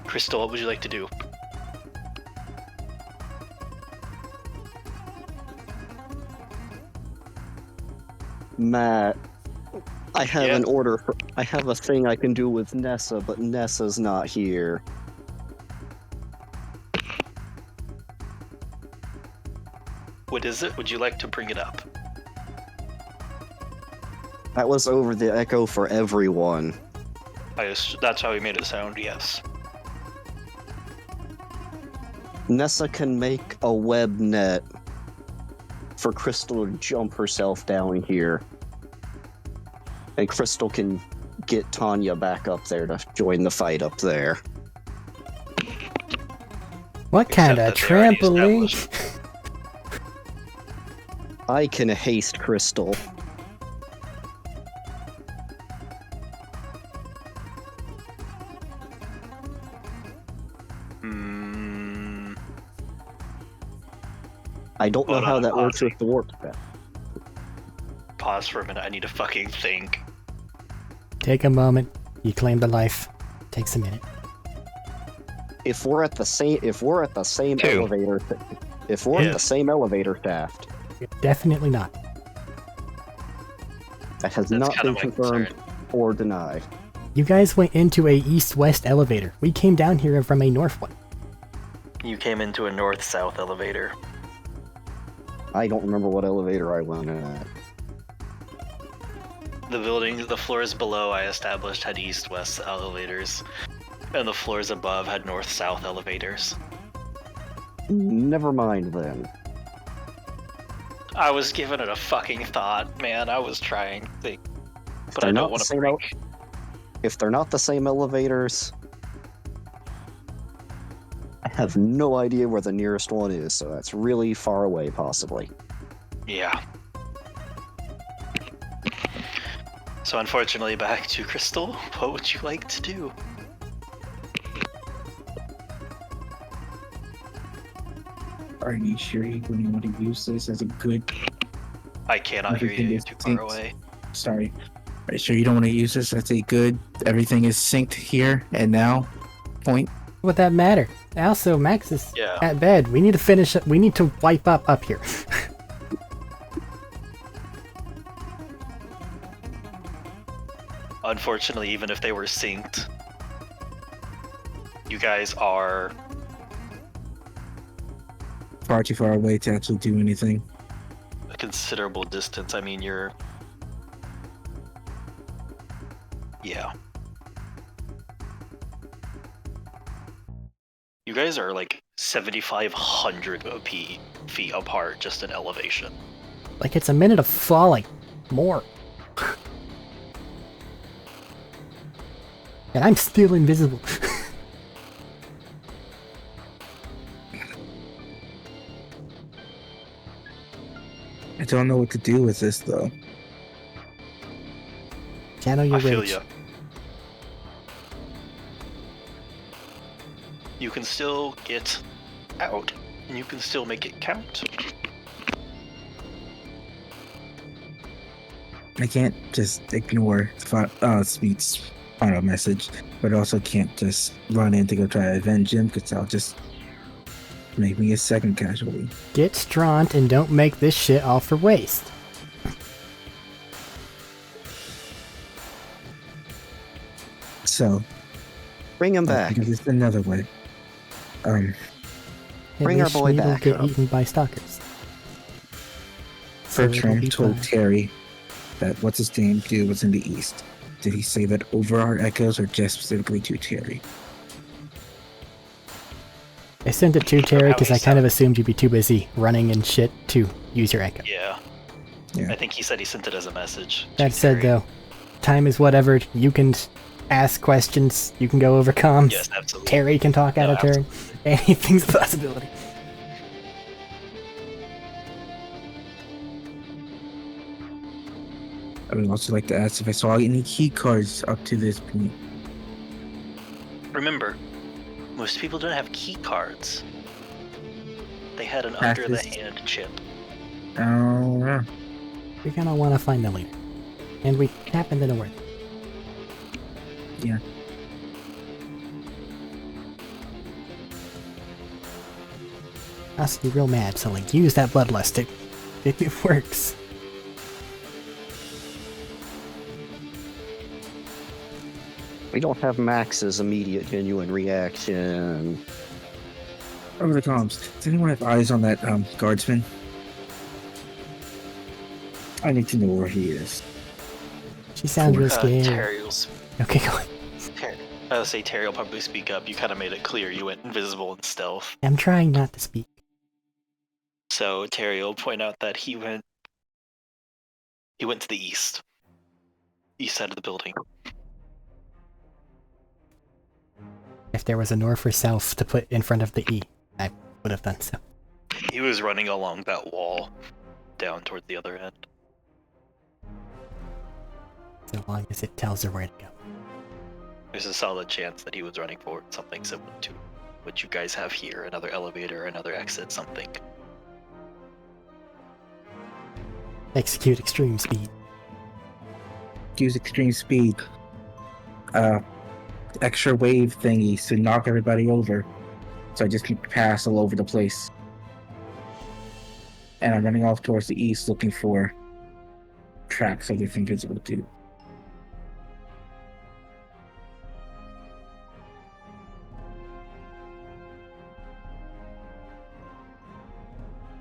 Crystal, what would you like to do? Matt, I have an order for. I have a thing I can do with Nessa, but Nessa's not here. What is it? Would you like to bring it up? That was over the echo for everyone. That's how he made it sound, yes. Nessa can make a web net for Crystal to jump herself down here. And Crystal can get Tanya back up there to join the fight up there. What kind of trampoline? I can haste Crystal. I don't know how that works with the warp spell. Pause for a minute. I need to fucking think. Take a moment. You claim the life. Takes a minute. If we're at the same elevator, if we're at the same elevator shaft, Definitely not. that has not been confirmed or denied. You guys went into a east-west elevator. We came down here from a north one. You came into a north-south elevator. I don't remember what elevator I went in at. The buildings, the floors below I established had east-west elevators, and the floors above had north-south elevators. Never mind then. I was giving it a fucking thought, man. I was trying to think. But I don't want to break. If they're not the same elevators, I have no idea where the nearest one is, so that's really far away, possibly. Yeah. So unfortunately, back to Crystal. What would you like to do? Are you sure you wouldn't want to use this as a good... I cannot hear you. You're too far away. Sorry. Are you sure you don't want to use this as a good... Everything is synced here and now point? Would that matter? Also, Max is Yeah. at bed. We need to finish it. We need to wipe up here. Unfortunately, even if they were synced, you guys are Far too far away to actually do anything. a considerable distance. I mean, you're... Yeah. You guys are like 7,500 feet apart just in elevation. Like it's a minute of falling. More. And I'm still invisible. I don't know what to do with this though. Channel your I feel rage. ya. You can still get out, and you can still make it count. I can't just ignore Speed's final message, but also can't just run in to go try to avenge him because I'll just make me a second casualty. Get straunt and don't make this shit all for waste. So, Bring him back. because it's another way. Bring our boy Schneed will back. get eaten by stalkers. So it'll Bertram be told fine. Terry that what's his name dude was in the east. Did he say that over our echoes or just specifically to Terry? I sent it to Terry how because he I kind of sounded. assumed you'd be too busy running and shit to use your echo. Yeah. Yeah. I think he said he sent it as a message. to That said, Terry. though, time is whatever. You can ask questions. You can go over comms. Yes, absolutely. Terry can talk out No, of turn. Anything's a possibility. I would also like to ask if I saw any key cards up to this point. Remember, most people don't have key cards. They had an Practice. under-the-hand chip. Oh, yeah. We're gonna want to find the leader. And we happen to know where. Yeah. I'll be real mad, so like, use that bloodlust. It works. We don't have Max's immediate genuine reaction. Over the comms. Does anyone have eyes on that guardsman? I need to know where he is. She sounds real scared. Terry will Okay, go on. I would say Terry will probably speak up. You kind of made it clear you went invisible and stealth. I'm trying not to speak. So Terry will point out that he went to the east side of the building. If there was a north or south to put in front of the E, I would have done so. He was running along that wall down toward the other end. So long as it tells her where to go. There's a solid chance that he was running for something similar to what you guys have here, another elevator, another exit, something. Execute extreme speed. Use extreme speed. Extra wave thingies to knock everybody over. So I just can pass all over the place. And I'm running off towards the east looking for tracks of different invisible dude.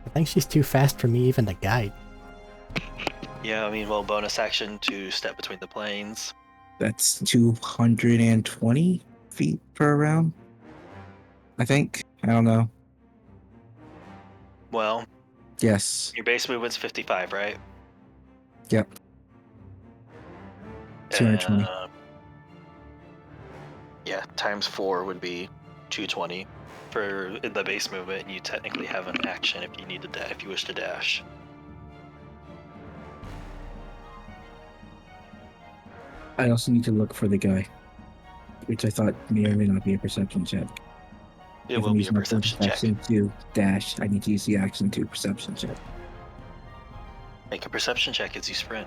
I think she's too fast for me even to guide. Yeah, I mean, well, bonus action to step between the planes. That's 220 feet per round. I think. I don't know. Well, Yes. your base movement's 55, right? Yep. 220. Yeah, times 4 would be 220 for the base movement, and you technically have an action if you need to if you wish to dash. I also need to look for the guy, which I thought may or may not be a perception check. It If will I'm be a using my perception check. action to dash, I need to use the action to perception check. Make a perception check as you sprint.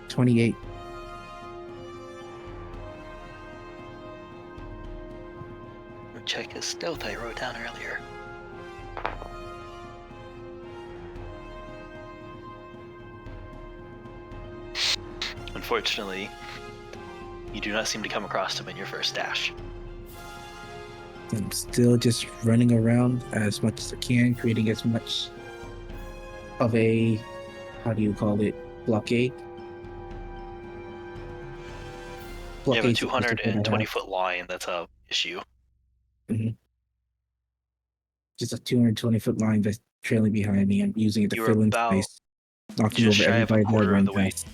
$28. Check his stealth I wrote down earlier. Unfortunately, you do not seem to come across him in your first dash. I'm still just running around as much as I can, creating as much of a, how do you call it, blockade? You have a Blockade's the best thing I have. 220-foot line. That's a issue. Just a 220-foot line that's trailing behind me. I'm using it to You're fill in about space, knocking just over shy of a everybody that I quarter of run the way. past.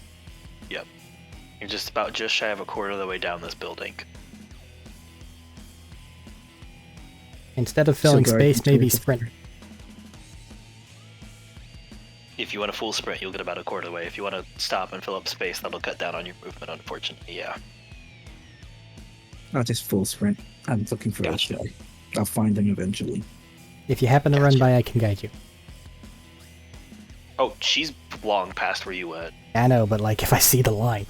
Yep. You're just about just shy of a quarter of the way down this building. Instead of filling So go space, into maybe it. sprint. If you want a full sprint, you'll get about a quarter of the way. If you want to stop and fill up space, that'll cut down on your movement, unfortunately, yeah. Not just full sprint. I'm looking for Gotcha. this guy. I'll find him eventually. If you happen to run Gotcha. by, I can guide you. Oh, she's long past where you went. I know, but like if I see the line.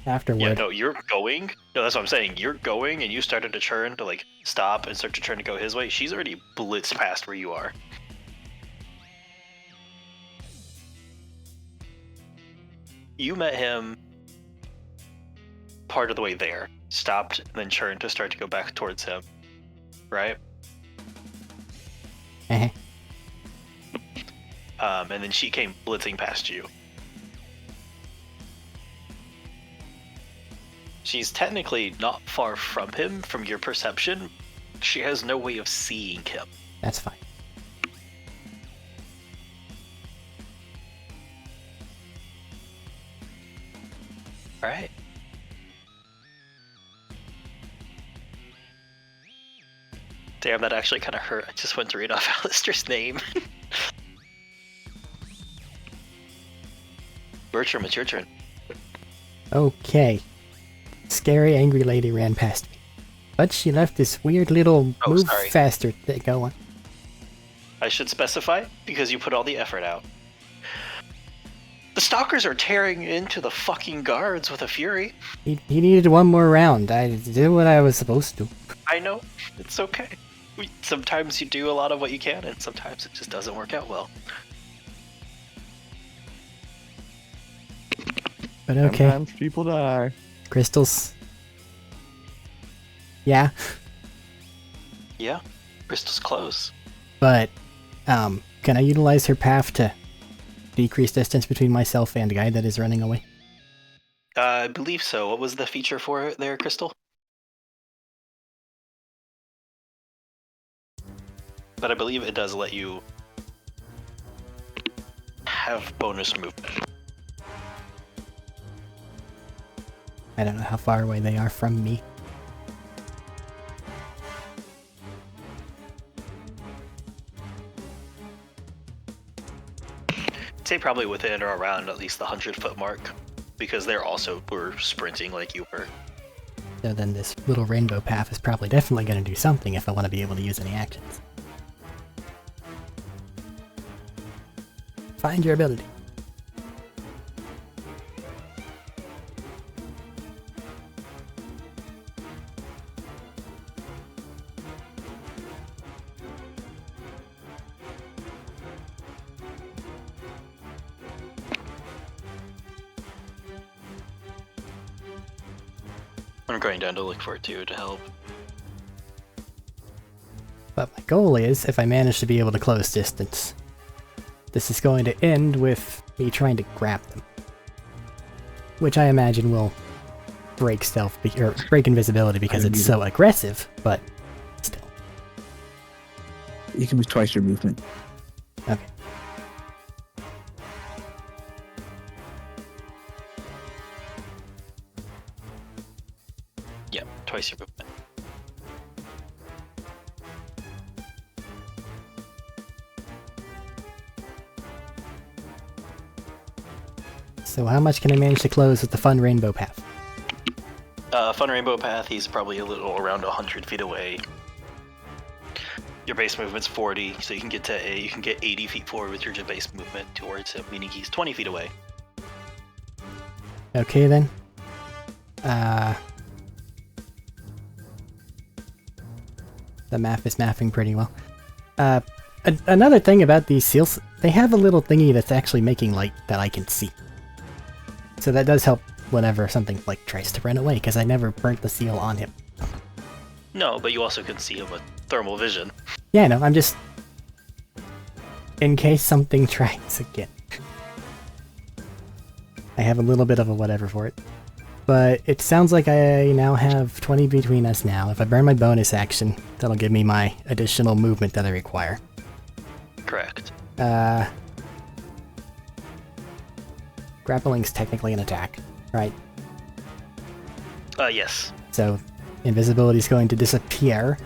Afterward. Yeah, no, you're going. No, that's what I'm saying. You're going, and you started to turn to like stop and start to turn to go his way. She's already blitzed past where you are. You met him part of the way there, stopped, and then turned to start to go back towards him, right? Uh-huh. And then she came blitzing past you. She's technically not far from him from your perception. She has no way of seeing him. That's fine. Alright. Damn, that actually kind of hurt. I just went to read off Alistair's name. Bertram, it's your turn. Okay. Scary, angry lady ran past me. But she left this weird little Oh, move sorry. faster thing going. I should specify, because you put all the effort out. The stalkers are tearing into the fucking guards with a fury. He needed one more round. I did what I was supposed to. I know. It's okay. Sometimes you do a lot of what you can, and sometimes it just doesn't work out well. But okay. Sometimes people die. Crystals. Yeah. Yeah. Crystal's close. But, can I utilize her path to decrease distance between myself and the guy that is running away? I believe so. What was the feature for it there, Crystal? But I believe it does let you have bonus movement. I don't know how far away they are from me. I'd say probably within or around at least the 100-foot mark, because they're also were sprinting like you were. So then this little rainbow path is probably definitely going to do something if I want to be able to use any actions. Find your ability. I'm going down to look for it too to help. But my goal is, if I manage to be able to close distance, this is going to end with me trying to grab them. Which I imagine will break stealth, or break invisibility because it's so aggressive, but still. You can move twice your movement. Okay. Yeah, twice your movement. So how much can I manage to close with the fun rainbow path? Fun Rainbow Path, he's probably a little around 100 feet away. Your base movement's 40, so you can get you can get 80 feet forward with your base movement towards him, meaning he's 20 feet away. Okay then. The map is mapping pretty well. Another thing about these seals, they have a little thingy that's actually making light that I can see. So that does help whenever something like tries to run away, because I never burnt the seal on him. No, but you also can see him with thermal vision. Yeah, I know, I'm just... in case something tries again. I have a little bit of a whatever for it. But it sounds like I now have 20 between us now. If I burn my bonus action, that'll give me my additional movement that I require. Correct. grappling's technically an attack, right? Yes. So invisibility is going to disappear,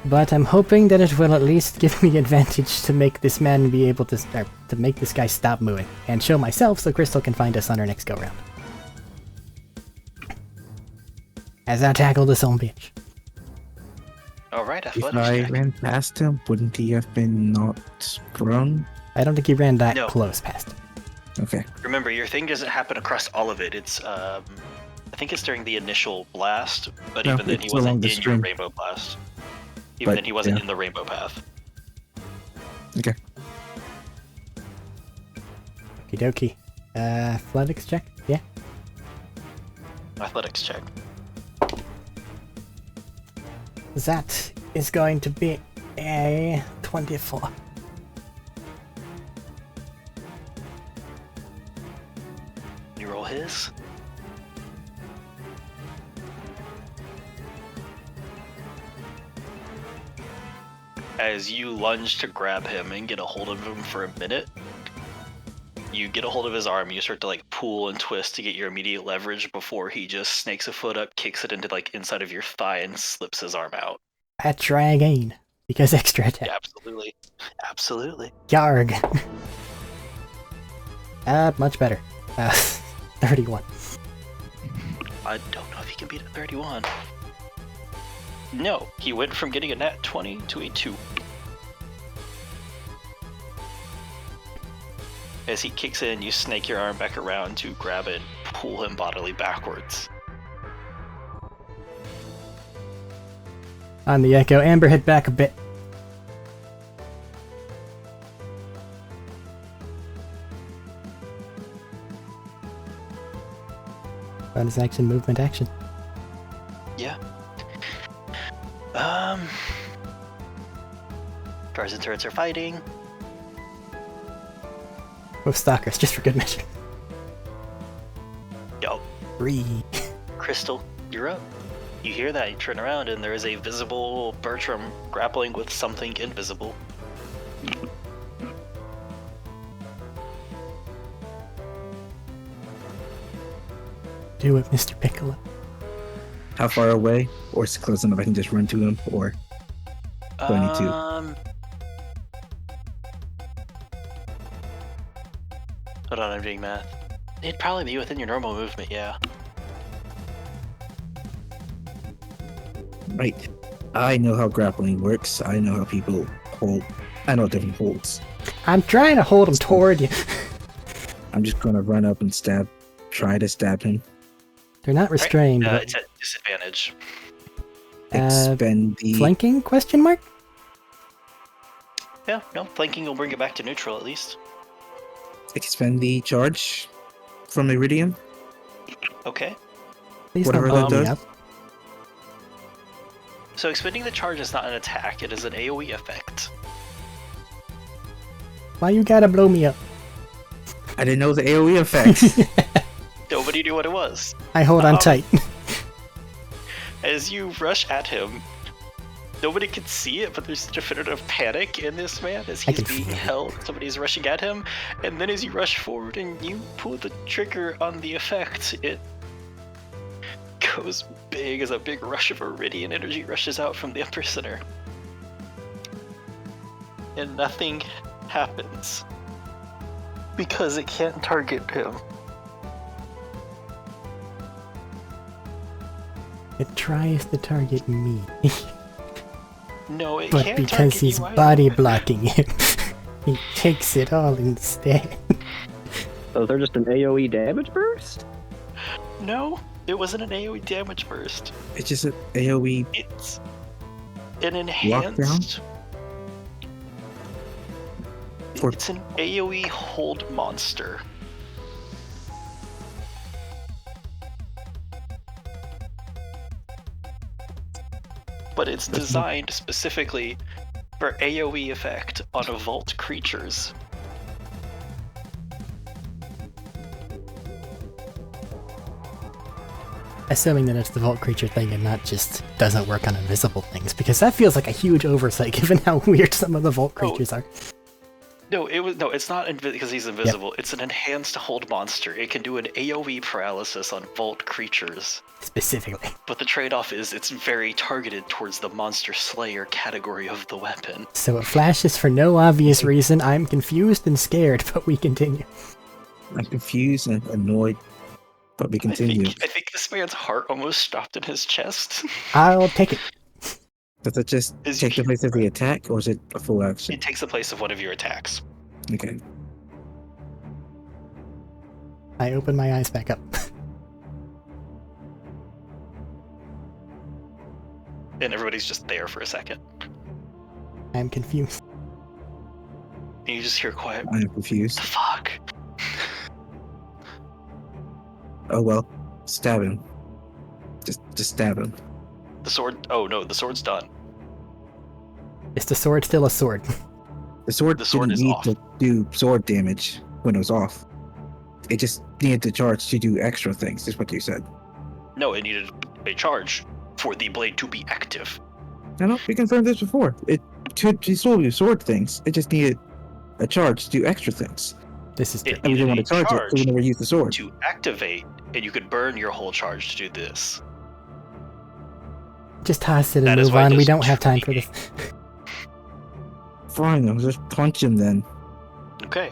but I'm hoping that it will at least give me advantage to make this man be able to make this guy stop moving, and show myself so Crystal can find us on our next go round. As I tackle this own bitch. All right, If athletics I check. ran past him, wouldn't he have been not prone? I don't think he ran that No. close past him. Okay. Remember, your thing doesn't happen across all of it. It's I think it's during the initial blast, but No, even then he it's along wasn't the in your string. rainbow blast. Even But, then he wasn't yeah. in the rainbow path. Okay. Okie dokie. Athletics check? Yeah. Athletics check. That is going to be a 24. You roll his. As you lunge to grab him and get a hold of him for a minute, you get a hold of his arm, you start to like pull and twist to get your immediate leverage before he just snakes a foot up, kicks it into like inside of your thigh and slips his arm out. I try again, because extra attack. Yeah, absolutely. Absolutely. Yarg. Much better. 31. I don't know if he can beat a 31. No, he went from getting a nat 20 to a 2. As he kicks in, you snake your arm back around to grab it and pull him bodily backwards. On the echo, Amber hit back a bit. Bonus action, movement action. Yeah. Guards and turrets are fighting. With stalkers, just for good measure. Yo, 3. Crystal, you're up. You hear that, you turn around, and there is a visible Bertram grappling with something invisible. Do it, Mr. Piccolo. How far away? Or is it close enough I can just run to him? Or 22. Hold on, I'm doing math. It'd probably be within your normal movement, yeah. Right. I know how grappling works. I know how people hold. I know different holds. I'm trying to hold him toward you. I'm just gonna run up and try to stab him. They're not restrained. Right. but, It's at disadvantage. Expend the flanking? Question mark? Yeah, no, flanking will bring it back to neutral at least. expend the charge from Iridium. Okay. Please Whatever don't blow that me does. up. So expending the charge is not an attack, it is an AoE effect. Why you gotta blow me up? I didn't know the AoE effects. Nobody knew what it was. I hold on tight. As you rush at him, nobody can see it, but there's definitive panic in this man as I he's can being feel it. held. Somebody's rushing at him, and then as you rush forward and you pull the trigger on the effect, it goes big as a big rush of Iridian energy rushes out from the upper center. And nothing happens. Because it can't target him. It tries to target me. No, it But can't because target he's you either. body blocking him, he takes it all instead. So they're just an AoE damage burst? No, it wasn't an AoE damage burst. It's just an AoE. It's an enhanced. For- It's an AoE hold monster. But it's designed specifically for AoE effect on vault creatures. Assuming that it's the Vault Creature thing and not just doesn't work on invisible things, because that feels like a huge oversight given how weird some of the Vault Creatures are. No, it's not because he's invisible. It's an enhanced hold monster. It can do an AoE paralysis on vault creatures. Specifically. But the trade-off is it's very targeted towards the monster slayer category of the weapon. So it flashes for no obvious reason. I'm confused and scared, but we continue. I'm confused and annoyed, but we continue. I think this man's heart almost stopped in his chest. I'll take it. Does it just take the place of the attack, or is it a full action? It takes the place of one of your attacks. Okay. I open my eyes back up. And everybody's just there for a second. I'm confused. And you just hear quiet, I am confused. the fuck? Oh well, stab him. Just stab him. The sword, oh no, the sword's done. Is the sword still a sword? The sword is didn't need off. to do sword damage when it was off. It just needed to charge to do extra things, is what you said. No, it needed a charge for the blade to be active. No, we confirmed this before. It could still do sword things. It just needed a charge to do extra things. This is It And we didn't want needed to a charge it, so we charge never used the sword. to activate, and you could burn your whole charge to do this. just toss it and That is move why on. We just don't have time for this. Fine, I'll just punch him then. Okay.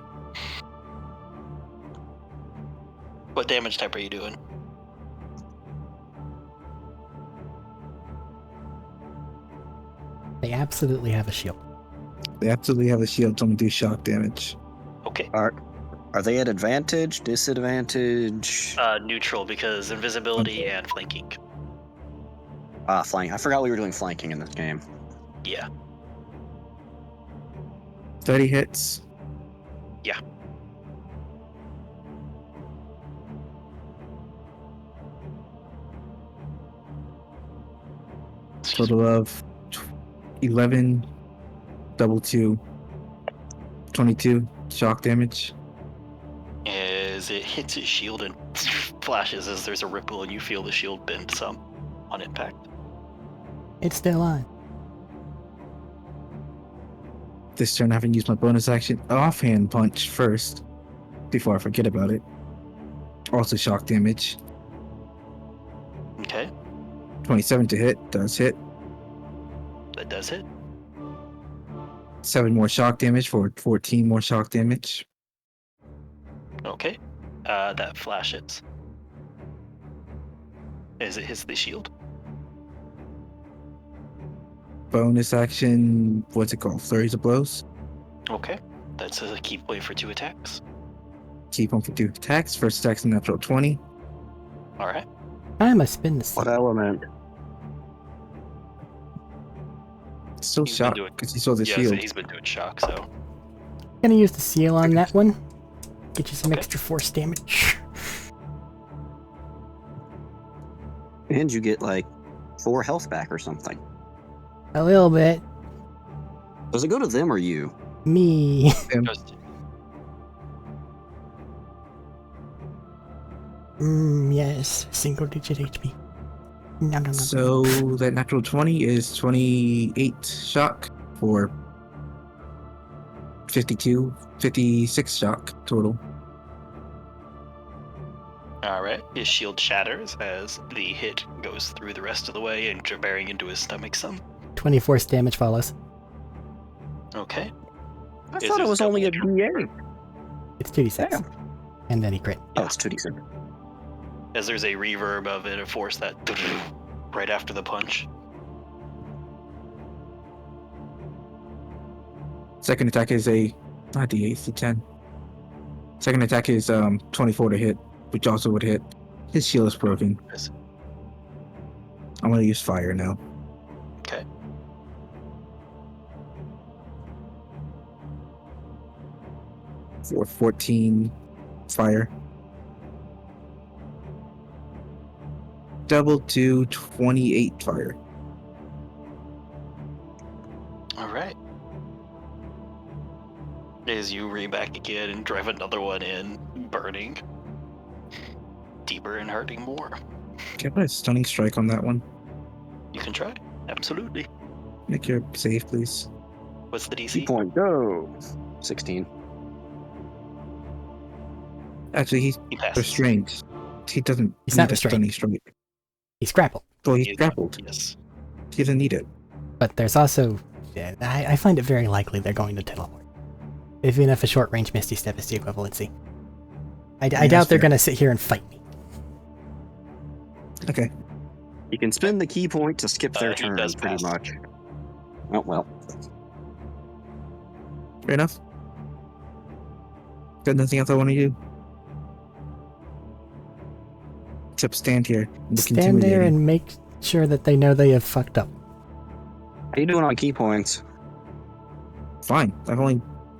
What damage type are you doing? They absolutely have a shield. They absolutely have a shield, so I'm gonna do shock damage. Okay. Are they at advantage, disadvantage? Neutral, because invisibility and flanking. Flanking. I forgot we were doing flanking in this game. Yeah. 30 hits. Yeah. Total of 11, double 2, 22 shock damage. As it hits his shield and flashes as there's a ripple and you feel the shield bend some on impact. It's still on. This turn I haven't used my bonus action offhand punch first before I forget about it. Also shock damage. Okay, 27 to hit, does hit. that does hit. 7 more shock damage for 14 more shock damage. Okay, that flashes. As it hits the shield. Bonus action, what's it called? Flurries of blows. Okay, that's a key point for 2 attacks. Keep on for 2 attacks. First attack's a natural 20. Alright, I must spin the What element? Still He's been shocked doing- because he saw the yeah, so shield. he's been doing shock, so. Gonna use the seal on that one. Get you some Okay. extra force damage. And you get like 4 health back or something. A little bit. Does it go to them or you? Me. Goes- Yes. Single digit HP. Nom, nom, nom. So that natural 20 is 28 shock for 56 shock total. Alright, his shield shatters as the hit goes through the rest of the way and bearing into his stomach some. 20 force damage follows. Okay. I Is thought it this was only a double D8. It's 2d6. Damn. And then he crit. Oh, it's 2D6. As there's a reverb of it, a force that right after the punch. Second attack is a not D8, it's a 10. Second attack is 24 to hit, which also would hit. His shield is broken. Yes. I'm gonna use fire now. Okay. For 14 fire. Double to 28 fire. Alright. As you re back again and drive another one in, burning. Deeper and hurting more. Can I put a stunning strike on that one? You can try. Absolutely. Make your save, please. What's the DC? Key point, go. 16. Actually, he's He passes. restrained. He doesn't He's need not a stunning restrained. strike. He's grappled. Well, he's He- grappled. Yes. He doesn't need it. But there's also... yeah, I find it very likely they're going to teleport. Even if a short-range Misty Step is the equivalency. I that's doubt they're fair. going to sit here and fight me. Okay. You can spend the key point to skip their He turn, does pretty pass. much. Oh, well. Fair enough. Got nothing else I want to do. Except stand here. And look Stand there intimidating. and make sure that they know they have fucked up. How you doing on key points? Fine. I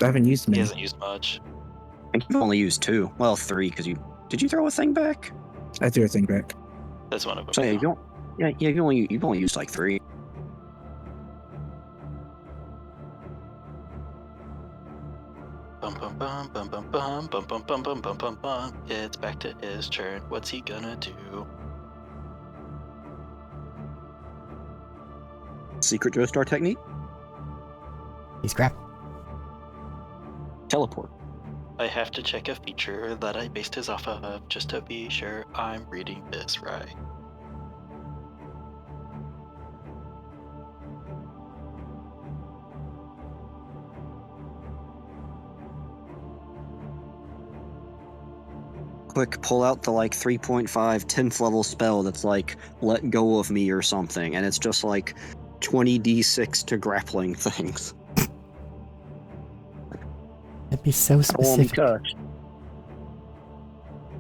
haven't used He many. hasn't used much. I think you've only used 2. Well, 3, because you... Did you throw a thing back? I threw a thing back. That's one of them. So yeah, you don't... Yeah, you've only used like 3. Bum bum bum bum bum bum bum bum bum bum bum bum bum. It's back to his turn. What's he gonna do? Secret Joestar technique? He's grappled. Teleport. I have to check a feature that I based his off of just to be sure I'm reading this right. Quick, pull out the like 3.5 10th level spell that's like let go of me or something, and it's just like 20d6 to grappling things. That'd be so I don't want to be specific. touched.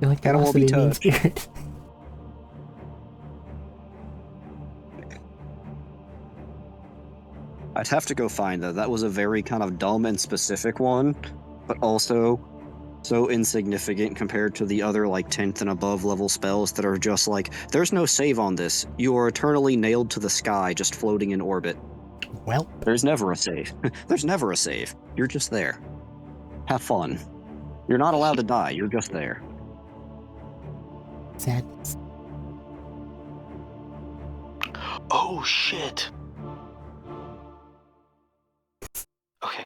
You're like the I don't loss wanna of be the mean touched. spirit. I'd have to go find that. That was a very kind of dumb and specific one, but also so insignificant compared to the other like 10th and above level spells that are just like, there's no save on this. You are eternally nailed to the sky, just floating in orbit. Well, There's never a save. There's never a save. You're just there. Have fun. You're not allowed to die. You're just there. sadness. Oh shit! Okay.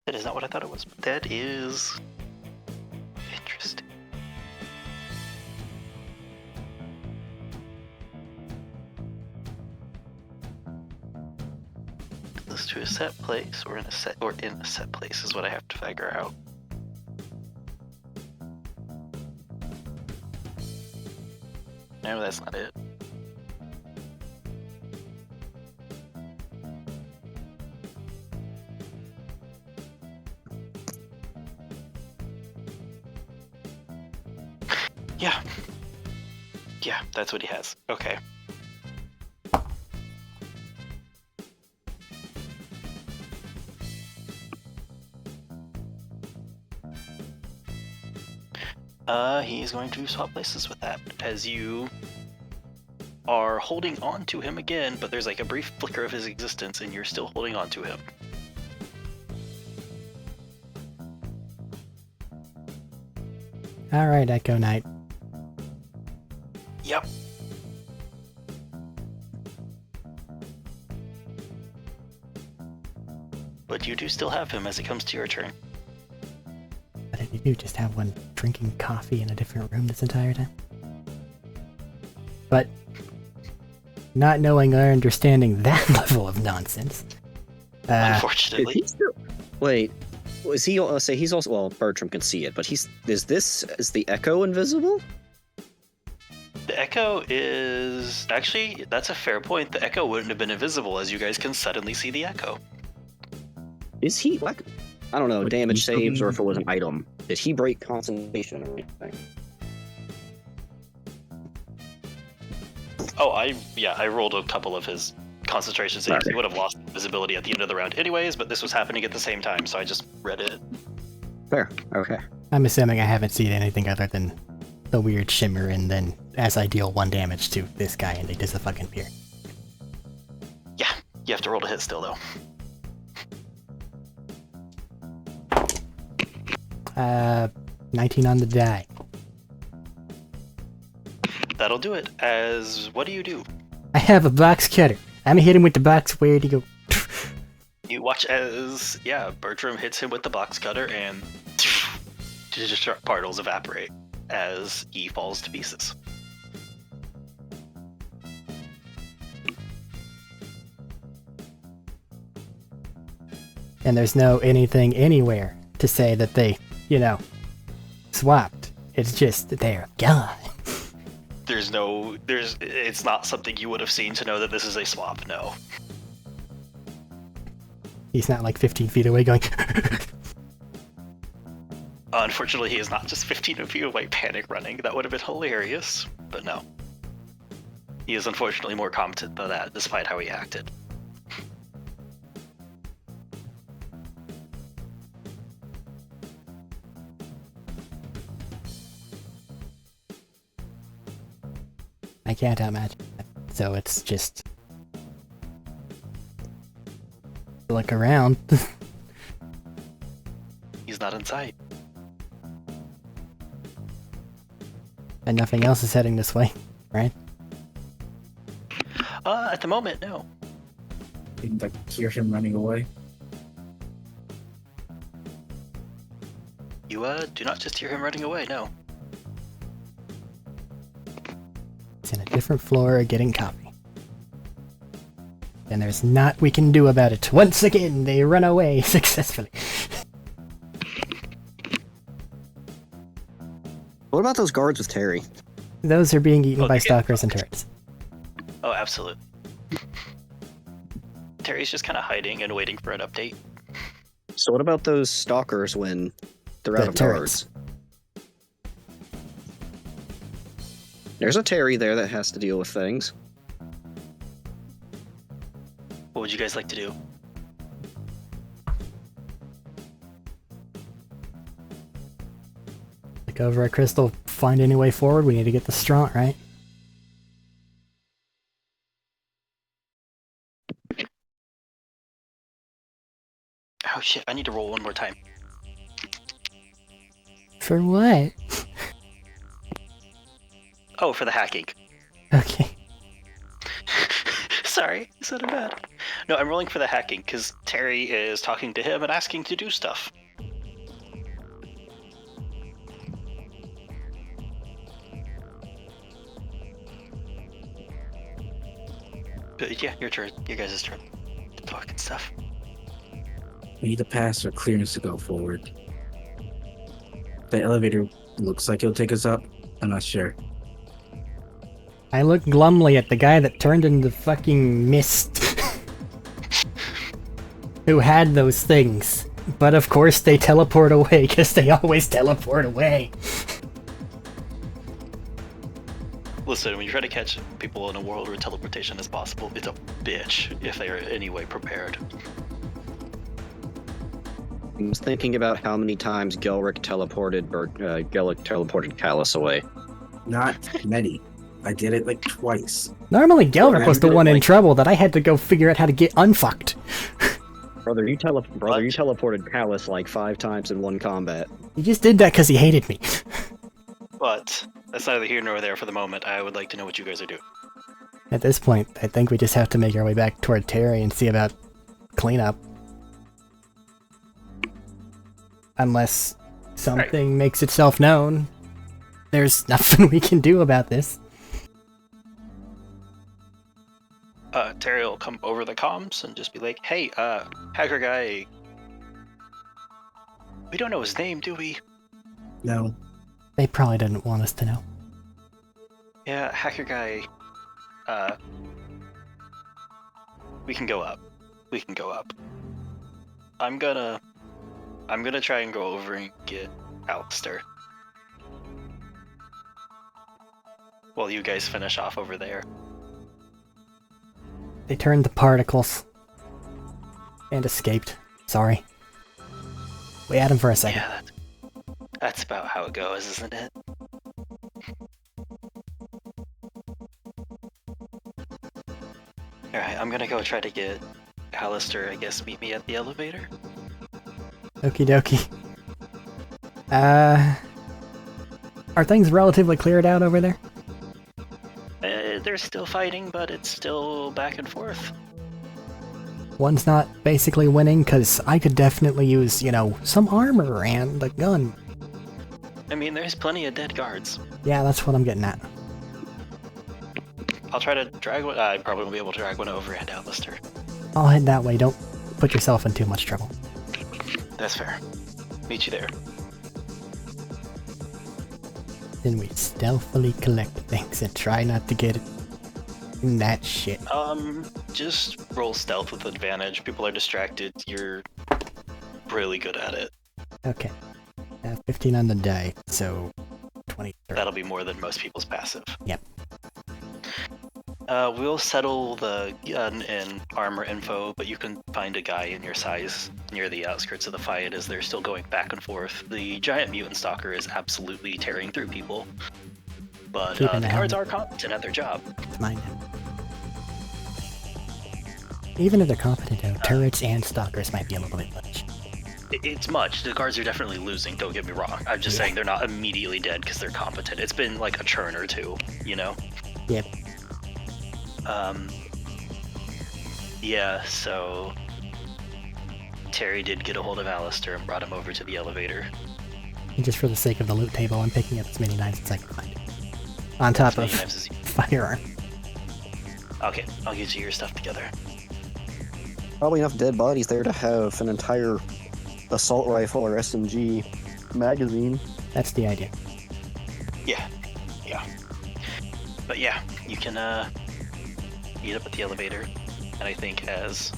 That is not what I thought it was. That is interesting. This to a set place or in a set place is what I have to figure out. No, that's not it. Yeah. Yeah, that's what he has. Okay. He's going to swap places with that as you are holding on to him again, but there's like a brief flicker of his existence and you're still holding on to him. Alright, Echo Knight. Yep. But you do still have him as it comes to your turn. What did you do? Just have one drinking coffee in a different room this entire time? But not knowing or understanding that level of nonsense. Is Unfortunately. he still... Wait. Was he... say he's also... Well, Bertram can see it, but he's... Is the Echo invisible? The Echo is... Actually, that's a fair point. The Echo wouldn't have been invisible as you guys can suddenly see the Echo. Is he... Like, I don't know, Would damage he saves or if it be- was an item. Did he break concentration or anything? Oh, I rolled a couple of his concentration saves. He would have lost visibility at the end of the round anyways, but this was happening at the same time, so I just read it. Fair. Okay. I'm assuming I haven't seen anything other than the weird shimmer and then as I deal 1 damage to this guy and they dis-fucking appear. Yeah, you have to roll to hit still, though. 19 on the die. That'll do it. As what do? I have a box cutter. I'm gonna hit him with the box. Where'd he go? You You watch as, Bertram hits him with the box cutter and just particles evaporate as he falls to pieces. And there's no anything anywhere to say that they, swapped. It's just that they're gone. It's not something you would have seen to know that this is a swap, no. He's not like 15 feet away going... Unfortunately, he is not just 15 feet away panic running. That would have been hilarious, but no. He is unfortunately more competent than that, despite how he acted. I can't imagine that. So it's just... look around. He's not in sight. And nothing else is heading this way, right? At the moment, no. You can hear him running away. You do not just hear him running away, no. It's in a different floor getting coffee. And there's not we can do about it. Once again, they run away successfully. What about those guards with Terry? Those are being eaten by stalkers and turrets. Oh, absolutely. Terry's just kind of hiding and waiting for an update. So what about those stalkers when they're out of turrets. guards? There's a Terry there that has to deal with things. What would you guys like to do? Look over at Crystal, find any way forward. We need to get the straunt, right? Oh shit, I need to roll one more time. For what? Oh, for the hacking. Okay. Sorry, I said it bad. No, I'm rolling for the hacking because Terry is talking to him and asking to do stuff. But yeah, your turn. Your guys' turn to talk and stuff. We need to pass or clearance to go forward. The elevator looks like it'll take us up. I'm not sure. I look glumly at the guy that turned into fucking mist. Who had those things. But of course they teleport away, because they always teleport away. Listen, when you try to catch people in a world where teleportation is possible, it's a bitch if they are in any way prepared. I was thinking about how many times Gelric teleported Callus away. Not many. I did it like twice. Normally Gelric was the one in like- trouble that I had to go figure out how to get unfucked. Brother, you teleported Callus like 5 times in one combat. He just did that because he hated me. But that's neither here nor there for the moment. I would like to know what you guys are doing. At this point, I think we just have to make our way back toward Terry and see about cleanup. Unless something makes itself known. There's nothing we can do about this. Terry will come over the comms and just be like, hey, hacker guy. We don't know his name, do we? No. They probably didn't want us to know. Yeah, hacker guy. We can go up. We can go up. I'm gonna try and go over and get Alistair. While you guys finish off over there. They turned the particles. And escaped. Sorry. We had him for a second. Yeah, that's about how it goes, isn't it? Alright, I'm gonna go try to get Alistair, I guess, meet me at the elevator. Okie dokie. Are things relatively cleared out over there? They're still fighting, but it's still back and forth. one's not basically winning, because I could definitely use, you know, some armor and a gun. I mean, there's plenty of dead guards. Yeah, that's what I'm getting at. I'll try to drag one. I probably won't be able to drag one over and down Lister. I'll head that way, don't put yourself in too much trouble. That's fair. Meet you there. Then we stealthily collect things and try not to get in that shit. Just roll stealth with advantage. People are distracted. You're really good at it. Okay. 15 on the die, so 23. That'll be more than most people's passive. Yep. We'll settle the gun and armor info, but you can find a guy in your size near the outskirts of the fight as they're still going back and forth. The giant mutant stalker is absolutely tearing through people, but the guards are competent at their job. It's mine now. Even if they're competent, though, turrets and stalkers might be a little bit much. It's much. The guards are definitely losing, don't get me wrong. I'm just saying they're not immediately dead because they're competent. It's been like a turn or two, you know? Yep. Yeah, so Terry did get a hold of Alistair and brought him over to the elevator. And just for the sake of the loot table, I'm picking up as many knives as I can find. On top of firearm. Okay, I'll get you your stuff together. Probably enough dead bodies there to have an entire assault rifle or SMG magazine. That's the idea. Yeah. But yeah, you can meet up at the elevator, and I think as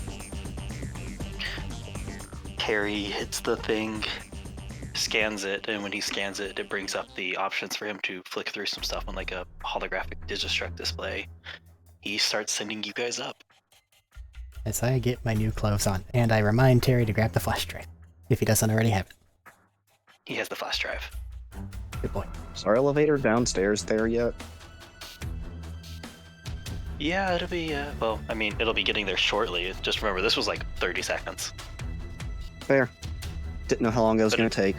Terry hits the thing, scans it, and when he scans it, it brings up the options for him to flick through some stuff on like a holographic Digistruct display. He starts sending you guys up. As I get my new clothes on, and I remind Terry to grab the flash drive, if he doesn't already have it. He has the flash drive. Good boy. Is our elevator downstairs there yet? Yeah, it'll be, well, I mean, it'll be getting there shortly. Just remember, this was like 30 seconds. Fair. Didn't know how long that was going to take.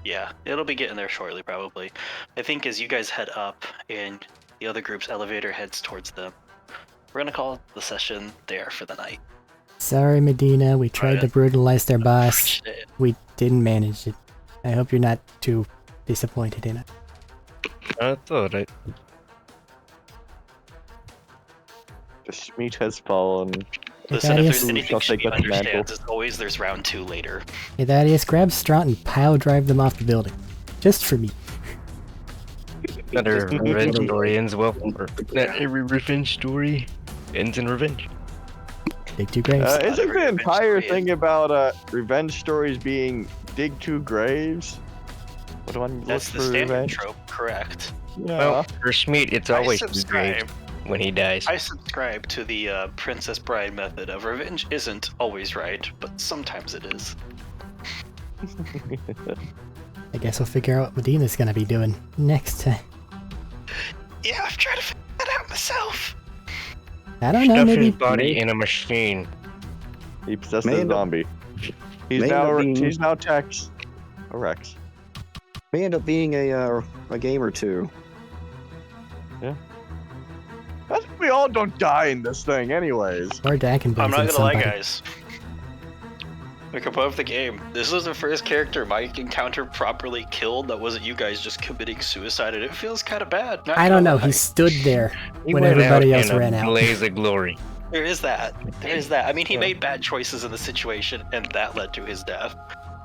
Yeah, it'll be getting there shortly, probably. I think as you guys head up and the other group's elevator heads towards them, we're going to call the session there for the night. Sorry, Medina, we tried to brutalize their boss. We didn't manage it. I hope you're not too disappointed in it. That's alright. The Schmied has fallen. Listen, if there's anything she understands, as always, there's round 2 later. Hey, Thaddeus, grab Straught and pile drive them off the building. Just for me. Not every revenge story ends well. Not every revenge story ends in revenge. Dig 2 graves. Isn't the entire thing about revenge stories being dig 2 graves? What do I look That's for the standard revenge? trope, correct. Yeah. Well, for Schmied, it's always 2 graves when he dies. I subscribe to the Princess Bride method of revenge isn't always right, but sometimes it is. I guess we'll figure out what Medina's gonna be doing next time. Yeah, I've tried to figure that out myself. I don't know, Stuff maybe... his body in a machine. He possessed a zombie. He's now Tex. Or Rex. May end up being a game or two. Yeah. That's we all don't die in this thing anyways. Or Dak and I'm not gonna somebody. lie, guys. Like above the game, this was the first character Mike encountered properly killed that wasn't you guys just committing suicide, and it feels kind of bad. I don't know, he stood there when everybody else ran out. Blaze of glory. There is that. There is that. I mean, he made bad choices in the situation, and that led to his death.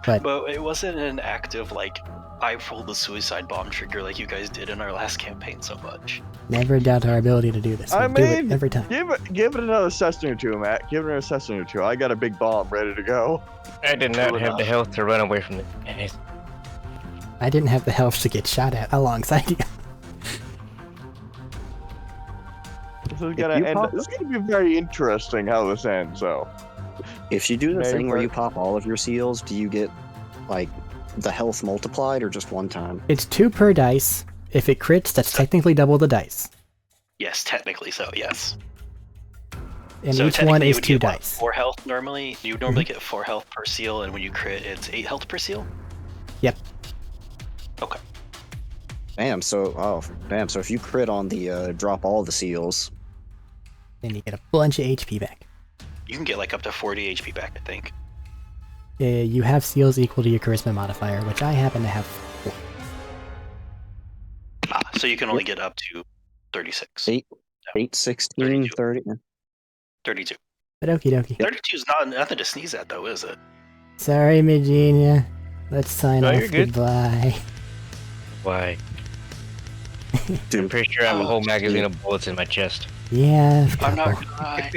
But it wasn't an act of, like, I pulled the suicide bomb trigger like you guys did in our last campaign so much. Never doubt our ability to do this. We'll do it every time. Give it another session or two, Matt. Give it another session or two. I got a big bomb ready to go. I did not have the health to run away from the guys. I didn't have the health to get shot at alongside you. This is gonna be very interesting how this ends, though. If you do the thing where you pop all of your seals, do you get, like, the health multiplied or just one time? It's 2 per dice. If it crits, that's technically double the dice. Yes, technically so, yes. And so each one is 2 dice. 4 health normally. You normally get 4 health per seal, and when you crit, it's 8 health per seal? Yep. Okay. Damn, so if you crit on the drop all the seals, Then you get a bunch of HP back. You can get like up to 40 HP back, I think. You have seals equal to your charisma modifier, which I happen to have 4. So you can only get up to 36. 8, 16, 30. 32. But okie dokie. 32 is not nothing to sneeze at, though, is it? Sorry, Virginia. Let's sign No, off. you're good. Goodbye. Why? Dude, I'm pretty sure I have a whole magazine of bullets in my chest. Yeah. I'm not couple. gonna lie.